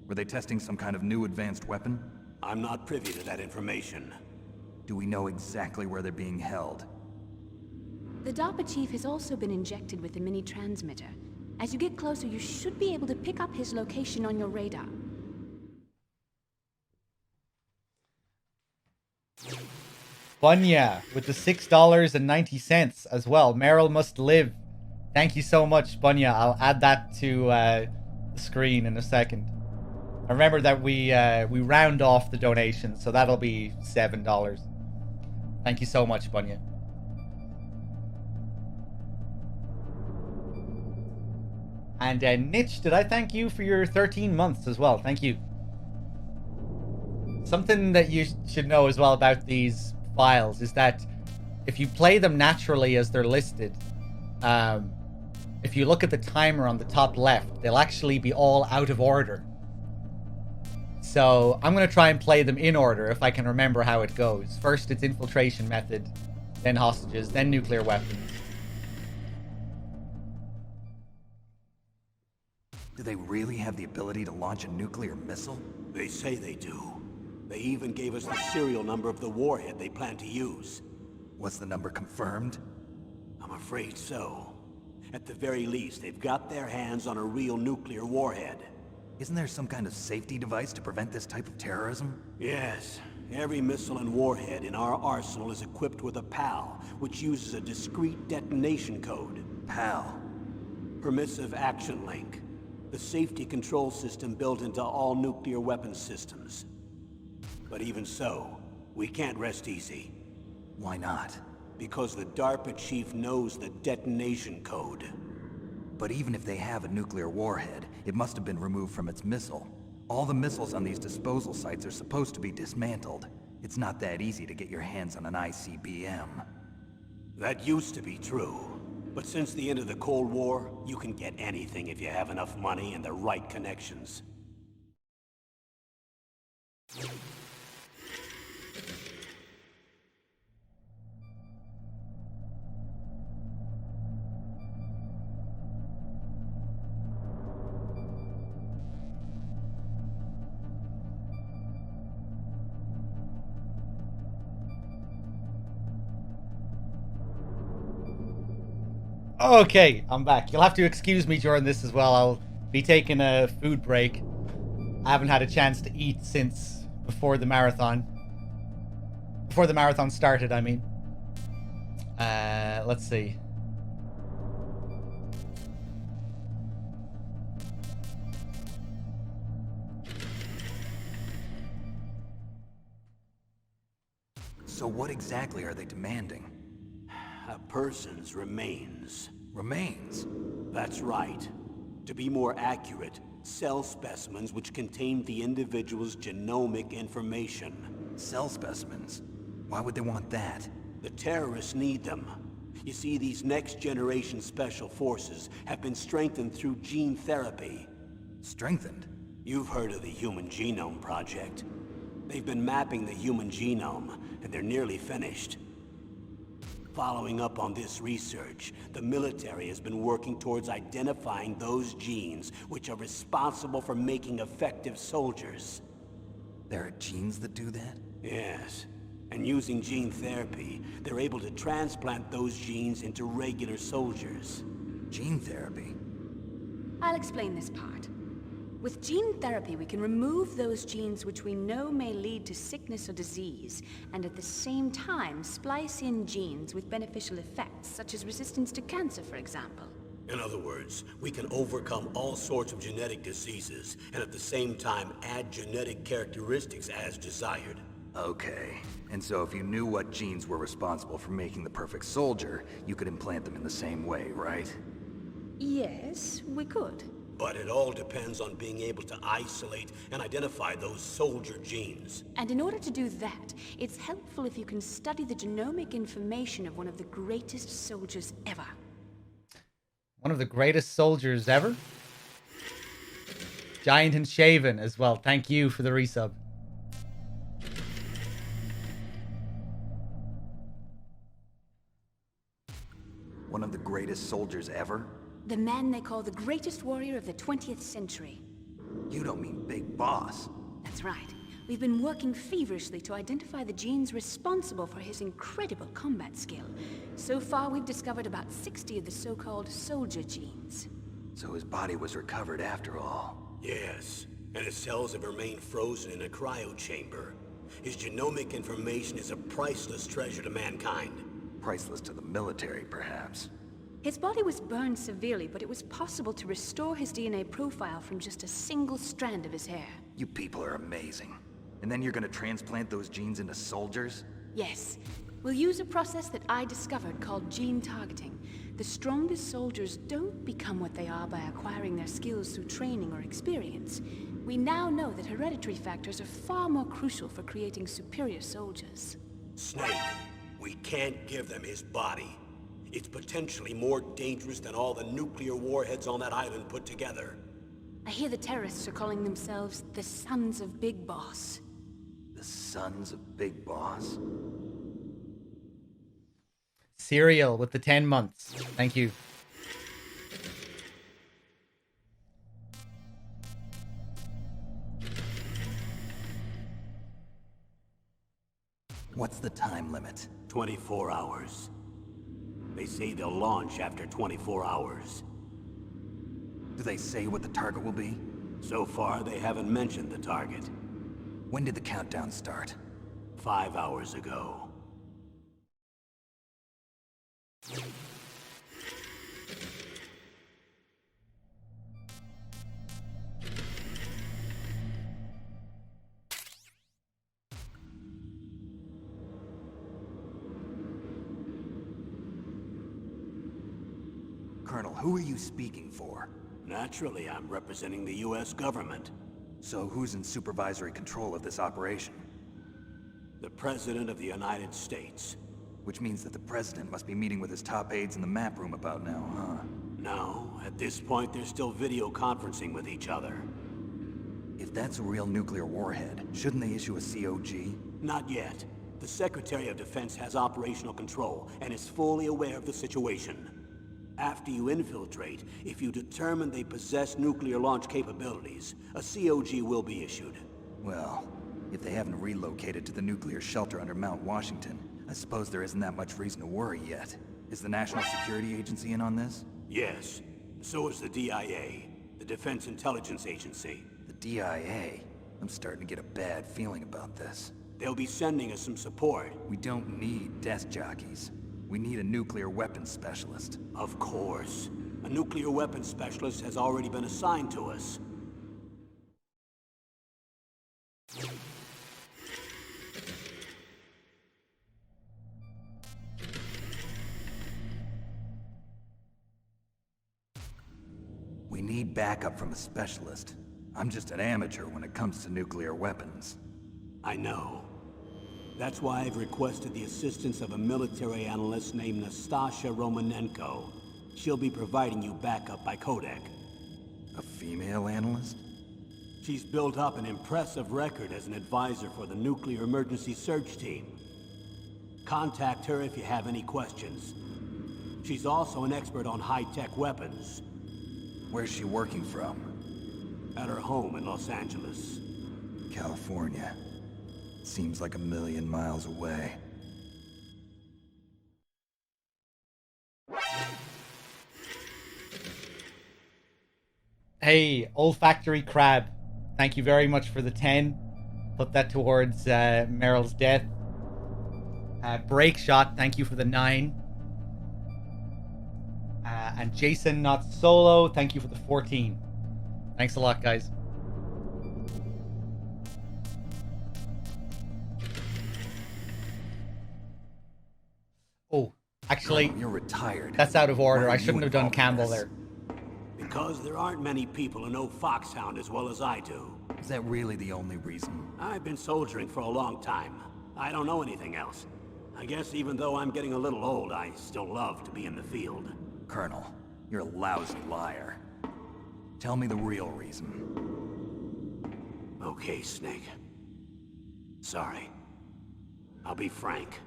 Were they testing some kind of new advanced weapon? I'm not privy to that information. Do we know exactly where they're being held? The DARPA chief has also been injected with a mini transmitter. As you get closer, you should be able to pick up his location on your radar. Bunya with the $6.90 as well. Meryl must live. Thank you so much, Bunya. I'll add that to the screen in a second. Remember that we round off the donation, so that'll be $7. Thank you so much, Bunya. And Nitch, did I thank you for your 13 months as well? Thank you. Something that you should know as well about these files is that if you play them naturally as they're listed, if you look at the timer on the top left, they'll actually be all out of order. So I'm going to try and play them in order if I can remember how it goes. First, it's infiltration method, then hostages, then nuclear weapons. Do they really have the ability to launch a nuclear missile? They say they do. They even gave us the serial number of the warhead they plan to use. Was the number confirmed? I'm afraid so. At the very least, they've got their hands on a real nuclear warhead. Isn't there some kind of safety device to prevent this type of terrorism? Yes. Every missile and warhead in our arsenal is equipped with a PAL, which uses a discrete detonation code. PAL? Permissive Action Link. The safety control system built into all nuclear weapons systems. But even so, we can't rest easy. Why not? Because the DARPA chief knows the detonation code. But even if they have a nuclear warhead, it must have been removed from its missile. All the missiles on these disposal sites are supposed to be dismantled. It's not that easy to get your hands on an ICBM. That used to be true. But since the end of the Cold War, you can get anything if you have enough money and the right connections. Okay, I'm back. You'll have to excuse me during this as well. I'll be taking a food break. I haven't had a chance to eat since before the marathon. Before the marathon started, I mean. Let's see. So what exactly are they demanding? A person's remains. Remains? That's right. To be more accurate, cell specimens which contain the individual's genomic information. Cell specimens? Why would they want that? The terrorists need them. You see, these next-generation special forces have been strengthened through gene therapy. Strengthened? You've heard of the Human Genome Project. They've been mapping the human genome, and they're nearly finished. Following up on this research, the military has been working towards identifying those genes which are responsible for making effective soldiers. There are genes that do that? Yes. And using gene therapy, they're able to transplant those genes into regular soldiers. Gene therapy? I'll explain this part. With gene therapy, we can remove those genes which we know may lead to sickness or disease, and at the same time splice in genes with beneficial effects, such as resistance to cancer, for example. In other words, we can overcome all sorts of genetic diseases, and at the same time add genetic characteristics as desired. Okay. And so if you knew what genes were responsible for making the perfect soldier, you could implant them in the same way, right? Yes, we could. But it all depends on being able to isolate and identify those soldier genes. And in order to do that, it's helpful if you can study the genomic information of one of the greatest soldiers ever. One of the greatest soldiers ever? Giant and Shaven as well. Thank you for the resub. One of the greatest soldiers ever? The man they call the greatest warrior of the 20th century. You don't mean Big Boss. That's right. We've been working feverishly to identify the genes responsible for his incredible combat skill. So far, we've discovered about 60 of the so-called soldier genes. So his body was recovered after all. Yes, and his cells have remained frozen in a cryo chamber. His genomic information is a priceless treasure to mankind. Priceless to the military, perhaps. His body was burned severely, but it was possible to restore his DNA profile from just a single strand of his hair. You people are amazing. And then you're gonna transplant those genes into soldiers? Yes. We'll use a process that I discovered called gene targeting. The strongest soldiers don't become what they are by acquiring their skills through training or experience. We now know that hereditary factors are far more crucial for creating superior soldiers. Snake, we can't give them his body. It's potentially more dangerous than all the nuclear warheads on that island put together. I hear the terrorists are calling themselves the Sons of Big Boss. The Sons of Big Boss? Cereal with the 10 months. Thank you. What's the time limit? 24 hours. They say they'll launch after 24 hours. Do they say what the target will be? So far, they haven't mentioned the target. When did the countdown start? 5 hours ago. Colonel, who are you speaking for? Naturally, I'm representing the U.S. government. So who's in supervisory control of this operation? The President of the United States. Which means that the President must be meeting with his top aides in the map room about now, huh? No, at this point they're still video conferencing with each other. If that's a real nuclear warhead, shouldn't they issue a COG? Not yet. The Secretary of Defense has operational control and is fully aware of the situation. After you infiltrate, if you determine they possess nuclear launch capabilities, a COG will be issued. Well, if they haven't relocated to the nuclear shelter under Mount Washington, I suppose there isn't that much reason to worry yet. Is the National Security Agency in on this? Yes. So is the DIA, the Defense Intelligence Agency. The DIA? I'm starting to get a bad feeling about this. They'll be sending us some support. We don't need desk jockeys. We need a nuclear weapons specialist. Of course. A nuclear weapons specialist has already been assigned to us. We need backup from a specialist. I'm just an amateur when it comes to nuclear weapons. I know. That's why I've requested the assistance of a military analyst named Nastasha Romanenko. She'll be providing you backup by Kodak. A female analyst? She's built up an impressive record as an advisor for the Nuclear Emergency Search Team. Contact her if you have any questions. She's also an expert on high-tech weapons. Where's she working from? At her home in Los Angeles. California. Seems like a million miles away. Hey, olfactory crab. Thank you very much for the 10. Put that towards Meryl's death. Break shot. Thank you for the 9. And Jason Not Solo. Thank you for the 14. Thanks a lot, guys. Oh, actually, You're retired. that's out of order. Why are I you shouldn't have done involved in Campbell this? there. Because there aren't many people who know Foxhound as well as I do. Is that really the only reason? I've been soldiering for a long time. I don't know anything else. I guess even though I'm getting a little old, I still love to be in the field. Colonel, you're a lousy liar. Tell me the real reason. Okay, Snake. Sorry. I'll be frank.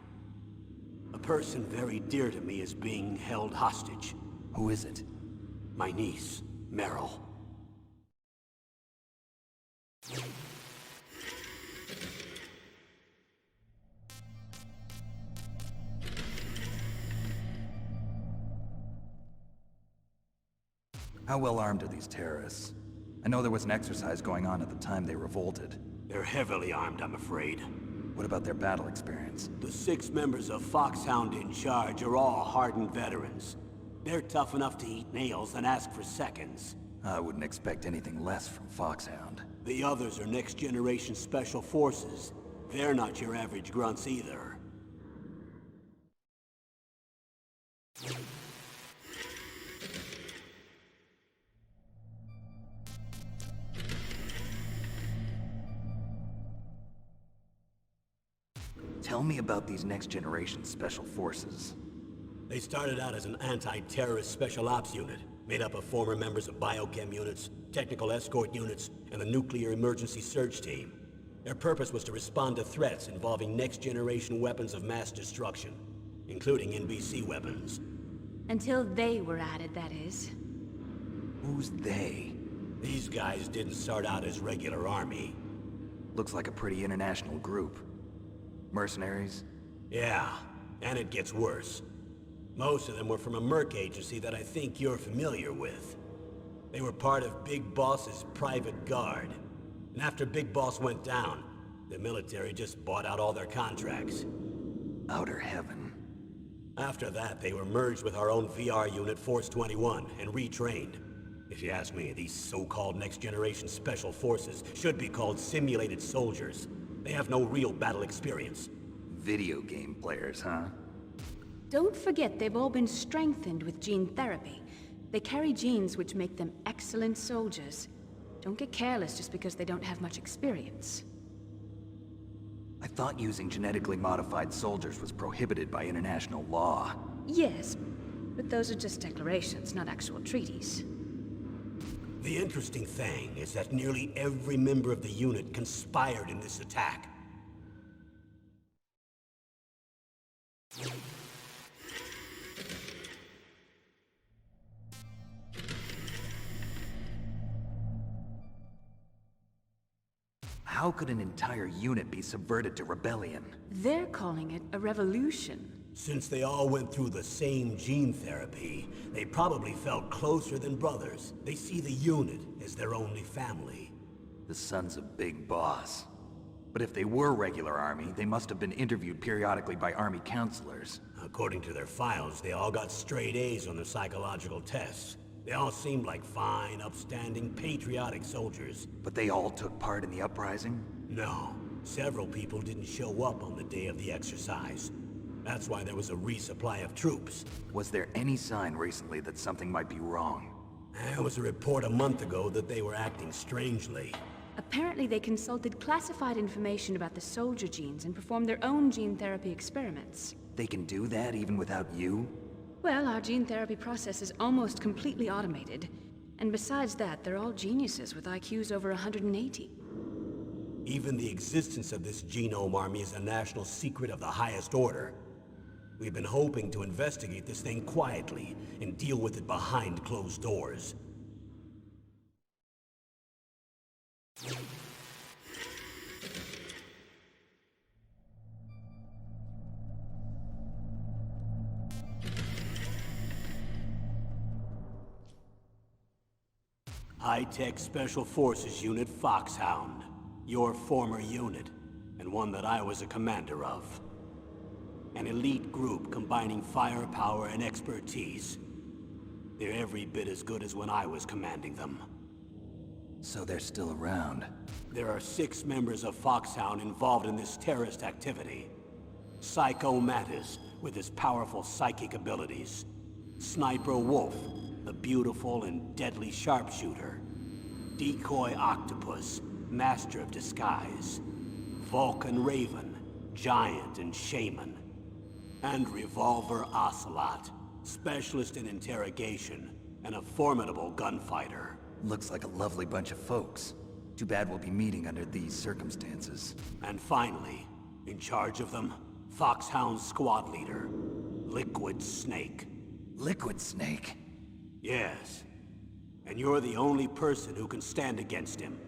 A person very dear to me is being held hostage. Who is it? My niece, Meryl. How well armed are these terrorists? I know there was an exercise going on at the time they revolted. They're heavily armed, I'm afraid. What about their battle experience? The 6 members of Foxhound in charge are all hardened veterans. They're tough enough to eat nails and ask for seconds. I wouldn't expect anything less from Foxhound. The others are next-generation special forces. They're not your average grunts either. Tell me about these next-generation special forces. They started out as an anti-terrorist special ops unit, made up of former members of biochem units, technical escort units, and the Nuclear Emergency Search Team. Their purpose was to respond to threats involving next-generation weapons of mass destruction, including NBC weapons. Until they were added, that is. Who's they? These guys didn't start out as regular army. Looks like a pretty international group. Mercenaries? Yeah, and it gets worse. Most of them were from a merc agency that I think you're familiar with. They were part of Big Boss's private guard. And after Big Boss went down, the military just bought out all their contracts. Outer heaven. After that, they were merged with our own VR unit, Force 21, and retrained. If you ask me, these so-called next-generation special forces should be called simulated soldiers. They have no real battle experience. Video game players, huh? Don't forget they've all been strengthened with gene therapy. They carry genes which make them excellent soldiers. Don't get careless just because they don't have much experience. I thought using genetically modified soldiers was prohibited by international law. Yes, but those are just declarations, not actual treaties. The interesting thing is that nearly every member of the unit conspired in this attack. How could an entire unit be subverted to rebellion? They're calling it a revolution. Since they all went through the same gene therapy, they probably felt closer than brothers. They see the unit as their only family. The sons of Big Boss. But if they were regular army, they must have been interviewed periodically by army counselors. According to their files, they all got straight A's on their psychological tests. They all seemed like fine, upstanding, patriotic soldiers. But they all took part in the uprising? No, several people didn't show up on the day of the exercise. That's why there was a resupply of troops. Was there any sign recently that something might be wrong? There was a report a month ago that they were acting strangely. Apparently they consulted classified information about the soldier genes and performed their own gene therapy experiments. They can do that even without you? Well, our gene therapy process is almost completely automated. And besides that, they're all geniuses with IQs over 180. Even the existence of this genome army is a national secret of the highest order. We've been hoping to investigate this thing quietly and deal with it behind closed doors. High-Tech Special Forces Unit Foxhound. Your former unit, and one that I was a commander of. An elite group combining firepower and expertise. They're every bit as good as when I was commanding them. So they're still around. There are 6 members of Foxhound involved in this terrorist activity. Psycho Mattis, with his powerful psychic abilities. Sniper Wolf, the beautiful and deadly sharpshooter. Decoy Octopus, master of disguise. Vulcan Raven, giant and shaman. And Revolver Ocelot, specialist in interrogation and a formidable gunfighter. Looks like a lovely bunch of folks. Too bad we'll be meeting under these circumstances. And finally, in charge of them, Foxhound's squad leader, Liquid Snake. Liquid Snake? Yes. And you're the only person who can stand against him.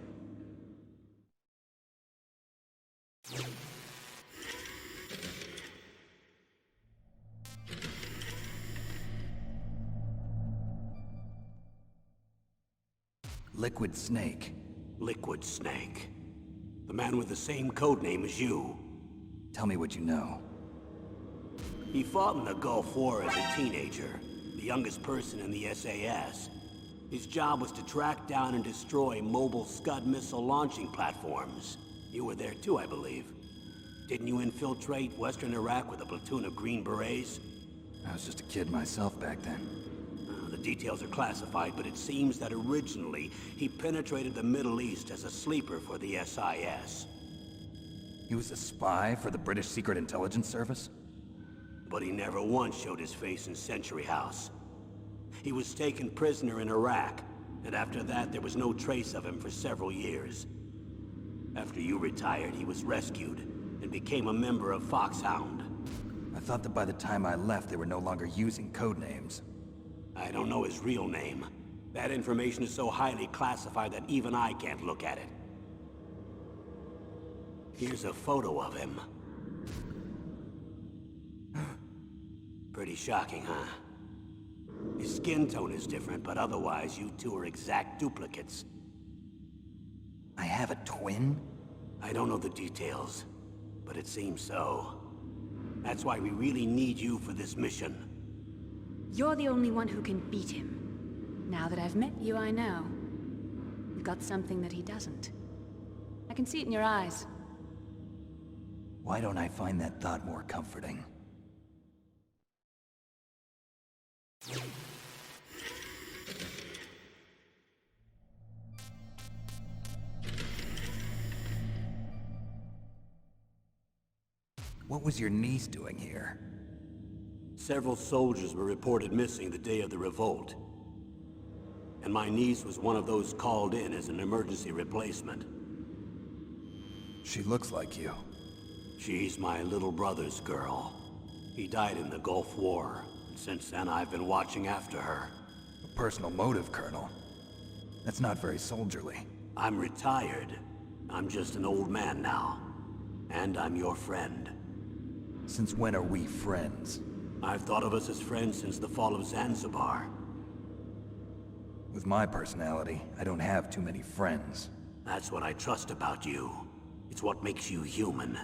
Liquid Snake. Liquid Snake. The man with the same codename as you. Tell me what you know. He fought in the Gulf War as a teenager, the youngest person in the SAS. His job was to track down and destroy mobile Scud missile launching platforms. You were there too, I believe. Didn't you infiltrate Western Iraq with a platoon of Green Berets? I was just a kid myself back then. The details are classified, but it seems that originally he penetrated the Middle East as a sleeper for the SIS. He was a spy for the British Secret Intelligence Service? But he never once showed his face in Century House. He was taken prisoner in Iraq, and after that there was no trace of him for several years. After you retired, he was rescued and became a member of Foxhound. I thought that by the time I left, they were no longer using codenames. I don't know his real name. That information is so highly classified that even I can't look at it. Here's a photo of him. Pretty shocking, huh? His skin tone is different, but otherwise you two are exact duplicates. I have a twin? I don't know the details, but it seems so. That's why we really need you for this mission. You're the only one who can beat him. Now that I've met you, I know. You've got something that he doesn't. I can see it in your eyes. Why don't I find that thought more comforting? What was your niece doing here? Several soldiers were reported missing the day of the revolt. And my niece was one of those called in as an emergency replacement. She looks like you. She's my little brother's girl. He died in the Gulf War, and since then I've been watching after her. A personal motive, Colonel. That's not very soldierly. I'm retired. I'm just an old man now. And I'm your friend. Since when are we friends? I've thought of us as friends since the fall of Zanzibar. With my personality, I don't have too many friends. That's what I trust about you. It's what makes you human.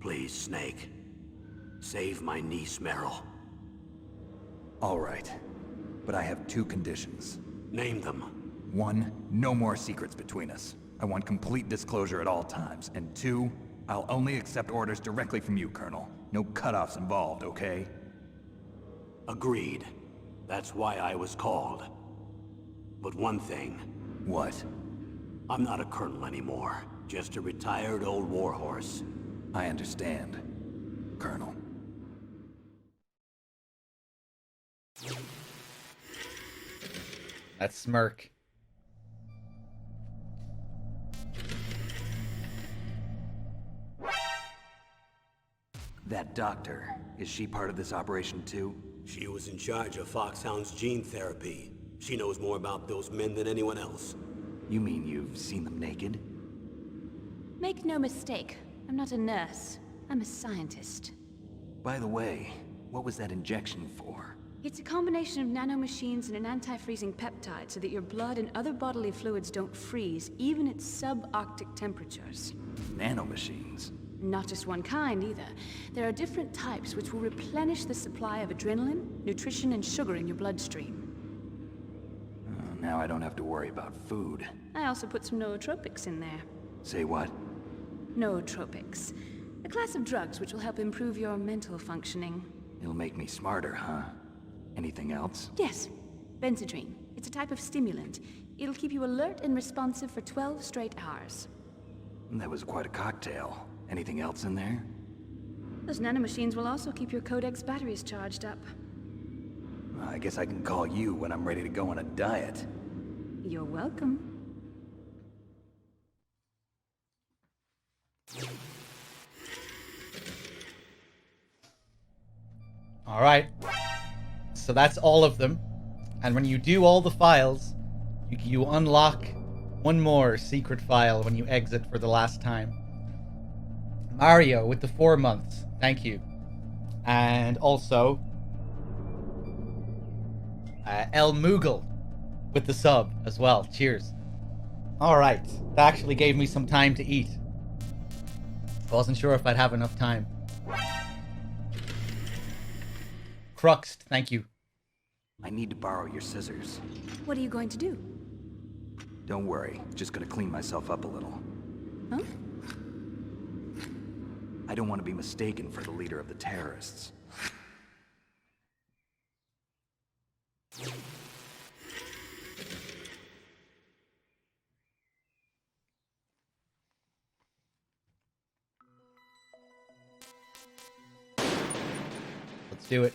Please, Snake. Save my niece, Meryl. All right. But I have two conditions. Name them. 1, no more secrets between us. I want complete disclosure at all times. And 2, I'll only accept orders directly from you, Colonel. No cutoffs involved, okay? Agreed. That's why I was called. But one thing. What? I'm not a colonel anymore. Just a retired old warhorse. I understand, Colonel. That smirk. That doctor, is she part of this operation too? She was in charge of Foxhound's gene therapy. She knows more about those men than anyone else. You mean you've seen them naked? Make no mistake, I'm not a nurse. I'm a scientist. By the way, what was that injection for? It's a combination of nanomachines and an anti-freezing peptide so that your blood and other bodily fluids don't freeze, even at subarctic temperatures. Nanomachines? Not just one kind, either. There are different types which will replenish the supply of adrenaline, nutrition, and sugar in your bloodstream. Now I don't have to worry about food. I also put some nootropics in there. Say what? Nootropics. A class of drugs which will help improve your mental functioning. It'll make me smarter, huh? Anything else? Yes. Benzedrine. It's a type of stimulant. It'll keep you alert and responsive for 12 straight hours. That was quite a cocktail. Anything else in there? Those nanomachines will also keep your Codex batteries charged up. I guess I can call you when I'm ready to go on a diet. You're welcome. All right. So that's all of them. And when you do all the files, you unlock one more secret file when you exit for the last time. Mario with the 4 months. Thank you. And also El Moogle with the sub as well. Cheers. All right. That actually gave me some time to eat. I wasn't sure if I'd have enough time. Cruxed, thank you. I need to borrow your scissors. What are you going to do? Don't worry, just gonna clean myself up a little. Huh? I don't want to be mistaken for the leader of the terrorists. Let's do it.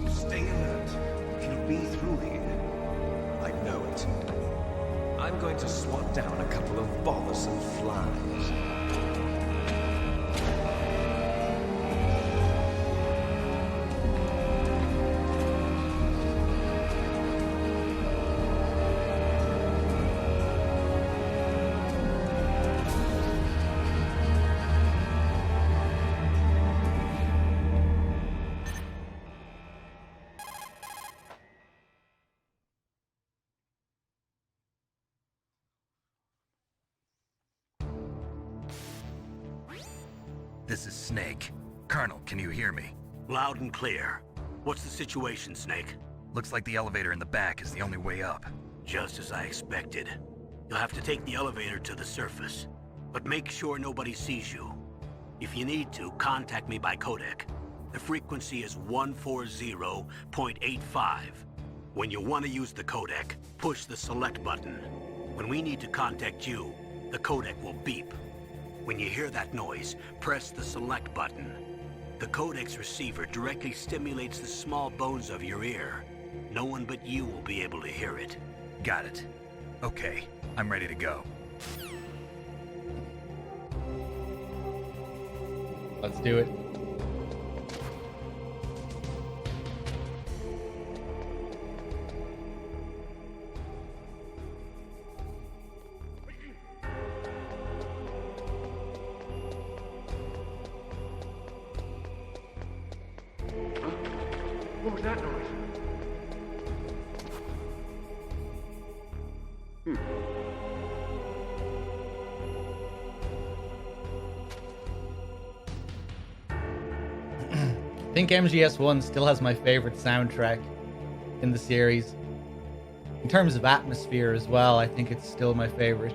Stay alert. He'll be through here. I know it. I'm going to swat down a couple of bothersome flies. This is Snake. Colonel, can you hear me? Loud and clear. What's the situation, Snake? Looks like the elevator in the back is the only way up. Just as I expected. You'll have to take the elevator to the surface, but make sure nobody sees you. If you need to, contact me by codec. The frequency is 140.85. When you want to use the codec, push the select button. When we need to contact you, the codec will beep. When you hear that noise, press the select button. The codec's receiver directly stimulates the small bones of your ear. No one but you will be able to hear it. Got it. Okay, I'm ready to go. Let's do it. What was that noise? I think MGS1 still has my favorite soundtrack in the series. In terms of atmosphere as well, I think it's still my favorite.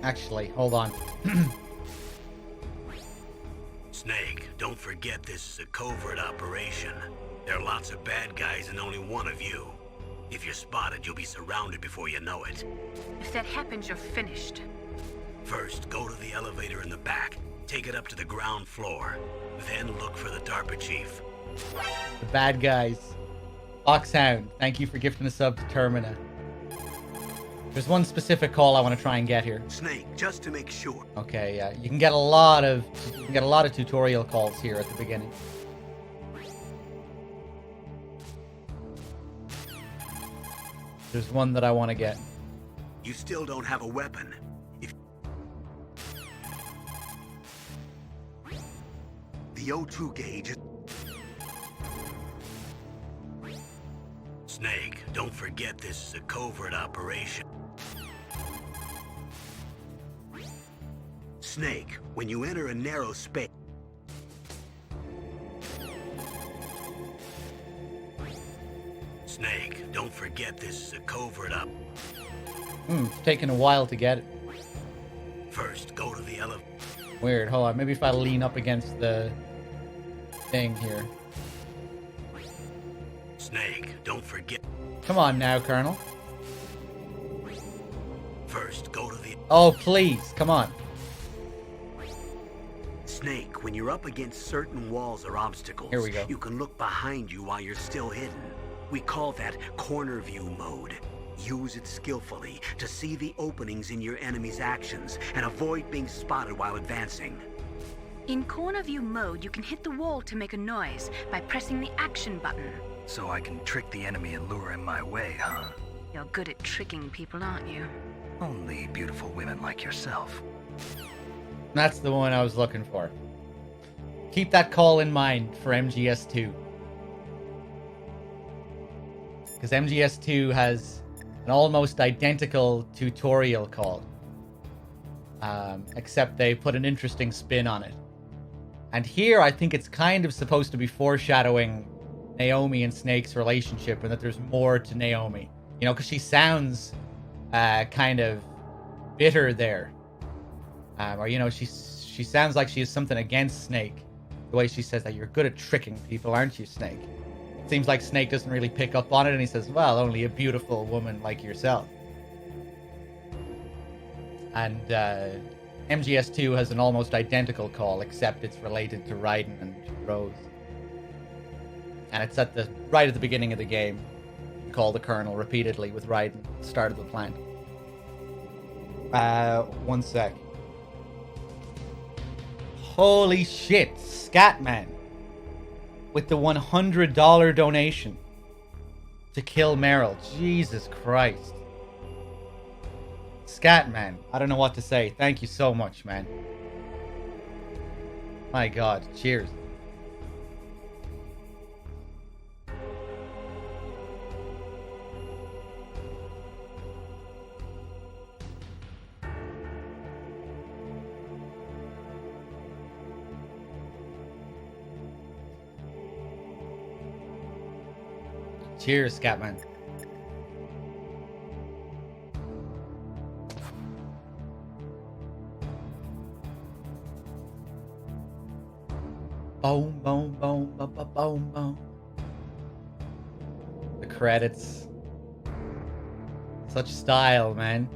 Actually, hold on. Snake, don't forget this is a covert operation. There are lots of bad guys and only one of you. If you're spotted, you'll be surrounded before you know it. If that happens, you're finished. First, go to the elevator in the back. Take it up to the ground floor. Then look for the DARPA chief. The bad guys. Foxhound, thank you for gifting a sub to Termina. There's one specific call I want to try and get here. Snake, just to make sure. Okay, yeah, you can get a lot of tutorial calls here at the beginning. There's one that I want to get. You still don't have a weapon. If the O2 gauge is... Snake, don't forget this is a covert operation. Snake, when you enter a narrow space... Snake, don't forget this is a covert up. It's taken a while to get it. First, go to the elevator. Weird, hold on, maybe if I lean up against the thing here. Snake, don't forget... Come on now, Colonel. First, go to the... Oh, please, come on. Snake, when you're up against certain walls or obstacles, Here we go. you can look behind you while you're still hidden. We call that corner view mode. Use it skillfully to see the openings in your enemy's actions and avoid being spotted while advancing. In corner view mode, you can hit the wall to make a noise by pressing the action button. So I can trick the enemy and lure him my way, huh? You're good at tricking people, aren't you? Only beautiful women like yourself. That's the one I was looking for. Keep that call in mind for MGS2. Because MGS2 has an almost identical tutorial call. Except they put an interesting spin on it. And here I think it's kind of supposed to be foreshadowing Naomi and Snake's relationship and that there's more to Naomi. You know, because she sounds kind of bitter there. Or, you know, she sounds like she has something against Snake. The way she says that you're good at tricking people, aren't you, Snake? Seems like Snake doesn't really pick up on it, and he says, well, only a beautiful woman like yourself. And MGS2 has an almost identical call, except it's related to Raiden and Rose. And it's at the right at the beginning of the game. You call the Colonel repeatedly with Raiden at the start of the plant. 1 sec. Holy shit, Scatman. With the $100 donation to kill Meryl. Jesus Christ. Scatman, I don't know what to say. Thank you so much, man. My God, cheers. Cheers, Scatman. Boom, boom, boom, boom, boom, boom, boom. The credits. Such style, man.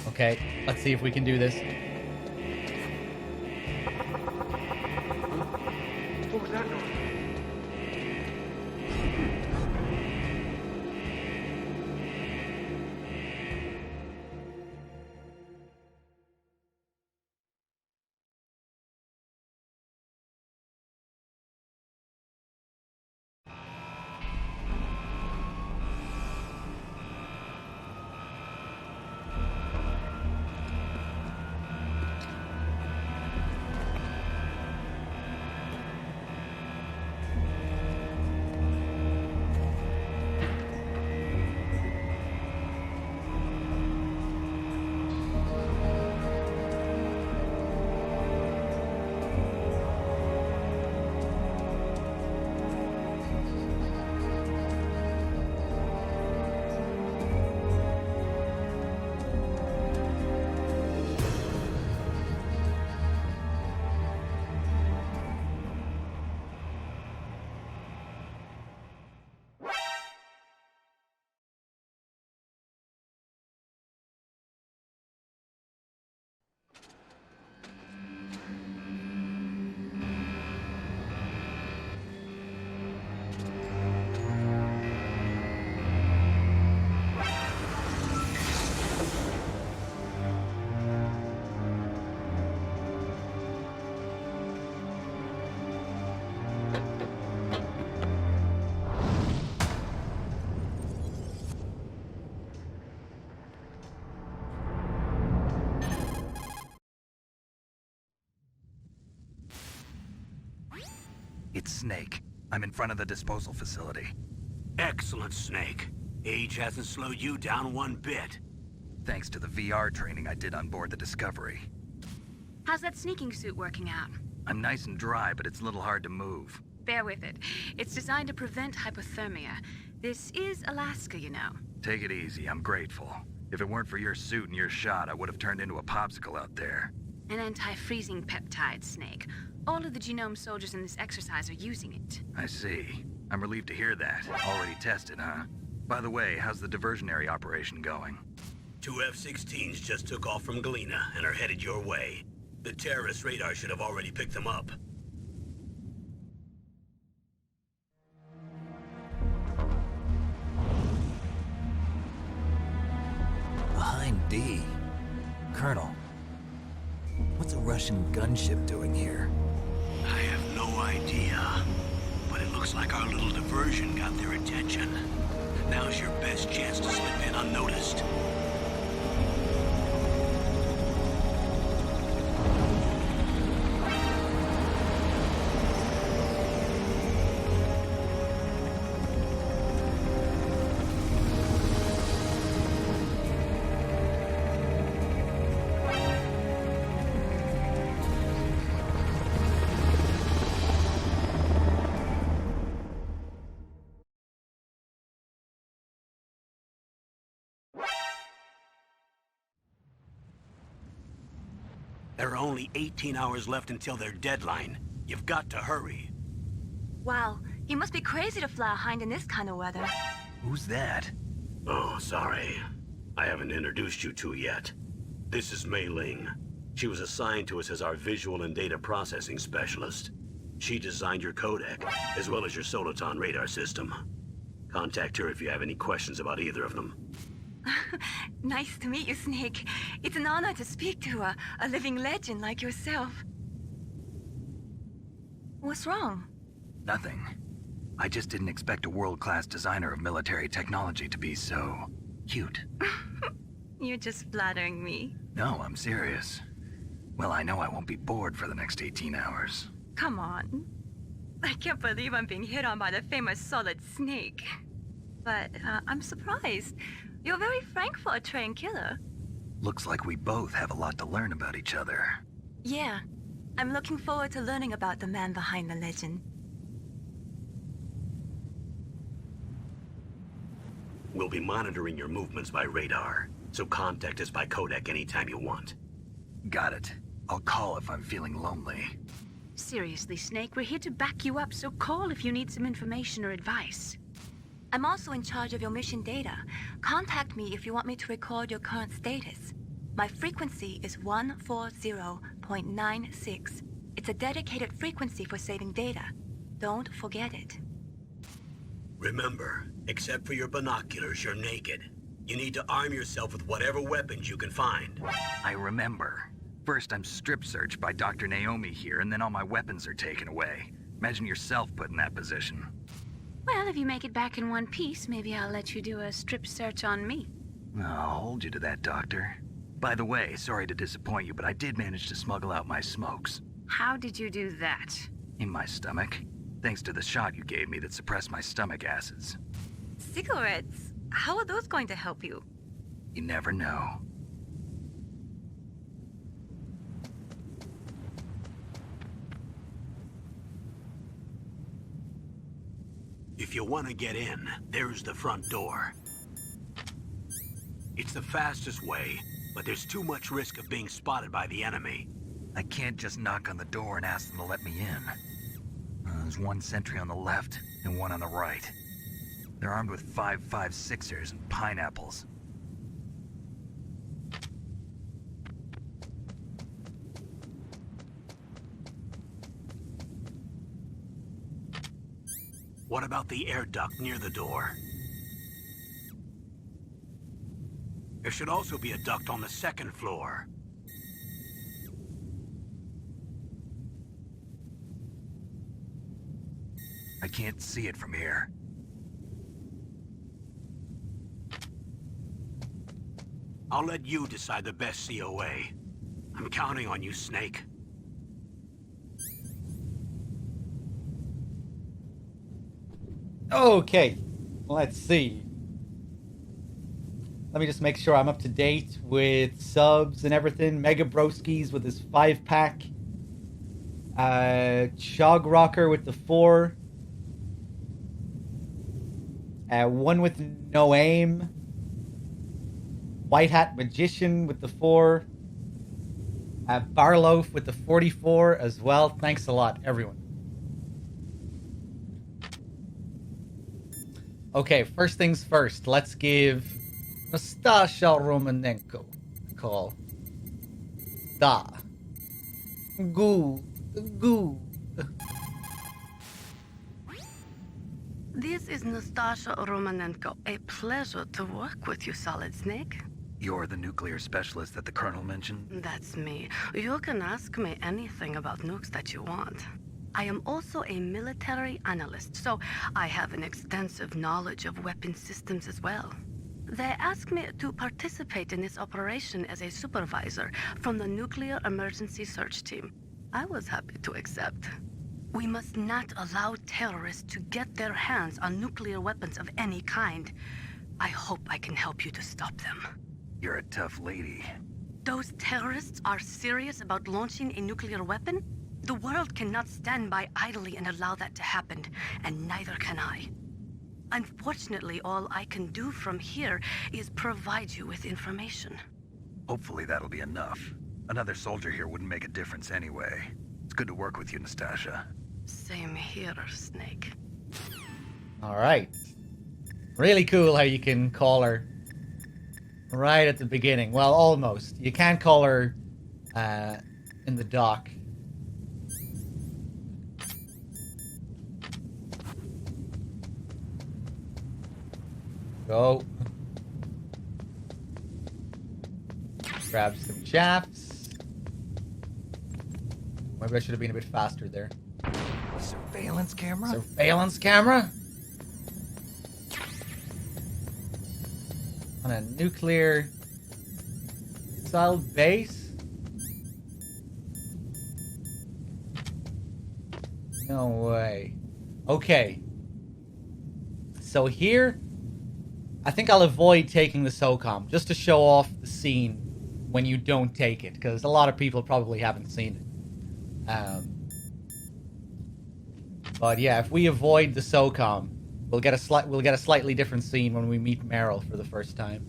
Okay, let's see if we can do this. What was that noise? It's Snake. I'm in front of the disposal facility. Excellent, Snake. Age hasn't slowed you down one bit. Thanks to the VR training I did on board the Discovery. How's that sneaking suit working out? I'm nice and dry, but it's a little hard to move. Bear with it. It's designed to prevent hypothermia. This is Alaska, you know. Take it easy, I'm grateful. If it weren't for your suit and your shot, I would have turned into a popsicle out there. An anti-freezing peptide, Snake. All of the genome soldiers in this exercise are using it. I see. I'm relieved to hear that. Already tested, huh? By the way, how's the diversionary operation going? 2 F-16s just took off from Galena and are headed your way. The terrorist radar should have already picked them up. Behind D. Colonel, what's a Russian gunship doing here? I have no idea, but it looks like our little diversion got their attention. Now's your best chance to slip in unnoticed. There are only 18 hours left until their deadline. You've got to hurry. Wow, he must be crazy to fly a hind in this kind of weather. Who's that? Oh, sorry. I haven't introduced you to yet. This is Mei Ling. She was assigned to us as our visual and data processing specialist. She designed your codec, as well as your Soliton radar system. Contact her if you have any questions about either of them. Nice to meet you, Snake. It's an honor to speak to a living legend like yourself. What's wrong? Nothing. I just didn't expect a world-class designer of military technology to be so cute. You're just flattering me. No, I'm serious. Well, I know I won't be bored for the next 18 hours. Come on. I can't believe I'm being hit on by the famous Solid Snake. But I'm surprised. You're very frank for a trained killer. Looks like we both have a lot to learn about each other. Yeah. I'm looking forward to learning about the man behind the legend. We'll be monitoring your movements by radar, so contact us by codec anytime you want. Got it. I'll call if I'm feeling lonely. Seriously, Snake, we're here to back you up, so call if you need some information or advice. I'm also in charge of your mission data. Contact me if you want me to record your current status. My frequency is 140.96. It's a dedicated frequency for saving data. Don't forget it. Remember, except for your binoculars, you're naked. You need to arm yourself with whatever weapons you can find. I remember. First I'm strip searched by Dr. Naomi here, and then all my weapons are taken away. Imagine yourself put in that position. Well, if you make it back in one piece, maybe I'll let you do a strip search on me. I'll hold you to that, Doctor. By the way, sorry to disappoint you, but I did manage to smuggle out my smokes. How did you do that? In my stomach. Thanks to the shot you gave me that suppressed my stomach acids. Cigarettes? How are those going to help you? You never know. If you want to get in, there's the front door. It's the fastest way, but there's too much risk of being spotted by the enemy. I can't just knock on the door and ask them to let me in. There's one sentry on the left and one on the right. They're armed with 5.56ers and pineapples. What about the air duct near the door? There should also be a duct on the second floor. I can't see it from here. I'll let you decide the best COA. I'm counting on you, Snake. Okay, let's see. Let me just make sure I'm up to date with subs and everything. Mega Broskis with his 5-pack. Chog Rocker with the 4. One with no aim. White Hat Magician with the 4. Barloaf with the 44 as well. Thanks a lot, everyone. Okay, first things first. Let's give Nastasha Romanenko a call. Da. Goo. This is Nastasha Romanenko. A pleasure to work with you, Solid Snake. You're the nuclear specialist that the Colonel mentioned? That's me. You can ask me anything about nukes that you want. I am also a military analyst, so I have an extensive knowledge of weapon systems as well. They asked me to participate in this operation as a supervisor from the Nuclear Emergency Search Team. I was happy to accept. We must not allow terrorists to get their hands on nuclear weapons of any kind. I hope I can help you to stop them. You're a tough lady. Those terrorists are serious about launching a nuclear weapon? The world cannot stand by idly and allow that to happen, and neither can I. Unfortunately, all I can do from here is provide you with information. Hopefully that'll be enough. Another soldier here wouldn't make a difference anyway. It's good to work with you, Nastasha. Same here, Snake. All right. Really cool how you can call her right at the beginning. Well, almost. You can't call her in the dock. Go. Grab some chaps. Maybe I should have been a bit faster there. Surveillance camera? Surveillance camera? On a nuclear style base? No way. Okay. So here, I think I'll avoid taking the SOCOM just to show off the scene when you don't take it, because a lot of people probably haven't seen it. But yeah, if we avoid the SOCOM, we'll get a slightly different scene when we meet Meryl for the first time.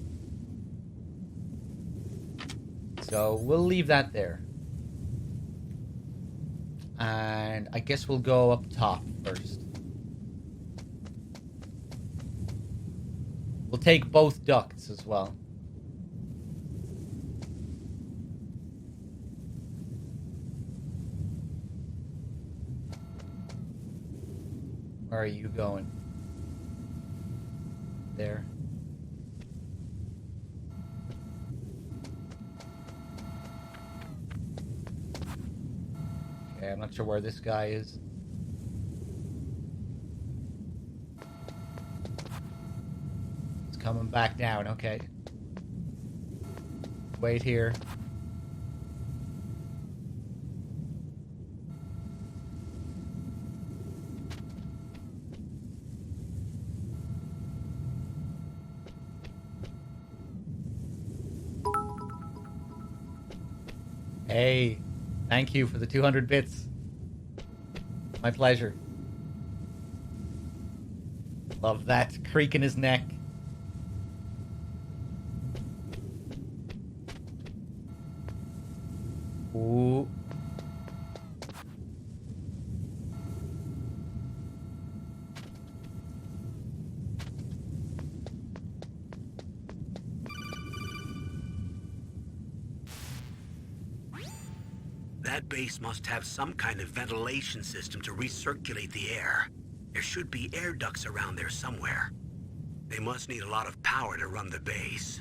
So we'll leave that there. And I guess we'll go up top first. We'll take both ducts as well. Where are you going? There. Okay, I'm not sure where this guy is. He's coming back down, okay. Wait here. Hey, thank you for the 200 bits. My pleasure. Love that creak in his neck. Ooh. That base must have some kind of ventilation system to recirculate the air. There should be air ducts around there somewhere. They must need a lot of power to run the base.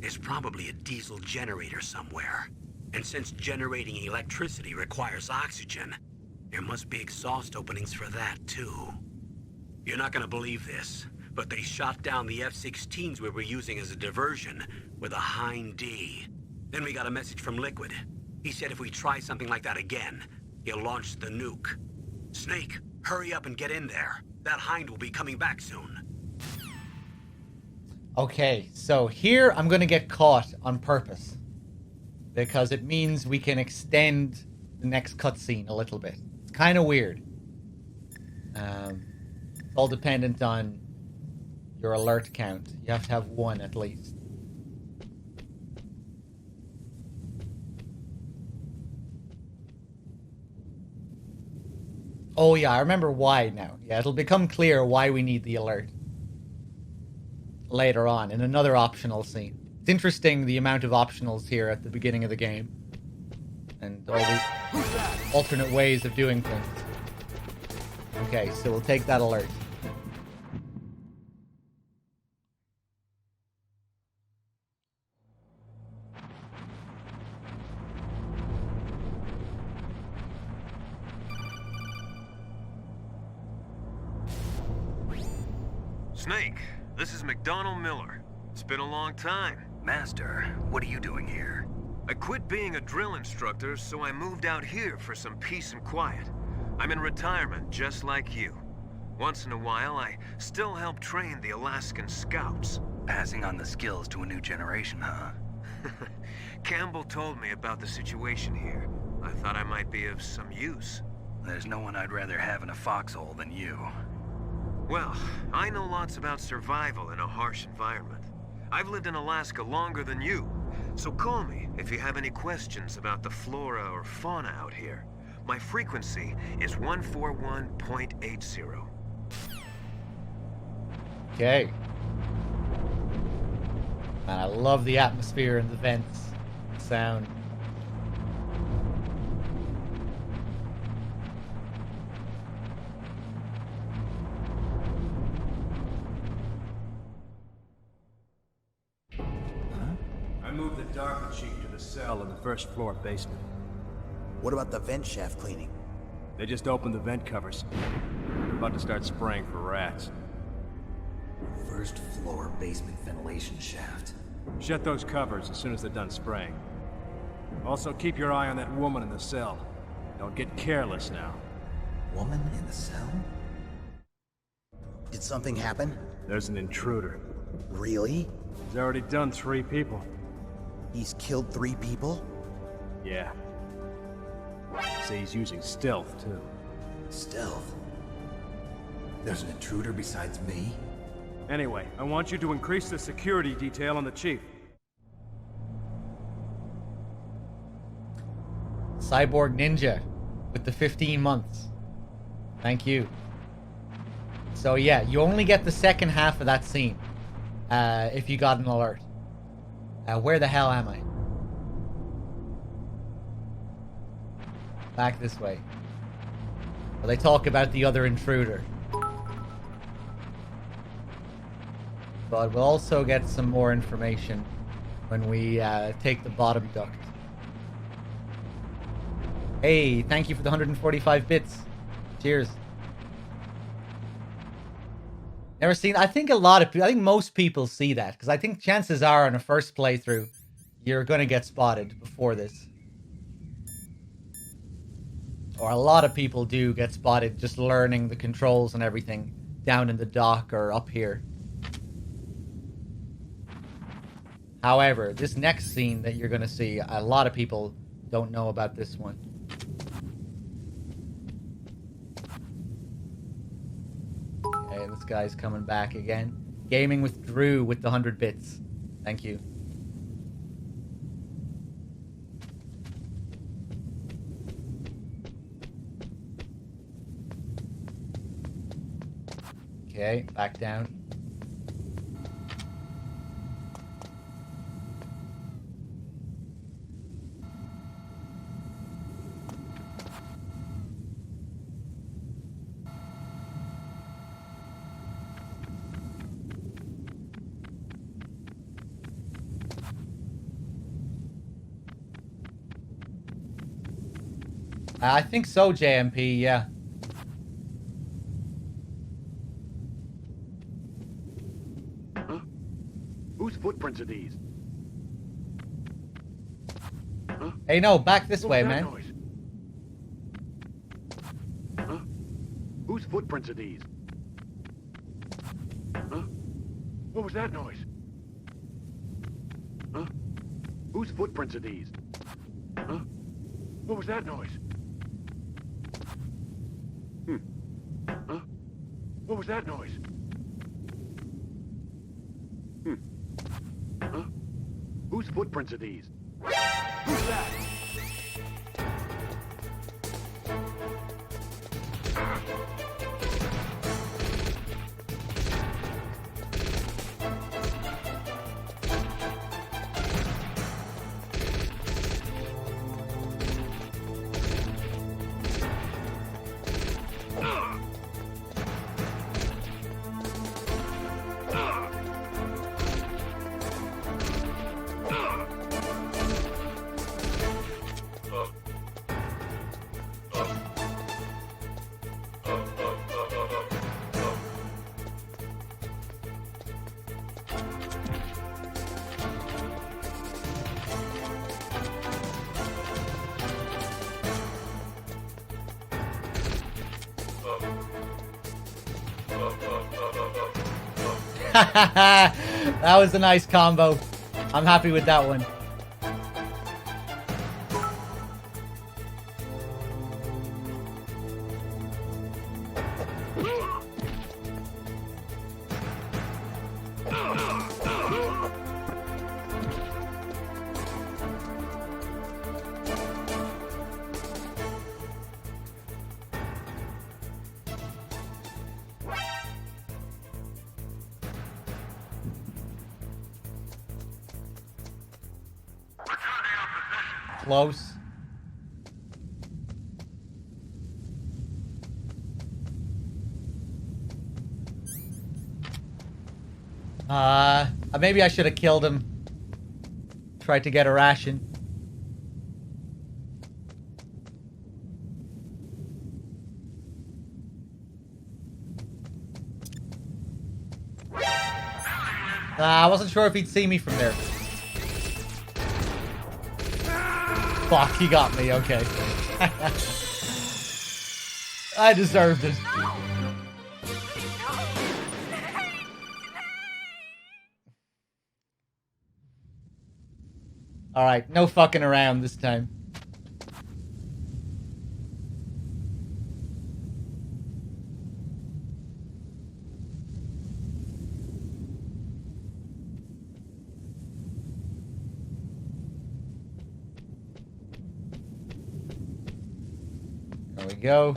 There's probably a diesel generator somewhere. And since generating electricity requires oxygen, there must be exhaust openings for that too. You're not gonna believe this, but they shot down the F-16s we were using as a diversion with a Hind D. Then we got a message from Liquid. He said if we try something like that again, he'll launch the nuke. Snake, hurry up and get in there. That Hind will be coming back soon. Okay, so here I'm going to get caught on purpose. Because it means we can extend the next cutscene a little bit. It's kind of weird. It's all dependent on your alert count. You have to have one at least. Oh yeah, I remember why now. Yeah, it'll become clear why we need the alert later on in another optional scene. It's interesting the amount of optionals here at the beginning of the game. And all these alternate ways of doing things. Okay, so we'll take that alert. Snake, this is McDonald Miller. It's been a long time. Master, what are you doing here? I quit being a drill instructor, so I moved out here for some peace and quiet. I'm in retirement, just like you. Once in a while, I still help train the Alaskan Scouts. Passing on the skills to a new generation, huh? Campbell told me about the situation here. I thought I might be of some use. There's no one I'd rather have in a foxhole than you. Well, I know lots about survival in a harsh environment. I've lived in Alaska longer than you, So call me if you have any questions about the flora or fauna out here. My frequency is 141.80. Okay. Man, I love the atmosphere and the vents. Sound. I moved the Dark Chief to the cell in the first floor basement. What about the vent shaft cleaning? They just opened the vent covers. They're about to start spraying for rats. First floor basement ventilation shaft. Shut those covers as soon as they're done spraying. Also, keep your eye on that woman in the cell. Don't get careless now. Woman in the cell? Did something happen? There's an intruder. Really? He's already done 3 people. He's killed 3 people? Yeah. Say he's using stealth, too. Stealth? There's an intruder besides me? Anyway, I want you to increase the security detail on the Chief. Cyborg Ninja with the 15 months. Thank you. So yeah, you only get the second half of that scene if you got an alert. Where the hell am I? Back this way. Well, they talk about the other intruder. But we'll also get some more information when we take the bottom duct. Hey, thank you for the 145 bits. Cheers. Never seen. I think I think most people see that because I think chances are on a first playthrough, you're gonna get spotted before this. Or a lot of people do get spotted just learning the controls and everything down in the dock or up here. However, this next scene that you're gonna see, a lot of people don't know about this one. Okay, this guy's coming back again. Gaming with Drew with the 100 bits. Thank you. Okay, back down. I think so, JMP, yeah. Huh? Whose footprints are these? Huh? Hey, no, back this What way, was that man. noise? Huh? Whose footprints are these? Huh? What was that noise? Huh? Whose footprints are these? Huh? What was that noise? Huh? What was that noise? Huh? Whose footprints are these? Who's that? That was a nice combo. I'm happy with that one. close. Maybe I should have killed him. Tried to get a ration. I wasn't sure if he'd see me from there. Fuck, he got me, okay. I deserved it. Alright, no fucking around this time. There we go.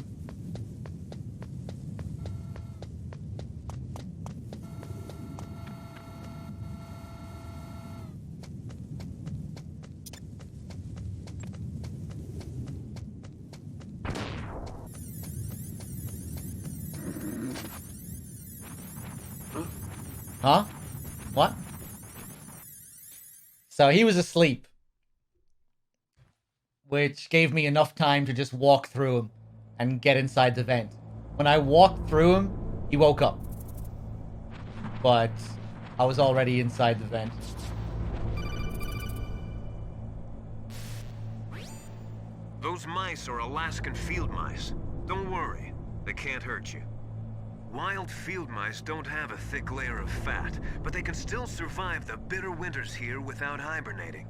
Huh? What? So he was asleep, which gave me enough time to just walk through him and get inside the vent. When I walked through him, he woke up. But I was already inside the vent. Those mice are Alaskan field mice. Don't worry, they can't hurt you. Wild field mice don't have a thick layer of fat, but they can still survive the bitter winters here without hibernating.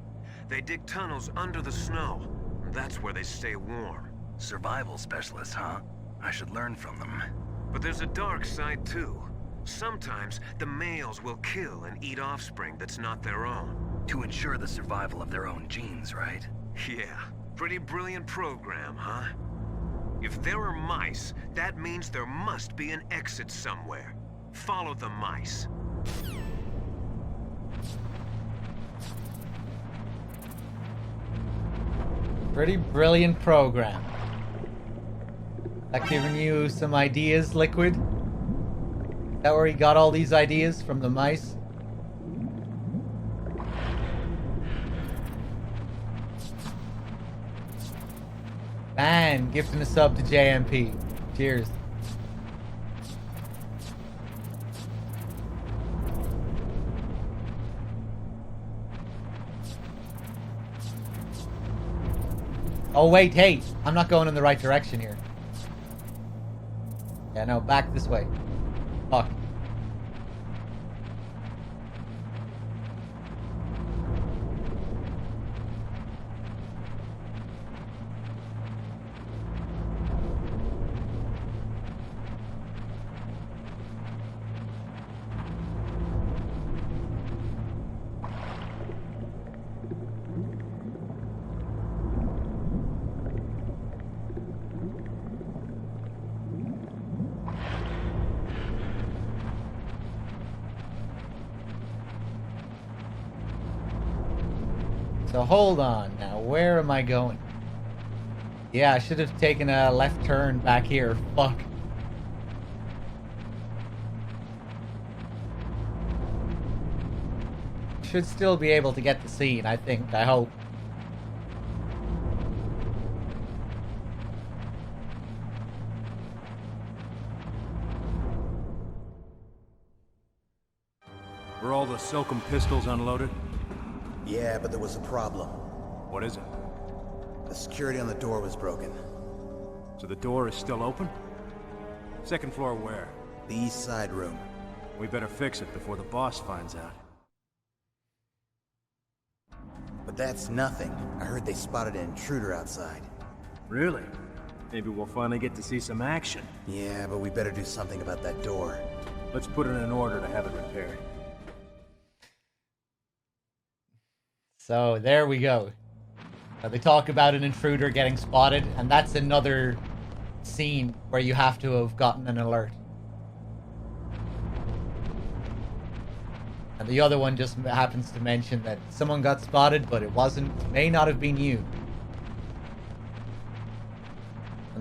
They dig tunnels under the snow. That's where they stay warm. Survival specialists, huh? I should learn from them. But there's a dark side too. Sometimes the males will kill and eat offspring that's not their own. To ensure the survival of their own genes, right? Yeah, pretty brilliant program, huh? If there are mice, that means there must be an exit somewhere. Follow the mice. Pretty brilliant program. That giving you some ideas, Liquid? Is that where he got all these ideas from the mice? Man, gifting a sub to JMP. Cheers. Oh wait, hey, I'm not going in the right direction here. Yeah, no, back this way. Fuck. So hold on now, where am I going? Yeah, I should have taken a left turn back here. Fuck. Should still be able to get the scene, I think. I hope. Were all the Silkum pistols unloaded? Yeah, but there was a problem. What is it? The security on the door was broken. So the door is still open? Second floor where? The east side room. We better fix it before the boss finds out. But that's nothing. I heard they spotted an intruder outside. Really? Maybe we'll finally get to see some action. Yeah, but we better do something about that door. Let's put in an order to have it repaired. So there we go. They talk about an intruder getting spotted, and that's another scene where you have to have gotten an alert. And the other one just happens to mention that someone got spotted, but it may not have been you.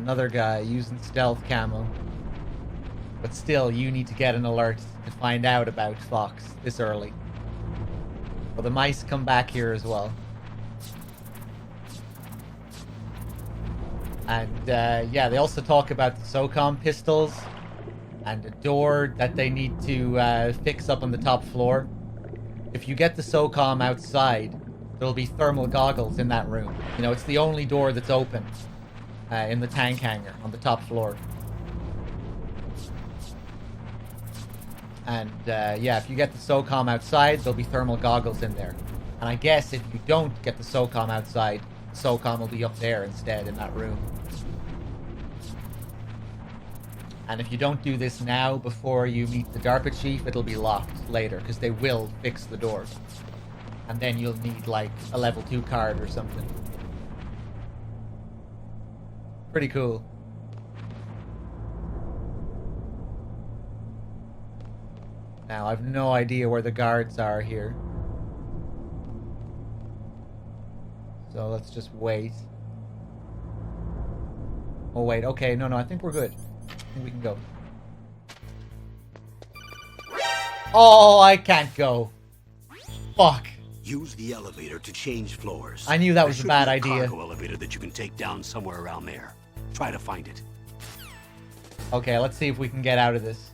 Another guy using stealth camo. But still, you need to get an alert to find out about Fox this early. Well, the mice come back here as well. And yeah, they also talk about the SOCOM pistols and a door that they need to fix up on the top floor. If you get the SOCOM outside, there'll be thermal goggles in that room. You know, it's the only door that's open in the tank hangar on the top floor. And yeah, if you get the SOCOM outside, there'll be thermal goggles in there. And I guess if you don't get the SOCOM outside, the SOCOM will be up there instead in that room. And if you don't do this now before you meet the DARPA chief, it'll be locked later because they will fix the doors. And then you'll need like a level 2 card or something. Pretty cool. Now, I've no idea where the guards are here. So let's just wait. Oh, wait. Okay, no, I think we're good. I think we can go. Oh, I can't go. Fuck. Use the elevator to change floors. I knew that was a bad There should be idea. Cargo elevator that you can take down somewhere around there. Try to find it. Okay, let's see if we can get out of this.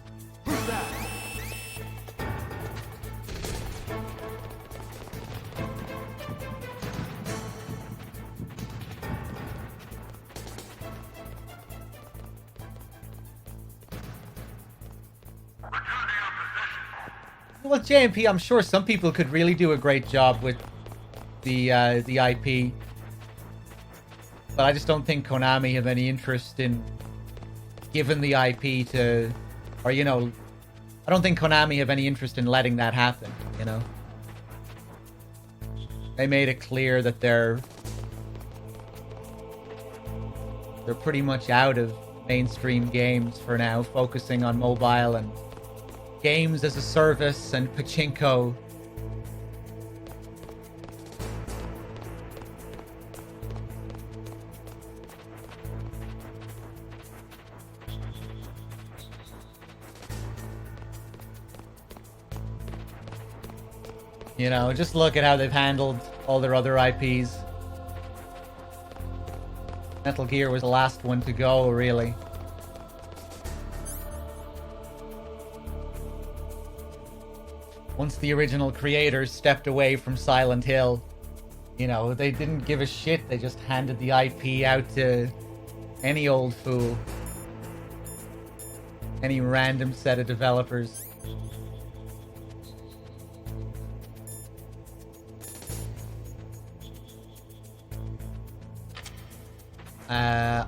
Well, JMP, I'm sure some people could really do a great job with the IP, but I just don't think Konami have any interest in giving the IP to, or you know, I don't think Konami have any interest in letting that happen. You know, they made it clear that they're pretty much out of mainstream games for now, focusing on mobile and games as a service and pachinko. You know, just look at how they've handled all their other IPs. Metal Gear was the last one to go, really. Once the original creators stepped away from Silent Hill, you know, they didn't give a shit. They just handed the IP out to any old fool. Any random set of developers.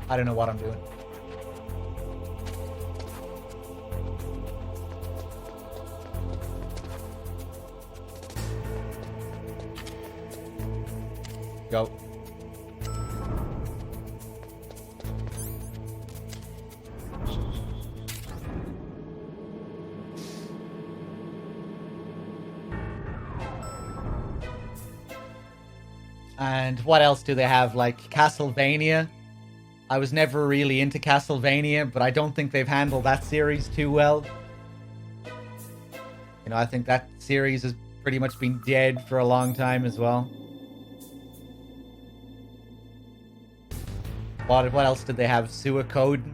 I don't know what I'm doing. Go. And what else do they have? Like Castlevania? I was never really into Castlevania, but I don't think they've handled that series too well. You know, I think that series has pretty much been dead for a long time as well. What else did they have? Suikoden?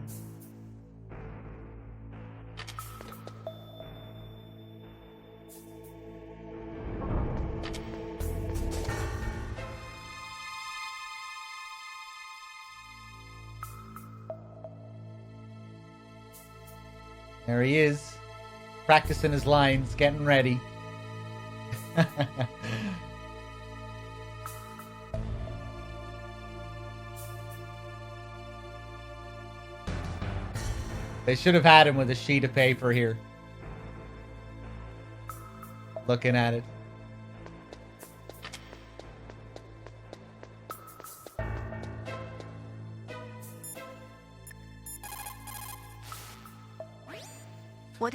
There he is, practicing his lines, getting ready. They should have had him with a sheet of paper here. Looking at it.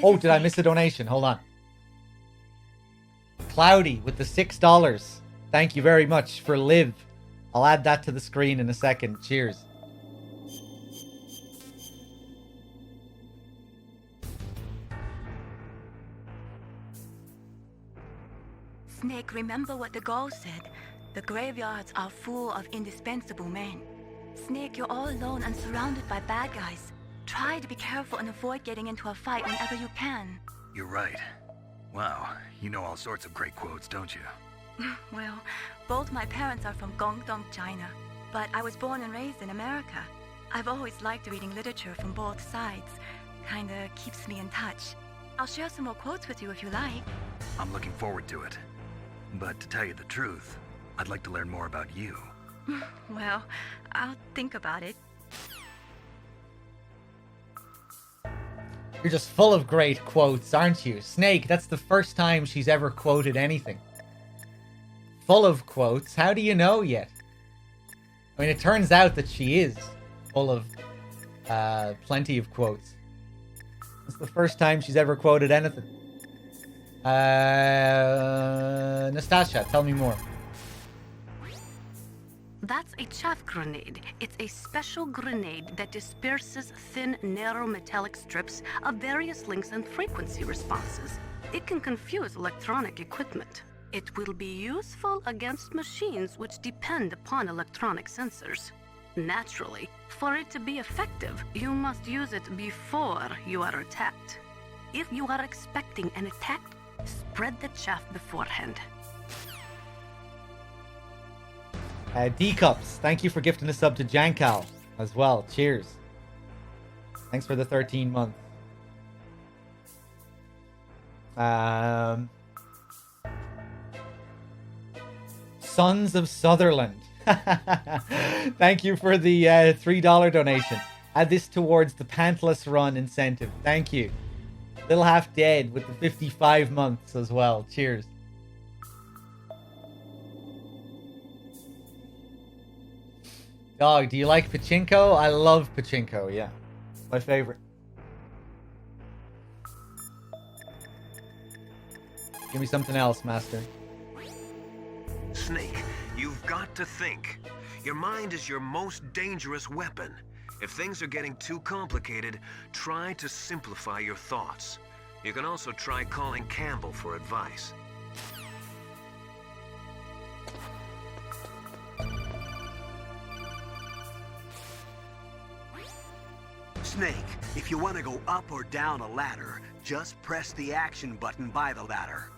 Oh, did I miss a donation? Hold on. Cloudy with the $6. Thank you very much for Liv. I'll add that to the screen in a second. Cheers. Snake, remember what the Gaul said. The graveyards are full of indispensable men. Snake, you're all alone and surrounded by bad guys. Try to be careful and avoid getting into a fight whenever you can. You're right. Wow, you know all sorts of great quotes, don't you? Well, both my parents are from Guangdong, China, but I was born and raised in America. I've always liked reading literature from both sides. Kinda keeps me in touch. I'll share some more quotes with you if you like. I'm looking forward to it. But to tell you the truth, I'd like to learn more about you. Well, I'll think about it. You're just full of great quotes, aren't you? Snake, that's the first time she's ever quoted anything. Full of quotes? How do you know yet? I mean, it turns out that she is full of plenty of quotes. It's the first time she's ever quoted anything. Nastasha, tell me more. That's a chaff grenade. It's a special grenade that disperses thin, narrow metallic strips of various lengths and frequency responses. It can confuse electronic equipment. It will be useful against machines which depend upon electronic sensors. Naturally, for it to be effective, you must use it before you are attacked. If you are expecting an attack, spread the chaff beforehand. D-Cups, thank you for gifting a sub to Jankal as well. Cheers. Thanks for the 13 months. Sons of Sutherland. Thank you for the $3 donation. Add this towards the Pantless Run incentive. Thank you. Little Half Dead with the 55 months as well. Cheers. Dog, do you like pachinko? I love pachinko, yeah. My favorite. Give me something else, Master. Snake, you've got to think. Your mind is your most dangerous weapon. If things are getting too complicated, try to simplify your thoughts. You can also try calling Campbell for advice. Snake, if you want to go up or down a ladder, just press the action button by the ladder.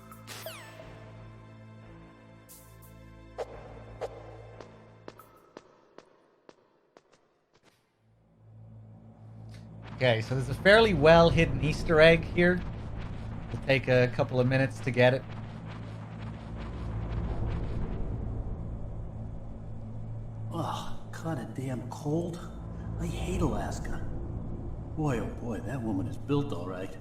Okay, so there's a fairly well hidden Easter egg here. It'll take a couple of minutes to get it. Oh, kinda damn cold. I hate Alaska. Boy, oh boy, that woman is built all right.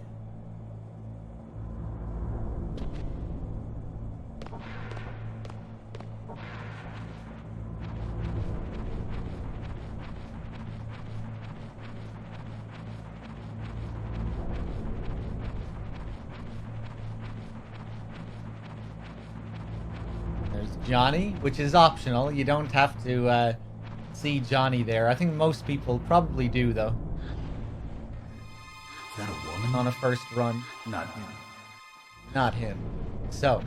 There's Johnny, which is optional. You don't have to see Johnny there. I think most people probably do, though. Is that a woman? On a first run. Not him. Not him. So,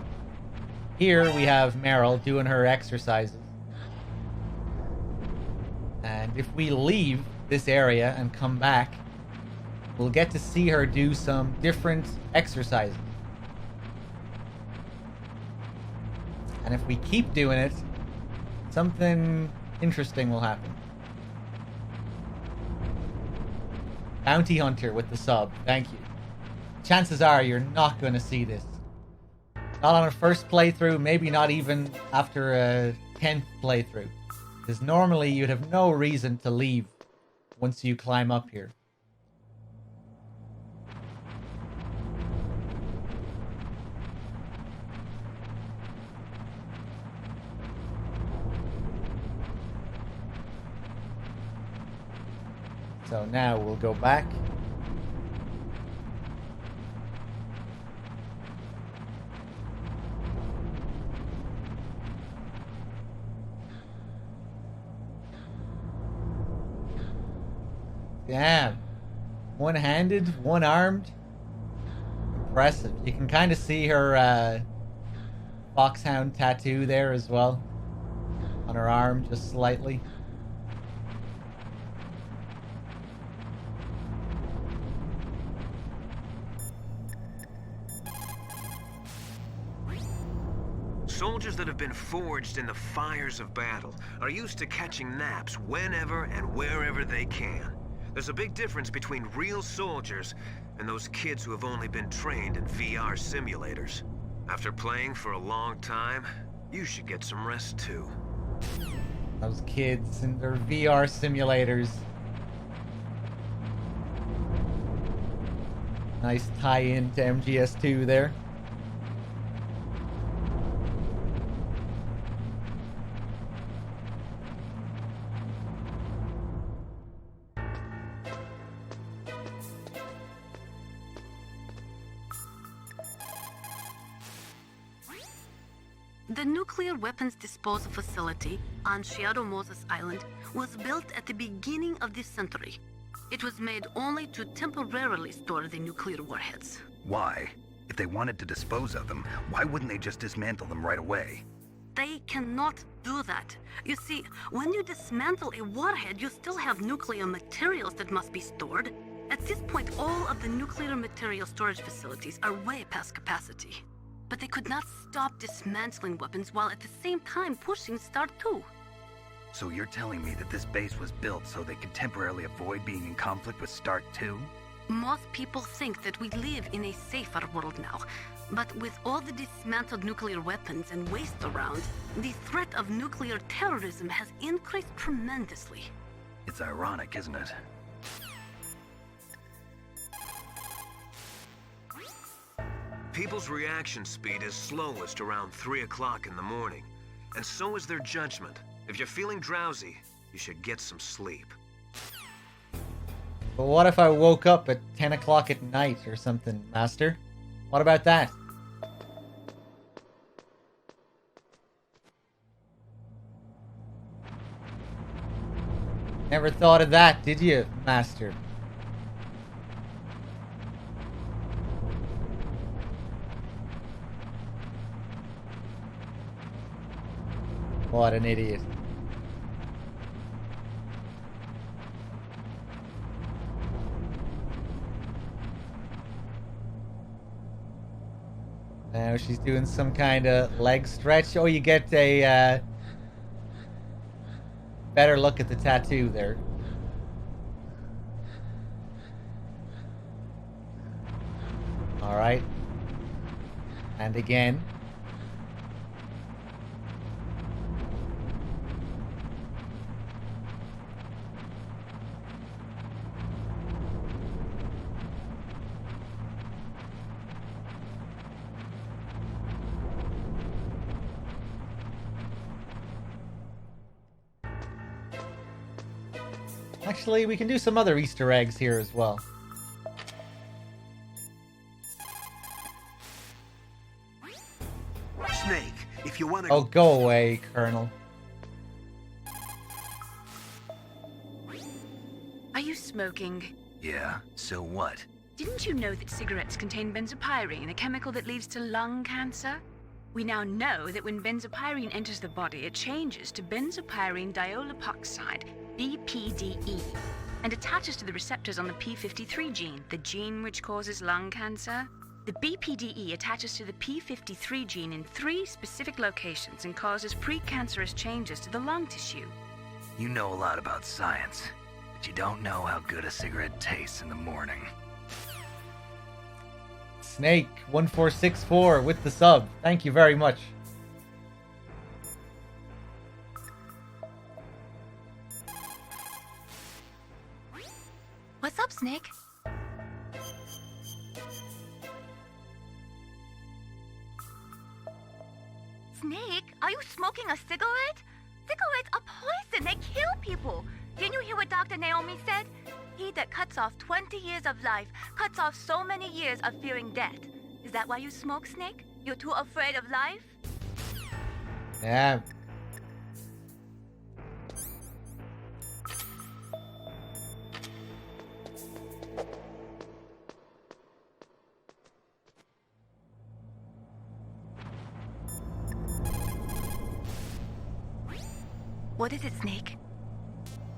here we have Meryl doing her exercises. And if we leave this area and come back, we'll get to see her do some different exercises. And if we keep doing it, something interesting will happen. Bounty Hunter with the sub. Thank you. Chances are you're not going to see this. Not on a first playthrough, maybe not even after a 10th playthrough. Because normally you'd have no reason to leave once you climb up here. So now we'll go back. Damn. One-handed, one-armed. Impressive. You can kind of see her foxhound tattoo there as well. On her arm, just slightly. Soldiers that have been forged in the fires of battle are used to catching naps whenever and wherever they can. There's a big difference between real soldiers and those kids who have only been trained in VR simulators. After playing for a long time, you should get some rest too. Those kids and their VR simulators. Nice tie-in to MGS2 there. The nuclear weapons disposal facility on Shadow Moses Island was built at the beginning of this century. It was made only to temporarily store the nuclear warheads. Why? If they wanted to dispose of them, why wouldn't they just dismantle them right away? They cannot do that. You see, when you dismantle a warhead, you still have nuclear materials that must be stored. At this point, all of the nuclear material storage facilities are way past capacity. But they could not stop dismantling weapons while at the same time pushing Start 2. So you're telling me that this base was built so they could temporarily avoid being in conflict with Start 2? Most people think that we live in a safer world now. But with all the dismantled nuclear weapons and waste around, the threat of nuclear terrorism has increased tremendously. It's ironic, isn't it? People's reaction speed is slowest around 3 o'clock in the morning, and so is their judgment. If you're feeling drowsy, you should get some sleep. But what if I woke up at 10 o'clock at night or something, Master? What about that? Never thought of that, did you, Master? What an idiot. Now she's doing some kind of leg stretch. Oh, you get a better look at the tattoo there. All right. And again. Actually, we can do some other Easter eggs here as well. Snake, if you want to... Oh, go away, Colonel. Are you smoking? Yeah, so what? Didn't you know that cigarettes contain benzopyrene, a chemical that leads to lung cancer? We now know that when benzopyrene enters the body, it changes to benzopyrene diolipoxide, BPDE, and attaches to the receptors on the p53 gene, the gene which causes lung cancer. The BPDE attaches to the p53 gene in 3 specific locations and causes precancerous changes to the lung tissue. You know a lot about science, but you don't know how good a cigarette tastes in the morning. Snake 1464 with the sub. Thank you very much. What's up, Snake? Snake, are you smoking a cigarette? Cigarettes are poison. They kill people. Didn't you hear what Dr. Naomi said? He that cuts off 20 years of life cuts off so many years of fearing death. Is that why you smoke, Snake? You're too afraid of life? Yeah. What is it, Snake?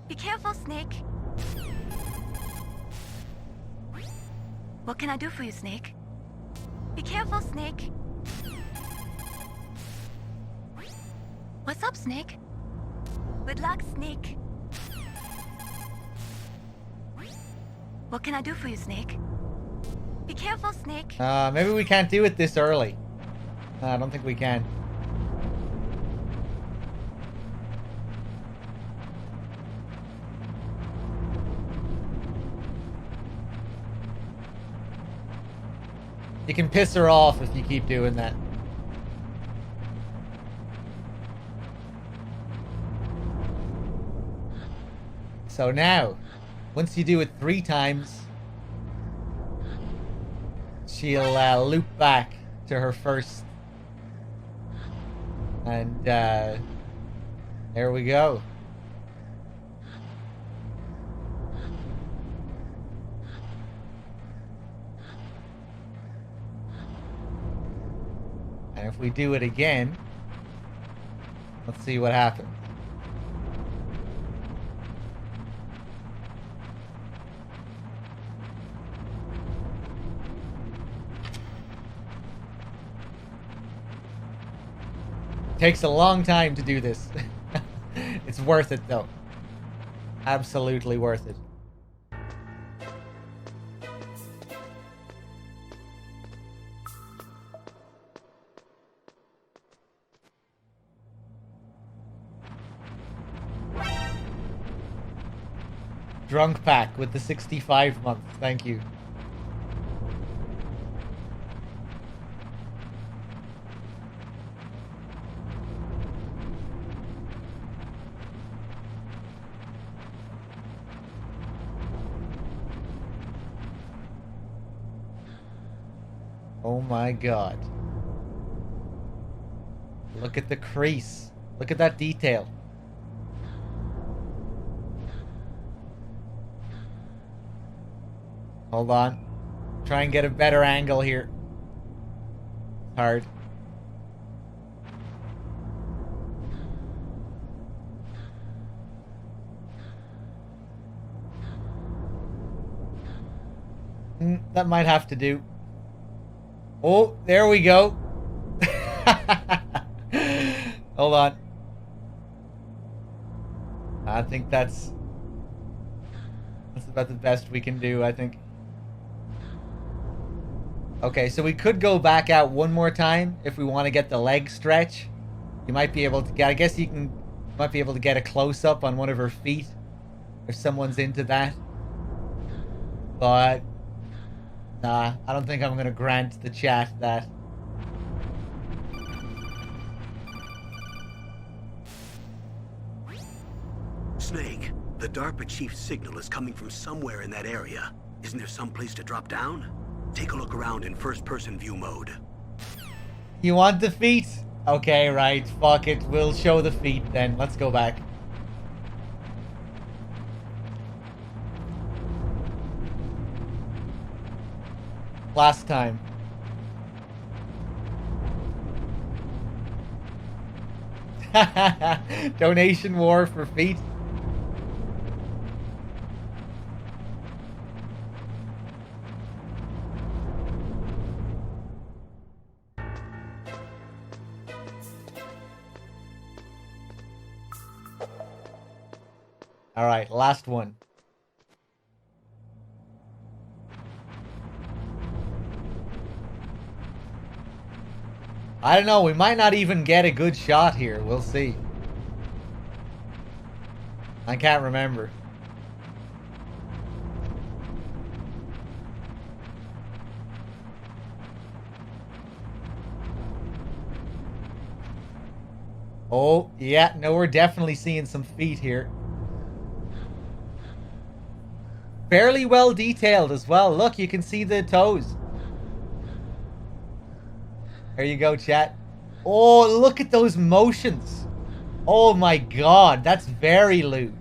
Be careful, Snake. What can I do for you, Snake? Be careful, Snake. What's up, Snake? Good luck, Snake. What can I do for you, Snake? Be careful, Snake. Maybe we can't do it this early. I don't think we can. You can piss her off if you keep doing that. So now, once you do it 3 times, she'll loop back to her first. And there we go. And if we do it again, let's see what happens. Takes a long time to do this. It's worth it though. Absolutely worth it. Drunk pack with the 65 months. Thank you. Oh my god. Look at the crease. Look at that detail. Hold on. Try and get a better angle here. Hard. That might have to do. Oh, there we go. Hold on. I think that's about the best we can do, I think. Okay, so we could go back out one more time if we want to get the leg stretch. You might be able to get, I guess might be able to get a close-up on one of her feet if someone's into that. But nah, I don't think I'm going to grant the chat that. Snake, the DARPA chief's signal is coming from somewhere in that area. Isn't there some place to drop down? Take a look around in first-person view mode. You want the feet? Okay, right. Fuck it. We'll show the feet then. Let's go back. Last time. Donation war for feet. All right, last one. I don't know, we might not even get a good shot here. We'll see. I can't remember. Oh, yeah, no, we're definitely seeing some feet here. Fairly well detailed as well. Look, you can see the toes. There you go, chat. Oh, look at those motions. Oh my god, that's very lewd.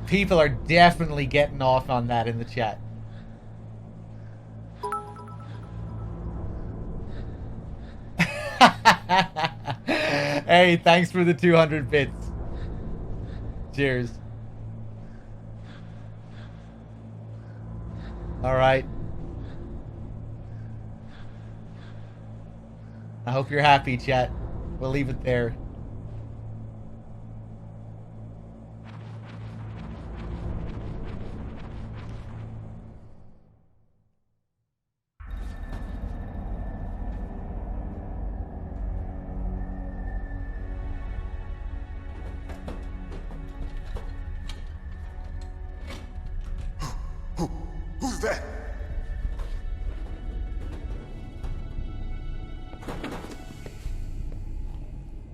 People are definitely getting off on that in the chat. Hey, thanks for the 200 bits. Cheers. All right. I hope you're happy, chat. We'll leave it there. Who's that?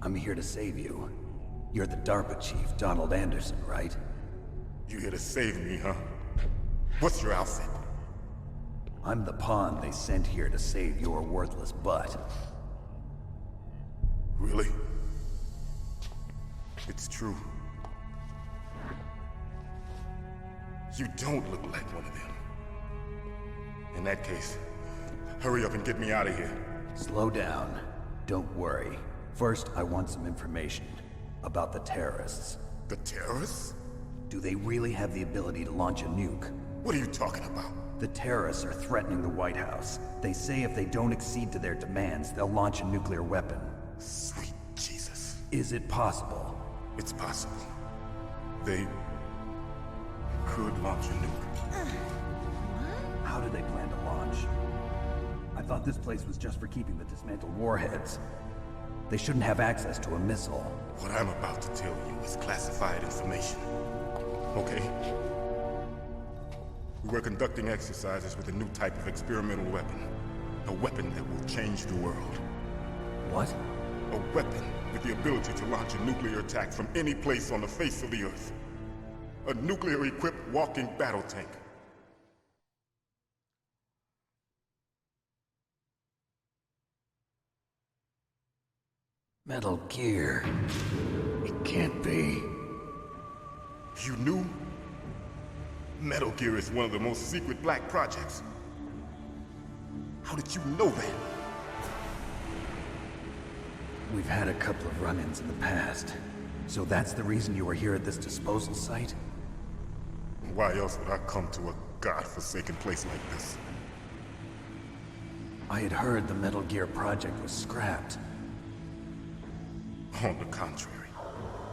I'm here to save you. You're the DARPA chief, Donald Anderson, right? You here to save me, huh? What's your outfit? I'm the pawn they sent here to save your worthless butt. Really? It's true. You don't look like one of them. In that case, hurry up and get me out of here. Slow down. Don't worry. First, I want some information about the terrorists. The terrorists? Do they really have the ability to launch a nuke? What are you talking about? The terrorists are threatening the White House. They say if they don't accede to their demands, they'll launch a nuclear weapon. Sweet Jesus. Is it possible? It's possible. They could launch a nuke. How do they plan to launch? I thought this place was just for keeping the dismantled warheads. They shouldn't have access to a missile. What I'm about to tell you is classified information. Okay? We were conducting exercises with a new type of experimental weapon. A weapon that will change the world. What? A weapon with the ability to launch a nuclear attack from any place on the face of the Earth. A nuclear-equipped walking battle tank. Metal Gear. It can't be. You knew? Metal Gear is one of the most secret black projects. How did you know that? We've had a couple of run-ins in the past. So that's the reason you were here at this disposal site? Why else would I come to a godforsaken place like this? I had heard the Metal Gear project was scrapped. On the contrary,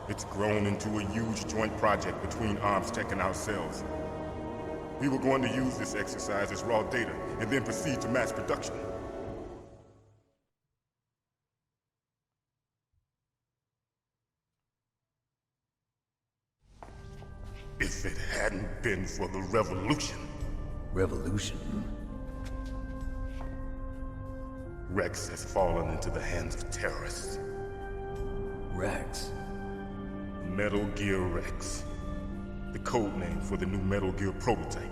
it's grown into a huge joint project between ArmsTech and ourselves. We were going to use this exercise as raw data, and then proceed to mass production. If it hadn't been for the revolution... Revolution? Rex has fallen into the hands of terrorists. Rex? Metal Gear Rex. The code name for the new Metal Gear prototype.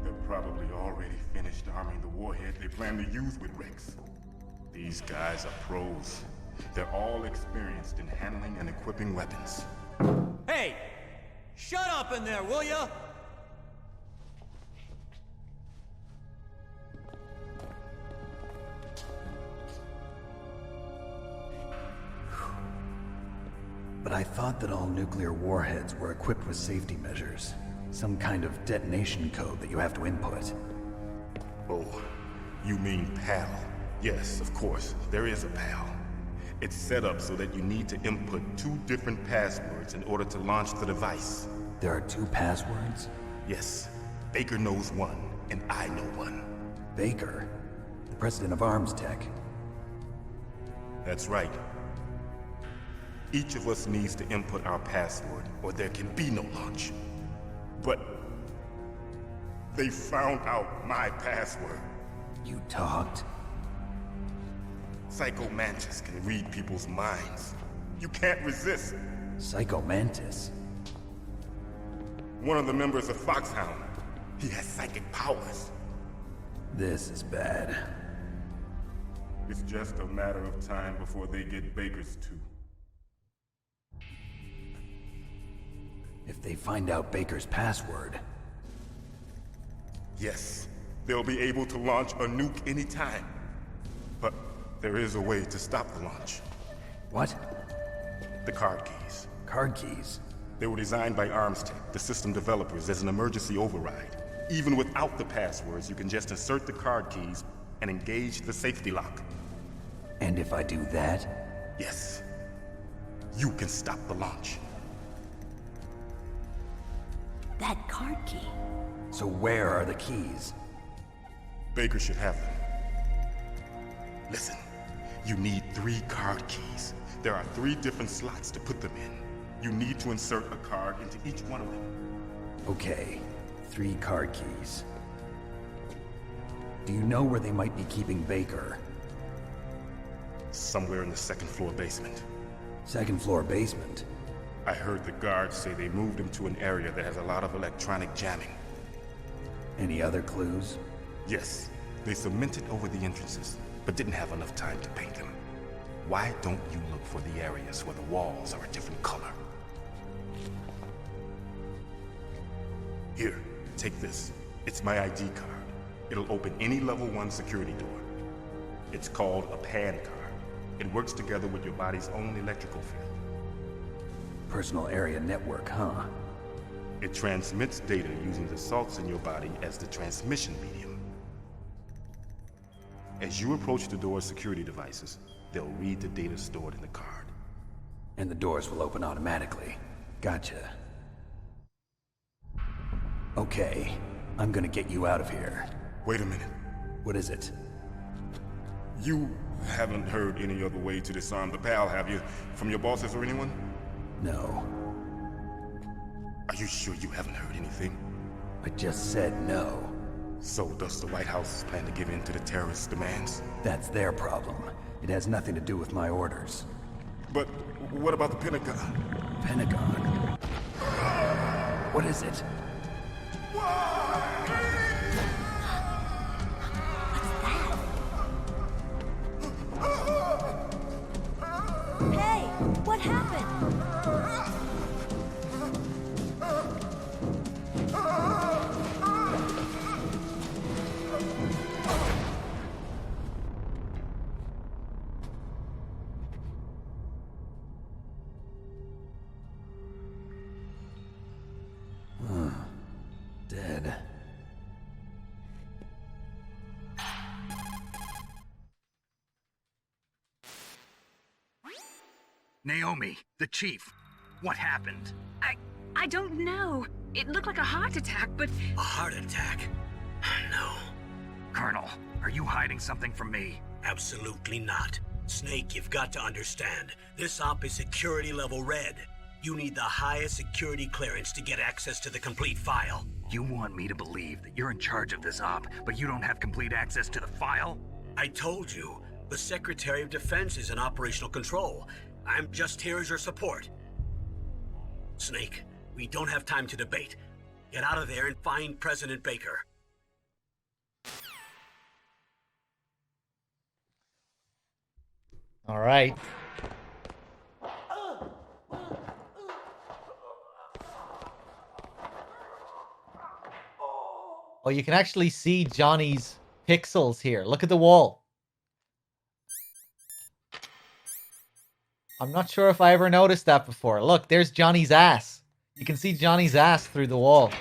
They're probably already finished arming the warhead they plan to use with Rex. These guys are pros. They're all experienced in handling and equipping weapons. Hey! Shut up in there, will ya? But I thought that all nuclear warheads were equipped with safety measures. Some kind of detonation code that you have to input. Oh, you mean PAL? Yes, of course, there is a PAL. It's set up so that you need to input 2 different passwords in order to launch the device. There are 2 passwords? Yes. Baker knows one, and I know one. Baker? The president of ArmsTech? That's right. Each of us needs to input our password, or there can be no launch. But they found out my password. You talked? Psycho Mantis can read people's minds. You can't resist. Psycho Mantis? One of the members of Foxhound. He has psychic powers. This is bad. It's just a matter of time before they get Baker's too. If they find out Baker's password... Yes, they'll be able to launch a nuke anytime. But there is a way to stop the launch. What? The card keys. Card keys? They were designed by ArmsTech, the system developers, as an emergency override. Even without the passwords, you can just insert the card keys and engage the safety lock. And if I do that? Yes. You can stop the launch. That card key. So where are the keys? Baker should have them. Listen, you need 3 card keys. There are 3 different slots to put them in. You need to insert a card into each one of them. Okay, 3 card keys. Do you know where they might be keeping Baker? Somewhere in the 2nd floor basement. 2nd floor basement? I heard the guards say they moved him to an area that has a lot of electronic jamming. Any other clues? Yes, they cemented over the entrances, but didn't have enough time to paint them. Why don't you look for the areas where the walls are a different color? Here, take this. It's my ID card. It'll open any level 1 security door. It's called a PAN card. It works together with your body's own electrical field. Personal area network, huh? It transmits data using the salts in your body as the transmission medium. As you approach the door's security devices, they'll read the data stored in the card. And the doors will open automatically. Gotcha. Okay, I'm gonna get you out of here. Wait a minute. What is it? You haven't heard any other way to disarm the PAL, have you? From your bosses or anyone? No. Are you sure you haven't heard anything? I just said no. So does the White House plan to give in to the terrorists' demands? That's their problem. It has nothing to do with my orders. But what about the Pentagon? Pentagon? What is it? Hey, what happened? Dead. Naomi, the chief. What happened? I don't know. It looked like a heart attack, but... A heart attack? No. Colonel, are you hiding something from me? Absolutely not. Snake, you've got to understand. This op is security level red. You need the highest security clearance to get access to the complete file. You want me to believe that you're in charge of this op, but you don't have complete access to the file? I told you, the Secretary of Defense is in operational control. I'm just here as your support. Snake, we don't have time to debate. Get out of there and find President Baker. All right. Oh, you can actually see Johnny's pixels here. Look at the wall. I'm not sure if I ever noticed that before. Look, there's Johnny's ass. You can see Johnny's ass through the wall.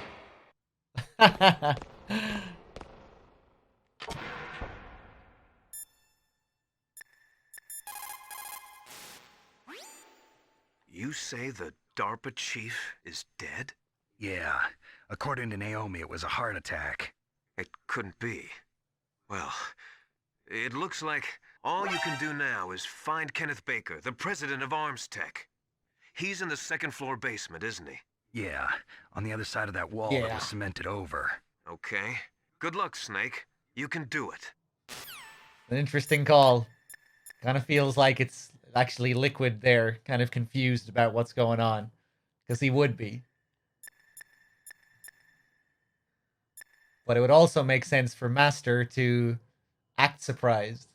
You say the DARPA chief is dead? Yeah. According to Naomi, it was a heart attack. It couldn't be. Well, it looks like all you can do now is find Kenneth Baker, the president of ArmsTech. He's in the 2nd floor basement, isn't he? Yeah, on the other side of that wall that was cemented over. Okay. Good luck, Snake. You can do it. An interesting call. Kind of feels like it's actually Liquid there, kind of confused about what's going on. Because he would be. But it would also make sense for Master to act surprised.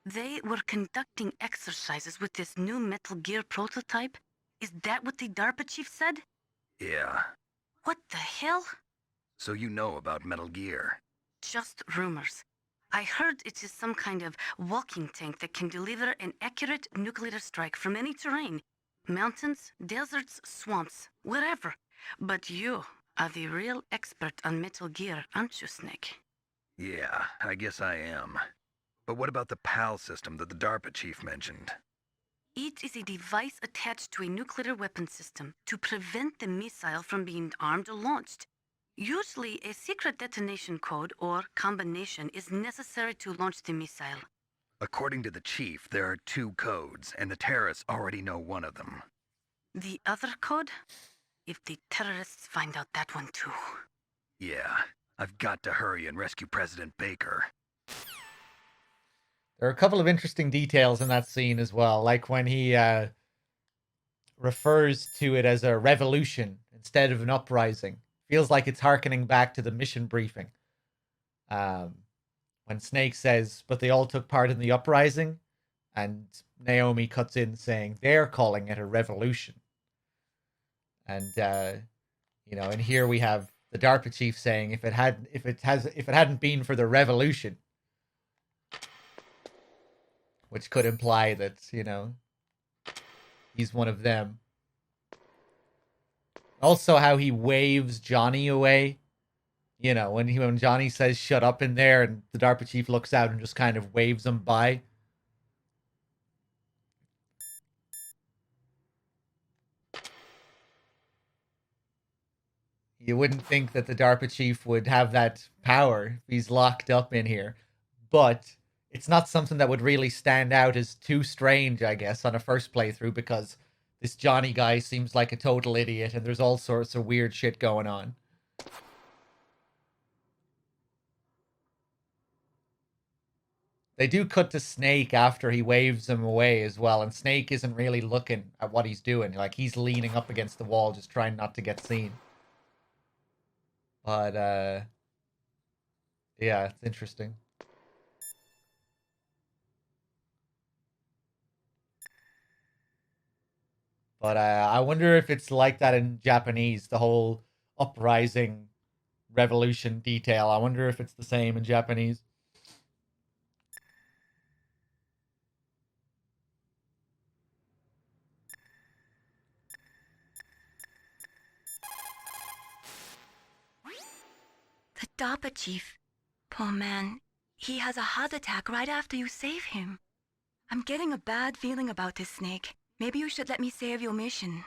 They were conducting exercises with this new Metal Gear prototype? Is that what the DARPA chief said? Yeah. What the hell? So you know about Metal Gear. Just rumors. I heard it is some kind of walking tank that can deliver an accurate nuclear strike from any terrain. Mountains, deserts, swamps, wherever. But you are the real expert on Metal Gear, aren't you, Snake? Yeah, I guess I am. But what about the PAL system that the DARPA chief mentioned? It is a device attached to a nuclear weapon system to prevent the missile from being armed or launched. Usually, a secret detonation code or combination is necessary to launch the missile. According to the chief, there are 2 codes, and the terrorists already know one of them. The other code? If the terrorists find out that one too. Yeah, I've got to hurry and rescue President Baker. There are a couple of interesting details in that scene as well, like when he refers to it as a revolution instead of an uprising. Feels like it's harkening back to the mission briefing. When Snake says, but they all took part in the uprising, and Naomi cuts in saying they're calling it a revolution. And and here we have the DARPA chief saying if it hadn't been for the revolution, which could imply that, he's one of them. Also how he waves Johnny away. When Johnny says shut up in there and the DARPA chief looks out and just kind of waves him by. You wouldn't think that the DARPA chief would have that power if he's locked up in here. But it's not something that would really stand out as too strange, I guess, on a first playthrough, because this Johnny guy seems like a total idiot and there's all sorts of weird shit going on. They do cut to Snake after he waves him away as well, and Snake isn't really looking at what he's doing. Like, he's leaning up against the wall, just trying not to get seen. But, yeah, it's interesting. But I wonder if it's like that in Japanese, the whole uprising revolution detail. I wonder if it's the same in Japanese. The DARPA chief. Poor man. He has a heart attack right after you save him. I'm getting a bad feeling about this, Snake. Maybe you should let me save your mission.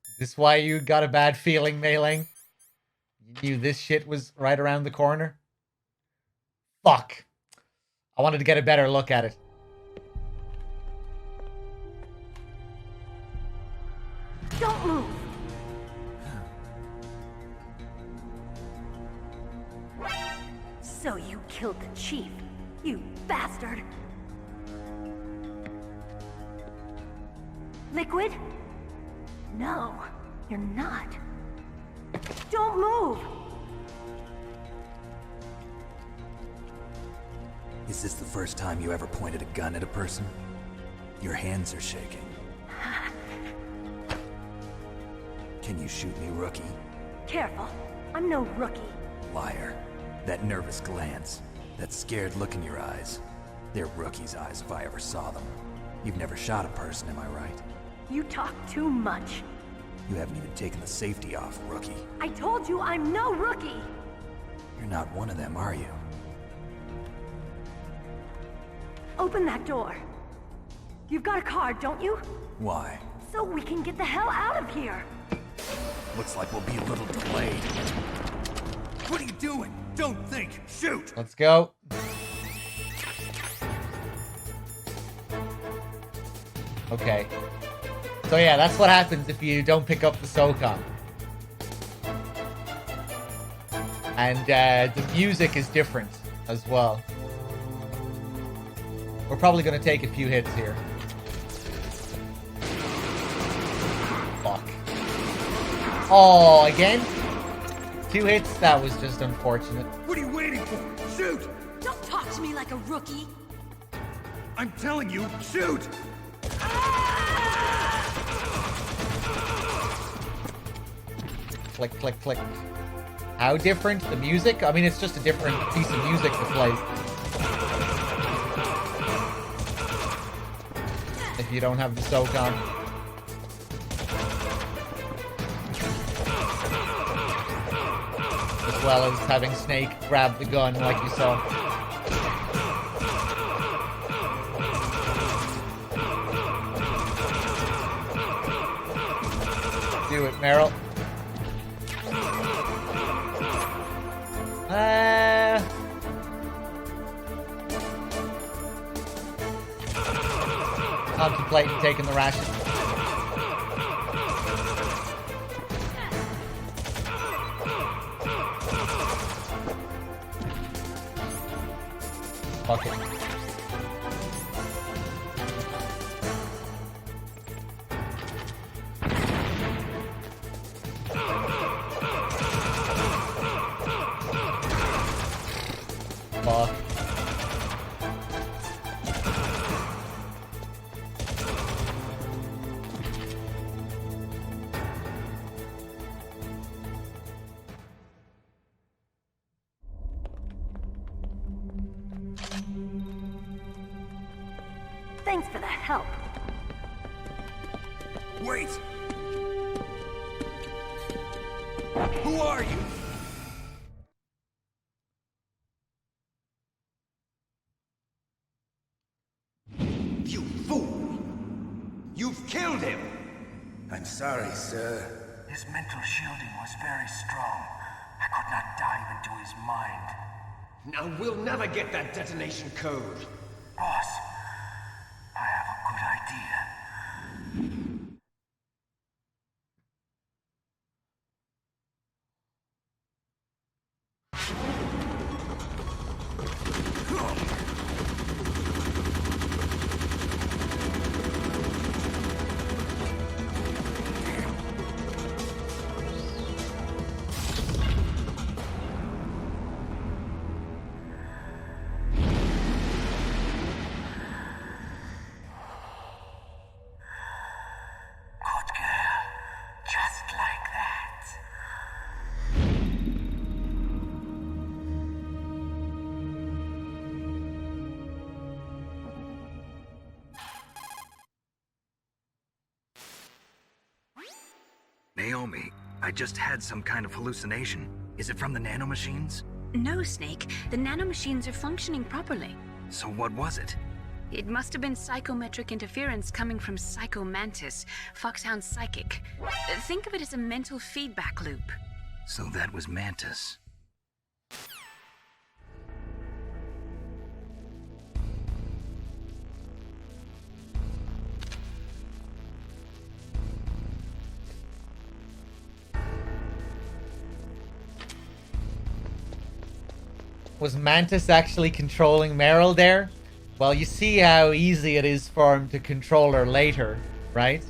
Is this why you got a bad feeling, Mei-Ling? You knew this shit was right around the corner? Fuck. I wanted to get a better look at it. Don't move! So you killed the chief, you bastard! Liquid? No, you're not. Don't move! Is this the first time you ever pointed a gun at a person? Your hands are shaking. Can you shoot me, rookie? Careful, I'm no rookie. Liar. That nervous glance, that scared look in your eyes. They're rookie's eyes if I ever saw them. You've never shot a person, am I right? You talk too much. You haven't even taken the safety off, rookie. I told you I'm no rookie! You're not one of them, are you? Open that door. You've got a card, don't you? Why? So we can get the hell out of here! Looks like we'll be a little delayed. What are you doing? Don't think! Shoot! Let's go. Okay. So yeah, that's what happens if you don't pick up the SOCOM. And the music is different as well. We're probably going to take a few hits here. Oh, again? 2 hits? That was just unfortunate. What are you waiting for? Shoot! Don't talk to me like a rookie. I'm telling you, shoot! Click, click, click. How different? The music? I mean, it's just a different piece of music to play. If you don't have the soak on. As well as having Snake grab the gun like you saw. Do it, Meryl. Contemplating taking the ration. Fuck it. Fuck. Thanks for the help. Wait! Who are you? You fool! You've killed him! I'm sorry, sir. His mental shielding was very strong. I could not dive into his mind. Now we'll never get that detonation code. Boss, I have a good idea. Naomi, I just had some kind of hallucination. Is it from the nanomachines? No, Snake. The nanomachines are functioning properly. So what was it? It must have been psychometric interference coming from Psycho Mantis, Foxhound's psychic. Think of it as a mental feedback loop. So that was Mantis. Was Mantis actually controlling Meryl there? Well, you see how easy it is for him to control her later, right?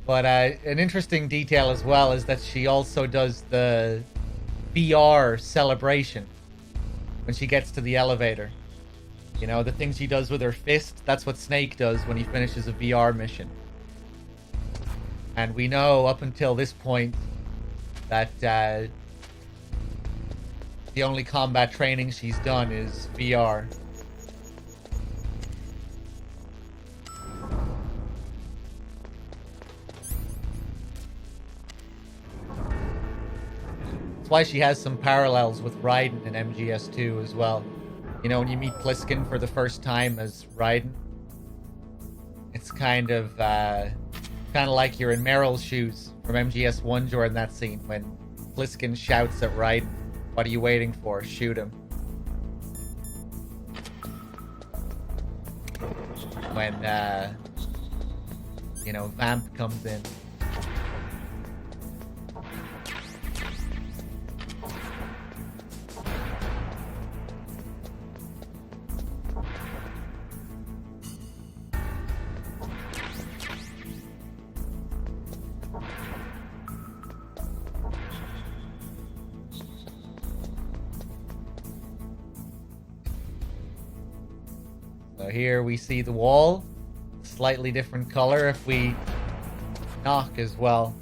But an interesting detail as well is that she also does the VR celebration when she gets to the elevator. You know, the things she does with her fist, that's what Snake does when he finishes a VR mission. And we know up until this point that the only combat training she's done is VR. That's why she has some parallels with Raiden in MGS2 as well. You know, when you meet Pliskin for the first time as Raiden, it's kind of like you're in Meryl's shoes from MGS1 during that scene when Pliskin shouts at Raiden, "What are you waiting for? Shoot him." When, you know, Vamp comes in. So here we see the wall, slightly different color if we knock as well.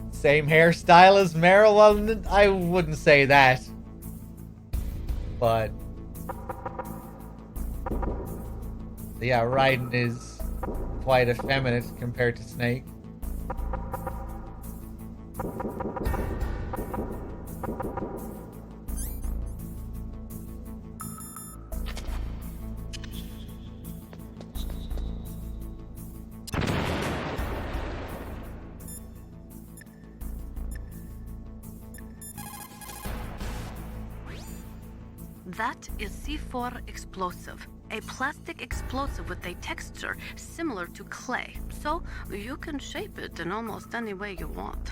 Same hairstyle as Meryl? Well, I wouldn't say that. But yeah, Raiden is quite effeminate compared to Snake. That is C4 explosive, a plastic explosive with a texture similar to clay, so you can shape it in almost any way you want.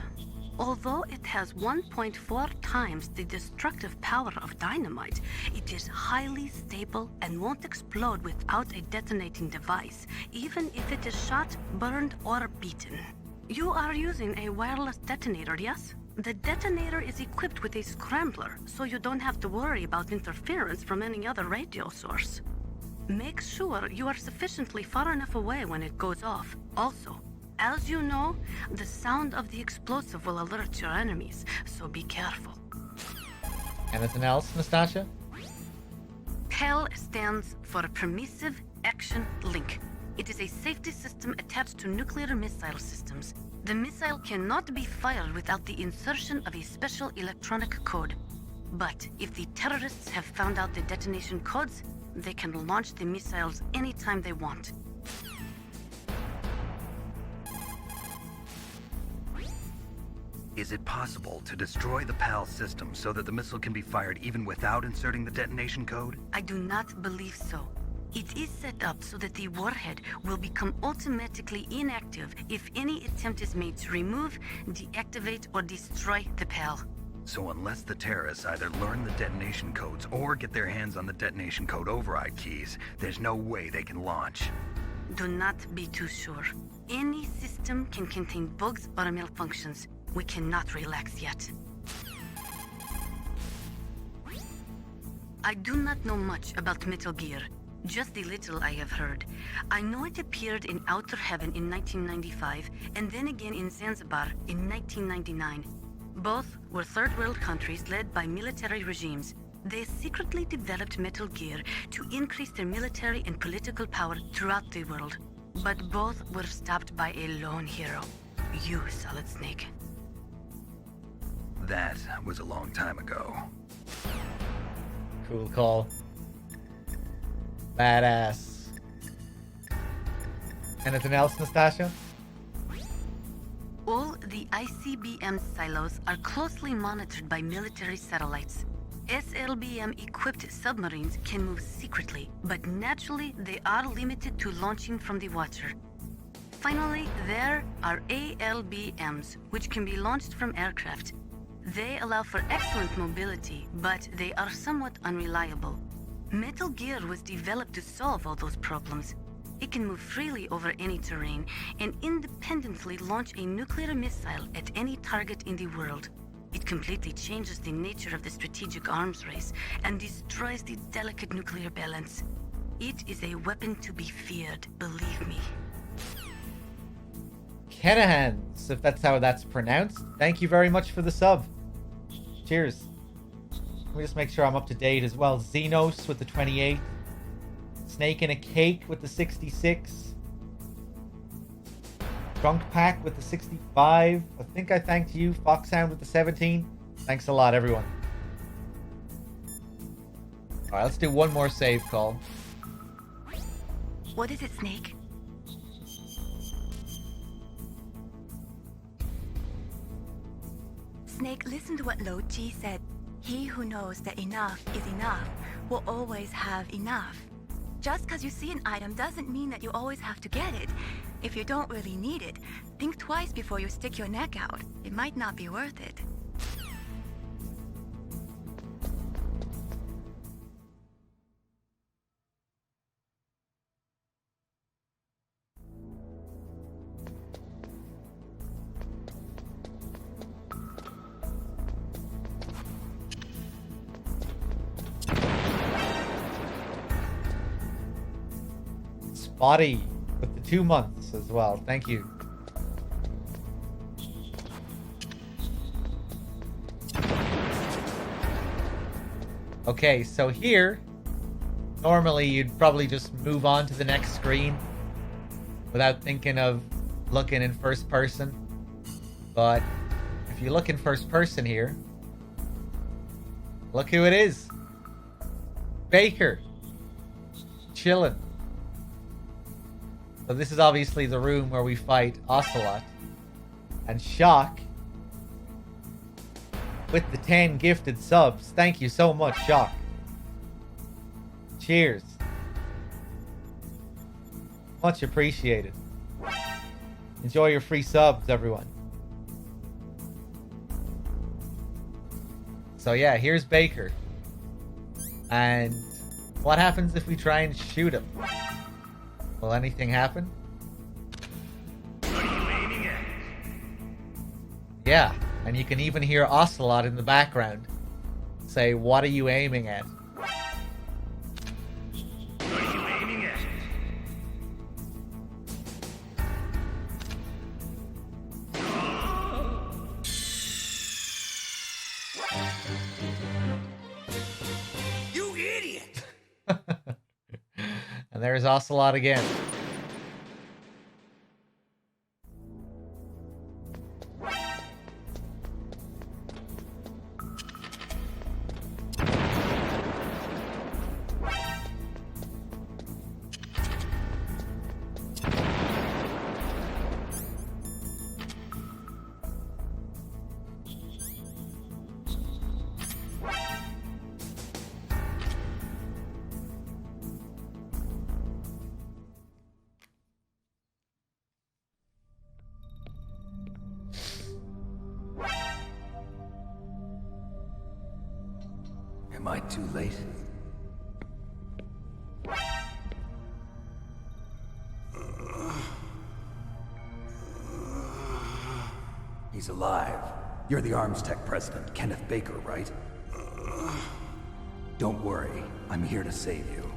Although it has 1.4 times the destructive power of dynamite, it is highly stable and won't explode without a detonating device, even if it is shot, burned, or beaten. You are using a wireless detonator, yes? The detonator is equipped with a scrambler, so you don't have to worry about interference from any other radio source. Make sure you are sufficiently far enough away when it goes off. Also, as you know, the sound of the explosive will alert your enemies, so be careful. Anything else, Nastasha? PAL stands for Permissive Action Link. It is a safety system attached to nuclear missile systems. The missile cannot be fired without the insertion of a special electronic code. But if the terrorists have found out the detonation codes, they can launch the missiles anytime they want. Is it possible to destroy the PAL system so that the missile can be fired even without inserting the detonation code? I do not believe so. It is set up so that the warhead will become automatically inactive if any attempt is made to remove, deactivate, or destroy the PAL. So unless the terrorists either learn the detonation codes or get their hands on the detonation code override keys, there's no way they can launch. Do not be too sure. Any system can contain bugs or malfunctions. We cannot relax yet. I do not know much about Metal Gear. Just the little I have heard. I know it appeared in Outer Heaven in 1995, and then again in Zanzibar in 1999. Both were third world countries led by military regimes. They secretly developed Metal Gear to increase their military and political power throughout the world. But both were stopped by a lone hero. You, Solid Snake. That was a long time ago. Cool call. Badass. Anything else, Nastasha? All the ICBM silos are closely monitored by military satellites. SLBM-equipped submarines can move secretly, but naturally they are limited to launching from the water. Finally, there are ALBMs, which can be launched from aircraft. They allow for excellent mobility, but they are somewhat unreliable. Metal Gear was developed to solve all those problems. It can move freely over any terrain and independently launch a nuclear missile at any target in the world. It completely changes the nature of the strategic arms race and destroys the delicate nuclear balance. It is a weapon to be feared, believe me. Kenahans, if that's how that's pronounced. Thank you very much for the sub. Cheers. Let me just make sure I'm up to date as well. Xenos with the 28. Snake in a Cake with the 66. Drunk Pack with the 65. I think I thanked you, Foxhound with the 17. Thanks a lot, everyone. Alright, let's do one more save call. What is it, Snake? Snake, listen to what Lo Ji said. He who knows that enough is enough will always have enough. Just because you see an item doesn't mean that you always have to get it. If you don't really need it, think twice before you stick your neck out. It might not be worth it. Body with the 2 months as well. Thank you. Okay, so here, normally you'd probably just move on to the next screen without thinking of looking in first person. But if you look in first person here, look who it is. Baker. Chilling. So this is obviously the room where we fight Ocelot. And Shock with the 10 gifted subs. Thank you so much, Shock. Cheers. Much appreciated. Enjoy your free subs, everyone. So yeah, here's Baker. And what happens if we try and shoot him? Will anything happen? What are you aiming at? Yeah, and you can even hear Ocelot in the background say, "What are you aiming at?" What are you aiming at? You idiot! And there's Ocelot again. Am I too late? He's alive. You're the Arms Tech president, Kenneth Baker, right? Don't worry. I'm here to save you.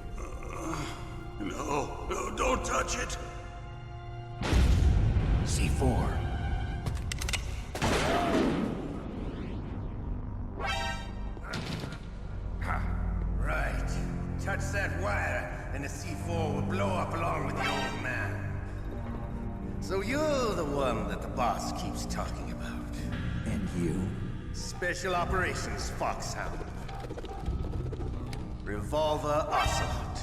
No, don't touch it. C4. Right. Touch that wire, and the C4 will blow up along with the old man. So you're the one that the boss keeps talking about. And you? Special Operations Foxhound. Revolver Ocelot.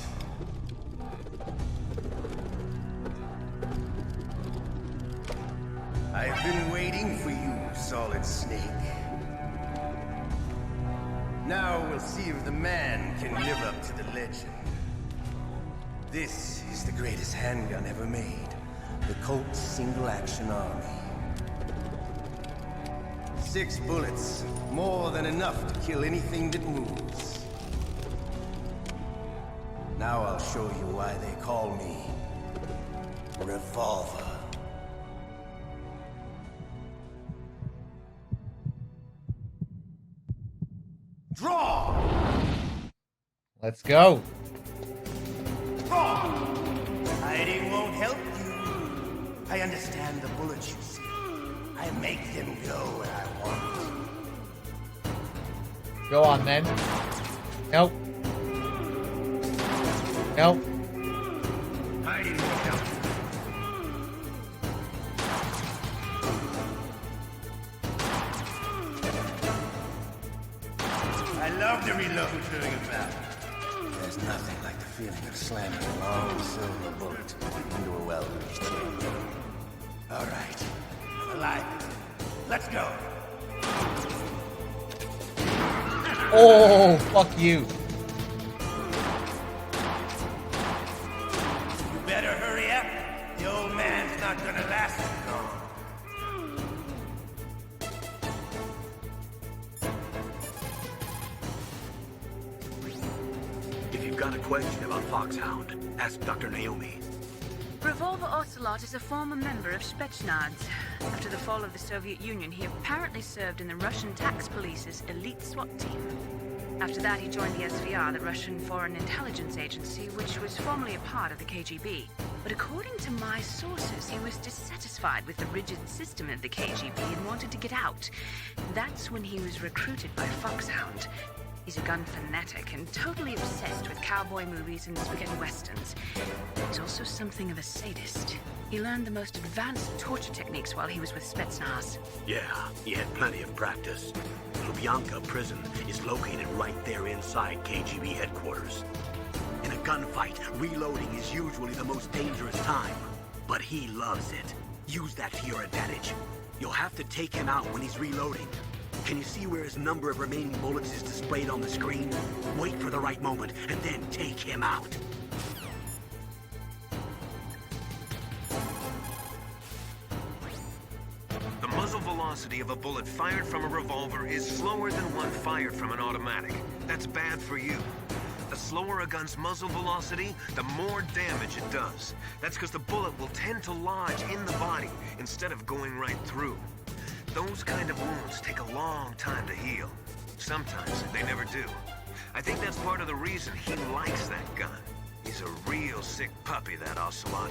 I've been waiting for you, Solid Snake. Now we'll see if the man can live up to the legend. This is the greatest handgun ever made. The Colt's Single Action Army. 6 bullets, more than enough to kill anything that moves. Now I'll show you why they call me Revolver. Draw! Let's go. Draw! Hiding won't help you. I understand the bullets you see. I make them go where I want. Go on then. Nope. Nope. Hiding won't help you. I love to reload during a battle. There's nothing like the feeling of slamming a long silver bullet into a well-greased tin. All right, I'm alive. Let's go. Oh, fuck you. You better hurry up. The old man's not gonna last long. If you've got a question about Foxhound, ask Dr. Naomi. Revolver Ocelot is a former member of Spetsnaz. After the fall of the Soviet Union, he apparently served in the Russian tax police's elite SWAT team. After that, he joined the SVR, the Russian Foreign Intelligence Agency, which was formerly a part of the KGB. But according to my sources, he was dissatisfied with the rigid system of the KGB and wanted to get out. That's when he was recruited by Foxhound. He's a gun fanatic and totally obsessed with cowboy movies and spaghetti westerns. He's also something of a sadist. He learned the most advanced torture techniques while he was with Spetsnaz. Yeah, he had plenty of practice. Lubyanka prison is located right there inside KGB headquarters. In a gunfight, reloading is usually the most dangerous time. But he loves it. Use that to your advantage. You'll have to take him out when he's reloading. Can you see where his number of remaining bullets is displayed on the screen? Wait for the right moment, and then take him out. The muzzle velocity of a bullet fired from a revolver is slower than one fired from an automatic. That's bad for you. The slower a gun's muzzle velocity, the more damage it does. That's because the bullet will tend to lodge in the body instead of going right through. Those kind of wounds take a long time to heal. Sometimes they never do. I think that's part of the reason he likes that gun. He's a real sick puppy, that Ocelot.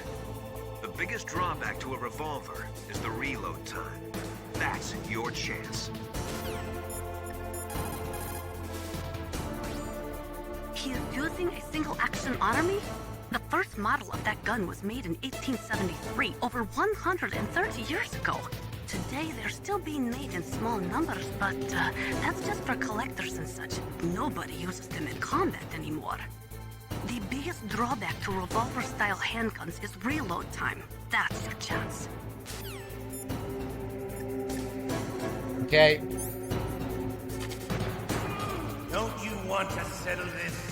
The biggest drawback to a revolver is the reload time. That's your chance. He is using a single-action army? The first model of that gun was made in 1873, over 130 years ago. Today, they're still being made in small numbers, but that's just for collectors and such. Nobody uses them in combat anymore. The biggest drawback to revolver-style handguns is reload time. That's your chance. Okay. Don't you want to settle this?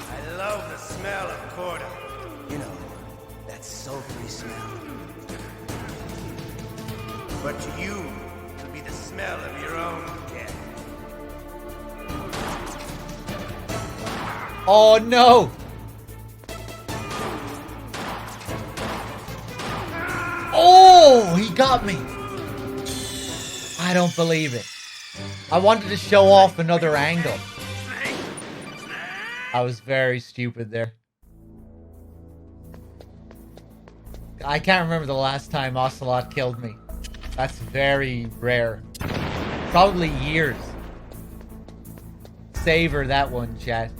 I love the smell of Corda. You know, that sulfury smell. But to you, it'll be the smell of your own death. Oh no! Oh, he got me! I don't believe it. I wanted to show off another angle. I was very stupid there. I can't remember the last time Ocelot killed me. That's very rare. Probably years. Savor that one, chat.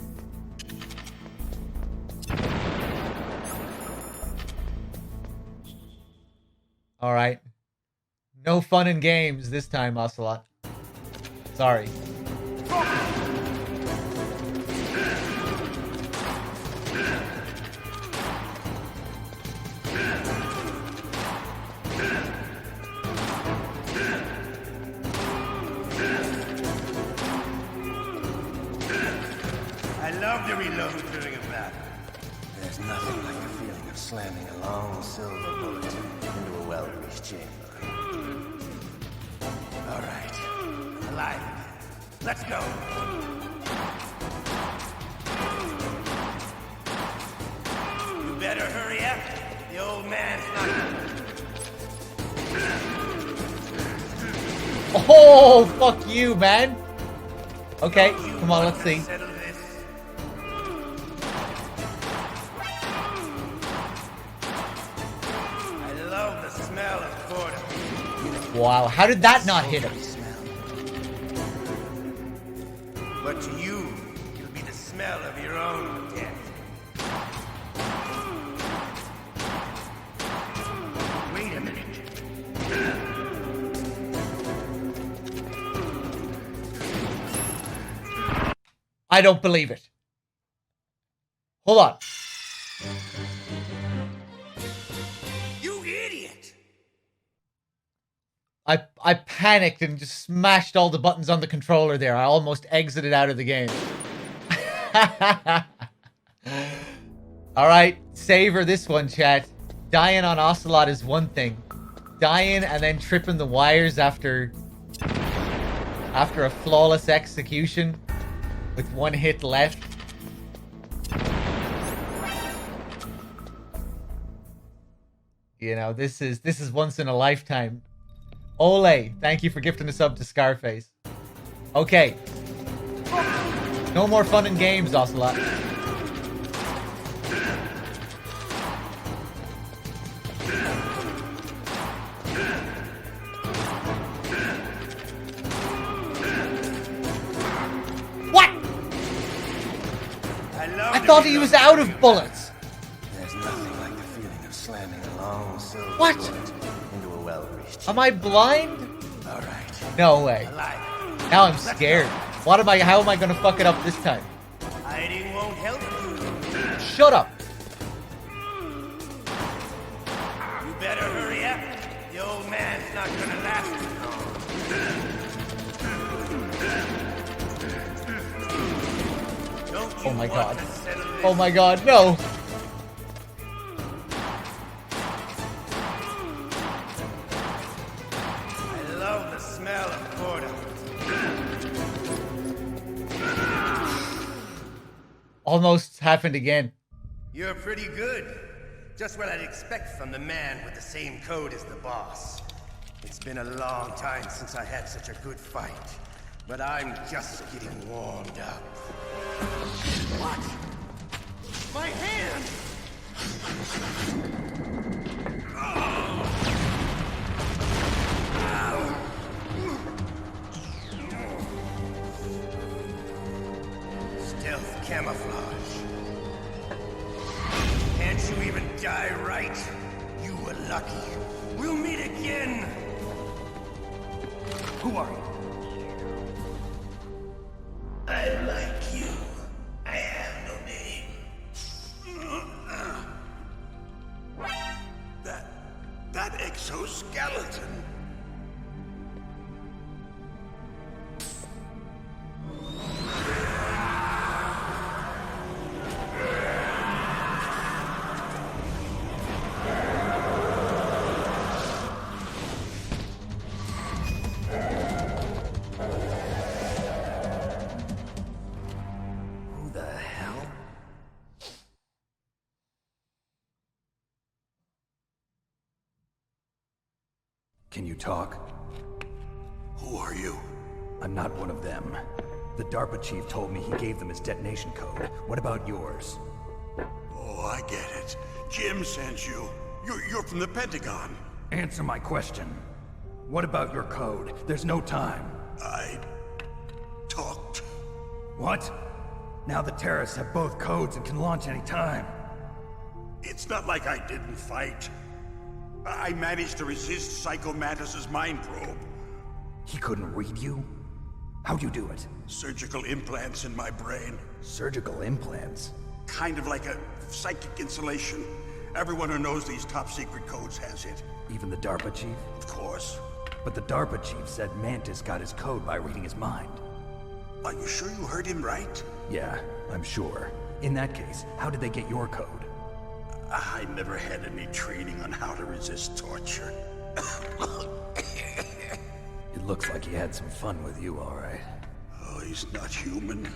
Alright. No fun and games this time, Ocelot. Sorry. I love to reload during a battle. There's nothing like the feeling of slamming a long silver bullet into a well-greased chamber. All right. Alive. Let's go. You better hurry up. The old man's not... Oh, fuck you, man. Okay, come on, let's see. Settle this. I love the smell of Corda. Wow, how did that not hit him? But to you, it'll be the smell of your own death. Wait a minute. I don't believe it. Hold on. You idiot! I panicked and just smashed all the buttons on the controller there. I almost exited out of the game. Alright, savor this one, chat. Dying on Ocelot is one thing. Dying and then tripping the wires after a flawless execution. With 1 hit left. You know, this is once in a lifetime. Ole, thank you for gifting a sub to Scarface. Okay. No more fun and games, Ocelot. What? I thought he was out of bullets. There's nothing like the feeling of slamming a long silver What? bullet into a well-greased Am I blind? All right. No way. Now I'm scared. How am I gonna fuck it up this time? Hiding won't help you. Shut up. You better hurry up. The old man's not gonna last too long. Don't Oh you my want god. to settle this? Oh my god, no. I love the smell of Porter. Almost happened again. You're pretty good. Just what I'd expect from the man with the same code as the boss. It's been a long time since I had such a good fight, but I'm just getting warmed up. What? My hand! Stealth camouflage. Can't you even die right? You were lucky. We'll meet again! Who are you? I like you. I have no name. That exoskeleton. Who the hell? Can you talk? Who are you? I'm not one of them. The DARPA chief told me he gave them his detonation code. What about yours? Oh, I get it. Jim sent you. You're from the Pentagon. Answer my question. What about your code? There's no time. I talked. What? Now the terrorists have both codes and can launch any time. It's not like I didn't fight. I managed to resist Psycho Mantis's mind probe. He couldn't read you? How'd you do it? Surgical implants in my brain. Surgical implants? Kind of like a psychic insulation. Everyone who knows these top secret codes has it. Even the DARPA chief? Of course. But the DARPA chief said Mantis got his code by reading his mind. Are you sure you heard him right? Yeah, I'm sure. In that case, how did they get your code? I never had any training on how to resist torture. It looks like he had some fun with you, all right. Oh, he's not human.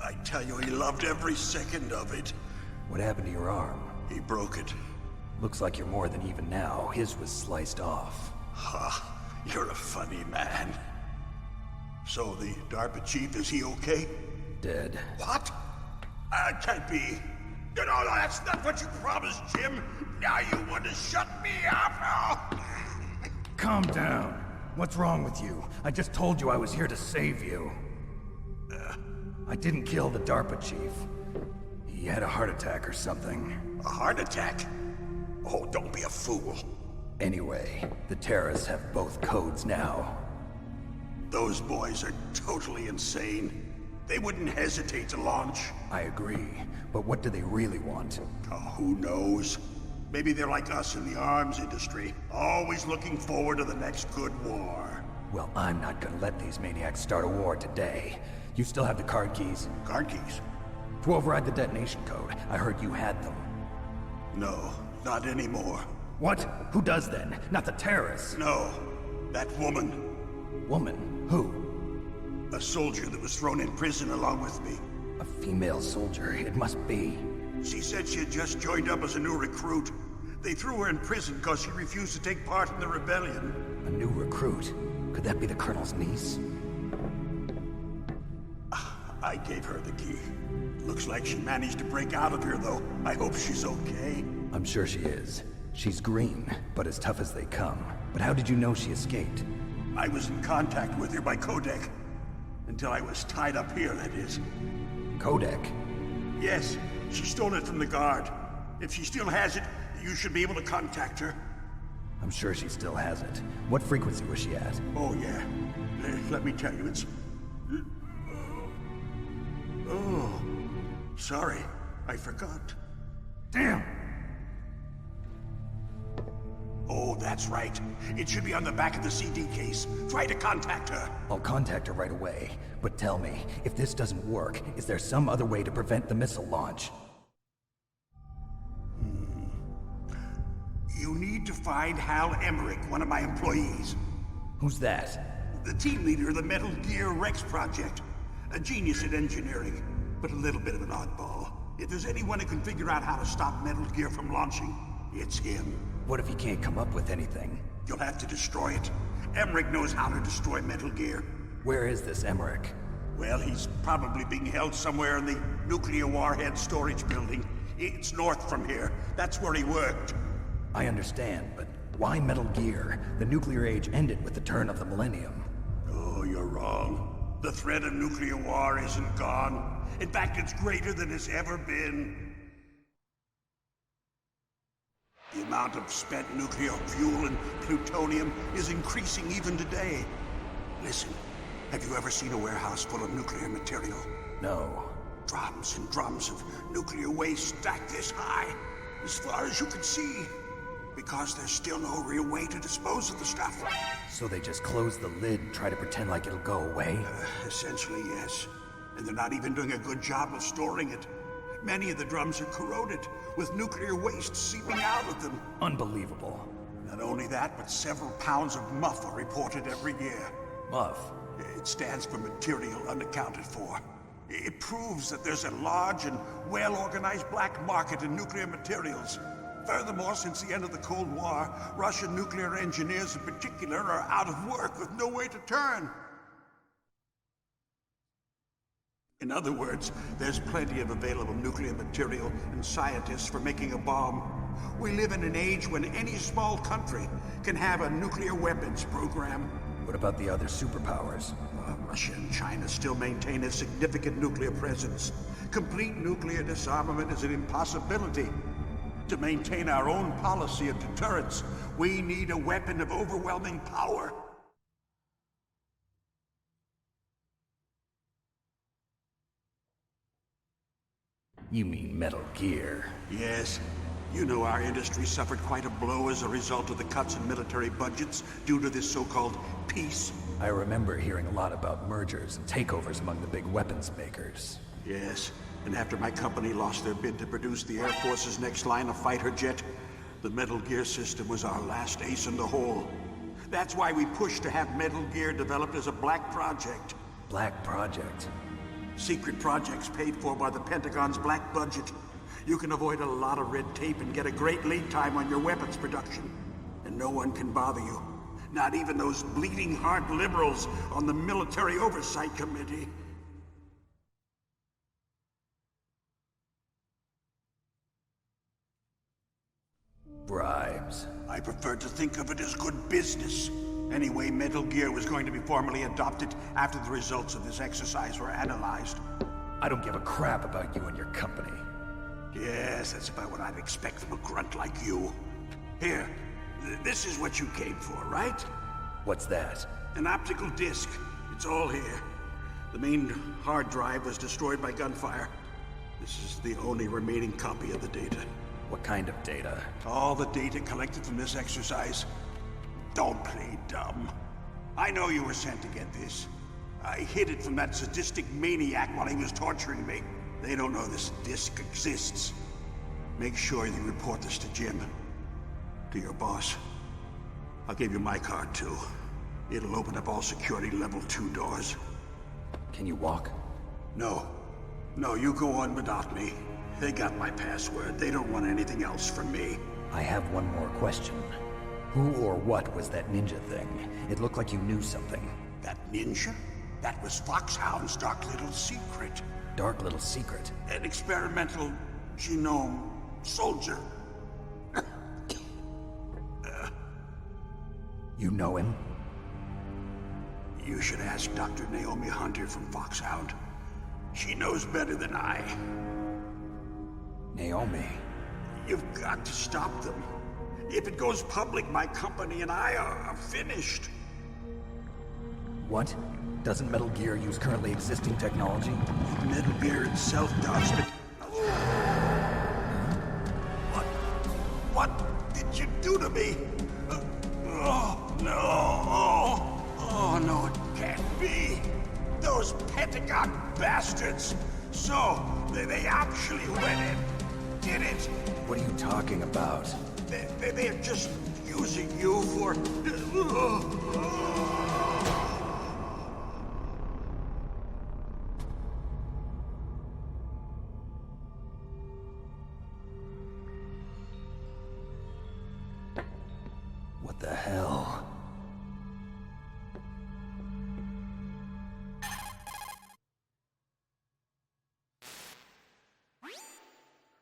I tell you, he loved every second of it. What happened to your arm? He broke it. Looks like you're more than even now. His was sliced off. Ha, you're a funny man. So the DARPA chief, is he okay? Dead. What? Can't be. No, that's not what you promised, Jim. Now you want to shut me up? Calm down. What's wrong with you? I just told you I was here to save you. I didn't kill the DARPA chief. He had a heart attack or something. A heart attack? Oh, don't be a fool. Anyway, the terrorists have both codes now. Those boys are totally insane. They wouldn't hesitate to launch. I agree, but what do they really want? Oh, who knows? Maybe they're like us in the arms industry, always looking forward to the next good war. Well, I'm not gonna let these maniacs start a war today. You still have the card keys? Card keys? To override the detonation code. I heard you had them. No, not anymore. What? Who does then? Not the terrorists? No, that woman. Woman? Who? A soldier that was thrown in prison along with me. A female soldier, it must be. She said she had just joined up as a new recruit. They threw her in prison because she refused to take part in the rebellion. A new recruit? Could that be the Colonel's niece? I gave her the key. Looks like she managed to break out of here, though. I hope she's okay. I'm sure she is. She's green, but as tough as they come. But how did you know she escaped? I was in contact with her by codec. Until I was tied up here, that is. Codec? Yes, she stole it from the guard. If she still has it, you should be able to contact her. I'm sure she still has it. What frequency was she at? Oh, yeah. Let me tell you, it's... Oh, sorry. I forgot. Damn! Oh, that's right. It should be on the back of the CD case. Try to contact her. I'll contact her right away. But tell me, if this doesn't work, is there some other way to prevent the missile launch? You need to find Hal Emmerich, one of my employees. Who's that? The team leader of the Metal Gear Rex project. A genius at engineering, but a little bit of an oddball. If there's anyone who can figure out how to stop Metal Gear from launching, it's him. What if he can't come up with anything? You'll have to destroy it. Emmerich knows how to destroy Metal Gear. Where is this Emmerich? Well, he's probably being held somewhere in the nuclear warhead storage building. It's north from here. That's where he worked. I understand, but why Metal Gear? The nuclear age ended with the turn of the millennium. Oh, you're wrong. The threat of nuclear war isn't gone. In fact, it's greater than it's ever been. The amount of spent nuclear fuel and plutonium is increasing even today. Listen, have you ever seen a warehouse full of nuclear material? No. Drums and drums of nuclear waste stacked this high, as far as you can see. Because there's still no real way to dispose of the stuff. So they just close the lid and try to pretend like it'll go away? Essentially, yes. And they're not even doing a good job of storing it. Many of the drums are corroded, with nuclear waste seeping out of them. Unbelievable. Not only that, but several pounds of MUF are reported every year. MUF? It stands for material unaccounted for. It proves that there's a large and well-organized black market in nuclear materials. Furthermore, since the end of the Cold War, Russian nuclear engineers in particular are out of work with no way to turn. In other words, there's plenty of available nuclear material and scientists for making a bomb. We live in an age when any small country can have a nuclear weapons program. What about the other superpowers? Russia and China still maintain a significant nuclear presence. Complete nuclear disarmament is an impossibility. To maintain our own policy of deterrence, we need a weapon of overwhelming power. You mean Metal Gear? Yes. You know our industry suffered quite a blow as a result of the cuts in military budgets due to this so-called peace. I remember hearing a lot about mergers and takeovers among the big weapons makers. Yes, and after my company lost their bid to produce the Air Force's next line of fighter jet, the Metal Gear system was our last ace in the hole. That's why we pushed to have Metal Gear developed as a black project. Black project? Secret projects paid for by the Pentagon's black budget. You can avoid a lot of red tape and get a great lead time on your weapons production. And no one can bother you. Not even those bleeding heart liberals on the Military Oversight Committee. Bribes. I prefer to think of it as good business. Anyway, Metal Gear was going to be formally adopted after the results of this exercise were analyzed. I don't give a crap about you and your company. Yes, that's about what I'd expect from a grunt like you. Here, this is what you came for, right? What's that? An optical disc. It's all here. The main hard drive was destroyed by gunfire. This is the only remaining copy of the data. What kind of data? All the data collected from this exercise. Don't play dumb. I know you were sent to get this. I hid it from that sadistic maniac while he was torturing me. They don't know this disc exists. Make sure you report this to Jim. To your boss. I'll give you my card, too. It'll open up all security level 2 doors. Can you walk? No. No, you go on without me. They got my password. They don't want anything else from me. I have one more question. Who or what was that ninja thing? It looked like you knew something. That ninja? That was Foxhound's dark little secret. Dark little secret? An experimental genome soldier. You know him? You should ask Dr. Naomi Hunter from Foxhound. She knows better than I. Naomi? You've got to stop them. If it goes public, my company and I are finished. What? Doesn't Metal Gear use currently existing technology? Metal Gear itself does, but... What did you do to me? Oh, no. Oh, no, it can't be. Those Pentagon bastards. So, they actually went and did it. What are you talking about? They're just using you for... What the hell?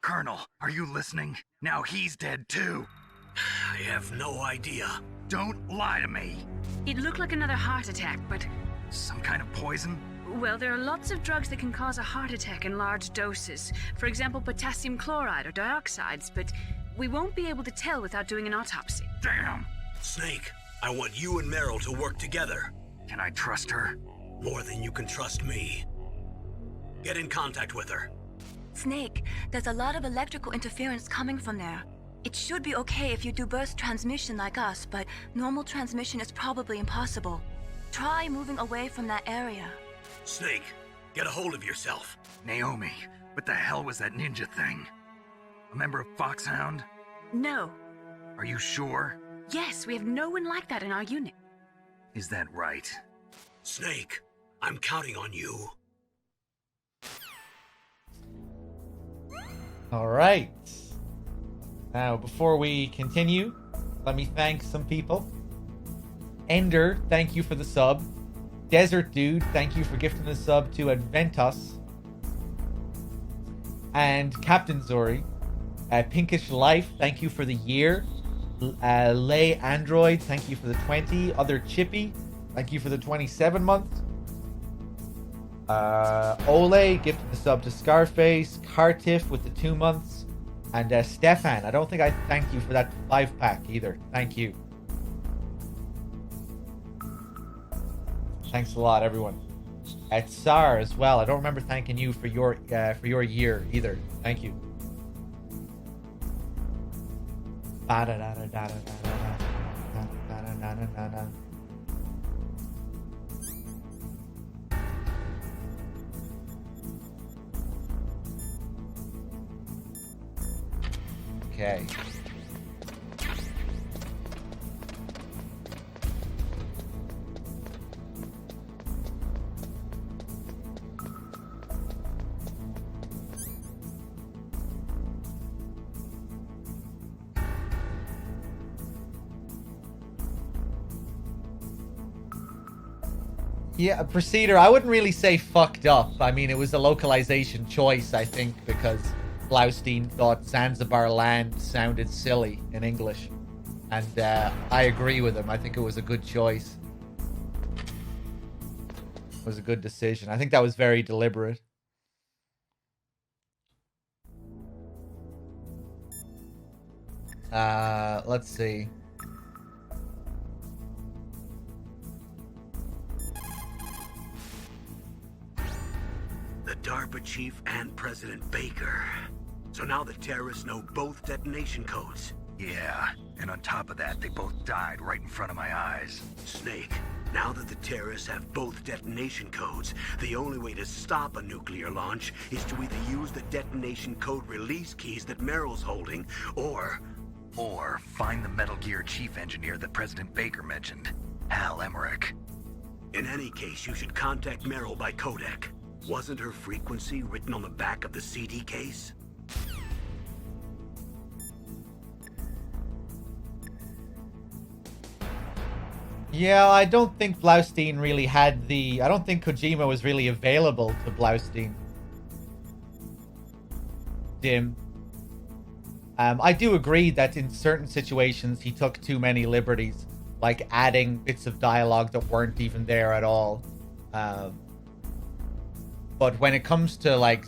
Colonel, are you listening? Now he's dead too. I have no idea. Don't lie to me. It looked like another heart attack, but... Some kind of poison? Well, there are lots of drugs that can cause a heart attack in large doses. For example, potassium chloride or dioxides, but we won't be able to tell without doing an autopsy. Damn! Snake, I want you and Meryl to work together. Can I trust her? More than you can trust me. Get in contact with her. Snake, there's a lot of electrical interference coming from there. It should be okay if you do burst transmission like us, but normal transmission is probably impossible. Try moving away from that area. Snake, get a hold of yourself. Naomi, what the hell was that ninja thing? A member of Foxhound? No. Are you sure? Yes, we have no one like that in our unit. Is that right? Snake, I'm counting on you. All right. Now, before we continue, let me thank some people. Ender, thank you for the sub. Desert Dude, thank you for gifting the sub to Adventus. And Captain Zori. Pinkish Life, thank you for the year. Lay Android, thank you for the 20. Other Chippy, thank you for the 27 months. Ole, gifted the sub to Scarface. Cartiff with the 2 months. And Stefan, I don't think I thanked you for that 5-pack either. Thank you. Thanks a lot, everyone. At Tsar as well. I don't remember thanking you for your year either. Thank you. Okay. Yeah, Procedure, I wouldn't really say fucked up. I mean, it was a localization choice, I think, because Blaustein thought Zanzibar Land sounded silly in English. And I agree with him. I think it was a good choice. It was a good decision. I think that was very deliberate. Let's see. The DARPA chief and President Baker. So now the terrorists know both detonation codes. Yeah, and on top of that, they both died right in front of my eyes. Snake, now that the terrorists have both detonation codes, the only way to stop a nuclear launch is to either use the detonation code release keys that Meryl's holding, or find the Metal Gear chief engineer that President Baker mentioned, Hal Emmerich. In any case, you should contact Meryl by codec. Wasn't her frequency written on the back of the CD case? Yeah, I don't think Blaustein really had the... I don't think Kojima was really available to Blaustein. Dim. I do agree that in certain situations he took too many liberties, like adding bits of dialogue that weren't even there at all. But when it comes to like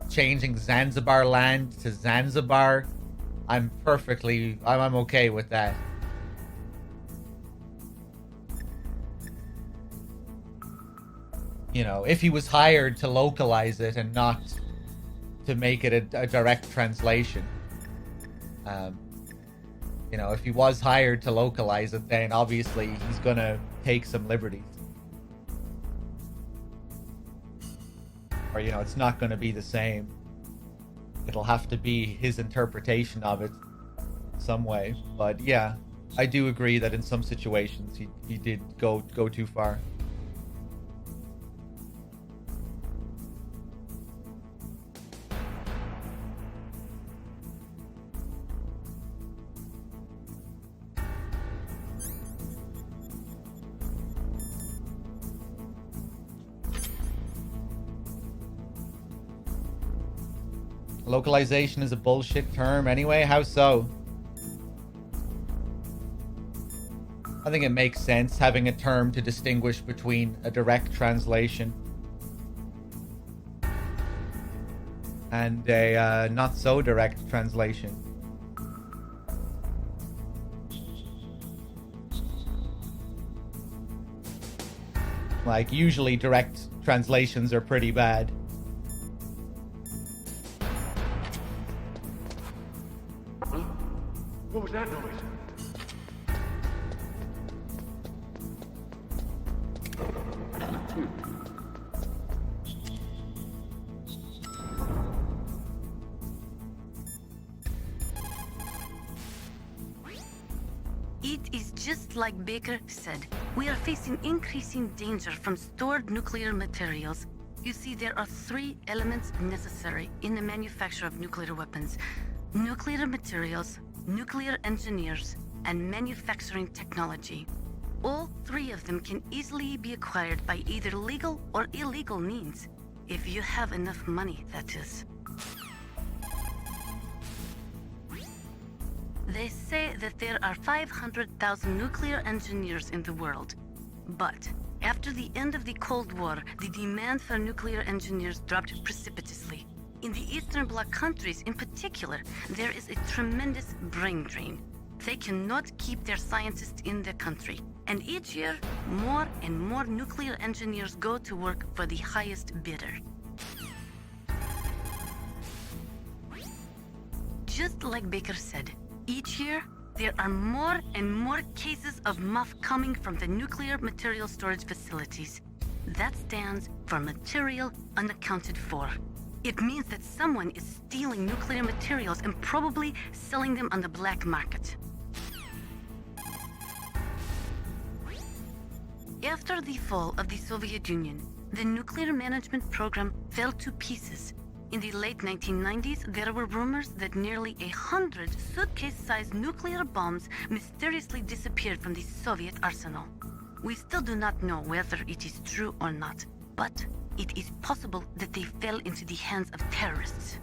changing Zanzibar Land to Zanzibar, I'm okay with that. You know, if he was hired to localize it and not to make it a direct translation. You know, if he was hired to localize it, then obviously he's gonna take some liberties. Or, you know, it's not gonna be the same. It'll have to be his interpretation of it some way. But yeah, I do agree that in some situations he did go too far. Localization is a bullshit term anyway. How so? I think it makes sense having a term to distinguish between a direct translation and a not so direct translation. Like, usually direct translations are pretty bad. What was that noise? It is just like Baker said. We are facing increasing danger from stored nuclear materials. You see, there are 3 elements necessary in the manufacture of nuclear weapons: nuclear materials, nuclear engineers, and manufacturing technology. All 3 of them can easily be acquired by either legal or illegal means. If you have enough money, that is. They say that there are 500,000 nuclear engineers in the world. But after the end of the Cold War, the demand for nuclear engineers dropped precipitously. In the Eastern Bloc countries in particular, there is a tremendous brain drain. They cannot keep their scientists in the country. And each year, more and more nuclear engineers go to work for the highest bidder. Just like Baker said, each year, there are more and more cases of muff coming from the nuclear material storage facilities. That stands for material unaccounted for. It means that someone is stealing nuclear materials and probably selling them on the black market. After the fall of the Soviet Union, the nuclear management program fell to pieces. In the late 1990s, there were rumors that nearly 100 suitcase-sized nuclear bombs mysteriously disappeared from the Soviet arsenal. We still do not know whether it is true or not, but it is possible that they fell into the hands of terrorists.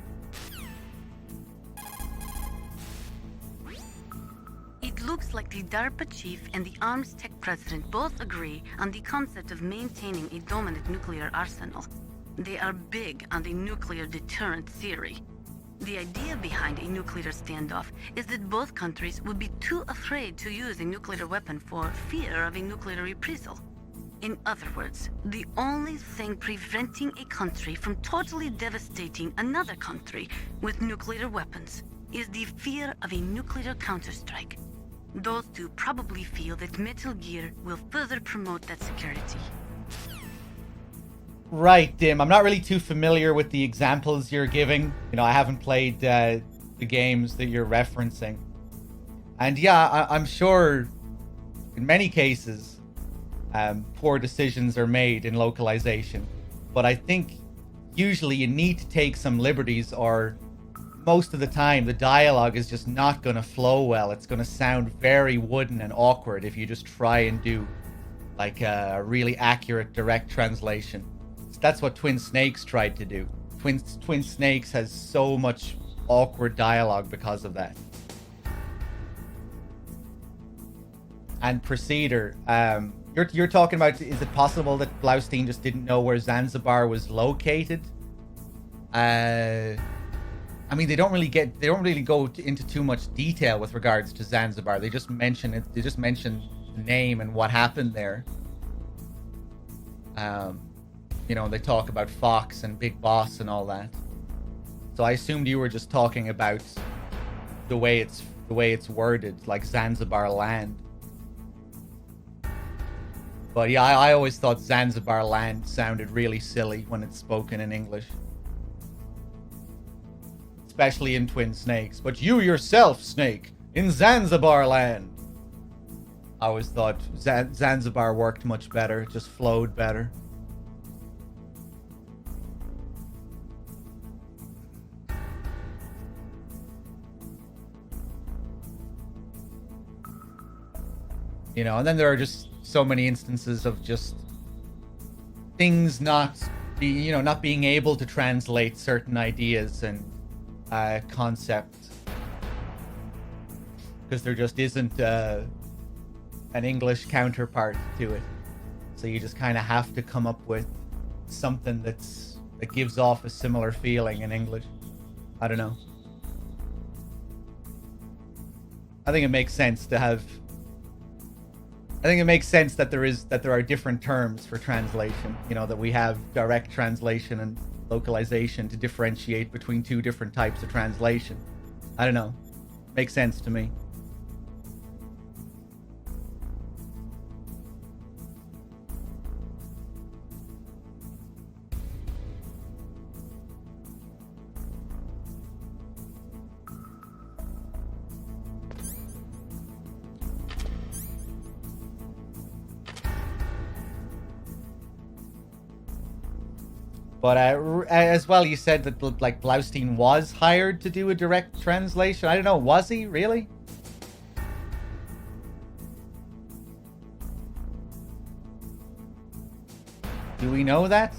It looks like the DARPA chief and the arms tech president both agree on the concept of maintaining a dominant nuclear arsenal. They are big on the nuclear deterrent theory. The idea behind a nuclear standoff is that both countries would be too afraid to use a nuclear weapon for fear of a nuclear reprisal. In other words, the only thing preventing a country from totally devastating another country with nuclear weapons is the fear of a nuclear counterstrike. Those two probably feel that Metal Gear will further promote that security. Right, Dim. I'm not really too familiar with the examples you're giving. You know, I haven't played the games that you're referencing. And yeah, I'm sure in many cases, poor decisions are made in localization. But I think usually you need to take some liberties, or most of the time the dialogue is just not going to flow well. It's going to sound very wooden and awkward if you just try and do like a really accurate direct translation. That's what Twin Snakes tried to do. Twin Snakes has so much awkward dialogue because of that. And Procedure, you're talking about, is it possible that Blaustein just didn't know where Zanzibar was located? I mean, they don't really go into too much detail with regards to Zanzibar. They just mention it. They just mention the name and what happened there. You know, they talk about Fox and Big Boss and all that. So I assumed you were just talking about the way it's worded, like Zanzibar Land. But yeah, I always thought Zanzibar Land sounded really silly when it's spoken in English. Especially in Twin Snakes. But you yourself, Snake, in Zanzibar Land. I always thought Zanzibar worked much better. It just flowed better. You know, and then there are just so many instances of just things not being able to translate certain ideas and concepts, because there just isn't an English counterpart to it. So you just kind of have to come up with something that gives off a similar feeling in English. I don't know. I think it makes sense that there are different terms for translation. You know, that we have direct translation and localization to differentiate between two different types of translation. I don't know. Makes sense to me. But as well, you said that like Blaustein was hired to do a direct translation. I don't know, was he really? Do we know that?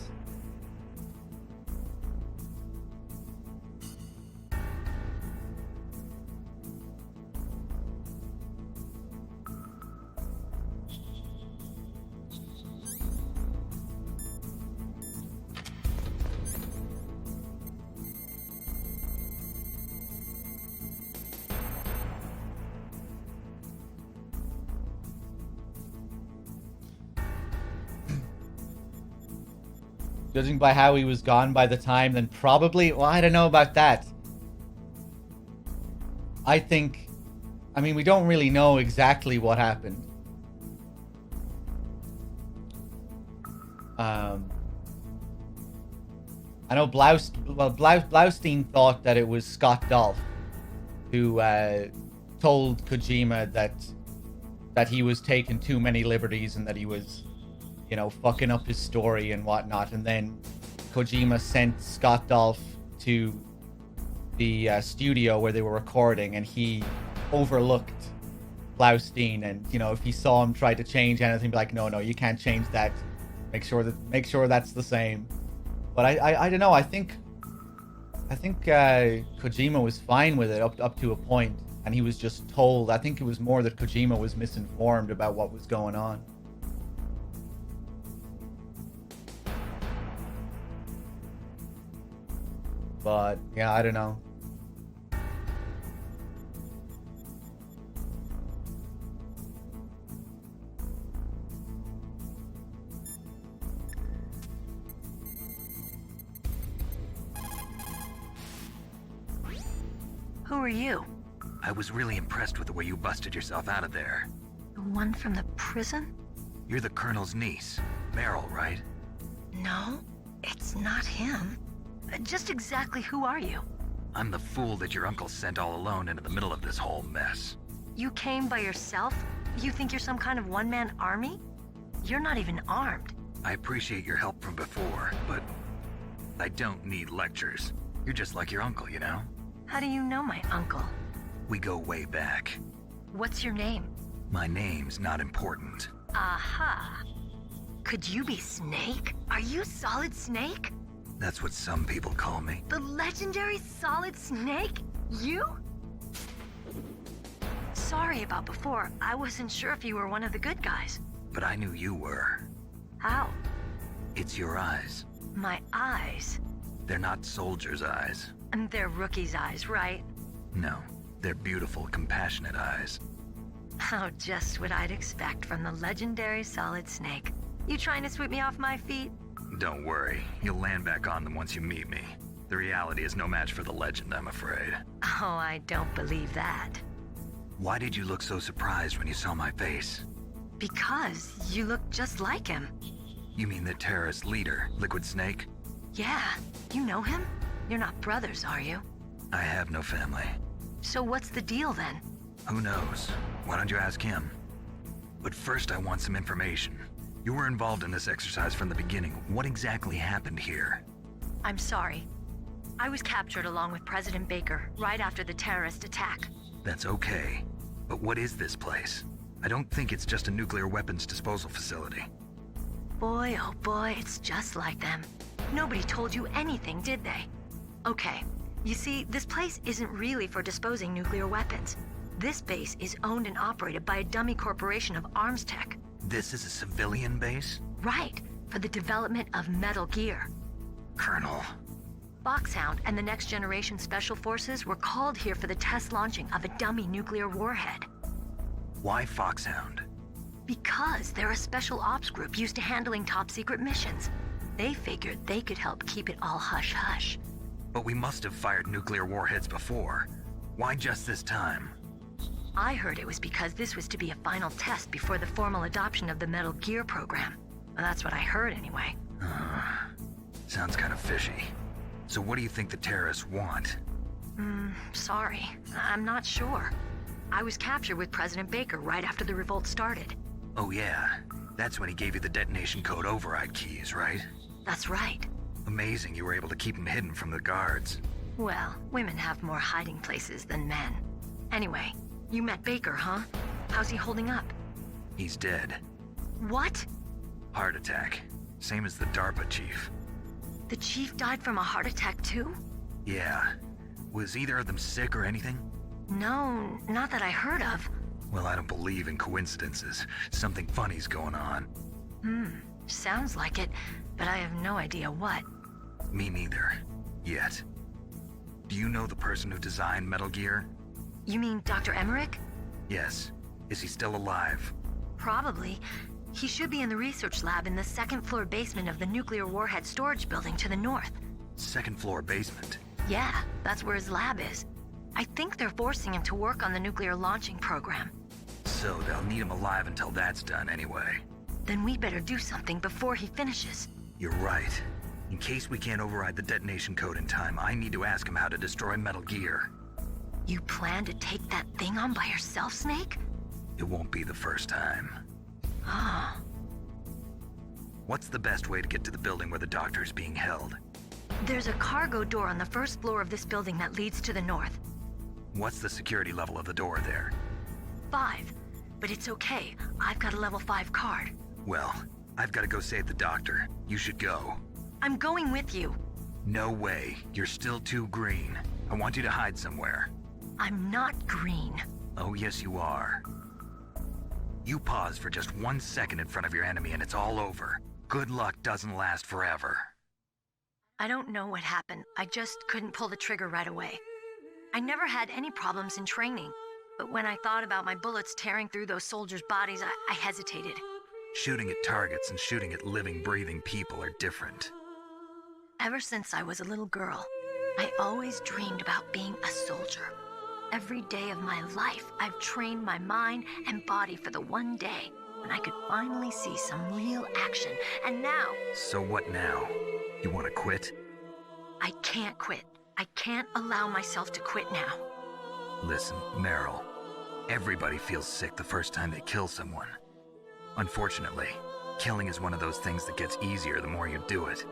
Judging by how he was gone by the time, then probably... Well, I don't know about that. I mean, we don't really know exactly what happened. I know Blaustein thought that it was Scott Dolph who told Kojima that he was taking too many liberties and that he was, you know, fucking up his story and whatnot. And then Kojima sent Scott Dolph to the studio where they were recording, and he overlooked Blaustein. And, you know, if he saw him try to change anything, be like, no, you can't change that. Make sure that's the same. But I don't know. I think Kojima was fine with it up to a point, and he was just told. I think it was more that Kojima was misinformed about what was going on. But yeah, I don't know. Who are you? I was really impressed with the way you busted yourself out of there. The one from the prison? You're the Colonel's niece, Meryl, right? No, it's not him. Just exactly who are you? I'm the fool that your uncle sent all alone into the middle of this whole mess. You came by yourself? You think you're some kind of one-man army? You're not even armed. I appreciate your help from before, but I don't need lectures. You're just like your uncle, you know? How do you know my uncle? We go way back. What's your name? My name's not important. Aha. Could you be Snake? Are you Solid Snake? That's what some people call me. The legendary Solid Snake? You? Sorry about before. I wasn't sure if you were one of the good guys. But I knew you were. How? It's your eyes. My eyes? They're not soldiers' eyes. And they're rookies' eyes, right? No, they're beautiful, compassionate eyes. Oh, just what I'd expect from the legendary Solid Snake. You trying to sweep me off my feet? Don't worry, you'll land back on them once you meet me. The reality is no match for the legend, I'm afraid. Oh, I don't believe that. Why did you look so surprised when you saw my face? Because you look just like him. You mean the terrorist leader, Liquid Snake? Yeah, you know him? You're not brothers, are you? I have no family. So what's the deal then? Who knows? Why don't you ask him? But first I want some information. You were involved in this exercise from the beginning. What exactly happened here? I'm sorry. I was captured along with President Baker right after the terrorist attack. That's okay. But what is this place? I don't think it's just a nuclear weapons disposal facility. Boy, oh boy, it's just like them. Nobody told you anything, did they? Okay, you see, this place isn't really for disposing nuclear weapons. This base is owned and operated by a dummy corporation of arms tech. This is a civilian base? Right, for the development of Metal Gear. Colonel. Foxhound and the Next Generation Special Forces were called here for the test launching of a dummy nuclear warhead. Why Foxhound? Because they're a special ops group used to handling top-secret missions. They figured they could help keep it all hush-hush. But we must have fired nuclear warheads before. Why just this time? I heard it was because this was to be a final test before the formal adoption of the Metal Gear program. Well, that's what I heard anyway. Sounds kind of fishy. So what do you think the terrorists want? Sorry. I'm not sure. I was captured with President Baker right after the revolt started. Oh yeah, that's when he gave you the detonation code override keys, right? That's right. Amazing you were able to keep him hidden from the guards. Well, women have more hiding places than men. Anyway, you met Baker, huh? How's he holding up? He's dead. What? Heart attack. Same as the DARPA chief. The chief died from a heart attack too? Yeah. Was either of them sick or anything? No, not that I heard of. Well, I don't believe in coincidences. Something funny's going on. Sounds like it, but I have no idea what. Me neither. Yet. Do you know the person who designed Metal Gear? You mean Dr. Emmerich? Yes. Is he still alive? Probably. He should be in the research lab in the second-floor basement of the nuclear warhead storage building to the north. Second-floor basement? Yeah, that's where his lab is. I think they're forcing him to work on the nuclear launching program. So they'll need him alive until that's done anyway. Then we better do something before he finishes. You're right. In case we can't override the detonation code in time, I need to ask him how to destroy Metal Gear. You plan to take that thing on by yourself, Snake? It won't be the first time. Ah. What's the best way to get to the building where the doctor's being held? There's a cargo door on the first floor of this building that leads to the north. What's the security level of the door there? 5. But it's okay. I've got a level 5 card. Well, I've got to go save the doctor. You should go. I'm going with you. No way. You're still too green. I want you to hide somewhere. I'm not green. Oh, yes, you are. You pause for just 1 second in front of your enemy and it's all over. Good luck doesn't last forever. I don't know what happened. I just couldn't pull the trigger right away. I never had any problems in training, but when I thought about my bullets tearing through those soldiers' bodies, I hesitated. Shooting at targets and shooting at living, breathing people are different. Ever since I was a little girl, I always dreamed about being a soldier. Every day of my life, I've trained my mind and body for the one day when I could finally see some real action, and now... So what now? You want to quit? I can't quit. I can't allow myself to quit now. Listen, Meryl. Everybody feels sick the first time they kill someone. Unfortunately, killing is one of those things that gets easier the more you do it.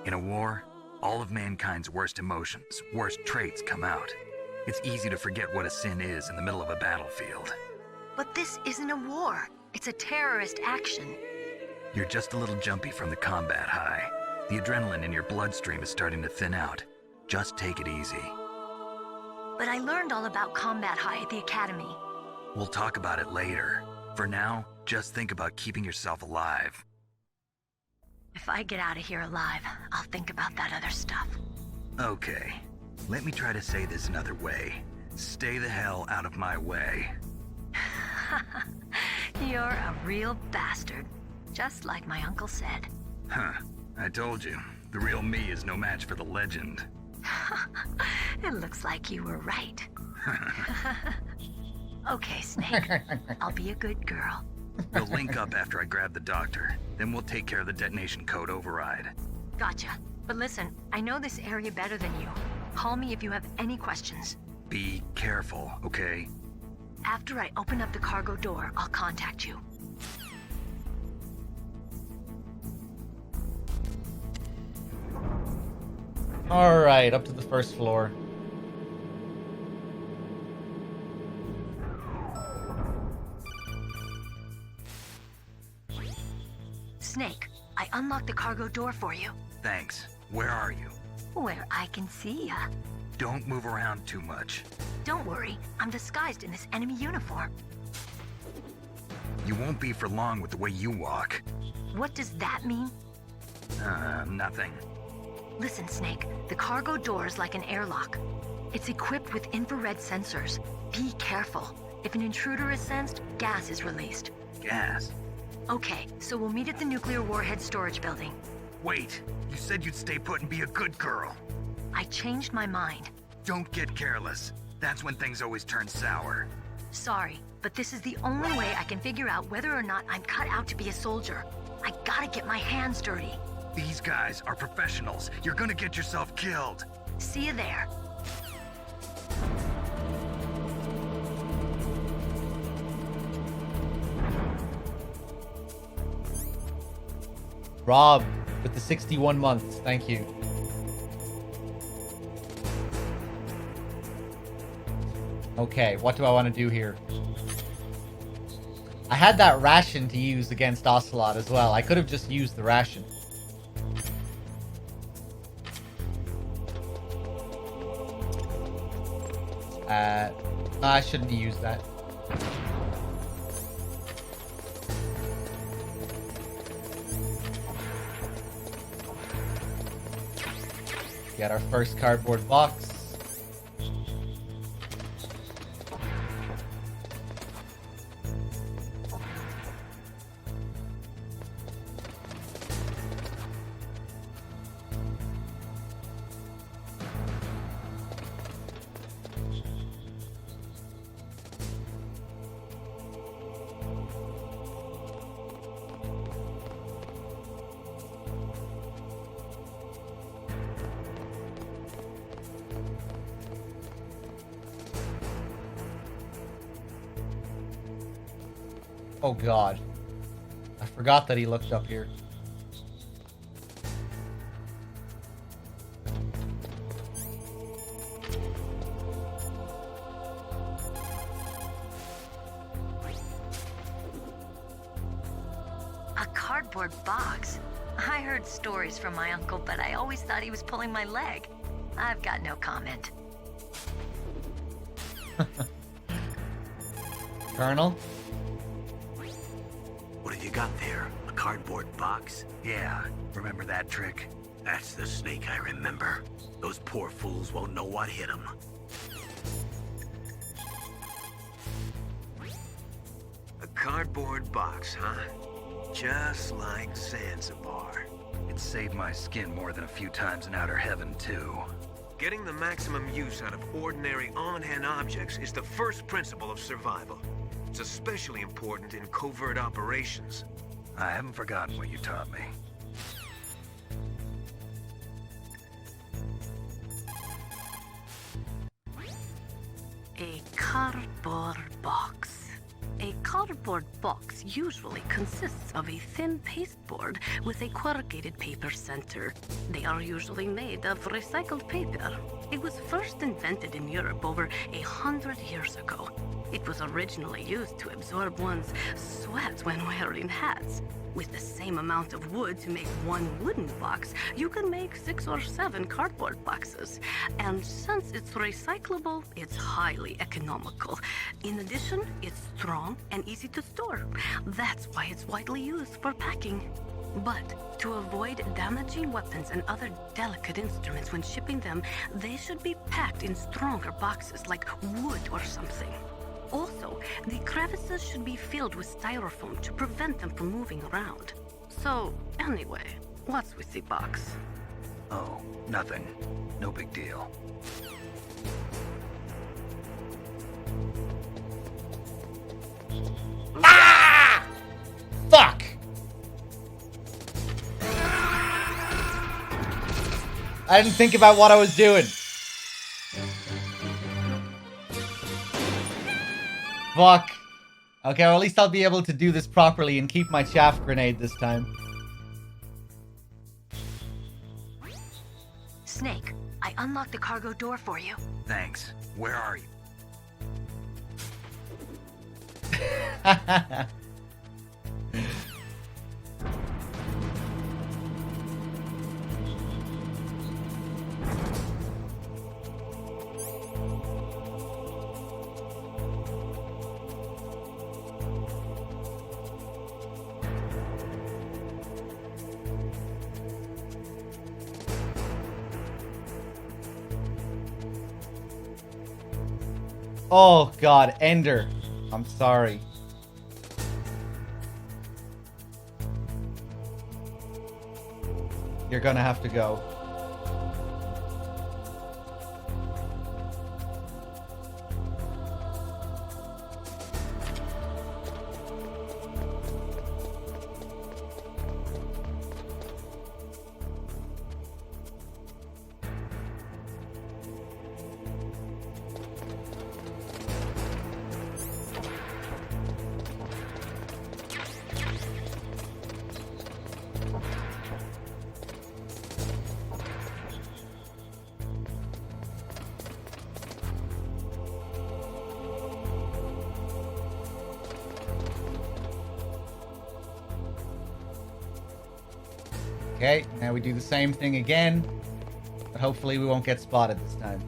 In a war, All of mankind's worst emotions, worst traits come out. It's easy to forget what a sin is in the middle of a battlefield. But this isn't a war. It's a terrorist action. You're just a little jumpy from the combat high. The adrenaline in your bloodstream is starting to thin out. Just take it easy. But I learned all about combat high at the academy. We'll talk about it later. For now, just think about keeping yourself alive. If I get out of here alive, I'll think about that other stuff. Okay, let me try to say this another way. Stay the hell out of my way. You're a real bastard. Just like my uncle said. Huh, I told you. The real me is no match for the legend. It looks like you were right. Okay, Snake. I'll be a good girl. We'll link up after I grab the doctor. Then we'll take care of the detonation code override. Gotcha. But listen, I know this area better than you. Call me if you have any questions. Be careful, okay? After I open up the cargo door, I'll contact you. Alright, up to the first floor. Snake, I unlocked the cargo door for you. Thanks. Where are you? Where I can see ya. Don't move around too much. Don't worry, I'm disguised in this enemy uniform. You won't be for long with the way you walk. What does that mean? Nothing. Listen, Snake, the cargo door is like an airlock. It's equipped with infrared sensors. Be careful. If an intruder is sensed, gas is released. Gas? Okay, so we'll meet at the nuclear warhead storage building. Wait, you said you'd stay put and be a good girl. I changed my mind. Don't get careless. That's when things always turn sour. Sorry, but this is the only way I can figure out whether or not I'm cut out to be a soldier. I gotta get my hands dirty. These guys are professionals. You're gonna get yourself killed. See you there. Rob, with the 61 months. Thank you. Okay, what do I want to do here? I had that ration to use against Ocelot as well. I could have just used the ration. No, I shouldn't have used that. Get our first cardboard box. Oh god. I forgot that he looked up here. A cardboard box? I heard stories from my uncle, but I always thought he was pulling my leg. I've got no comment. Colonel? What have you got there? A cardboard box? Yeah, remember that trick? That's the Snake I remember. Those poor fools won't know what hit them. A cardboard box, huh? Just like Zanzibar. It saved my skin more than a few times in outer heaven, too. Getting the maximum use out of ordinary on-hand objects is the first principle of survival. It's especially important in covert operations. I haven't forgotten what you taught me. A cardboard box. A cardboard box usually consists of a thin pasteboard with a corrugated paper center. They are usually made of recycled paper. It was first invented in Europe over 100 years ago. It was originally used to absorb one's sweat when wearing hats. With the same amount of wood to make one wooden box, you can make 6 or 7 cardboard boxes. And since it's recyclable, it's highly economical. In addition, it's strong and easy to store. That's why it's widely used for packing. But to avoid damaging weapons and other delicate instruments when shipping them, they should be packed in stronger boxes like wood or something. Also, the crevices should be filled with styrofoam to prevent them from moving around. So, anyway, what's with the box? Oh, nothing. No big deal. Ah! Fuck! I didn't think about what I was doing. Fuck. Okay, well, at least I'll be able to do this properly and keep my chaff grenade this time. Snake, I unlocked the cargo door for you. Thanks. Where are you? Oh, God. Ender. I'm sorry. You're gonna have to go. Okay, now we do the same thing again, but hopefully we won't get spotted this time.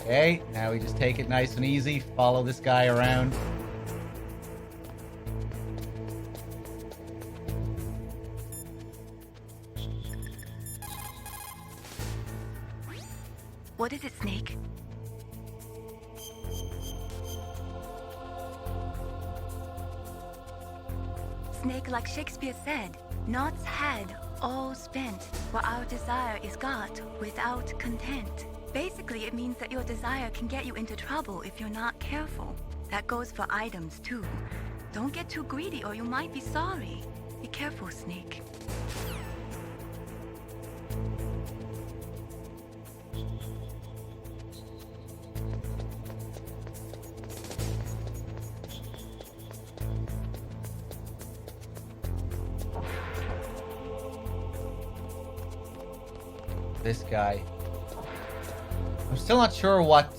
Okay, now we just take it nice and easy, follow this guy around. What is it, Snake? Snake, like Shakespeare said, naughts had, all spent, where our desire is got without content. Basically, it means that your desire can get you into trouble if you're not careful. That goes for items, too. Don't get too greedy or you might be sorry. Be careful, Snake. This guy. I'm still not sure what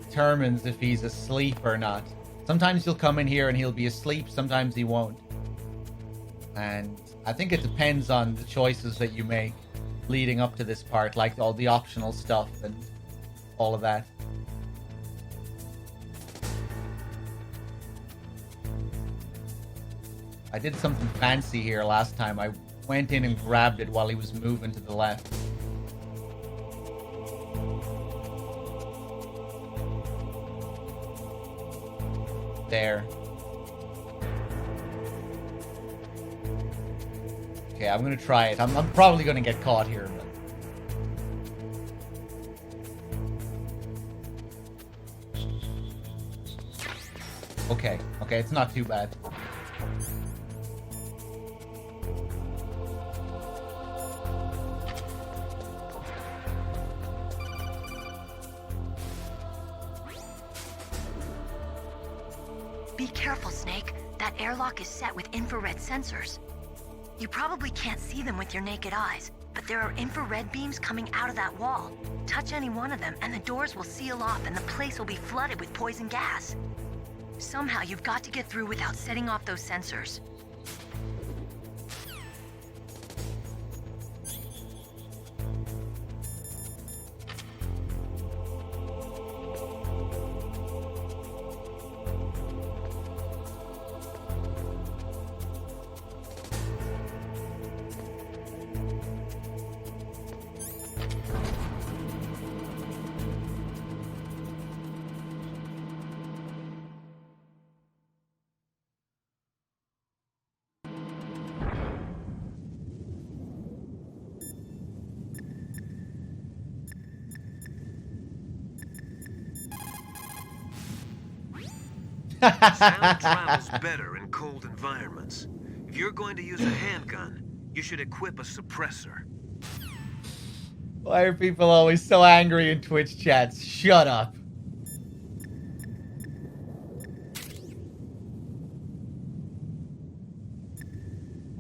determines if he's asleep or not. Sometimes he'll come in here and he'll be asleep, sometimes he won't. And I think it depends on the choices that you make leading up to this part, like all the optional stuff and all of that. I did something fancy here last time. I went in and grabbed it while he was moving to the left. there. Okay, I'm gonna try it. I'm probably gonna get caught here. But... Okay, it's not too bad. Be careful, Snake. That airlock is set with infrared sensors. You probably can't see them with your naked eyes, but there are infrared beams coming out of that wall. Touch any one of them, and the doors will seal off, and the place will be flooded with poison gas. Somehow, you've got to get through without setting off those sensors. Sound travels better in cold environments. If you're going to use a handgun, you should equip a suppressor. Why are people always so angry in Twitch chats? Shut up.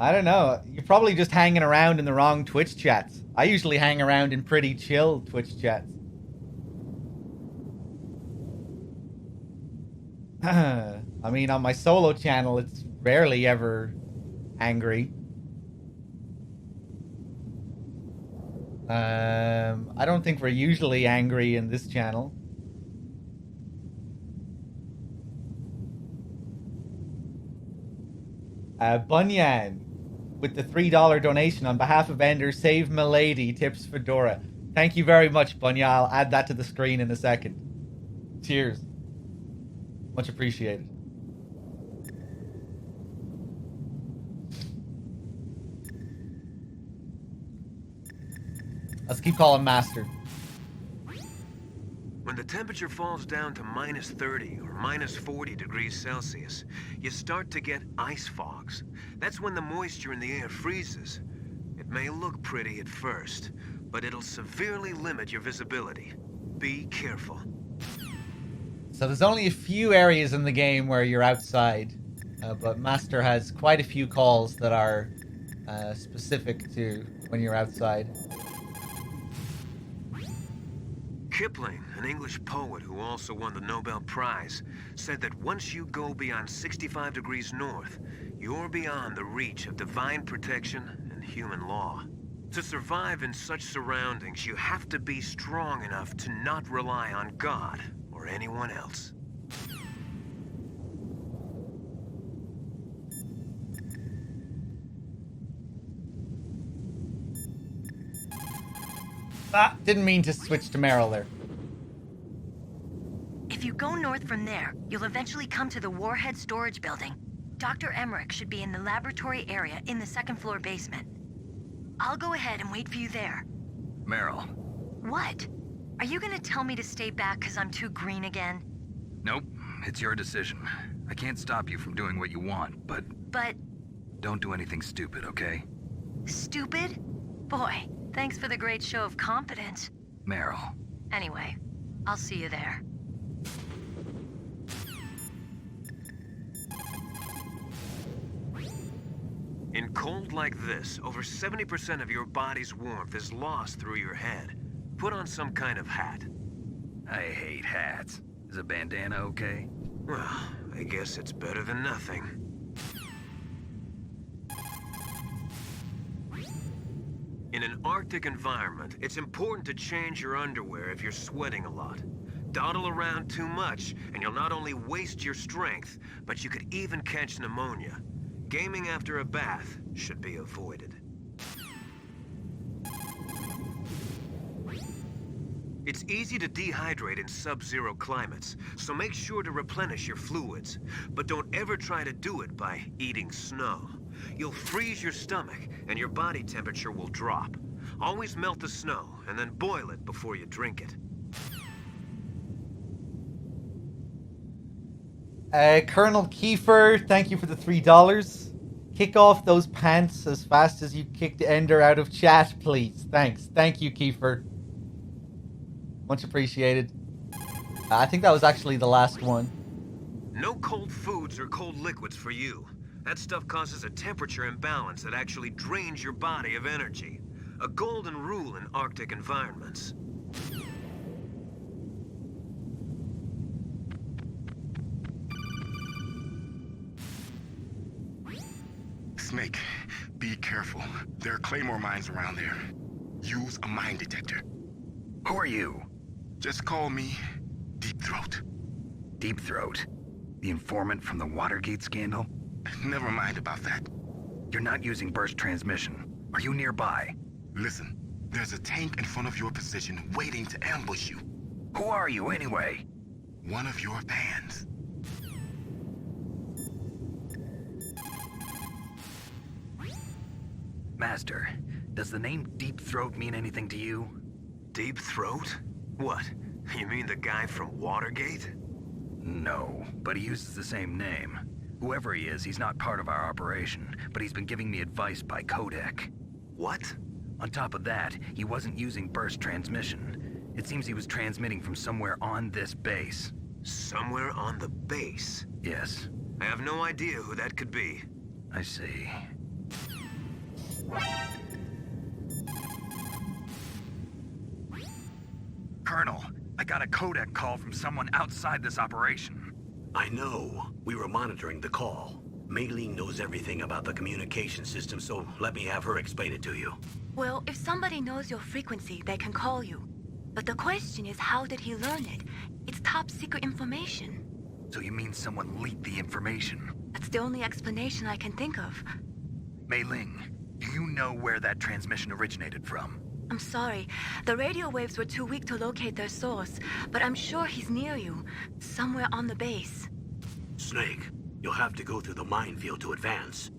I don't know. You're probably just hanging around in the wrong Twitch chats. I usually hang around in pretty chill Twitch chats. I mean, on my solo channel, it's rarely ever angry. I don't think we're usually angry in this channel. Bunyan with the $3 donation on behalf of Ender. Save Milady. Tips Fedora. Thank you very much, Bunyan. I'll add that to the screen in a second. Cheers. Much appreciated. Let's keep calling Master. When the temperature falls down to minus 30 or minus 40 degrees Celsius, you start to get ice fogs. That's when the moisture in the air freezes. It may look pretty at first, but it'll severely limit your visibility. Be careful. So there's only a few areas in the game where you're outside, but Master has quite a few calls that are specific to when you're outside. Kipling, an English poet who also won the Nobel Prize, said that once you go beyond 65 degrees north, you're beyond the reach of divine protection and human law. To survive in such surroundings, you have to be strong enough to not rely on God or anyone else. Ah, didn't mean to switch to Meryl there. If you go north from there, you'll eventually come to the Warhead Storage Building. Dr. Emmerich should be in the laboratory area in the second floor basement. I'll go ahead and wait for you there. Meryl. What? Are you gonna tell me to stay back because I'm too green again? Nope, it's your decision. I can't stop you from doing what you want, but... But... Don't do anything stupid, okay? Stupid? Boy, thanks for the great show of confidence. Meryl. Anyway, I'll see you there. In cold like this, over 70% of your body's warmth is lost through your head. Put on some kind of hat. I hate hats. Is a bandana okay? Well, I guess it's better than nothing. In an Arctic environment, it's important to change your underwear if you're sweating a lot. Dawdle around too much, and you'll not only waste your strength, but you could even catch pneumonia. Gaming after a bath should be avoided. It's easy to dehydrate in sub-zero climates, so make sure to replenish your fluids. But don't ever try to do it by eating snow. You'll freeze your stomach, and your body temperature will drop. Always melt the snow, and then boil it before you drink it. Colonel Kiefer, thank you for the $3. Kick off those pants as fast as you kicked Ender out of chat, please. Thanks. Thank you, Kiefer. Much appreciated. I think that was actually the last one. No cold foods or cold liquids for you. That stuff causes a temperature imbalance that actually drains your body of energy. A golden rule in Arctic environments. Snake, be careful. There are Claymore mines around there. Use a mine detector. Who are you? Just call me Deep Throat. Deep Throat? The informant from the Watergate scandal? Never mind about that. You're not using burst transmission. Are you nearby? Listen, there's a tank in front of your position waiting to ambush you. Who are you, anyway? One of your fans. Master, does the name Deep Throat mean anything to you? Deep Throat? What? You mean the guy from Watergate? No, but he uses the same name. Whoever he is, he's not part of our operation, but he's been giving me advice by codec. What? On top of that, he wasn't using burst transmission. It seems he was transmitting from somewhere on this base. Somewhere on the base? Yes. I have no idea who that could be. I see. Colonel, I got a codec call from someone outside this operation. I know. We were monitoring the call. Mei Ling knows everything about the communication system, so let me have her explain it to you. Well, if somebody knows your frequency, they can call you. But the question is, how did he learn it? It's top secret information. So you mean someone leaked the information? That's the only explanation I can think of. Mei Ling, do you know where that transmission originated from? I'm sorry. The radio waves were too weak to locate their source, but I'm sure he's near you, somewhere on the base. Snake, you'll have to go through the minefield to advance.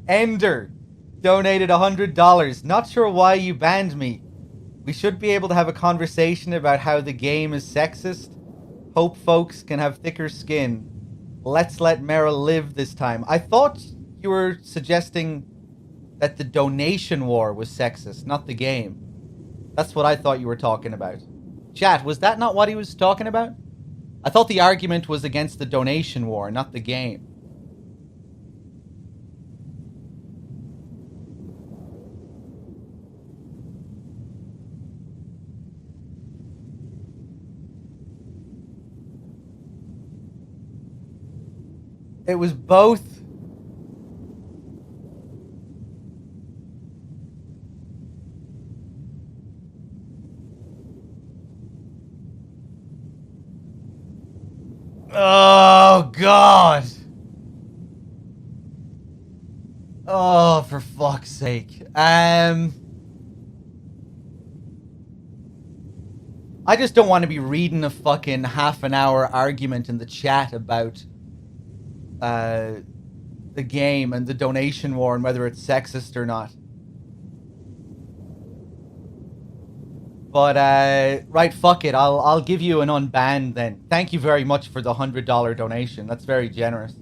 Ender donated $100. Not sure why you banned me. We should be able to have a conversation about how the game is sexist. Hope folks can have thicker skin. Let's let Meryl live this time. I thought you were suggesting that the donation war was sexist, not the game. That's what I thought you were talking about. Chat, was that not what he was talking about? I thought the argument was against the donation war, not the game. It was both. Oh, God. Oh, for fuck's sake. I just don't want to be reading a fucking half-an-hour argument in the chat about the game and the donation war and whether it's sexist or not. But right, fuck it. I'll give you an unban then. Thank you very much for the $100 donation. That's very generous.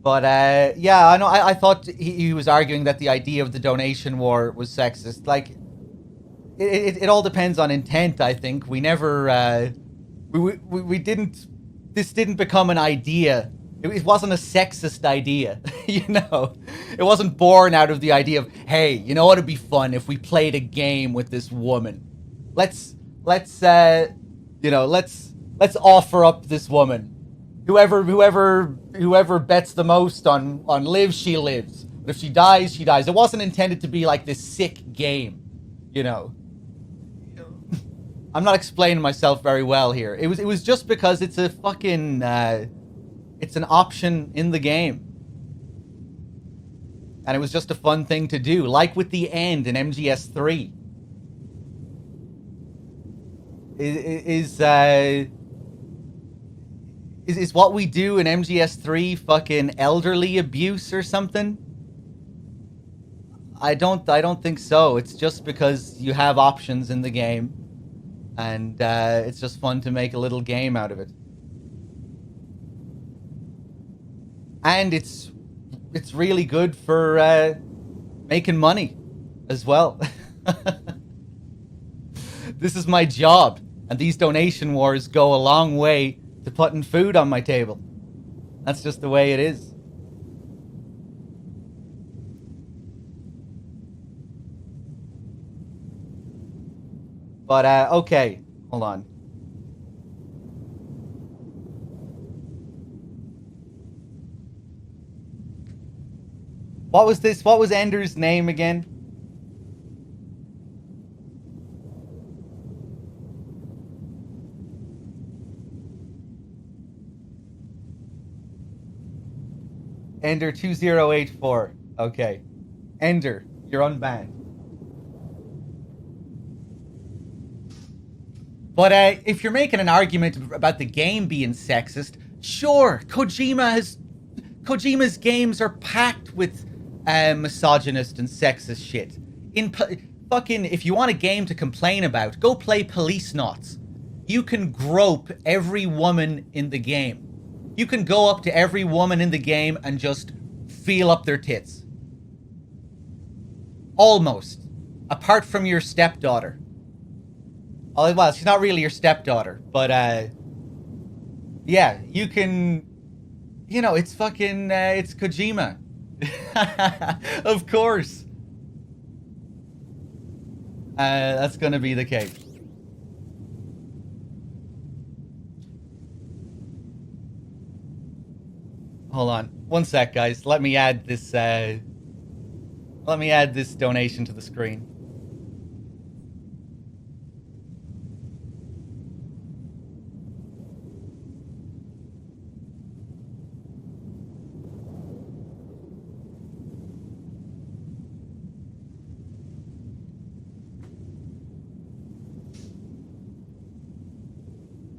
But yeah, I know. I thought he was arguing that the idea of the donation war was sexist. Like, it all depends on intent. I think we never we didn't. This didn't become an idea. It wasn't a sexist idea, you know. It wasn't born out of the idea of, hey, you know what would be fun if we played a game with this woman. Let's offer up this woman. Whoever bets the most on lives, she lives. But if she dies, she dies. It wasn't intended to be like this sick game, you know. I'm not explaining myself very well here. It was just because it's a fucking it's an option in the game. And it was just a fun thing to do, like with the end in MGS3. Is what we do in MGS3 fucking elderly abuse or something? I don't think so. It's just because you have options in the game, and it's just fun to make a little game out of it. And it's really good for making money as well. This is my job, and these donation wars go a long way to putting food on my table. That's just the way it is. But, okay. Hold on. What was this? What was Ender's name again? Ender 2084. Okay. Ender, you're unbanned. But if you're making an argument about the game being sexist, sure, Kojima's games are packed with misogynist and sexist shit. Fucking, if you want a game to complain about, go play Police Knots. You can grope every woman in the game. You can go up to every woman in the game and just feel up their tits. Almost. Apart from your stepdaughter. Oh, well, she's not really your stepdaughter, but, yeah, you can, you know, it's fucking, it's Kojima. Of course. That's gonna be the case. Hold on. One sec, guys. Let me add this donation to the screen.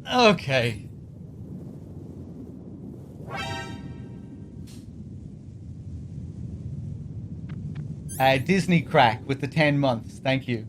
Okay. Disney Crack with the 10 months. Thank you.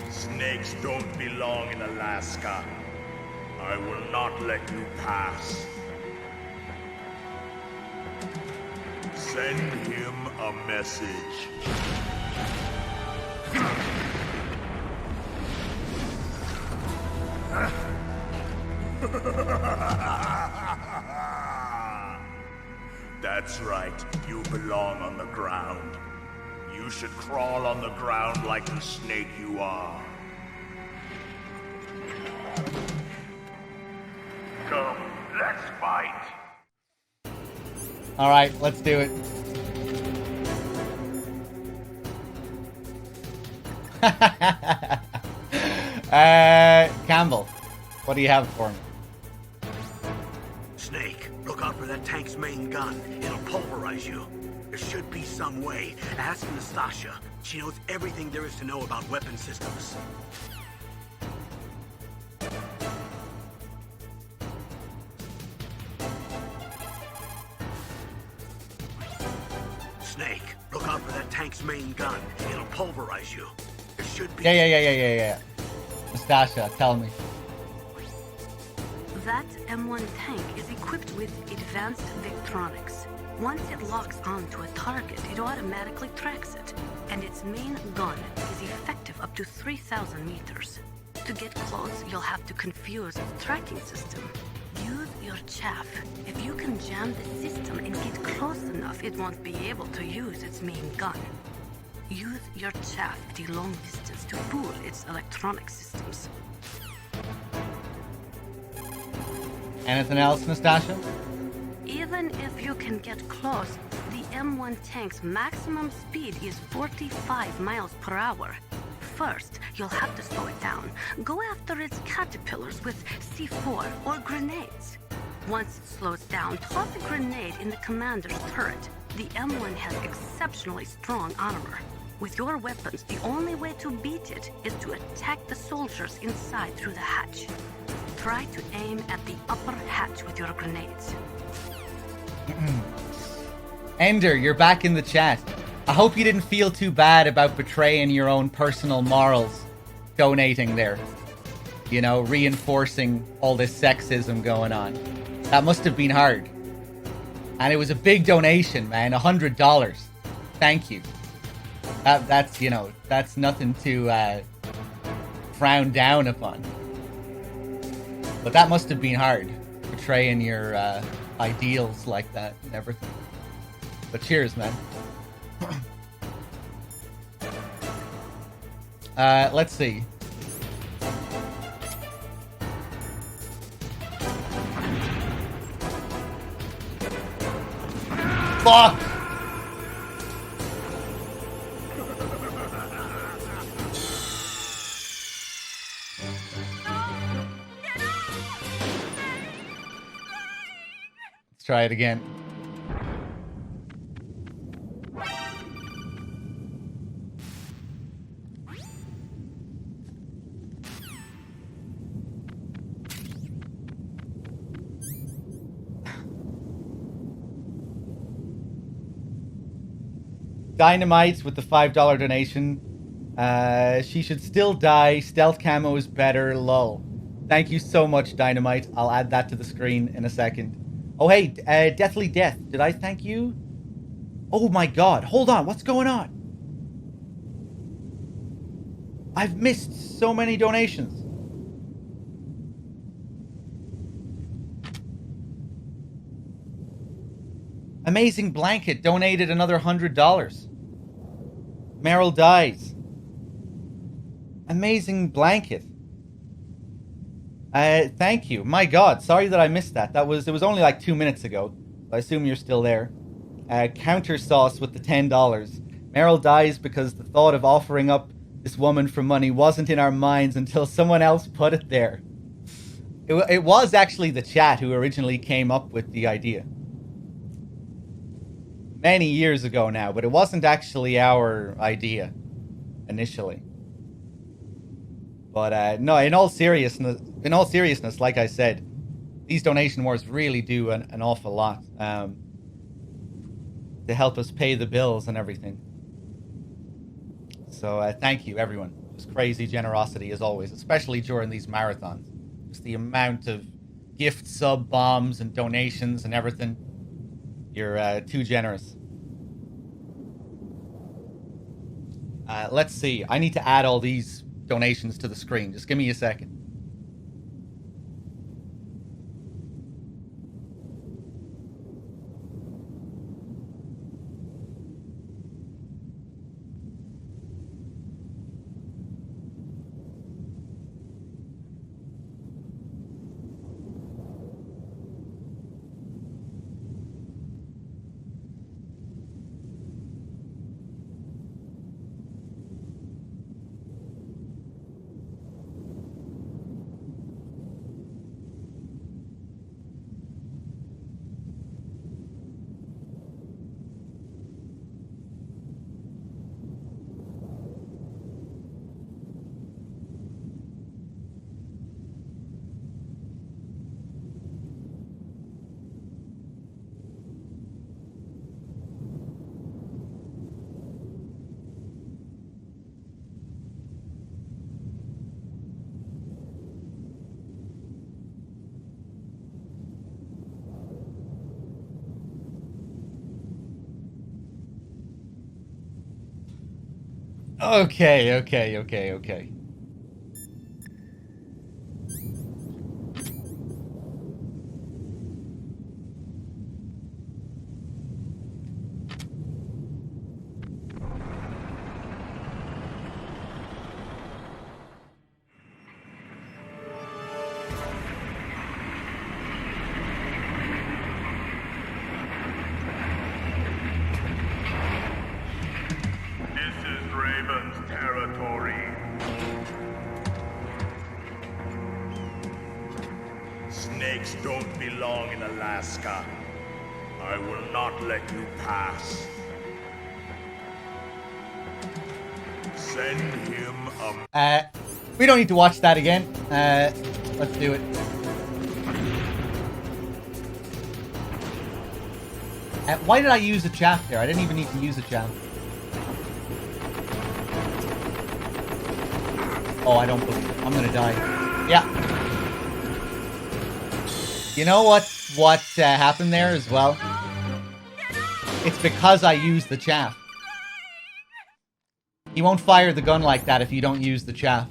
Snakes don't belong in Alaska. I will not let you pass. Send him a message. That's right, you belong on the ground. You should crawl on the ground like the snake you are. Come, let's fight. All right, let's do it. Campbell, what do you have for me? Snake, look out for that tank's main gun. It'll pulverize you. There should be some way. Ask Nastasha. She knows everything there is to know about weapon systems. Snake, look out for that tank's main gun. It'll pulverize you. There should be... Yeah. Nastasha, tell me. That M1 tank is equipped with advanced electronics. Once it locks onto a target, it automatically tracks it, and its main gun is effective up to 3,000 meters. To get close, you'll have to confuse its tracking system. Use your chaff. If you can jam the system and get close enough, it won't be able to use its main gun. Use your chaff at a long distance to fool its electronic systems. Anything else, Nastasha? Even if you can get close, the M1 tank's maximum speed is 45 miles per hour. First, you'll have to slow it down. Go after its caterpillars with C4 or grenades. Once it slows down, toss a grenade in the commander's turret. The M1 has exceptionally strong armor. With your weapons, the only way to beat it is to attack the soldiers inside through the hatch. Try to aim at the upper hatch with your grenades. Ender, you're back in the chat. I hope you didn't feel too bad about betraying your own personal morals donating there. You know, reinforcing all this sexism going on. That must have been hard. And it was a big donation, man. $100. Thank you. That's, you know, that's nothing to frown down upon. But that must have been hard, betraying your ideals like that and everything. But cheers, man. Let's see. Fuck! Let's try it again. Dynamite with the $5 donation. She should still die. Stealth camo is better. Lol. Thank you so much, Dynamite. I'll add that to the screen in a second. Oh, hey, Deathly Death. Did I thank you? Oh my god. Hold on. What's going on? I've missed so many donations. Amazing Blanket donated another $100. Meryl dies. Amazing Blanket. Thank you. My God, sorry that I missed that. It was only like 2 minutes ago. I assume you're still there. Counter Sauce with the $10. Meryl dies because the thought of offering up this woman for money wasn't in our minds until someone else put it there. It was actually the chat who originally came up with the idea. Many years ago now, but it wasn't actually our idea initially. But no, in all seriousness, like I said, these donation wars really do an awful lot to help us pay the bills and everything. So thank you, everyone. Just crazy generosity as always, especially during these marathons. Just the amount of gift sub bombs and donations and everything. You're too generous. Let's see. I need to add all these donations to the screen. Just give me a second. Okay. This is Raven's territory. Snakes don't belong in Alaska. I will not let you pass. Send him a... We don't need to watch that again. Let's do it. Why did I use a chaff there? I didn't even need to use a chaff. Oh, I don't believe it. I'm gonna die. Yeah. You know what happened there as well? It's because I used the chaff. You won't fire the gun like that if you don't use the chaff.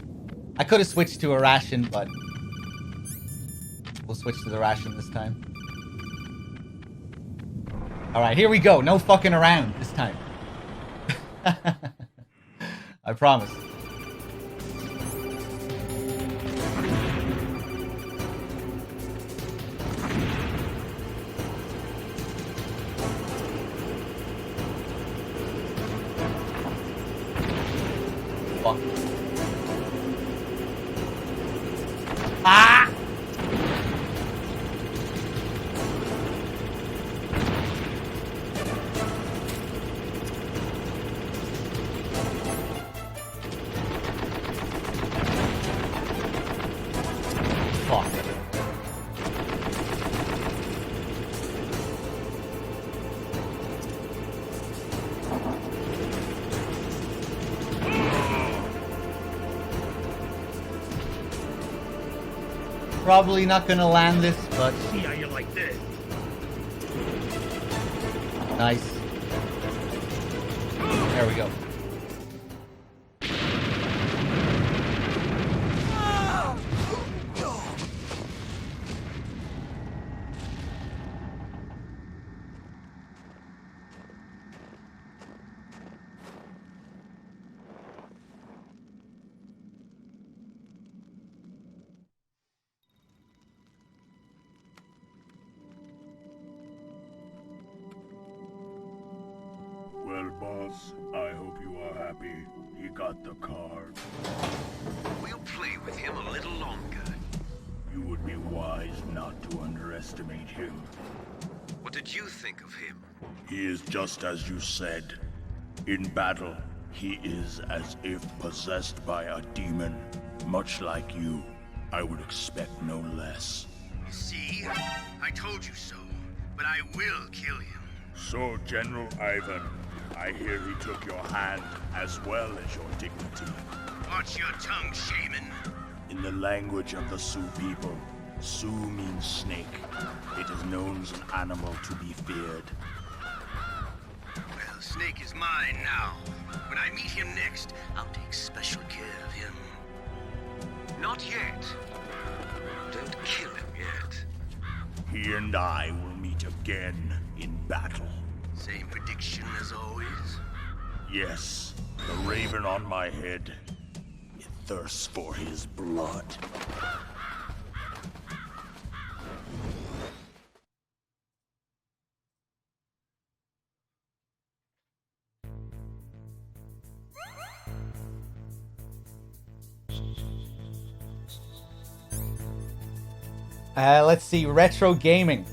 I could have switched to a ration, but we'll switch to the ration this time. Alright, here we go. No fucking around this time. I promise. Fuck. Ah! Fuck. Probably not gonna land this, but See how you like this. nice. There we go. Well, boss, I hope you are happy. He got the card. We'll play with him a little longer. You would be wise not to underestimate him. What did you think of him? He is just as you said. In battle, he is as if possessed by a demon. Much like you, I would expect no less. See? I told you so. But I will kill him. So, General Ivan, I hear he took your hand as well as your dignity. Watch your tongue, shaman. In the language of the Sioux people, Sioux means snake. It is known as an animal to be feared. Well, Snake is mine now. When I meet him next, I'll take special care of him. Not yet. Don't kill him yet. He and I will meet again in battle. Same prediction as always? Yes, the raven on my head. It thirsts for his blood. Let's see, retro gaming.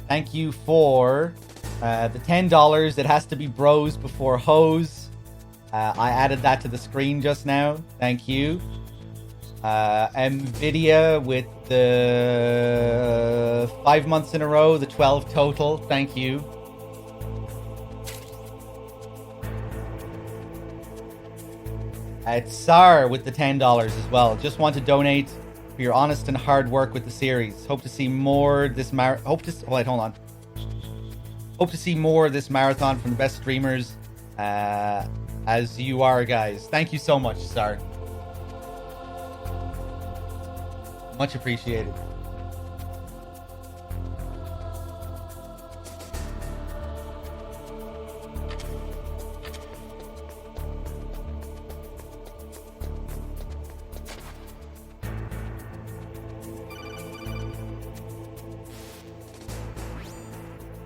Thank you for the $10. It has to be bros before hoes. I added that to the screen just now. Thank you. Nvidia with the 5 months in a row, the 12 total. Thank you. It's Sar with the $10 as well. Just want to donate for your honest and hard work with the series. Hope to see more this Hope to see more this marathon from the best streamers. as you are, guys. Thank you so much, Star. Much appreciated.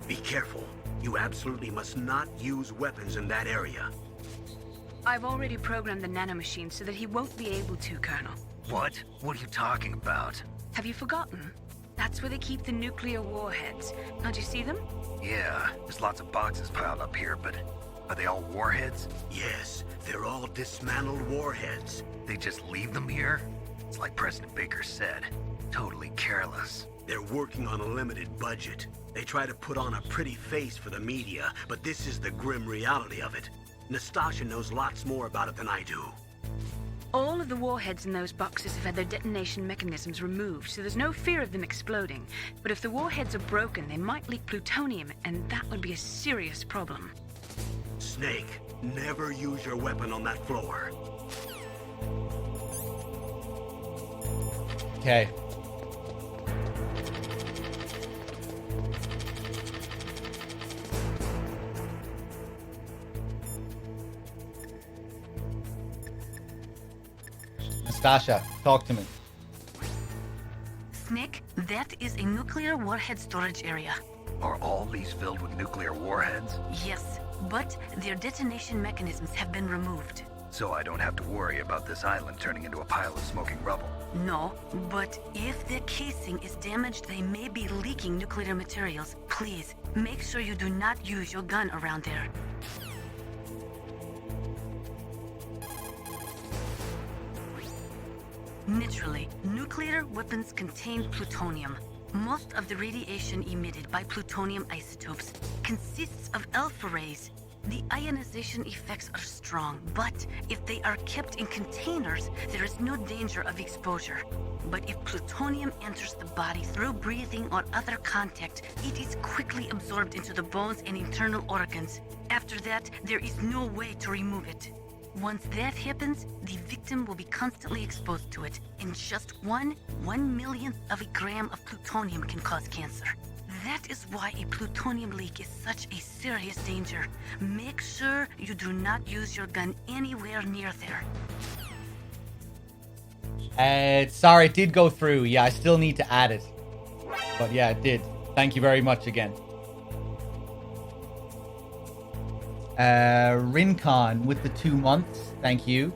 Be careful. You absolutely must not use weapons in that area. I've already programmed the nanomachine so that he won't be able to, Colonel. What? What are you talking about? Have you forgotten? That's where they keep the nuclear warheads. Don't you see them? Yeah, there's lots of boxes piled up here, but are they all warheads? Yes, they're all dismantled warheads. They just leave them here? It's like President Baker said. Totally careless. They're working on a limited budget. They try to put on a pretty face for the media, but this is the grim reality of it. Nastasha knows lots more about it than I do. All of the warheads in those boxes have had their detonation mechanisms removed, so there's no fear of them exploding. But if the warheads are broken, they might leak plutonium, and that would be a serious problem. Snake, never use your weapon on that floor. Okay. Nastasha, talk to me. Snake, that is a nuclear warhead storage area. Are all these filled with nuclear warheads? Yes, but their detonation mechanisms have been removed. So I don't have to worry about this island turning into a pile of smoking rubble. No, but if the casing is damaged, they may be leaking nuclear materials. Please, make sure you do not use your gun around there. Naturally, nuclear weapons contain plutonium. Most of the radiation emitted by plutonium isotopes consists of alpha rays. The ionization effects are strong, but if they are kept in containers, there is no danger of exposure. But if plutonium enters the body through breathing or other contact, it is quickly absorbed into the bones and internal organs. After that, there is no way to remove it. Once that happens, the victim will be constantly exposed to it, and just one millionth of a gram of plutonium can cause cancer. That is why a plutonium leak is such a serious danger. Make sure you do not use your gun anywhere near there. Sorry, it did go through. Yeah, I still need to add it. But yeah, it did. Thank you very much again. Rincon with the 2 months. Thank you.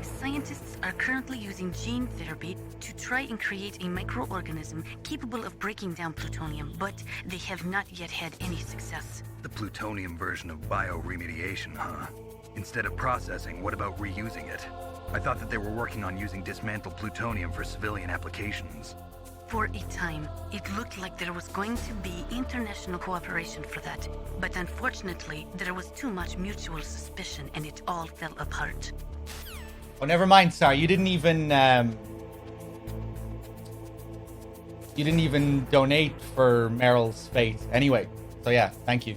Scientists are currently using gene therapy to try and create a microorganism capable of breaking down plutonium, but they have not yet had any success. The plutonium version of bioremediation, huh? Instead of processing, what about reusing it? I thought that they were working on using dismantled plutonium for civilian applications. For a time, it looked like there was going to be international cooperation for that. But unfortunately, there was too much mutual suspicion and it all fell apart. Oh, never mind, sorry. You didn't even donate for Meryl's fate. Anyway, so yeah, thank you.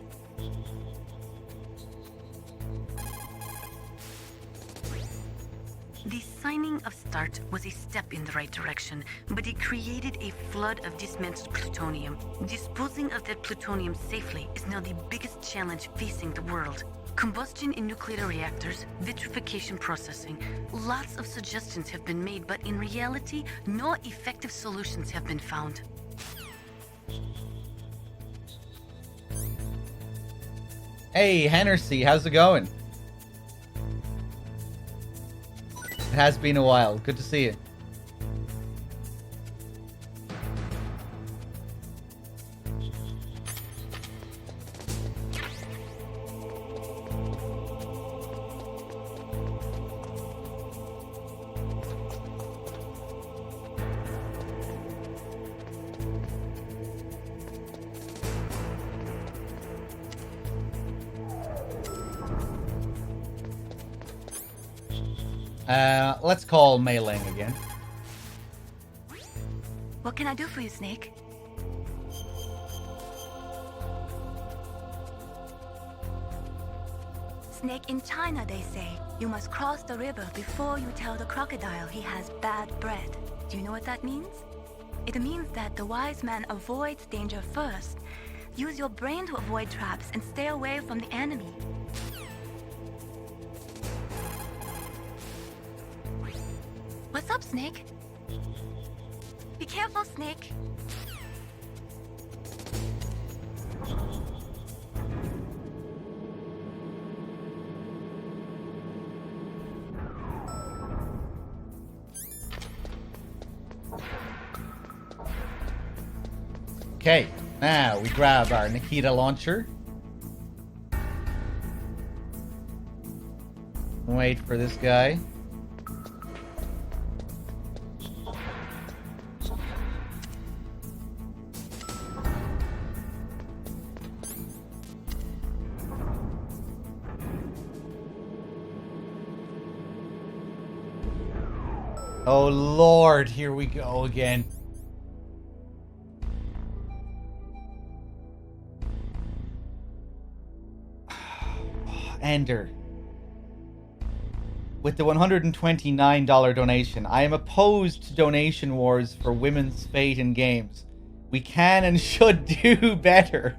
The signing of START was a step in the right direction, but it created a flood of dismantled plutonium. Disposing of that plutonium safely is now the biggest challenge facing the world. Combustion in nuclear reactors, vitrification processing, lots of suggestions have been made, but in reality, no effective solutions have been found. Hey, Hennersey, how's it going? It has been a while. Good to see you. Let's call Mei Ling again. What can I do for you, Snake? Snake, in China they say, you must cross the river before you tell the crocodile he has bad bread. Do you know what that means? It means that the wise man avoids danger first. Use your brain to avoid traps and stay away from the enemy. What's up, Snake? Be careful, Snake. Okay, now we grab our Nikita launcher. Wait for this guy. Oh Lord, here we go again. Ender. With the $129 donation, I am opposed to donation wars for women's fate in games. We can and should do better.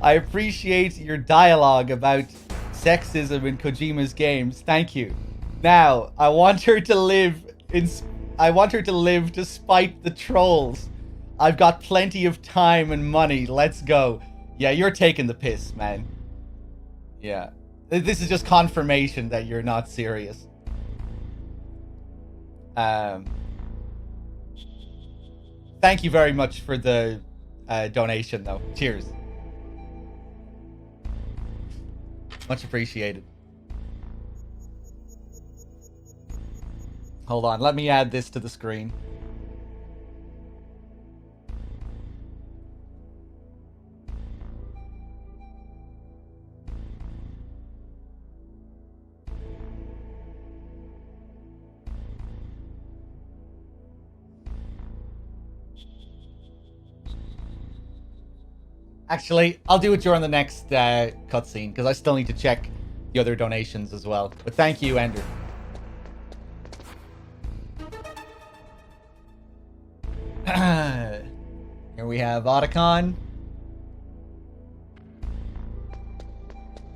I appreciate your dialogue about sexism in Kojima's games. Thank you. Now, I want her to live despite the trolls. I've got plenty of time and money. Let's go. Yeah, you're taking the piss, man. Yeah. This is just confirmation that you're not serious. Thank you very much for the donation, though. Cheers. Much appreciated. Hold on, let me add this to the screen. Actually, I'll do it during the next cutscene, because I still need to check the other donations as well. But thank you, Ender. Here we have Otacon.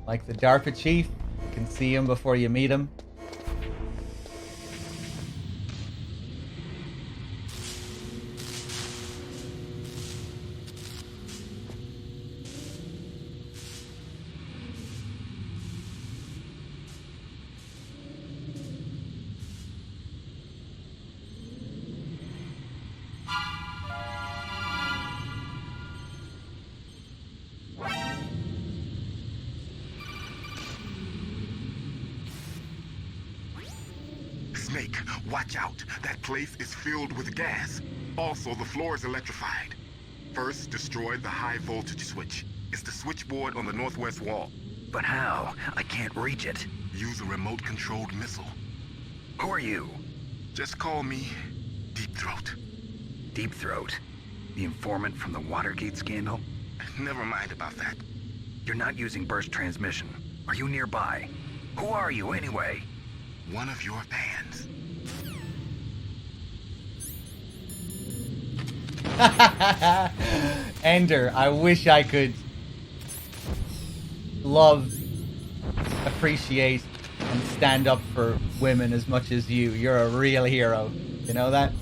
Like the DARPA chief, you can see him before you meet him. Snake, watch out. That place is filled with gas. Also, the floor is electrified. First, destroy the high voltage switch. It's the switchboard on the northwest wall. But how? I can't reach it. Use a remote-controlled missile. Who are you? Just call me Deep Throat. Deep Throat? The informant from the Watergate scandal? Never mind about that. You're not using burst transmission. Are you nearby? Who are you, anyway? One of your fans. Ender, I wish I could love, appreciate, and stand up for women as much as you. You're a real hero. You know that?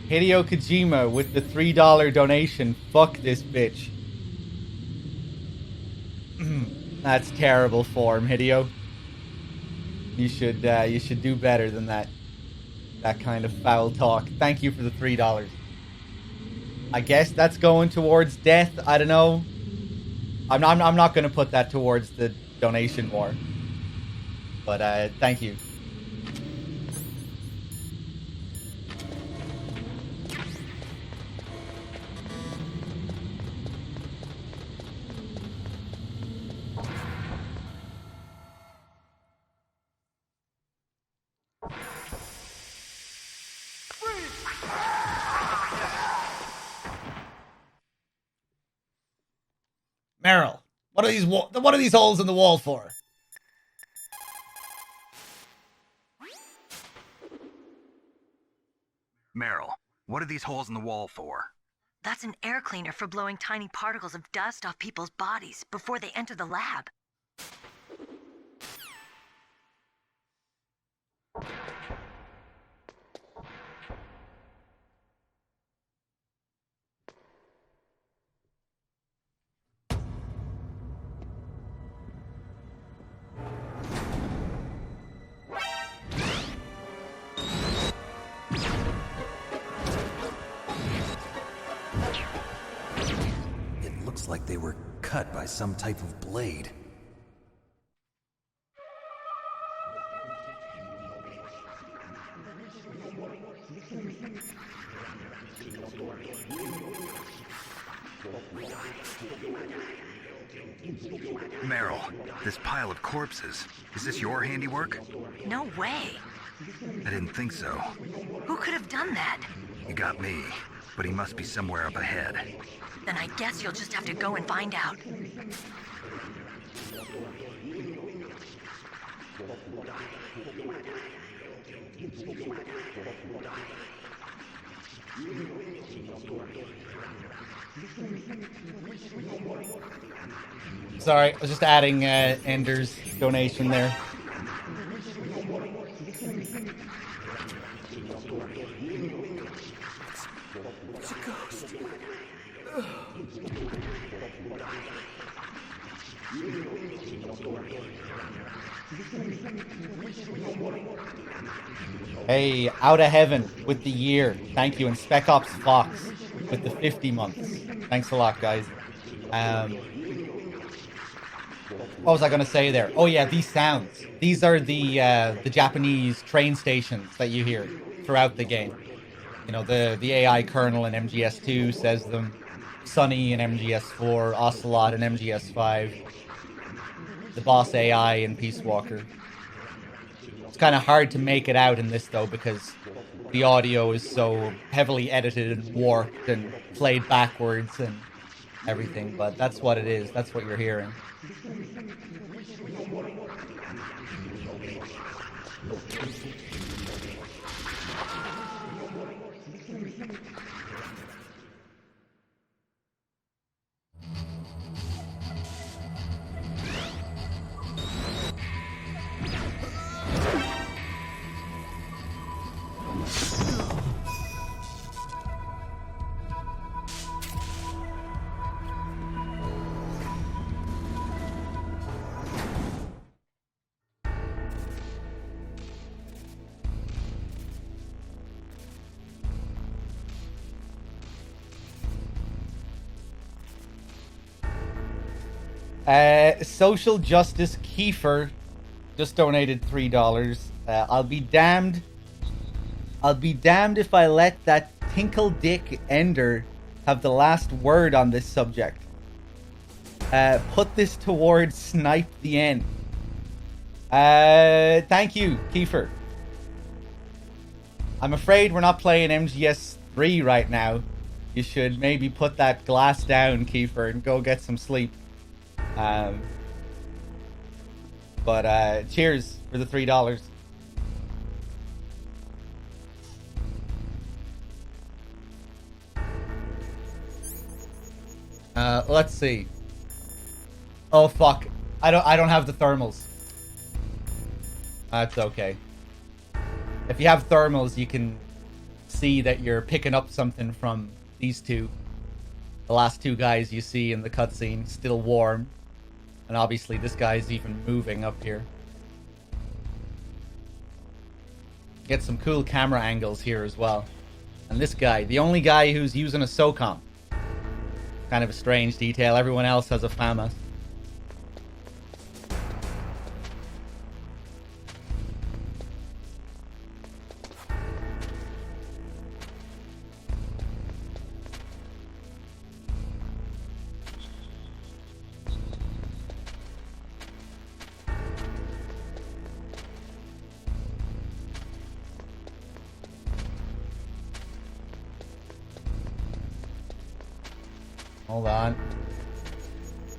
Hideo Kojima with the $3 donation. Fuck this bitch. That's terrible form, Hideo. You should do better than that. That kind of foul talk. Thank you for the $3. I guess that's going towards death. I don't know. I'm not going to put that towards the donation war. But thank you. Meryl, what are these holes in the wall for? Meryl, what are these holes in the wall for? That's an air cleaner for blowing tiny particles of dust off people's bodies before they enter the lab. It looks like they were cut by some type of blade. Meryl, this pile of corpses, is this your handiwork? No way. I didn't think so. Who could have done that? You got me, but he must be somewhere up ahead. Then I guess you'll just have to go and find out. Sorry, I was just adding Ender's donation there. It's a ghost. Hey, Out of Heaven with the year. Thank you. And Spec Ops Fox with the 50 months. Thanks a lot, guys. What was I going to say there? Oh, yeah, these sounds. These are the Japanese train stations that you hear throughout the game. You know, the AI kernel in MGS2 says them. Sunny in MGS4, Ocelot in MGS5. The boss AI in Peace Walker. It's kind of hard to make it out in this, though, because the audio is so heavily edited and warped and played backwards and everything. But that's what it is. That's what you're hearing. Social Justice Kiefer just donated $3. I'll be damned if I let that Tinkle Dick Ender have the last word on this subject. Put this towards Snipe the End. Thank you, Kiefer. I'm afraid we're not playing MGS3 right now. You should maybe put that glass down, Kiefer, and go get some sleep. But cheers for the $3. Let's see. Oh fuck. I don't have the thermals. That's okay. If you have thermals, you can see that you're picking up something from these two. The last two guys you see in the cutscene, still warm. And obviously this guy's even moving up here. Get some cool camera angles here as well. And this guy, the only guy who's using a SOCOM. Kind of a strange detail. Everyone else has a FAMAS. Hold on.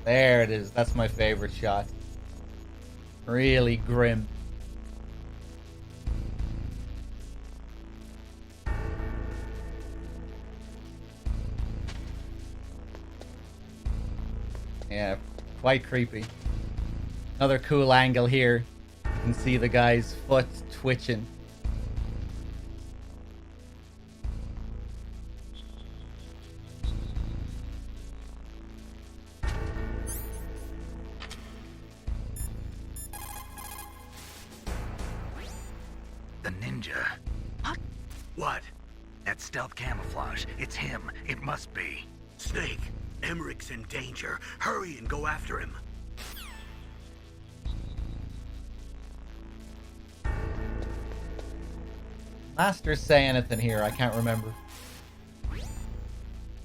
There it is. That's my favorite shot. Really grim. Yeah, quite creepy. Another cool angle here. You can see the guy's foot twitching. The ninja. What? What? That stealth camouflage. It's him. It must be. Snake, Emmerich's in danger. Hurry and go after him. Master say anything here? I can't remember.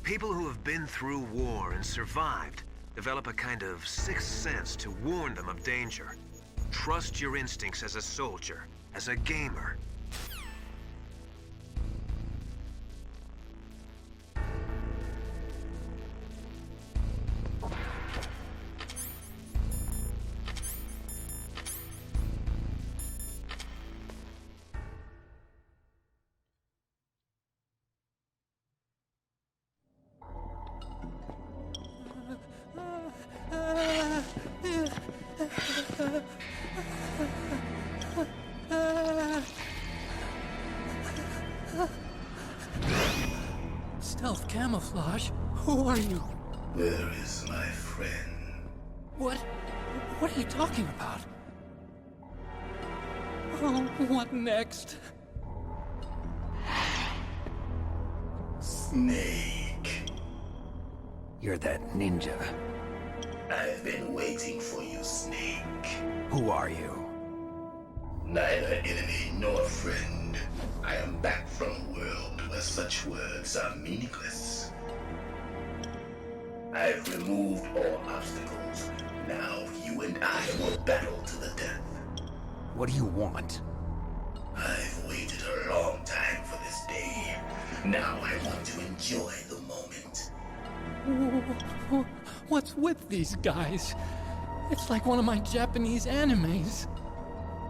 People who have been through war and survived develop a kind of sixth sense to warn them of danger. Trust your instincts as a soldier, as a gamer. Stealth camouflage? Who are you? Where is my friend? What are you talking about? Oh, what next? Snake. You're that ninja. I've been waiting for you, Snake. Who are you? Neither enemy nor friend. I am back from a world where such words are meaningless. I've removed all obstacles. Now you and I will battle to the death. What do you want? I've waited a long time for this day. Now I want to enjoy the moment. What's with these guys? It's like one of my Japanese animes.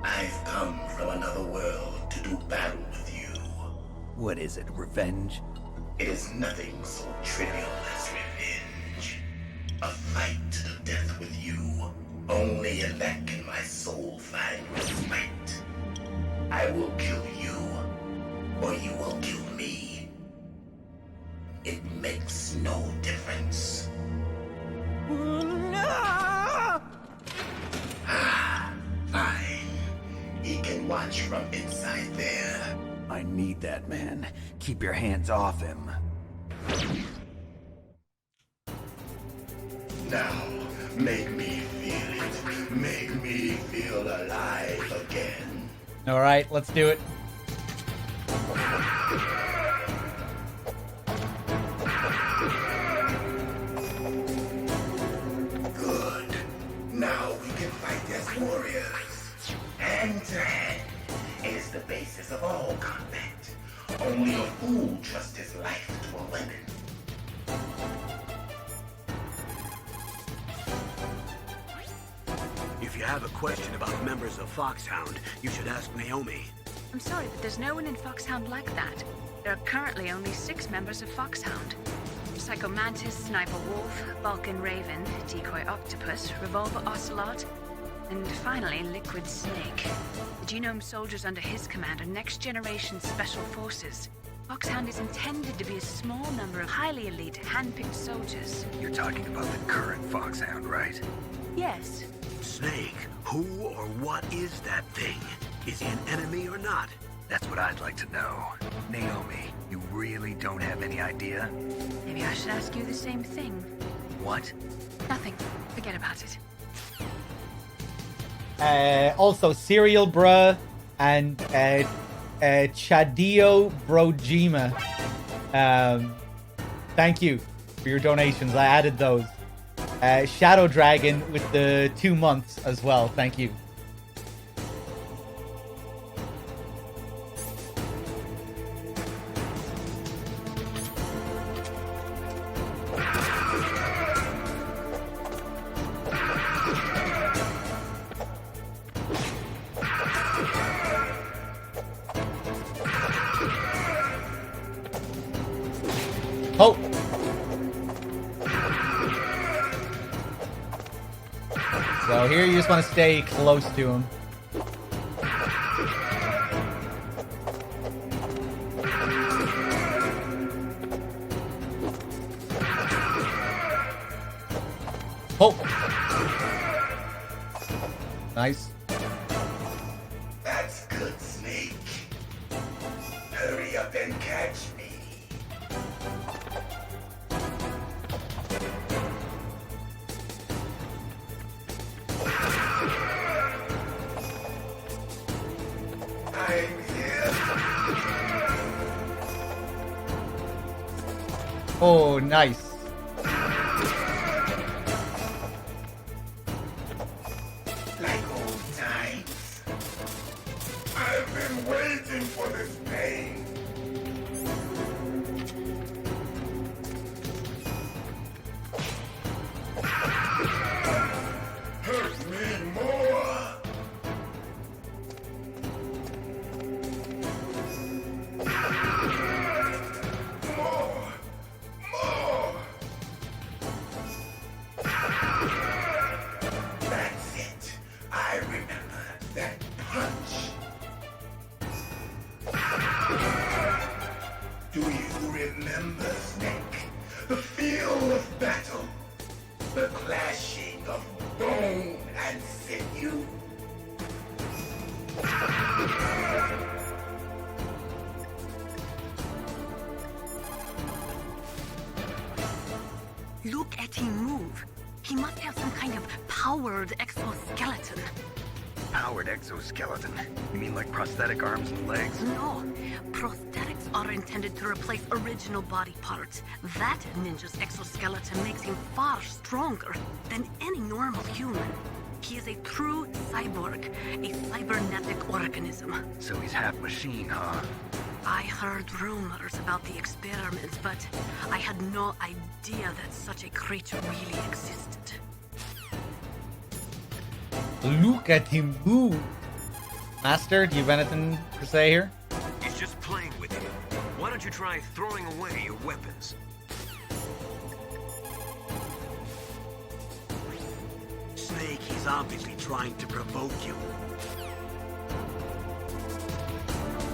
I've come from another world to do battle with you. What is it, revenge? It is nothing so trivial as revenge. A fight to the death with you. Only in that can my soul find respite. I will kill you, or you will kill me. It makes no difference. Fine. He can watch from inside there. I need that man. Keep your hands off him. Now, make me feel it. Make me feel alive again. All right, let's do it. Good. Now we can fight as warriors. Hand to hand. It is the basis of all combat. Only a fool trusts his life to a weapon. If you have a question about members of Foxhound, you should ask Naomi. I'm sorry, but there's no one in Foxhound like that. There are currently only 6 members of Foxhound. Psycho Mantis, Sniper Wolf, Balkan Raven, Decoy Octopus, Revolver Ocelot, and finally Liquid Snake. The genome soldiers under his command are next-generation special forces. Foxhound is intended to be a small number of highly elite, hand-picked soldiers. You're talking about the current Foxhound, right? Yes. Snake, who or what is that thing? Is he an enemy or not? That's what I'd like to know. Naomi, you really don't have any idea? Maybe I should ask you the same thing. What? Nothing. Forget about it. Also, Serial Bruh and Chadio Brojima. Thank you for your donations. I added those. Shadow Dragon with the 2 months as well. Thank you. Oh! So here you just want to stay close to him. Oh! Nice. That's good, Snake. Hurry up and catch me. I'm here. Oh, nice. Like old times. I've been waiting for this pain. Hurt me more. More. That's it. I remember that punch. Do you remember, Snake? The feel of battle. The clashing of bone and sinew. Look at him move. He must have some kind of powered exoskeleton. Powered exoskeleton? You mean like prosthetic arms and legs? No, prosthetics are intended to replace original body parts. That ninja's exoskeleton makes him far stronger than any normal human. He is a true cyborg, a cybernetic organism. So he's half machine, huh? I heard rumors about the experiments, but I had no idea that such a creature really existed. Look at him move. Master, do you have anything to say here? He's just playing with you. Why don't you try throwing away your weapons? Snake, he's obviously trying to provoke you.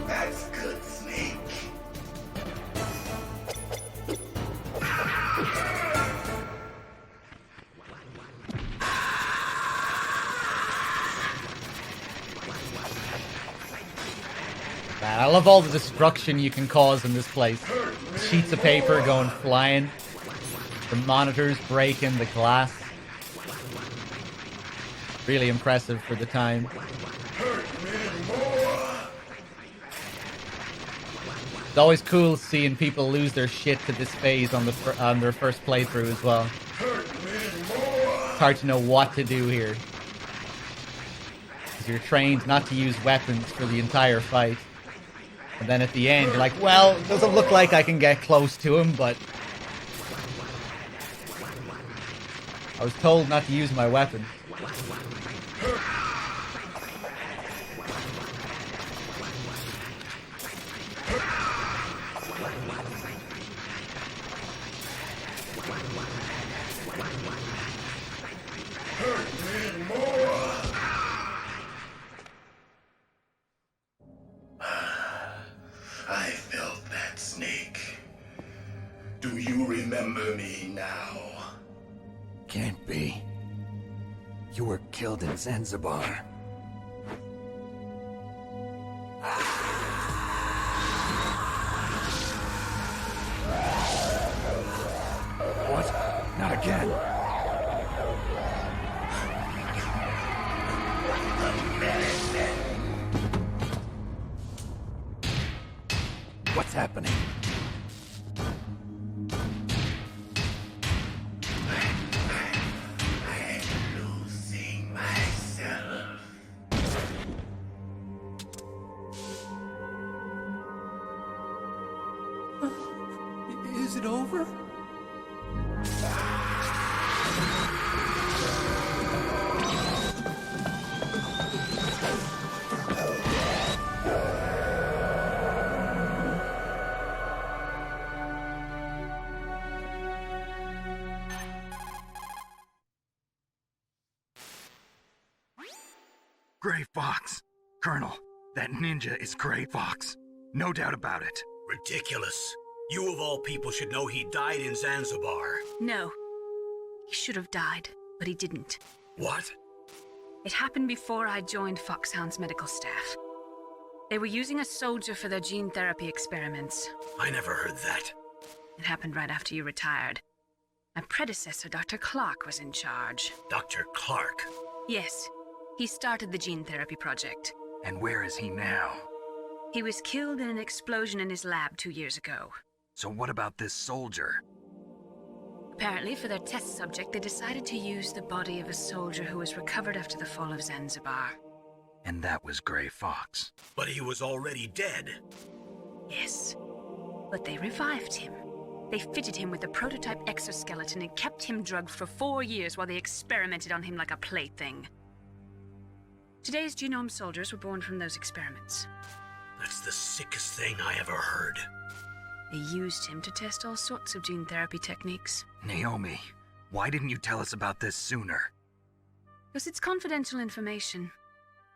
That's good, Snake. Man, I love all the destruction you can cause in this place. Sheets of paper going flying. The monitors breaking the glass. Really impressive for the time. It's always cool seeing people lose their shit to this phase on their first playthrough as well. It's hard to know what to do here. Because you're trained not to use weapons for the entire fight. And then at the end, you're like, well, it doesn't look like I can get close to him, but I was told not to use my weapon. I felt that, Snake. Do you remember me now? Can't be. You were killed in Zanzibar. What? Not again. What's happening? I'm losing myself. Is it over? Fox. Colonel, that ninja is Gray Fox. No doubt about it. Ridiculous. You of all people should know he died in Zanzibar. No. He should have died, but he didn't. What? It happened before I joined Foxhound's medical staff. They were using a soldier for their gene therapy experiments. I never heard that. It happened right after you retired. My predecessor, Dr. Clark, was in charge. Dr. Clark? Yes. He started the gene therapy project. And where is he now? He was killed in an explosion in his lab 2 years ago. So what about this soldier? Apparently, for their test subject, they decided to use the body of a soldier who was recovered after the fall of Zanzibar. And that was Gray Fox. But he was already dead. Yes. But they revived him. They fitted him with a prototype exoskeleton and kept him drugged for 4 years while they experimented on him like a plaything. Today's genome soldiers were born from those experiments. That's the sickest thing I ever heard. They used him to test all sorts of gene therapy techniques. Naomi, why didn't you tell us about this sooner? Because it's confidential information.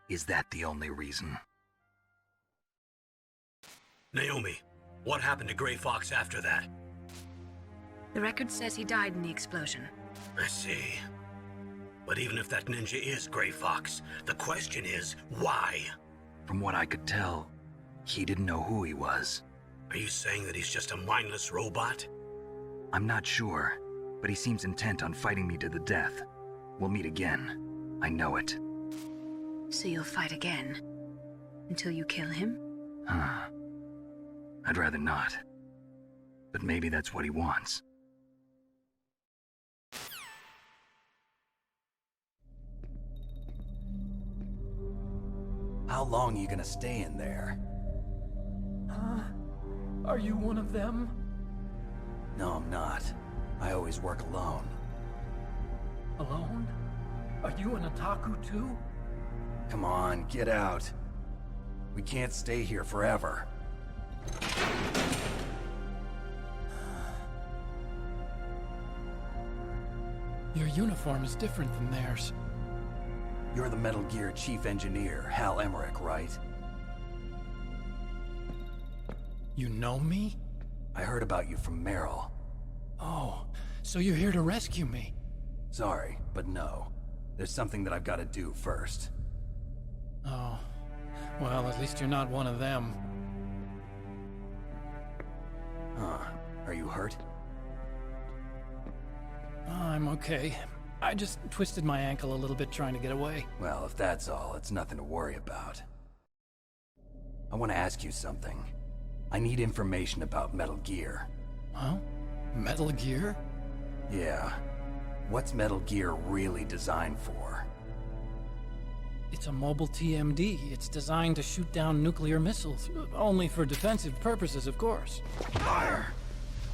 Is that the only reason? Naomi, what happened to Gray Fox after that? The record says he died in the explosion. I see. But even if that ninja is Gray Fox, the question is, why? From what I could tell, he didn't know who he was. Are you saying that he's just a mindless robot? I'm not sure, but he seems intent on fighting me to the death. We'll meet again. I know it. So you'll fight again? Until you kill him? Huh. I'd rather not. But maybe that's what he wants. How long are you gonna stay in there? Huh? Are you one of them? No, I'm not. I always work alone. Alone? Are you an otaku too? Come on, get out. We can't stay here forever. Your uniform is different than theirs. You're the Metal Gear Chief Engineer, Hal Emmerich, right? You know me? I heard about you from Meryl. Oh, so you're here to rescue me? Sorry, but no. There's something that I've got to do first. Oh. Well, at least you're not one of them. Huh. Are you hurt? I'm okay. I just twisted my ankle a little bit trying to get away. Well, if that's all, it's nothing to worry about. I want to ask you something. I need information about Metal Gear. Huh? Metal Gear? Yeah. What's Metal Gear really designed for? It's a mobile TMD. It's designed to shoot down nuclear missiles. Only for defensive purposes, of course. Fire!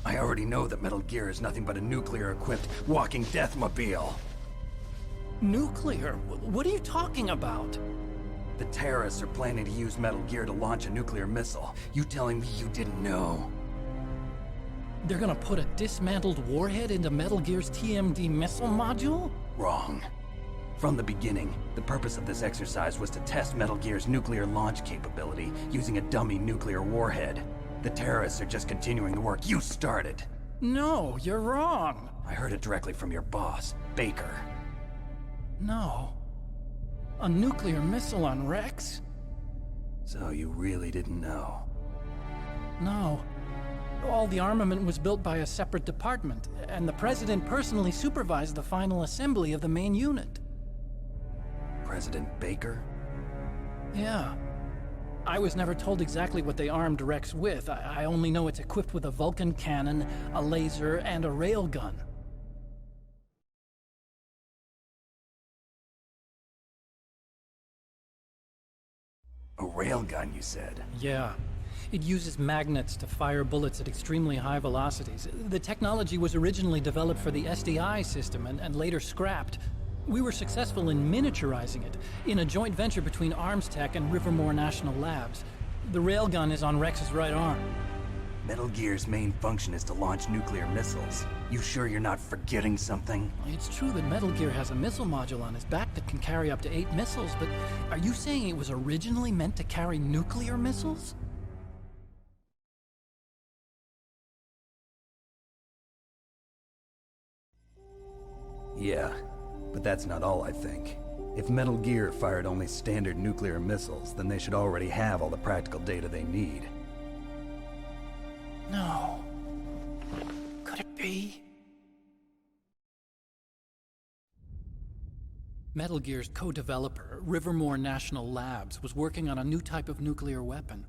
I already know that Metal Gear is nothing but a nuclear-equipped walking deathmobile. Nuclear? What are you talking about? The terrorists are planning to use Metal Gear to launch a nuclear missile. You telling me you didn't know? They're gonna put a dismantled warhead into Metal Gear's TMD missile module? Wrong. From the beginning, the purpose of this exercise was to test Metal Gear's nuclear launch capability using a dummy nuclear warhead. The terrorists are just continuing the work you started. No, you're wrong. I heard it directly from your boss, Baker. No. A nuclear missile on Rex? So you really didn't know? No. All the armament was built by a separate department, and the President personally supervised the final assembly of the main unit. President Baker? Yeah. I was never told exactly what they armed Rex with. I only know it's equipped with a Vulcan cannon, a laser, and a railgun. A railgun, you said? Yeah. It uses magnets to fire bullets at extremely high velocities. The technology was originally developed for the SDI system and later scrapped. We were successful in miniaturizing it, in a joint venture between Arms Tech and Rivermore National Labs. The railgun is on Rex's right arm. Metal Gear's main function is to launch nuclear missiles. You sure you're not forgetting something? It's true that Metal Gear has a missile module on his back that can carry up to 8 missiles, but are you saying it was originally meant to carry nuclear missiles? Yeah, but that's not all I think. If Metal Gear fired only standard nuclear missiles, then they should already have all the practical data they need. No. Could it be? Metal Gear's co-developer, Rivermore National Labs, was working on a new type of nuclear weapon.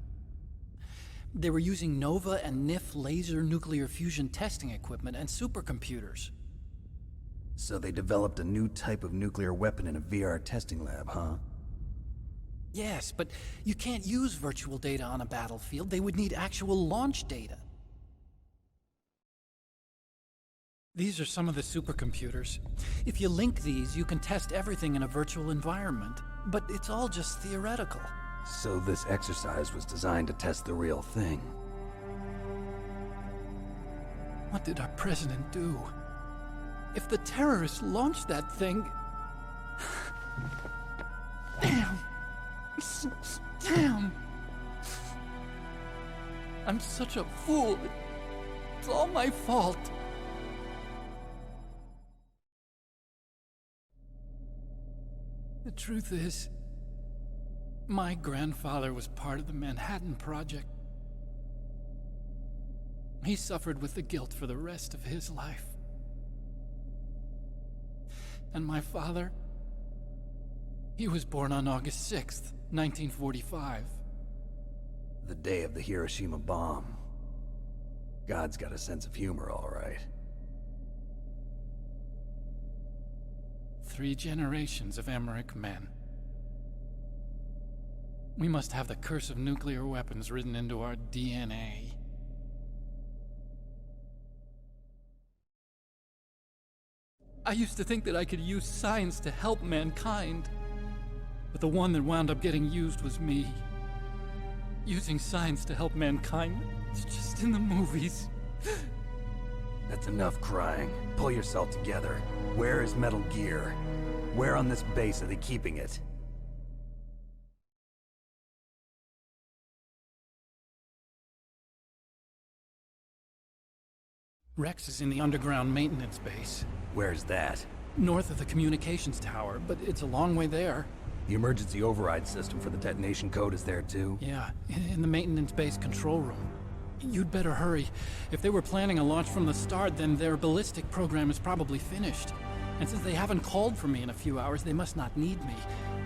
They were using NOVA and NIF laser nuclear fusion testing equipment and supercomputers. So they developed a new type of nuclear weapon in a VR testing lab, huh? Yes, but you can't use virtual data on a battlefield. They would need actual launch data. These are some of the supercomputers. If you link these, you can test everything in a virtual environment. But it's all just theoretical. So this exercise was designed to test the real thing. What did our president do? If the terrorists launched that thing... Damn! Damn! I'm such a fool. It's all my fault. The truth is, my grandfather was part of the Manhattan Project. He suffered with the guilt for the rest of his life. And my father, he was born on August 6th, 1945. The day of the Hiroshima bomb. God's got a sense of humor, all right. 3 generations of Emmerich men. We must have the curse of nuclear weapons written into our DNA. I used to think that I could use science to help mankind, but the one that wound up getting used was me. Using science to help mankind, it's just in the movies. That's enough crying. Pull yourself together. Where is Metal Gear? Where on this base are they keeping it? Rex is in the underground maintenance base. Where's that? North of the communications tower, but it's a long way there. The emergency override system for the detonation code is there too? Yeah, in the maintenance base control room. You'd better hurry. If they were planning a launch from the start, then their ballistic program is probably finished. And since they haven't called for me in a few hours, they must not need me.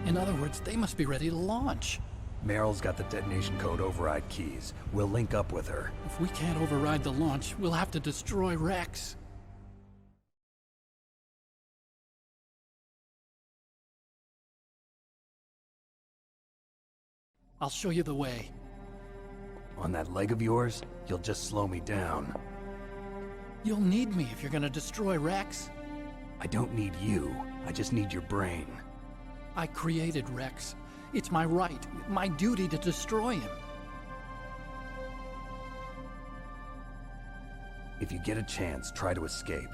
In other words, they must be ready to launch. Meryl's got the detonation code override keys. We'll link up with her. If we can't override the launch, we'll have to destroy Rex. I'll show you the way. On that leg of yours, you'll just slow me down. You'll need me if you're gonna destroy Rex. I don't need you. I just need your brain. I created Rex. It's my right, my duty to destroy him. If you get a chance, try to escape.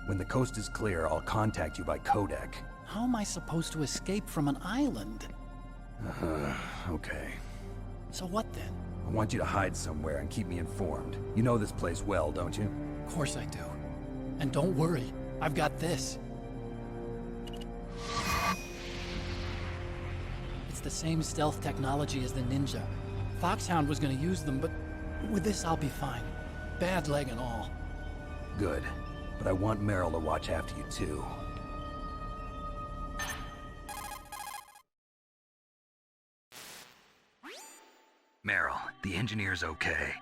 When the coast is clear, I'll contact you by codec. How am I supposed to escape from an island? Okay. So what then? I want you to hide somewhere and keep me informed. You know this place well, don't you? Of course I do. And don't worry, I've got this. It's the same stealth technology as the Ninja. Foxhound was gonna use them, but with this I'll be fine. Bad leg and all. Good. But I want Meryl to watch after you too. Meryl, the engineer's okay.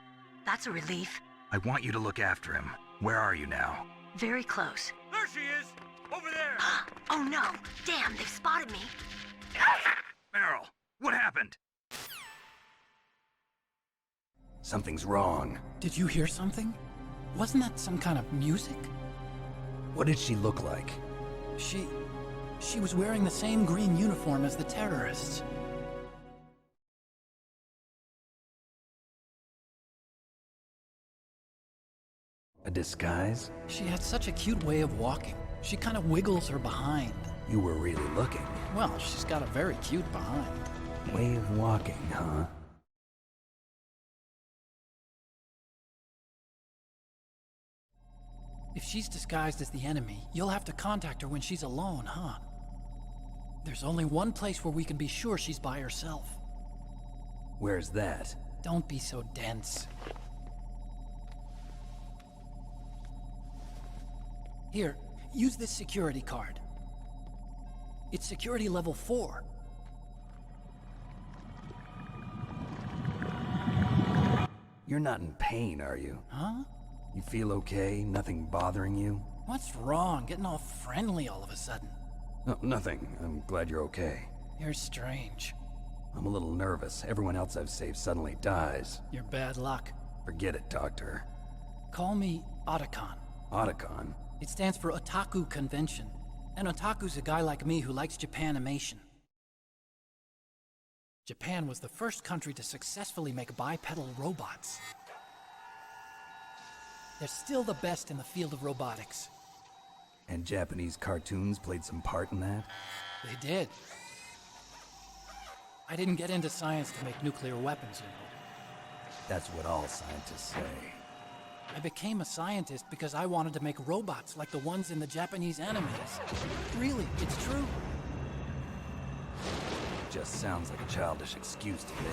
That's a relief. I want you to look after him. Where are you now? Very close. There she is! Over there! Oh no! Damn, they've spotted me. Meryl, what happened? Something's wrong. Did you hear something? Wasn't that some kind of music? What did she look like? She was wearing the same green uniform as the terrorists. A disguise? She had such a cute way of walking. She kind of wiggles her behind. You were really looking. Well, she's got a very cute behind. Way of walking, huh? If she's disguised as the enemy, you'll have to contact her when she's alone, huh? There's only one place where we can be sure she's by herself. Where's that? Don't be so dense. Here, use this security card. It's security level 4. You're not in pain, are you? Huh? You feel okay? Nothing bothering you? What's wrong? Getting all friendly all of a sudden. No, nothing. I'm glad you're okay. You're strange. I'm a little nervous. Everyone else I've saved suddenly dies. You're bad luck. Forget it, Doctor. Call me Otacon. Otacon? It stands for Otaku Convention. An otaku's a guy like me who likes Japanimation. Japan was the first country to successfully make bipedal robots. They're still the best in the field of robotics. And Japanese cartoons played some part in that? They did. I didn't get into science to make nuclear weapons, you know. That's what all scientists say. I became a scientist because I wanted to make robots like the ones in the Japanese animes. Really, it's true. Just sounds like a childish excuse to me.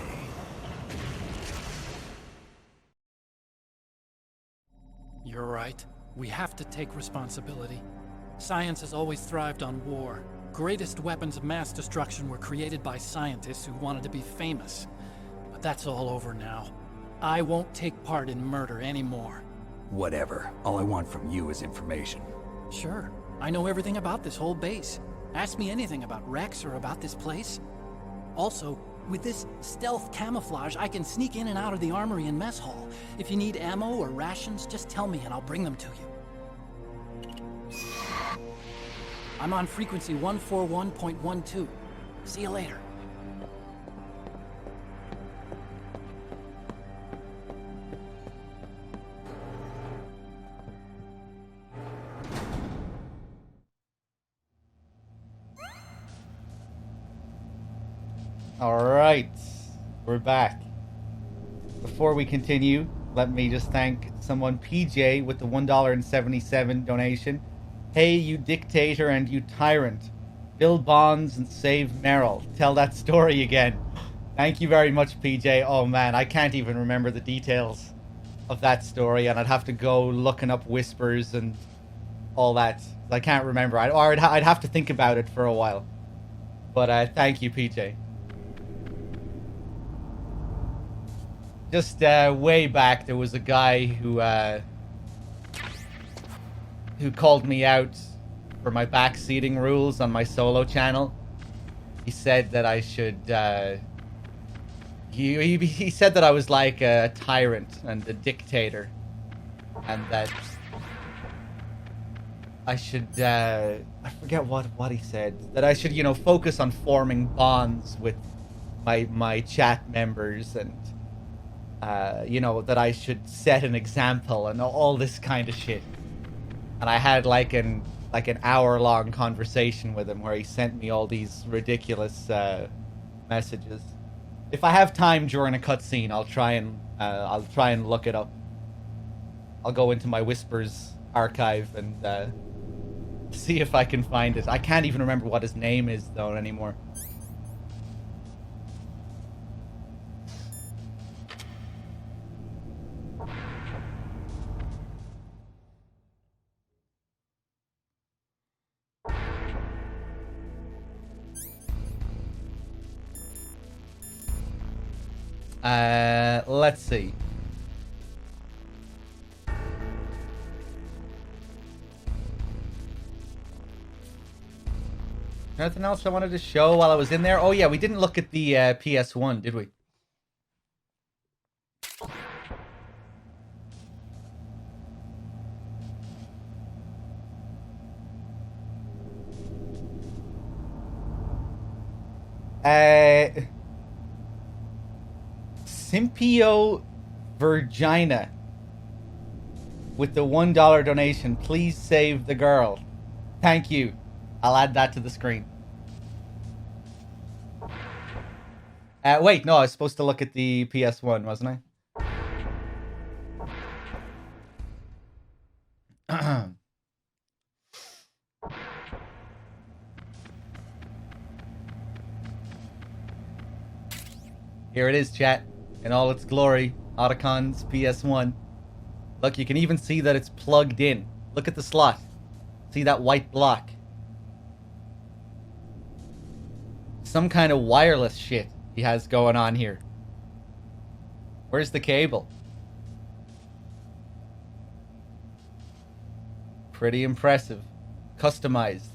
You're right. We have to take responsibility. Science has always thrived on war. Greatest weapons of mass destruction were created by scientists who wanted to be famous. But that's all over now. I won't take part in murder anymore. Whatever. All I want from you is information. Sure. I know everything about this whole base. Ask me anything about Rex or about this place. Also, with this stealth camouflage, I can sneak in and out of the armory and mess hall. If you need ammo or rations, just tell me and I'll bring them to you. I'm on frequency 141.12. See you later. All right, we're back. Before we continue, let me just thank someone, PJ, with the $1.77 donation. Hey, you dictator and you tyrant. Build bonds and save Merrill. Tell that story again. Thank you very much, PJ. Oh man, I can't even remember the details of that story, and I'd have to go looking up whispers and all that. I can't remember. I'd have to think about it for a while. But thank you, PJ. Just way back, there was a guy who called me out for my backseating rules on my solo channel. He said that I should. He said that I was like a tyrant and a dictator, and that I should. I forget what he said. That I should, focus on forming bonds with my chat members and. That I should set an example and all this kind of shit. And I had like an hour-long conversation with him where he sent me all these ridiculous messages. If I have time during a cutscene, I'll try and look it up. I'll go into my Whispers archive and see if I can find it. I can't even remember what his name is though anymore. Let's see. Anything else I wanted to show while I was in there? Oh yeah, we didn't look at the PS1, did we? Simpio Virginia. with the $1 donation. Please save the girl. Thank you. I'll add that to the screen. Wait, no, I was supposed to look at the PS1, wasn't I? Here it is, chat, in all its glory. Otacon's PS1. Look, you can even see that it's plugged in. Look at the slot. See that white block? Some kind of wireless shit he has going on here. Where's the cable? Pretty impressive. Customized.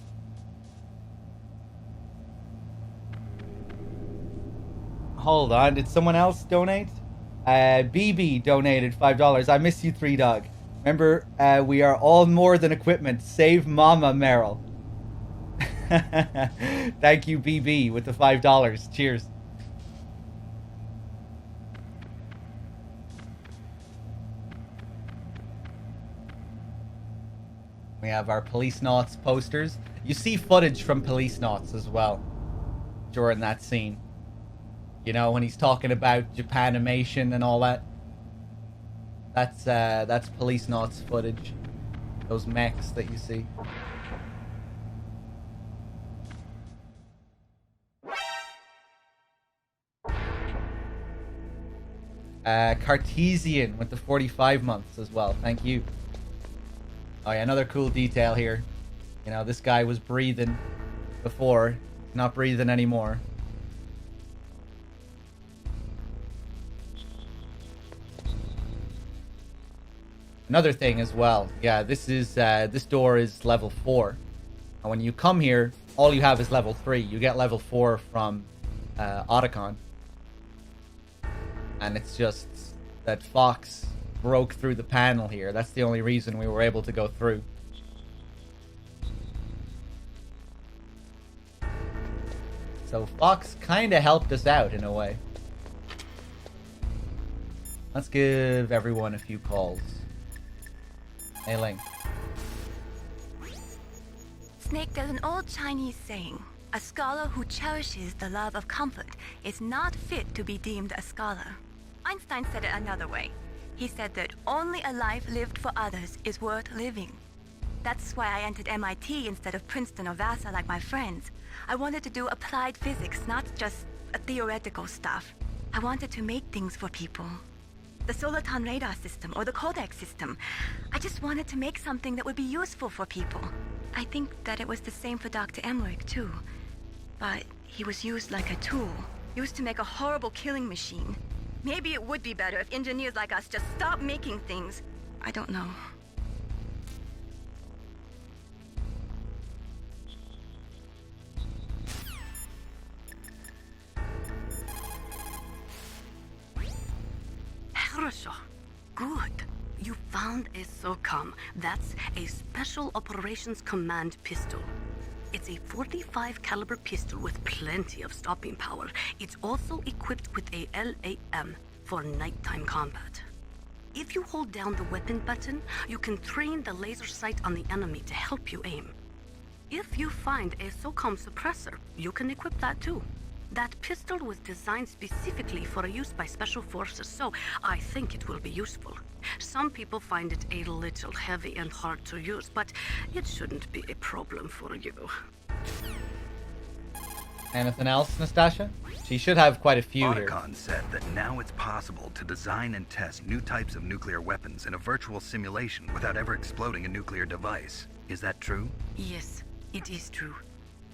Hold on, did someone else donate? BB donated $5. I miss you, 3 Dog. Remember, we are all more than equipment. Save Mama, Meryl. Thank you, BB, with the $5. Cheers. We have our Police Knots posters. You see footage from Police Knots as well during that scene. You know, when he's talking about Japanimation and all that. That's Police Knots footage. Those mechs that you see. Cartesian with the 45 months as well. Thank you. Oh yeah, another cool detail here. You know, this guy was breathing before. Not breathing anymore. Another thing as well. Yeah, this door is level 4. And when you come here, all you have is level 3. You get level 4 from Otacon. And it's just that Fox broke through the panel here. That's the only reason we were able to go through. So Fox kind of helped us out in a way. Let's give everyone a few calls. Hey, Ling. Snake, there's an old Chinese saying. A scholar who cherishes the love of comfort is not fit to be deemed a scholar. Einstein said it another way. He said that only a life lived for others is worth living. That's why I entered MIT instead of Princeton or Vassar like my friends. I wanted to do applied physics, not just theoretical stuff. I wanted to make things for people. The Soliton radar system or the Codex system. I just wanted to make something that would be useful for people. I think that it was the same for Dr. Emmerich too. But he was used like a tool, used to make a horrible killing machine. Maybe it would be better if engineers like us just stopped making things. I don't know. Хорошо. Good. You found a SOCOM. That's a Special Operations Command pistol. It's a 45 caliber pistol with plenty of stopping power. It's also equipped with a LAM for nighttime combat. If you hold down the weapon button, you can train the laser sight on the enemy to help you aim. If you find a SOCOM suppressor, you can equip that too. That pistol was designed specifically for use by special forces, so I think it will be useful. Some people find it a little heavy and hard to use, but it shouldn't be a problem for you. Anything else, Nastasha? She should have quite a few here. Otacon said that now it's possible to design and test new types of nuclear weapons in a virtual simulation without ever exploding a nuclear device. Is that true? Yes, it is true.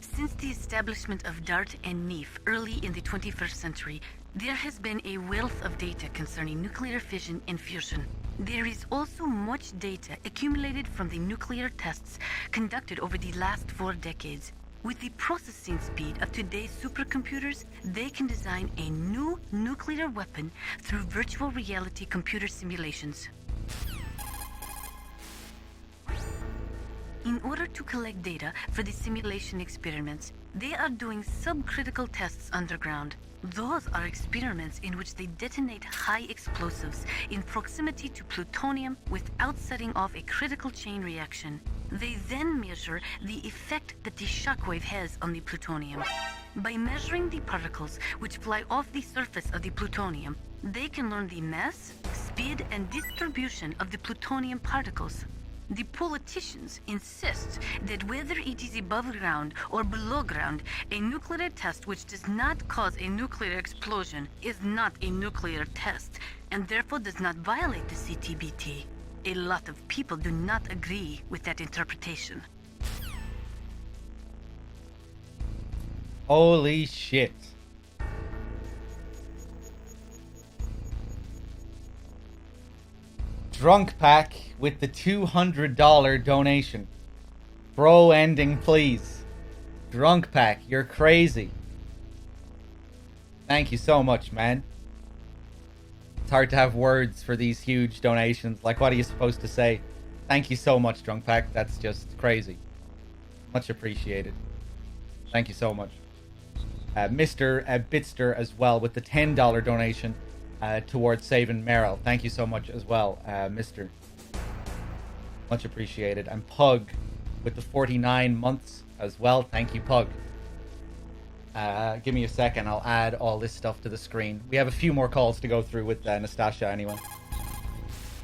Since the establishment of DART and NEEF early in the 21st century, there has been a wealth of data concerning nuclear fission and fusion. There is also much data accumulated from the nuclear tests conducted over the last 4 decades. With the processing speed of today's supercomputers, they can design a new nuclear weapon through virtual reality computer simulations. In order to collect data for the simulation experiments, they are doing subcritical tests underground. Those are experiments in which they detonate high explosives in proximity to plutonium without setting off a critical chain reaction. They then measure the effect that the shockwave has on the plutonium. By measuring the particles which fly off the surface of the plutonium, they can learn the mass, speed, and distribution of the plutonium particles. The politicians insist that whether it is above ground or below ground, a nuclear test which does not cause a nuclear explosion is not a nuclear test, and therefore does not violate the CTBT. A lot of people do not agree with that interpretation. Holy shit. Drunk Pack with the $200 donation. Bro ending, please. Drunk Pack, you're crazy. Thank you so much, man. It's hard to have words for these huge donations. Like, what are you supposed to say? Thank you so much, Drunk Pack. That's just crazy. Much appreciated. Thank you so much. Mr. Bitster as well with the $10 donation towards saving Meryl. Thank you so much as well, Mr. Much appreciated. And Pug with the 49 months as well. Thank you, Pug. Give me a second. I'll add all this stuff to the screen. We have a few more calls to go through with Nastasia anyway.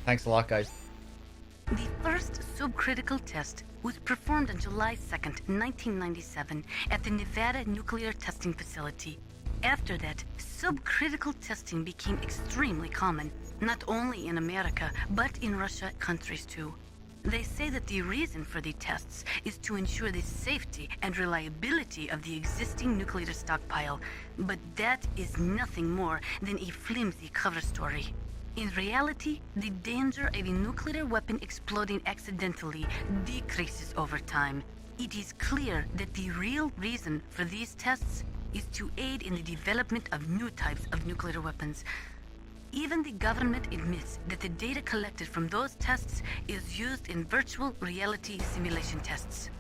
Thanks a lot, guys. The first subcritical test was performed on July 2nd, 1997 at the Nevada Nuclear Testing Facility. After that, subcritical testing became extremely common, not only in America, but in Russia countries too. They say that the reason for the tests is to ensure the safety and reliability of the existing nuclear stockpile, but that is nothing more than a flimsy cover story. In reality, the danger of a nuclear weapon exploding accidentally decreases over time. It is clear that the real reason for these tests is to aid in the development of new types of nuclear weapons. Even the government admits that the data collected from those tests is used in virtual reality simulation tests.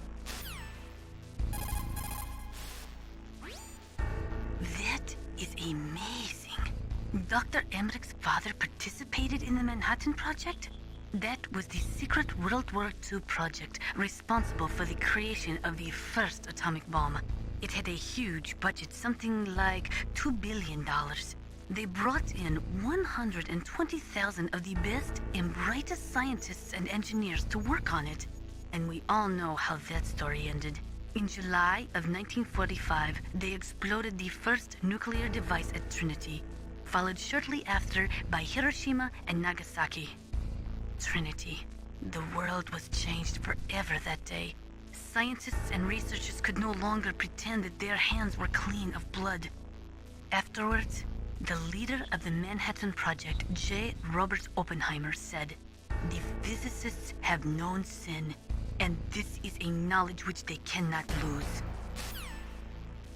That is amazing. Dr. Emmerich's father participated in the Manhattan Project? That was the secret World War II project responsible for the creation of the first atomic bomb. It had a huge budget, something like $2 billion. They brought in 120,000 of the best and brightest scientists and engineers to work on it. And we all know how that story ended. In July of 1945, they exploded the first nuclear device at Trinity, followed shortly after by Hiroshima and Nagasaki. Trinity. The world was changed forever that day. Scientists and researchers could no longer pretend that their hands were clean of blood. Afterwards, the leader of the Manhattan Project, J. Robert Oppenheimer, said, "The physicists have known sin, and this is a knowledge which they cannot lose."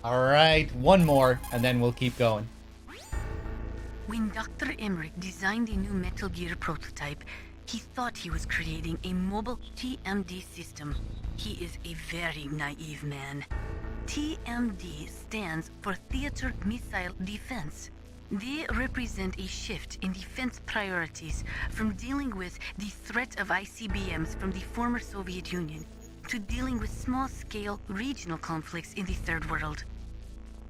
Alright, one more, and then we'll keep going. When Dr. Emmerich designed a new Metal Gear prototype, he thought he was creating a mobile TMD system. He is a very naive man. TMD stands for Theater Missile Defense. They represent a shift in defense priorities from dealing with the threat of ICBMs from the former Soviet Union to dealing with small-scale regional conflicts in the Third World.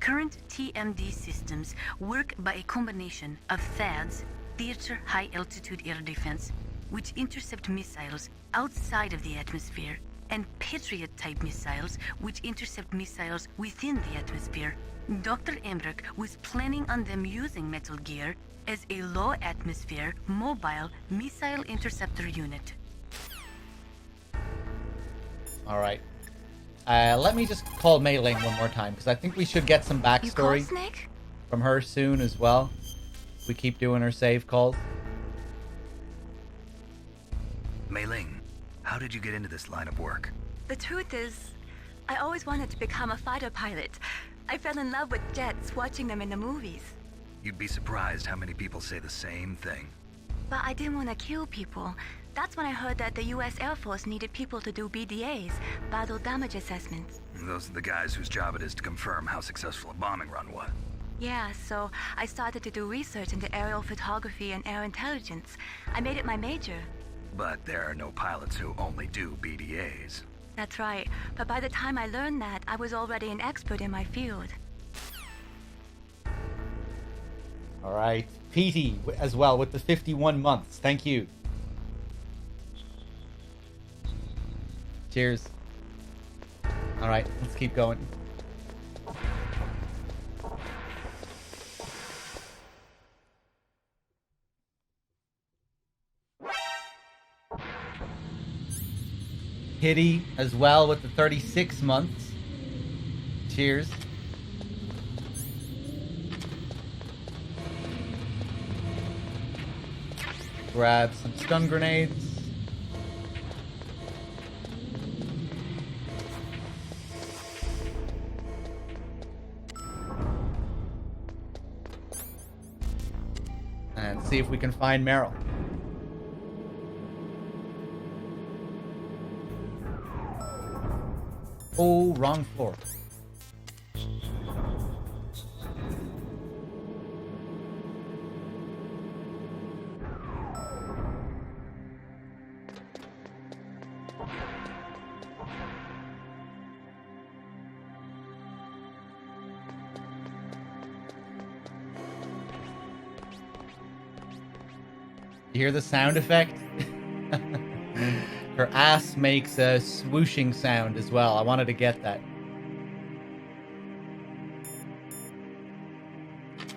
Current TMD systems work by a combination of THAADs, Theater High Altitude Air Defense, which intercept missiles outside of the atmosphere, and Patriot-type missiles, which intercept missiles within the atmosphere. Dr. Emmerich was planning on them using Metal Gear as a low-atmosphere, mobile missile interceptor unit. Alright. Let me just call Mei Ling one more time, because I think we should get some backstory from her soon as well. We keep doing her save calls. Mei Ling, how did you get into this line of work? The truth is, I always wanted to become a fighter pilot. I fell in love with jets watching them in the movies. You'd be surprised how many people say the same thing. But I didn't want to kill people. That's when I heard that the US Air Force needed people to do BDAs, battle damage assessments. Those are the guys whose job it is to confirm how successful a bombing run was. Yeah, so I started to do research into aerial photography and air intelligence. I made it my major. But there are no pilots who only do BDAs. That's right, but by the time I learned that, I was already an expert in my field. All right. Petey as well with the 51 months. Thank you. Cheers. All right, let's keep going. Hitty as well with the 36 months. Cheers. Grab some stun grenades. And see if we can find Meryl. Oh, wrong floor. You hear the sound effect? Her ass makes a swooshing sound as well. I wanted to get that.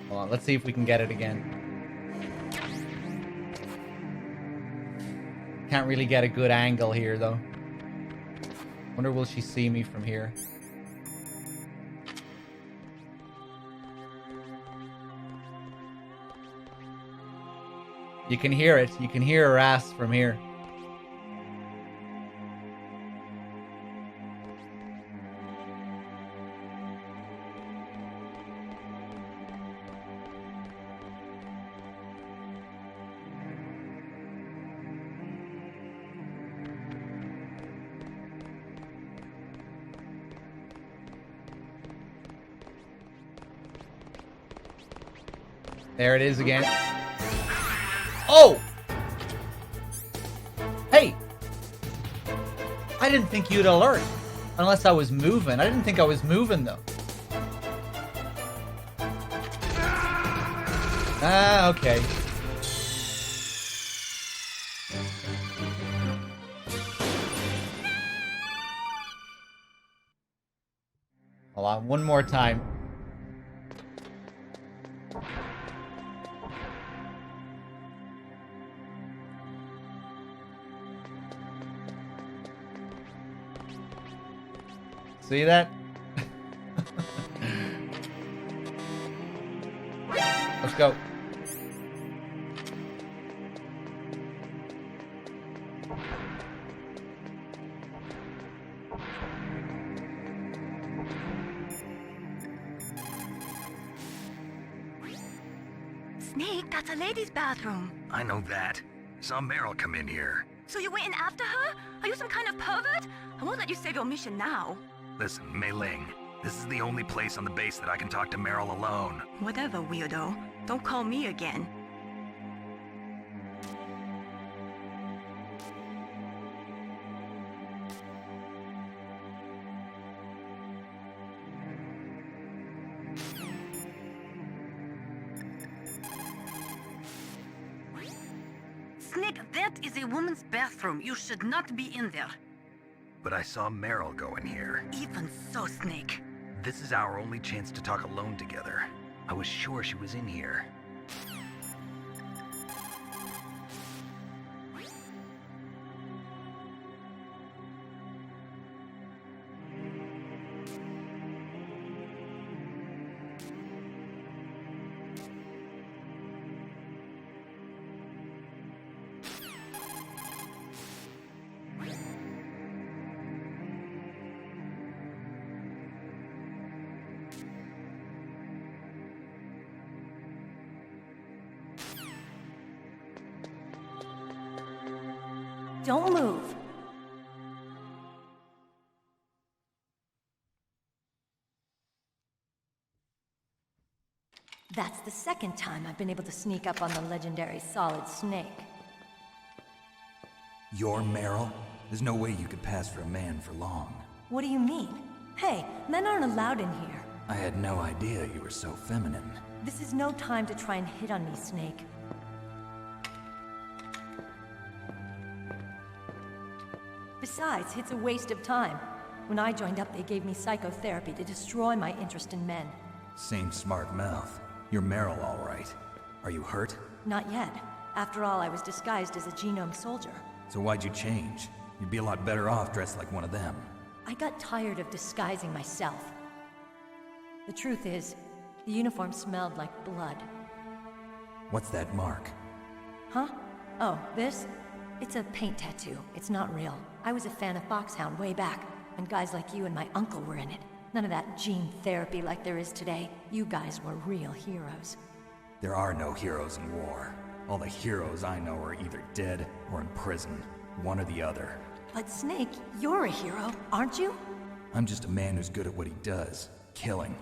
Hold on, let's see if we can get it again. Can't really get a good angle here, though. Wonder will she see me from here? You can hear it. You can hear her ass from here. There it is again. Oh! Hey! I didn't think you'd alert. Unless I was moving. I didn't think I was moving, though. Ah, okay. Hold on, one more time. See that? Let's go. Snake, that's a ladies' bathroom. I know that. Saw Meryl come in here. So you went in after her? Are you some kind of pervert? I won't let you save your mission now. Listen, Mei Ling, this is the only place on the base that I can talk to Meryl alone. Whatever, weirdo. Don't call me again. Snake, that is a woman's bathroom. You should not be in there. But I saw Meryl go in here. Even so, Snake. This is our only chance to talk alone together. I was sure she was in here. Don't move. That's the second time I've been able to sneak up on the legendary Solid Snake. You're Meryl? There's no way you could pass for a man for long. What do you mean? Hey, men aren't allowed in here. I had no idea you were so feminine. This is no time to try and hit on me, Snake. Besides, it's a waste of time. When I joined up, they gave me psychotherapy to destroy my interest in men. Same smart mouth. You're Meryl, all right. Are you hurt? Not yet. After all, I was disguised as a genome soldier. So why'd you change? You'd be a lot better off dressed like one of them. I got tired of disguising myself. The truth is, the uniform smelled like blood. What's that mark? Huh? Oh, this? It's a paint tattoo. It's not real. I was a fan of Foxhound way back, when guys like you and my uncle were in it. None of that gene therapy like there is today. You guys were real heroes. There are no heroes in war. All the heroes I know are either dead or in prison. One or the other. But Snake, you're a hero, aren't you? I'm just a man who's good at what he does. Killing.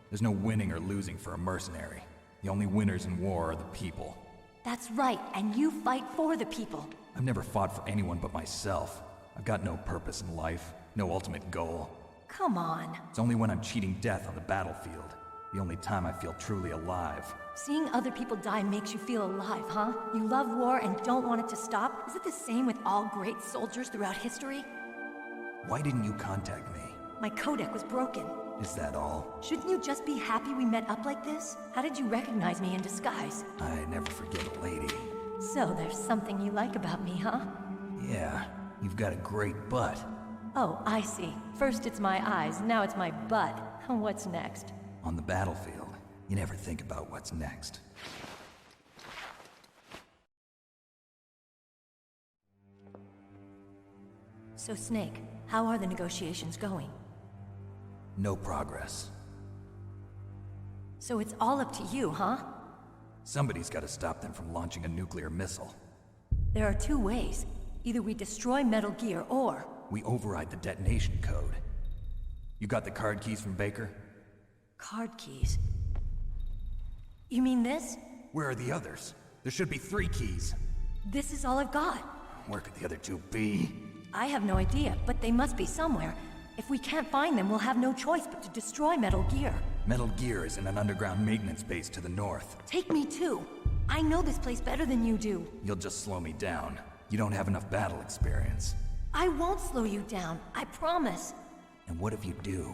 There's no winning or losing for a mercenary. The only winners in war are the people. That's right, and you fight for the people. I've never fought for anyone but myself. I've got no purpose in life, no ultimate goal. Come on. It's only when I'm cheating death on the battlefield. The only time I feel truly alive. Seeing other people die makes you feel alive, huh? You love war and don't want it to stop? Is it the same with all great soldiers throughout history? Why didn't you contact me? My codec was broken. Is that all? Shouldn't you just be happy we met up like this? How did you recognize me in disguise? I never forget a lady. So there's something you like about me, huh? Yeah, you've got a great butt. Oh, I see. First it's my eyes, now it's my butt. What's next? On the battlefield, you never think about what's next. So Snake, how are the negotiations going? No progress. So it's all up to you, huh? Somebody's got to stop them from launching a nuclear missile. There are two ways. Either we destroy Metal Gear, or... we override the detonation code. You got the card keys from Baker? Card keys? You mean this? Where are the others? There should be 3 keys. This is all I've got. Where could the other 2 be? I have no idea, but they must be somewhere. If we can't find them, we'll have no choice but to destroy Metal Gear. Metal Gear is in an underground maintenance base to the north. Take me too. I know this place better than you do. You'll just slow me down. You don't have enough battle experience. I won't slow you down, I promise. And what if you do?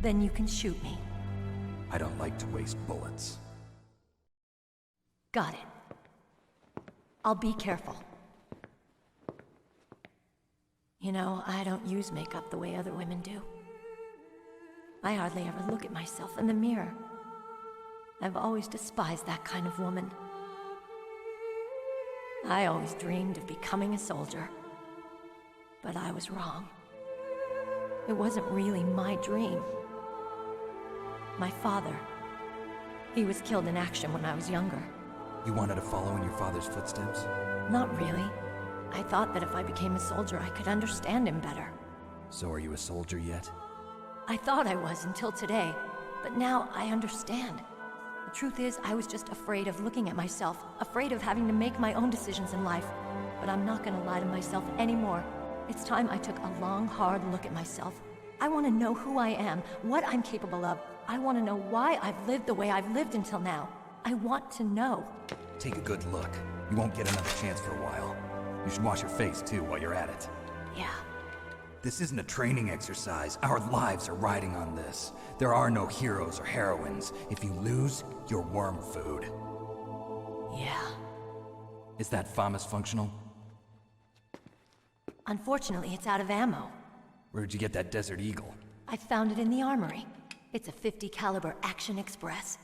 Then you can shoot me. I don't like to waste bullets. Got it. I'll be careful. You know, I don't use makeup the way other women do. I hardly ever look at myself in the mirror. I've always despised that kind of woman. I always dreamed of becoming a soldier. But I was wrong. It wasn't really my dream. My father, he was killed in action when I was younger. You wanted to follow in your father's footsteps? Not really. I thought that if I became a soldier, I could understand him better. So are you a soldier yet? I thought I was until today, but now I understand. The truth is, I was just afraid of looking at myself, afraid of having to make my own decisions in life. But I'm not gonna lie to myself anymore. It's time I took a long, hard look at myself. I want to know who I am, what I'm capable of. I want to know why I've lived the way I've lived until now. I want to know. Take a good look. You won't get another chance for a while. You should wash your face, too, while you're at it. Yeah. This isn't a training exercise. Our lives are riding on this. There are no heroes or heroines. If you lose, you're worm food. Yeah. Is that FAMAS functional? Unfortunately, it's out of ammo. Where'd you get that Desert Eagle? I found it in the armory. It's a .50 caliber Action Express.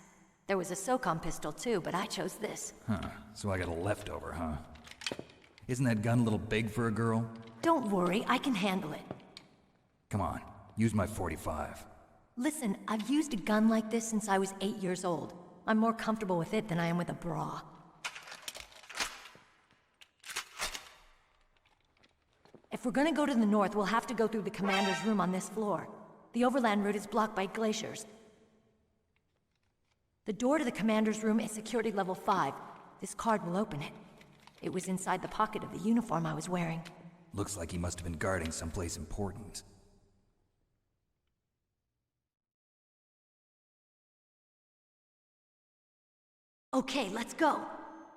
There was a SOCOM pistol too, but I chose this. Huh, so I got a leftover, huh? Isn't that gun a little big for a girl? Don't worry, I can handle it. Come on, use my .45. Listen, I've used a gun like this since I was 8 years old. I'm more comfortable with it than I am with a bra. If we're gonna go to the north, we'll have to go through the commander's room on this floor. The overland route is blocked by glaciers. The door to the commander's room is security level 5. This card will open it. It was inside the pocket of the uniform I was wearing. Looks like he must have been guarding someplace important. Okay, let's go.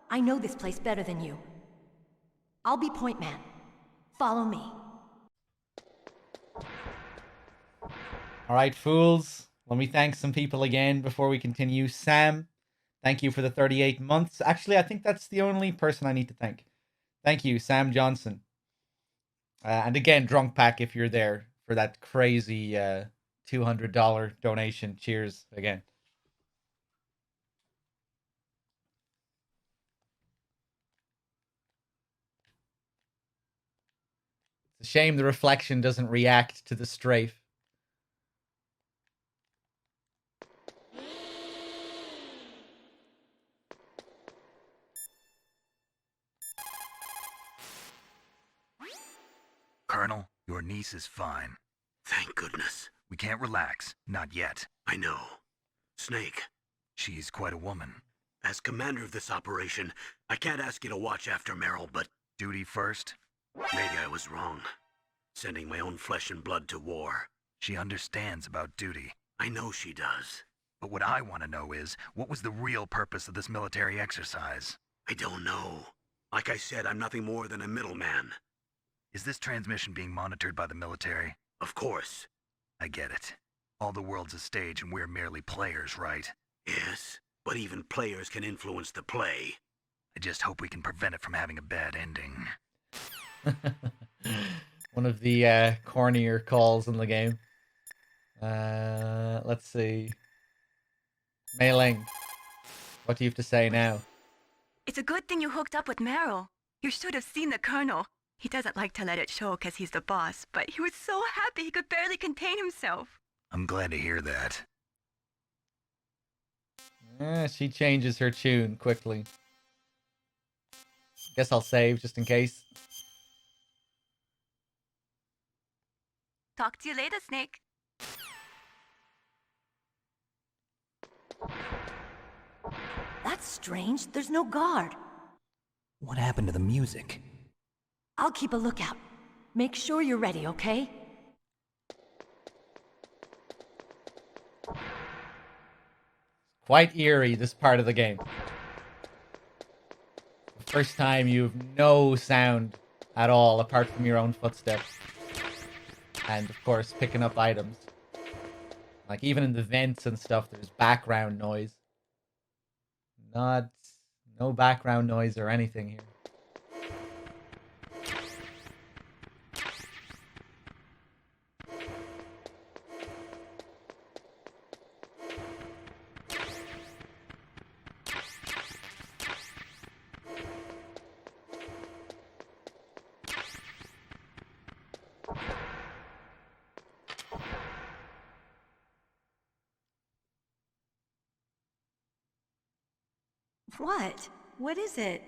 I know this place better than you. I'll be point man. Follow me. All right, fools. Let me thank some people again before we continue. Sam, thank you for the 38 months. Actually, I think that's the only person I need to thank. Thank you, Sam Johnson. And again, Drunk Pack, if you're there for that crazy $200 donation. Cheers again. It's a shame the reflection doesn't react to the strafe. Colonel, your niece is fine. Thank goodness. We can't relax. Not yet. I know. Snake. She's quite a woman. As commander of this operation, I can't ask you to watch after Meryl, but... Duty first? Maybe I was wrong. Sending my own flesh and blood to war. She understands about duty. I know she does. But what I want to know is, what was the real purpose of this military exercise? I don't know. Like I said, I'm nothing more than a middleman. Is this transmission being monitored by the military? Of course. I get it. All the world's a stage and we're merely players, right? Yes, but even players can influence the play. I just hope we can prevent it from having a bad ending. One of the cornier calls in the game. Let's see. Mei Ling, what do you have to say now? It's a good thing you hooked up with Meryl. You should have seen the Colonel. He doesn't like to let it show because he's the boss, but he was so happy he could barely contain himself. I'm glad to hear that. She changes her tune quickly. Guess I'll save just in case. Talk to you later, Snake. That's strange. There's no guard. What happened to the music? I'll keep a lookout. Make sure you're ready, okay? Quite eerie, this part of the game. The first time you have no sound at all apart from your own footsteps. And of course, picking up items. Like even in the vents and stuff, there's background noise. No background noise or anything here. What? What is it?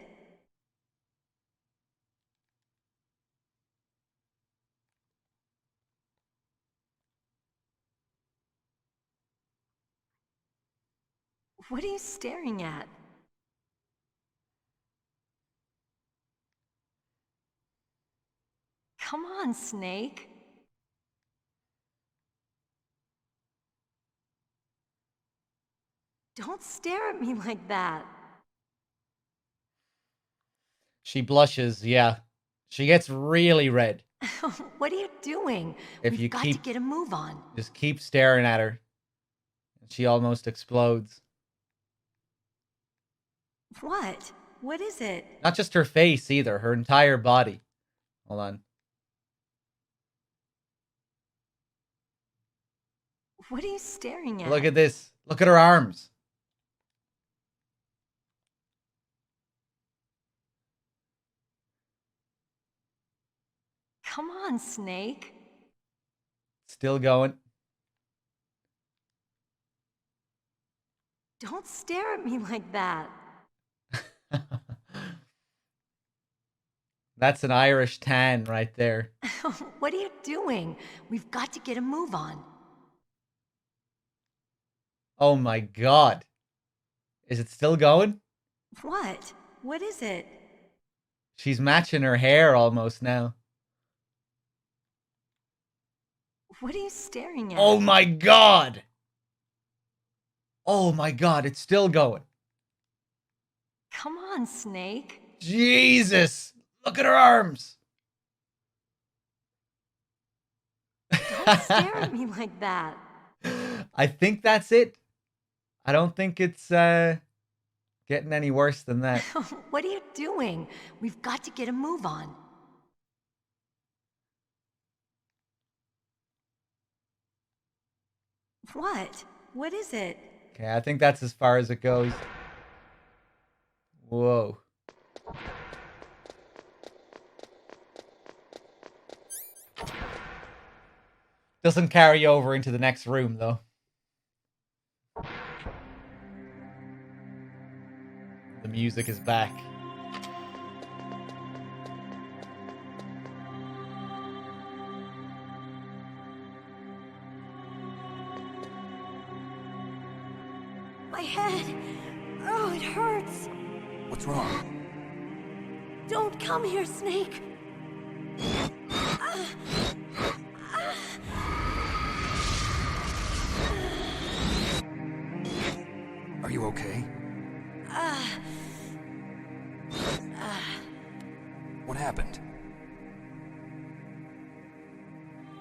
What are you staring at? Come on, Snake. Don't stare at me like that. She blushes, yeah. She gets really red. What are you doing? If We've you got keep- to get a move on. Just keep staring at her. She almost explodes. What? What is it? Not just her face either, her entire body. Hold on. What are you staring at? Look at this. Look at her arms. Come on, Snake. Still going. Don't stare at me like that. That's an Irish tan right there. What are you doing? We've got to get a move on. Oh my god. Is it still going? What? What is it? She's matching her hair almost now. What are you staring at? Oh my god! Oh my god, it's still going. Come on, Snake. Jesus! Look at her arms! Don't stare at me like that. I think that's it. I don't think it's getting any worse than that. What are you doing? We've got to get a move on. What? What is it? Okay, I think that's as far as it goes. Whoa. Doesn't carry over into the next room, though. The music is back. My head. Oh, it hurts. What's wrong? Don't come here, Snake. Are you okay? What happened?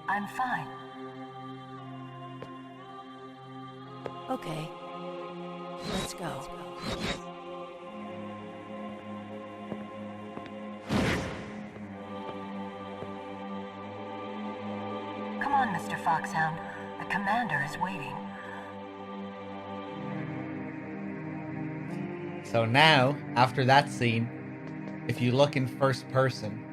I'm fine. Okay. Let's go. Come on, Mr. Foxhound. The commander is waiting. So now, after that scene, if you look in first person,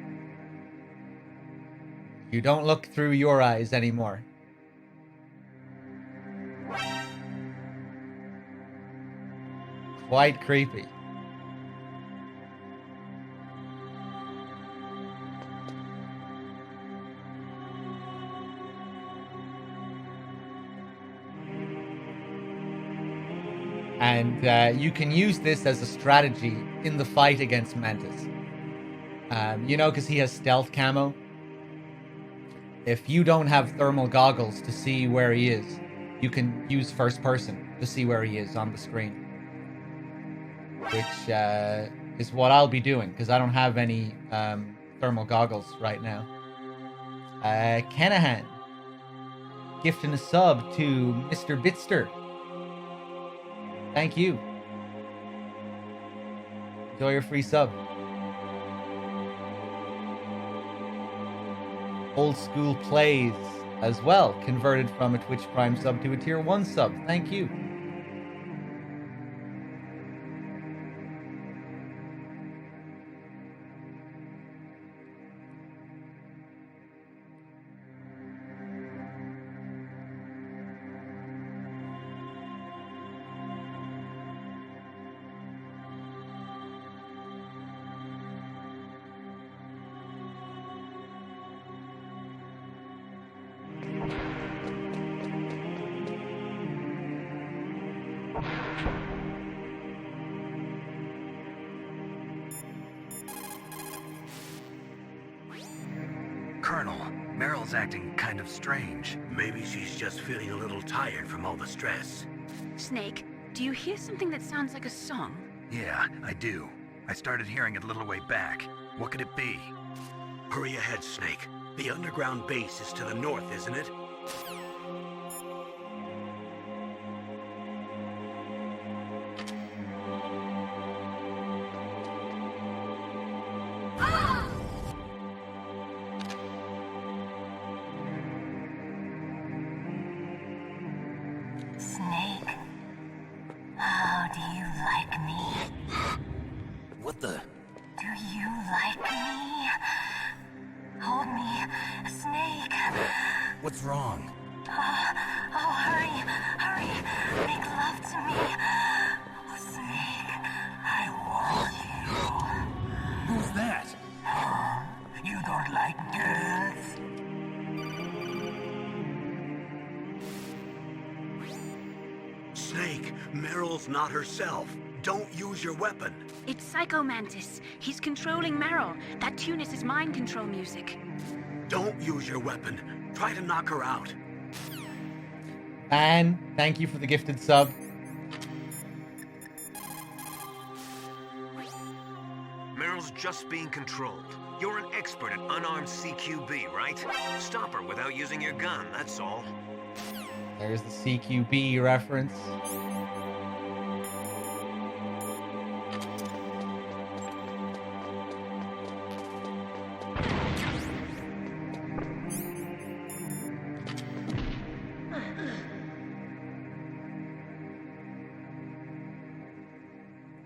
you don't look through your eyes anymore. Quite creepy. And you can use this as a strategy in the fight against Mantis. You know, because he has stealth camo. If you don't have thermal goggles to see where he is, you can use first person to see where he is on the screen. Which is what I'll be doing, because I don't have any thermal goggles right now. Kenahan gifting a sub to Mr. Bitster. Thank you. Enjoy your free sub. Old School Plays as well, converted from a Twitch Prime sub to a Tier 1 sub. Thank you. Colonel, Meryl's acting kind of strange. Maybe she's just feeling a little tired from all the stress. Snake, do you hear something that sounds like a song? Yeah, I do. I started hearing it a little way back. What could it be? Hurry ahead, Snake. The underground base is to the north, isn't it? Snake, how do you like me? What the? Do you like me? Hold me, Snake. What's wrong? Oh, hurry, hurry. Make love to me. Oh, Snake, I want you. Who's that? sake, Meryl's not herself. Don't use your weapon. It's Psycho Mantis. He's controlling Meryl. That tune is his mind control music. Don't use your weapon. Try to knock her out. And thank you for the gifted sub. Meryl's just being controlled. You're an expert at unarmed CQB, right? Stop her without using your gun, that's all. There's the CQB reference.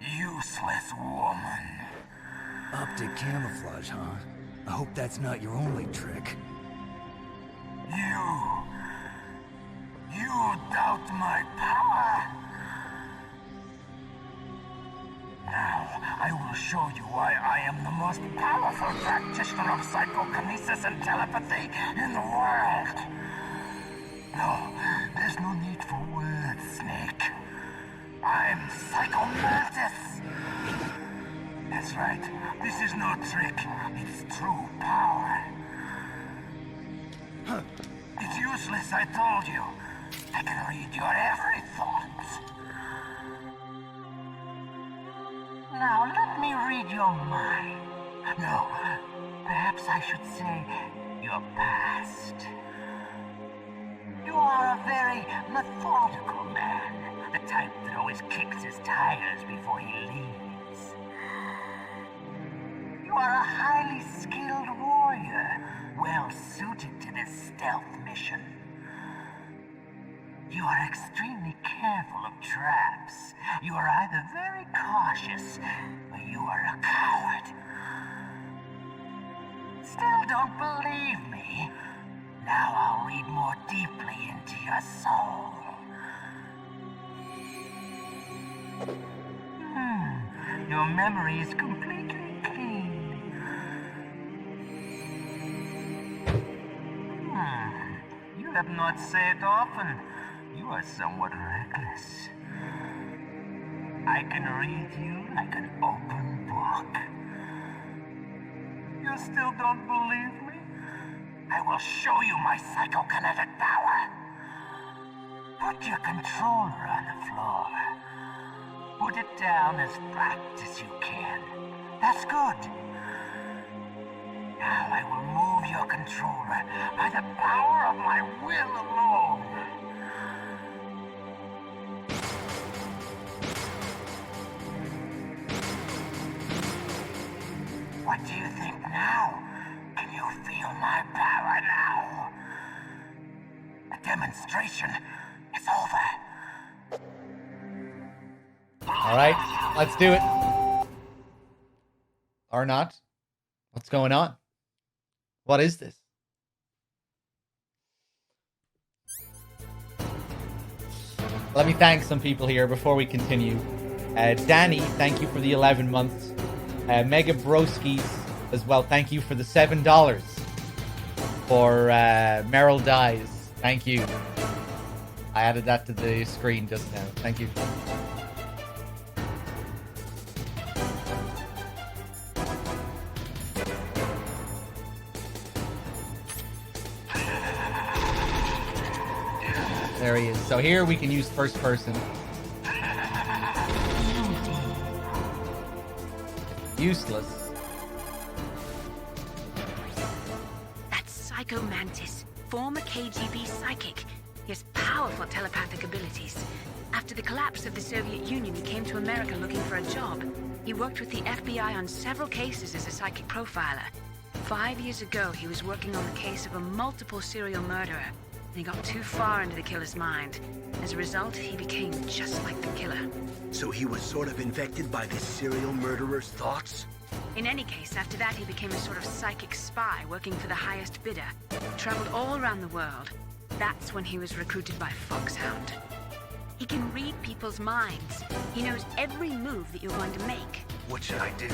Useless woman. Optic camouflage, huh? I hope that's not your only trick. You doubt my power? Now, I will show you why I am the most powerful practitioner of psychokinesis and telepathy in the world. No, there's no need for words, Snake. I'm Psycho Mantis. That's right. This is no trick. It's true power. It's useless, I told you. I can read your every thought. Now, let me read your mind. No, perhaps I should say your past. You are a very methodical man. The type that always kicks his tires before he leaves. You are a highly skilled warrior, well suited to this stealth mission. You are extremely careful of traps. You are either very cautious, or you are a coward. Still don't believe me? Now I'll read more deeply into your soul. Your memory is completely clean. You have not said often. You are somewhat reckless. I can read you like an open book. You still don't believe me? I will show you my psychokinetic power. Put your controller on the floor. Put it down as flat as you can. That's good. Now I will move your controller by the power of my will alone. What do you think now? Can you feel my power now? The demonstration is over. All right, let's do it. Or not. What's going on? What is this? Let me thank some people here before we continue. Danny, thank you for the 11 months. Mega Broskis as well. Thank you for the $7 for Meryl Dies. Thank you. I added that to the screen just now. Thank you. There he is. So here we can use first person. Useless. That's Psycho Mantis, former KGB psychic. He has powerful telepathic abilities. After the collapse of the Soviet Union, he came to America looking for a job. He worked with the FBI on several cases as a psychic profiler. 5 years ago, he was working on the case of a multiple serial murderer. He got too far into the killer's mind. As a result, he became just like the killer. So he was sort of infected by this serial murderer's thoughts? In any case, after that he became a sort of psychic spy working for the highest bidder. Traveled all around the world. That's when he was recruited by Foxhound. He can read people's minds. He knows every move that you're going to make. What should I do?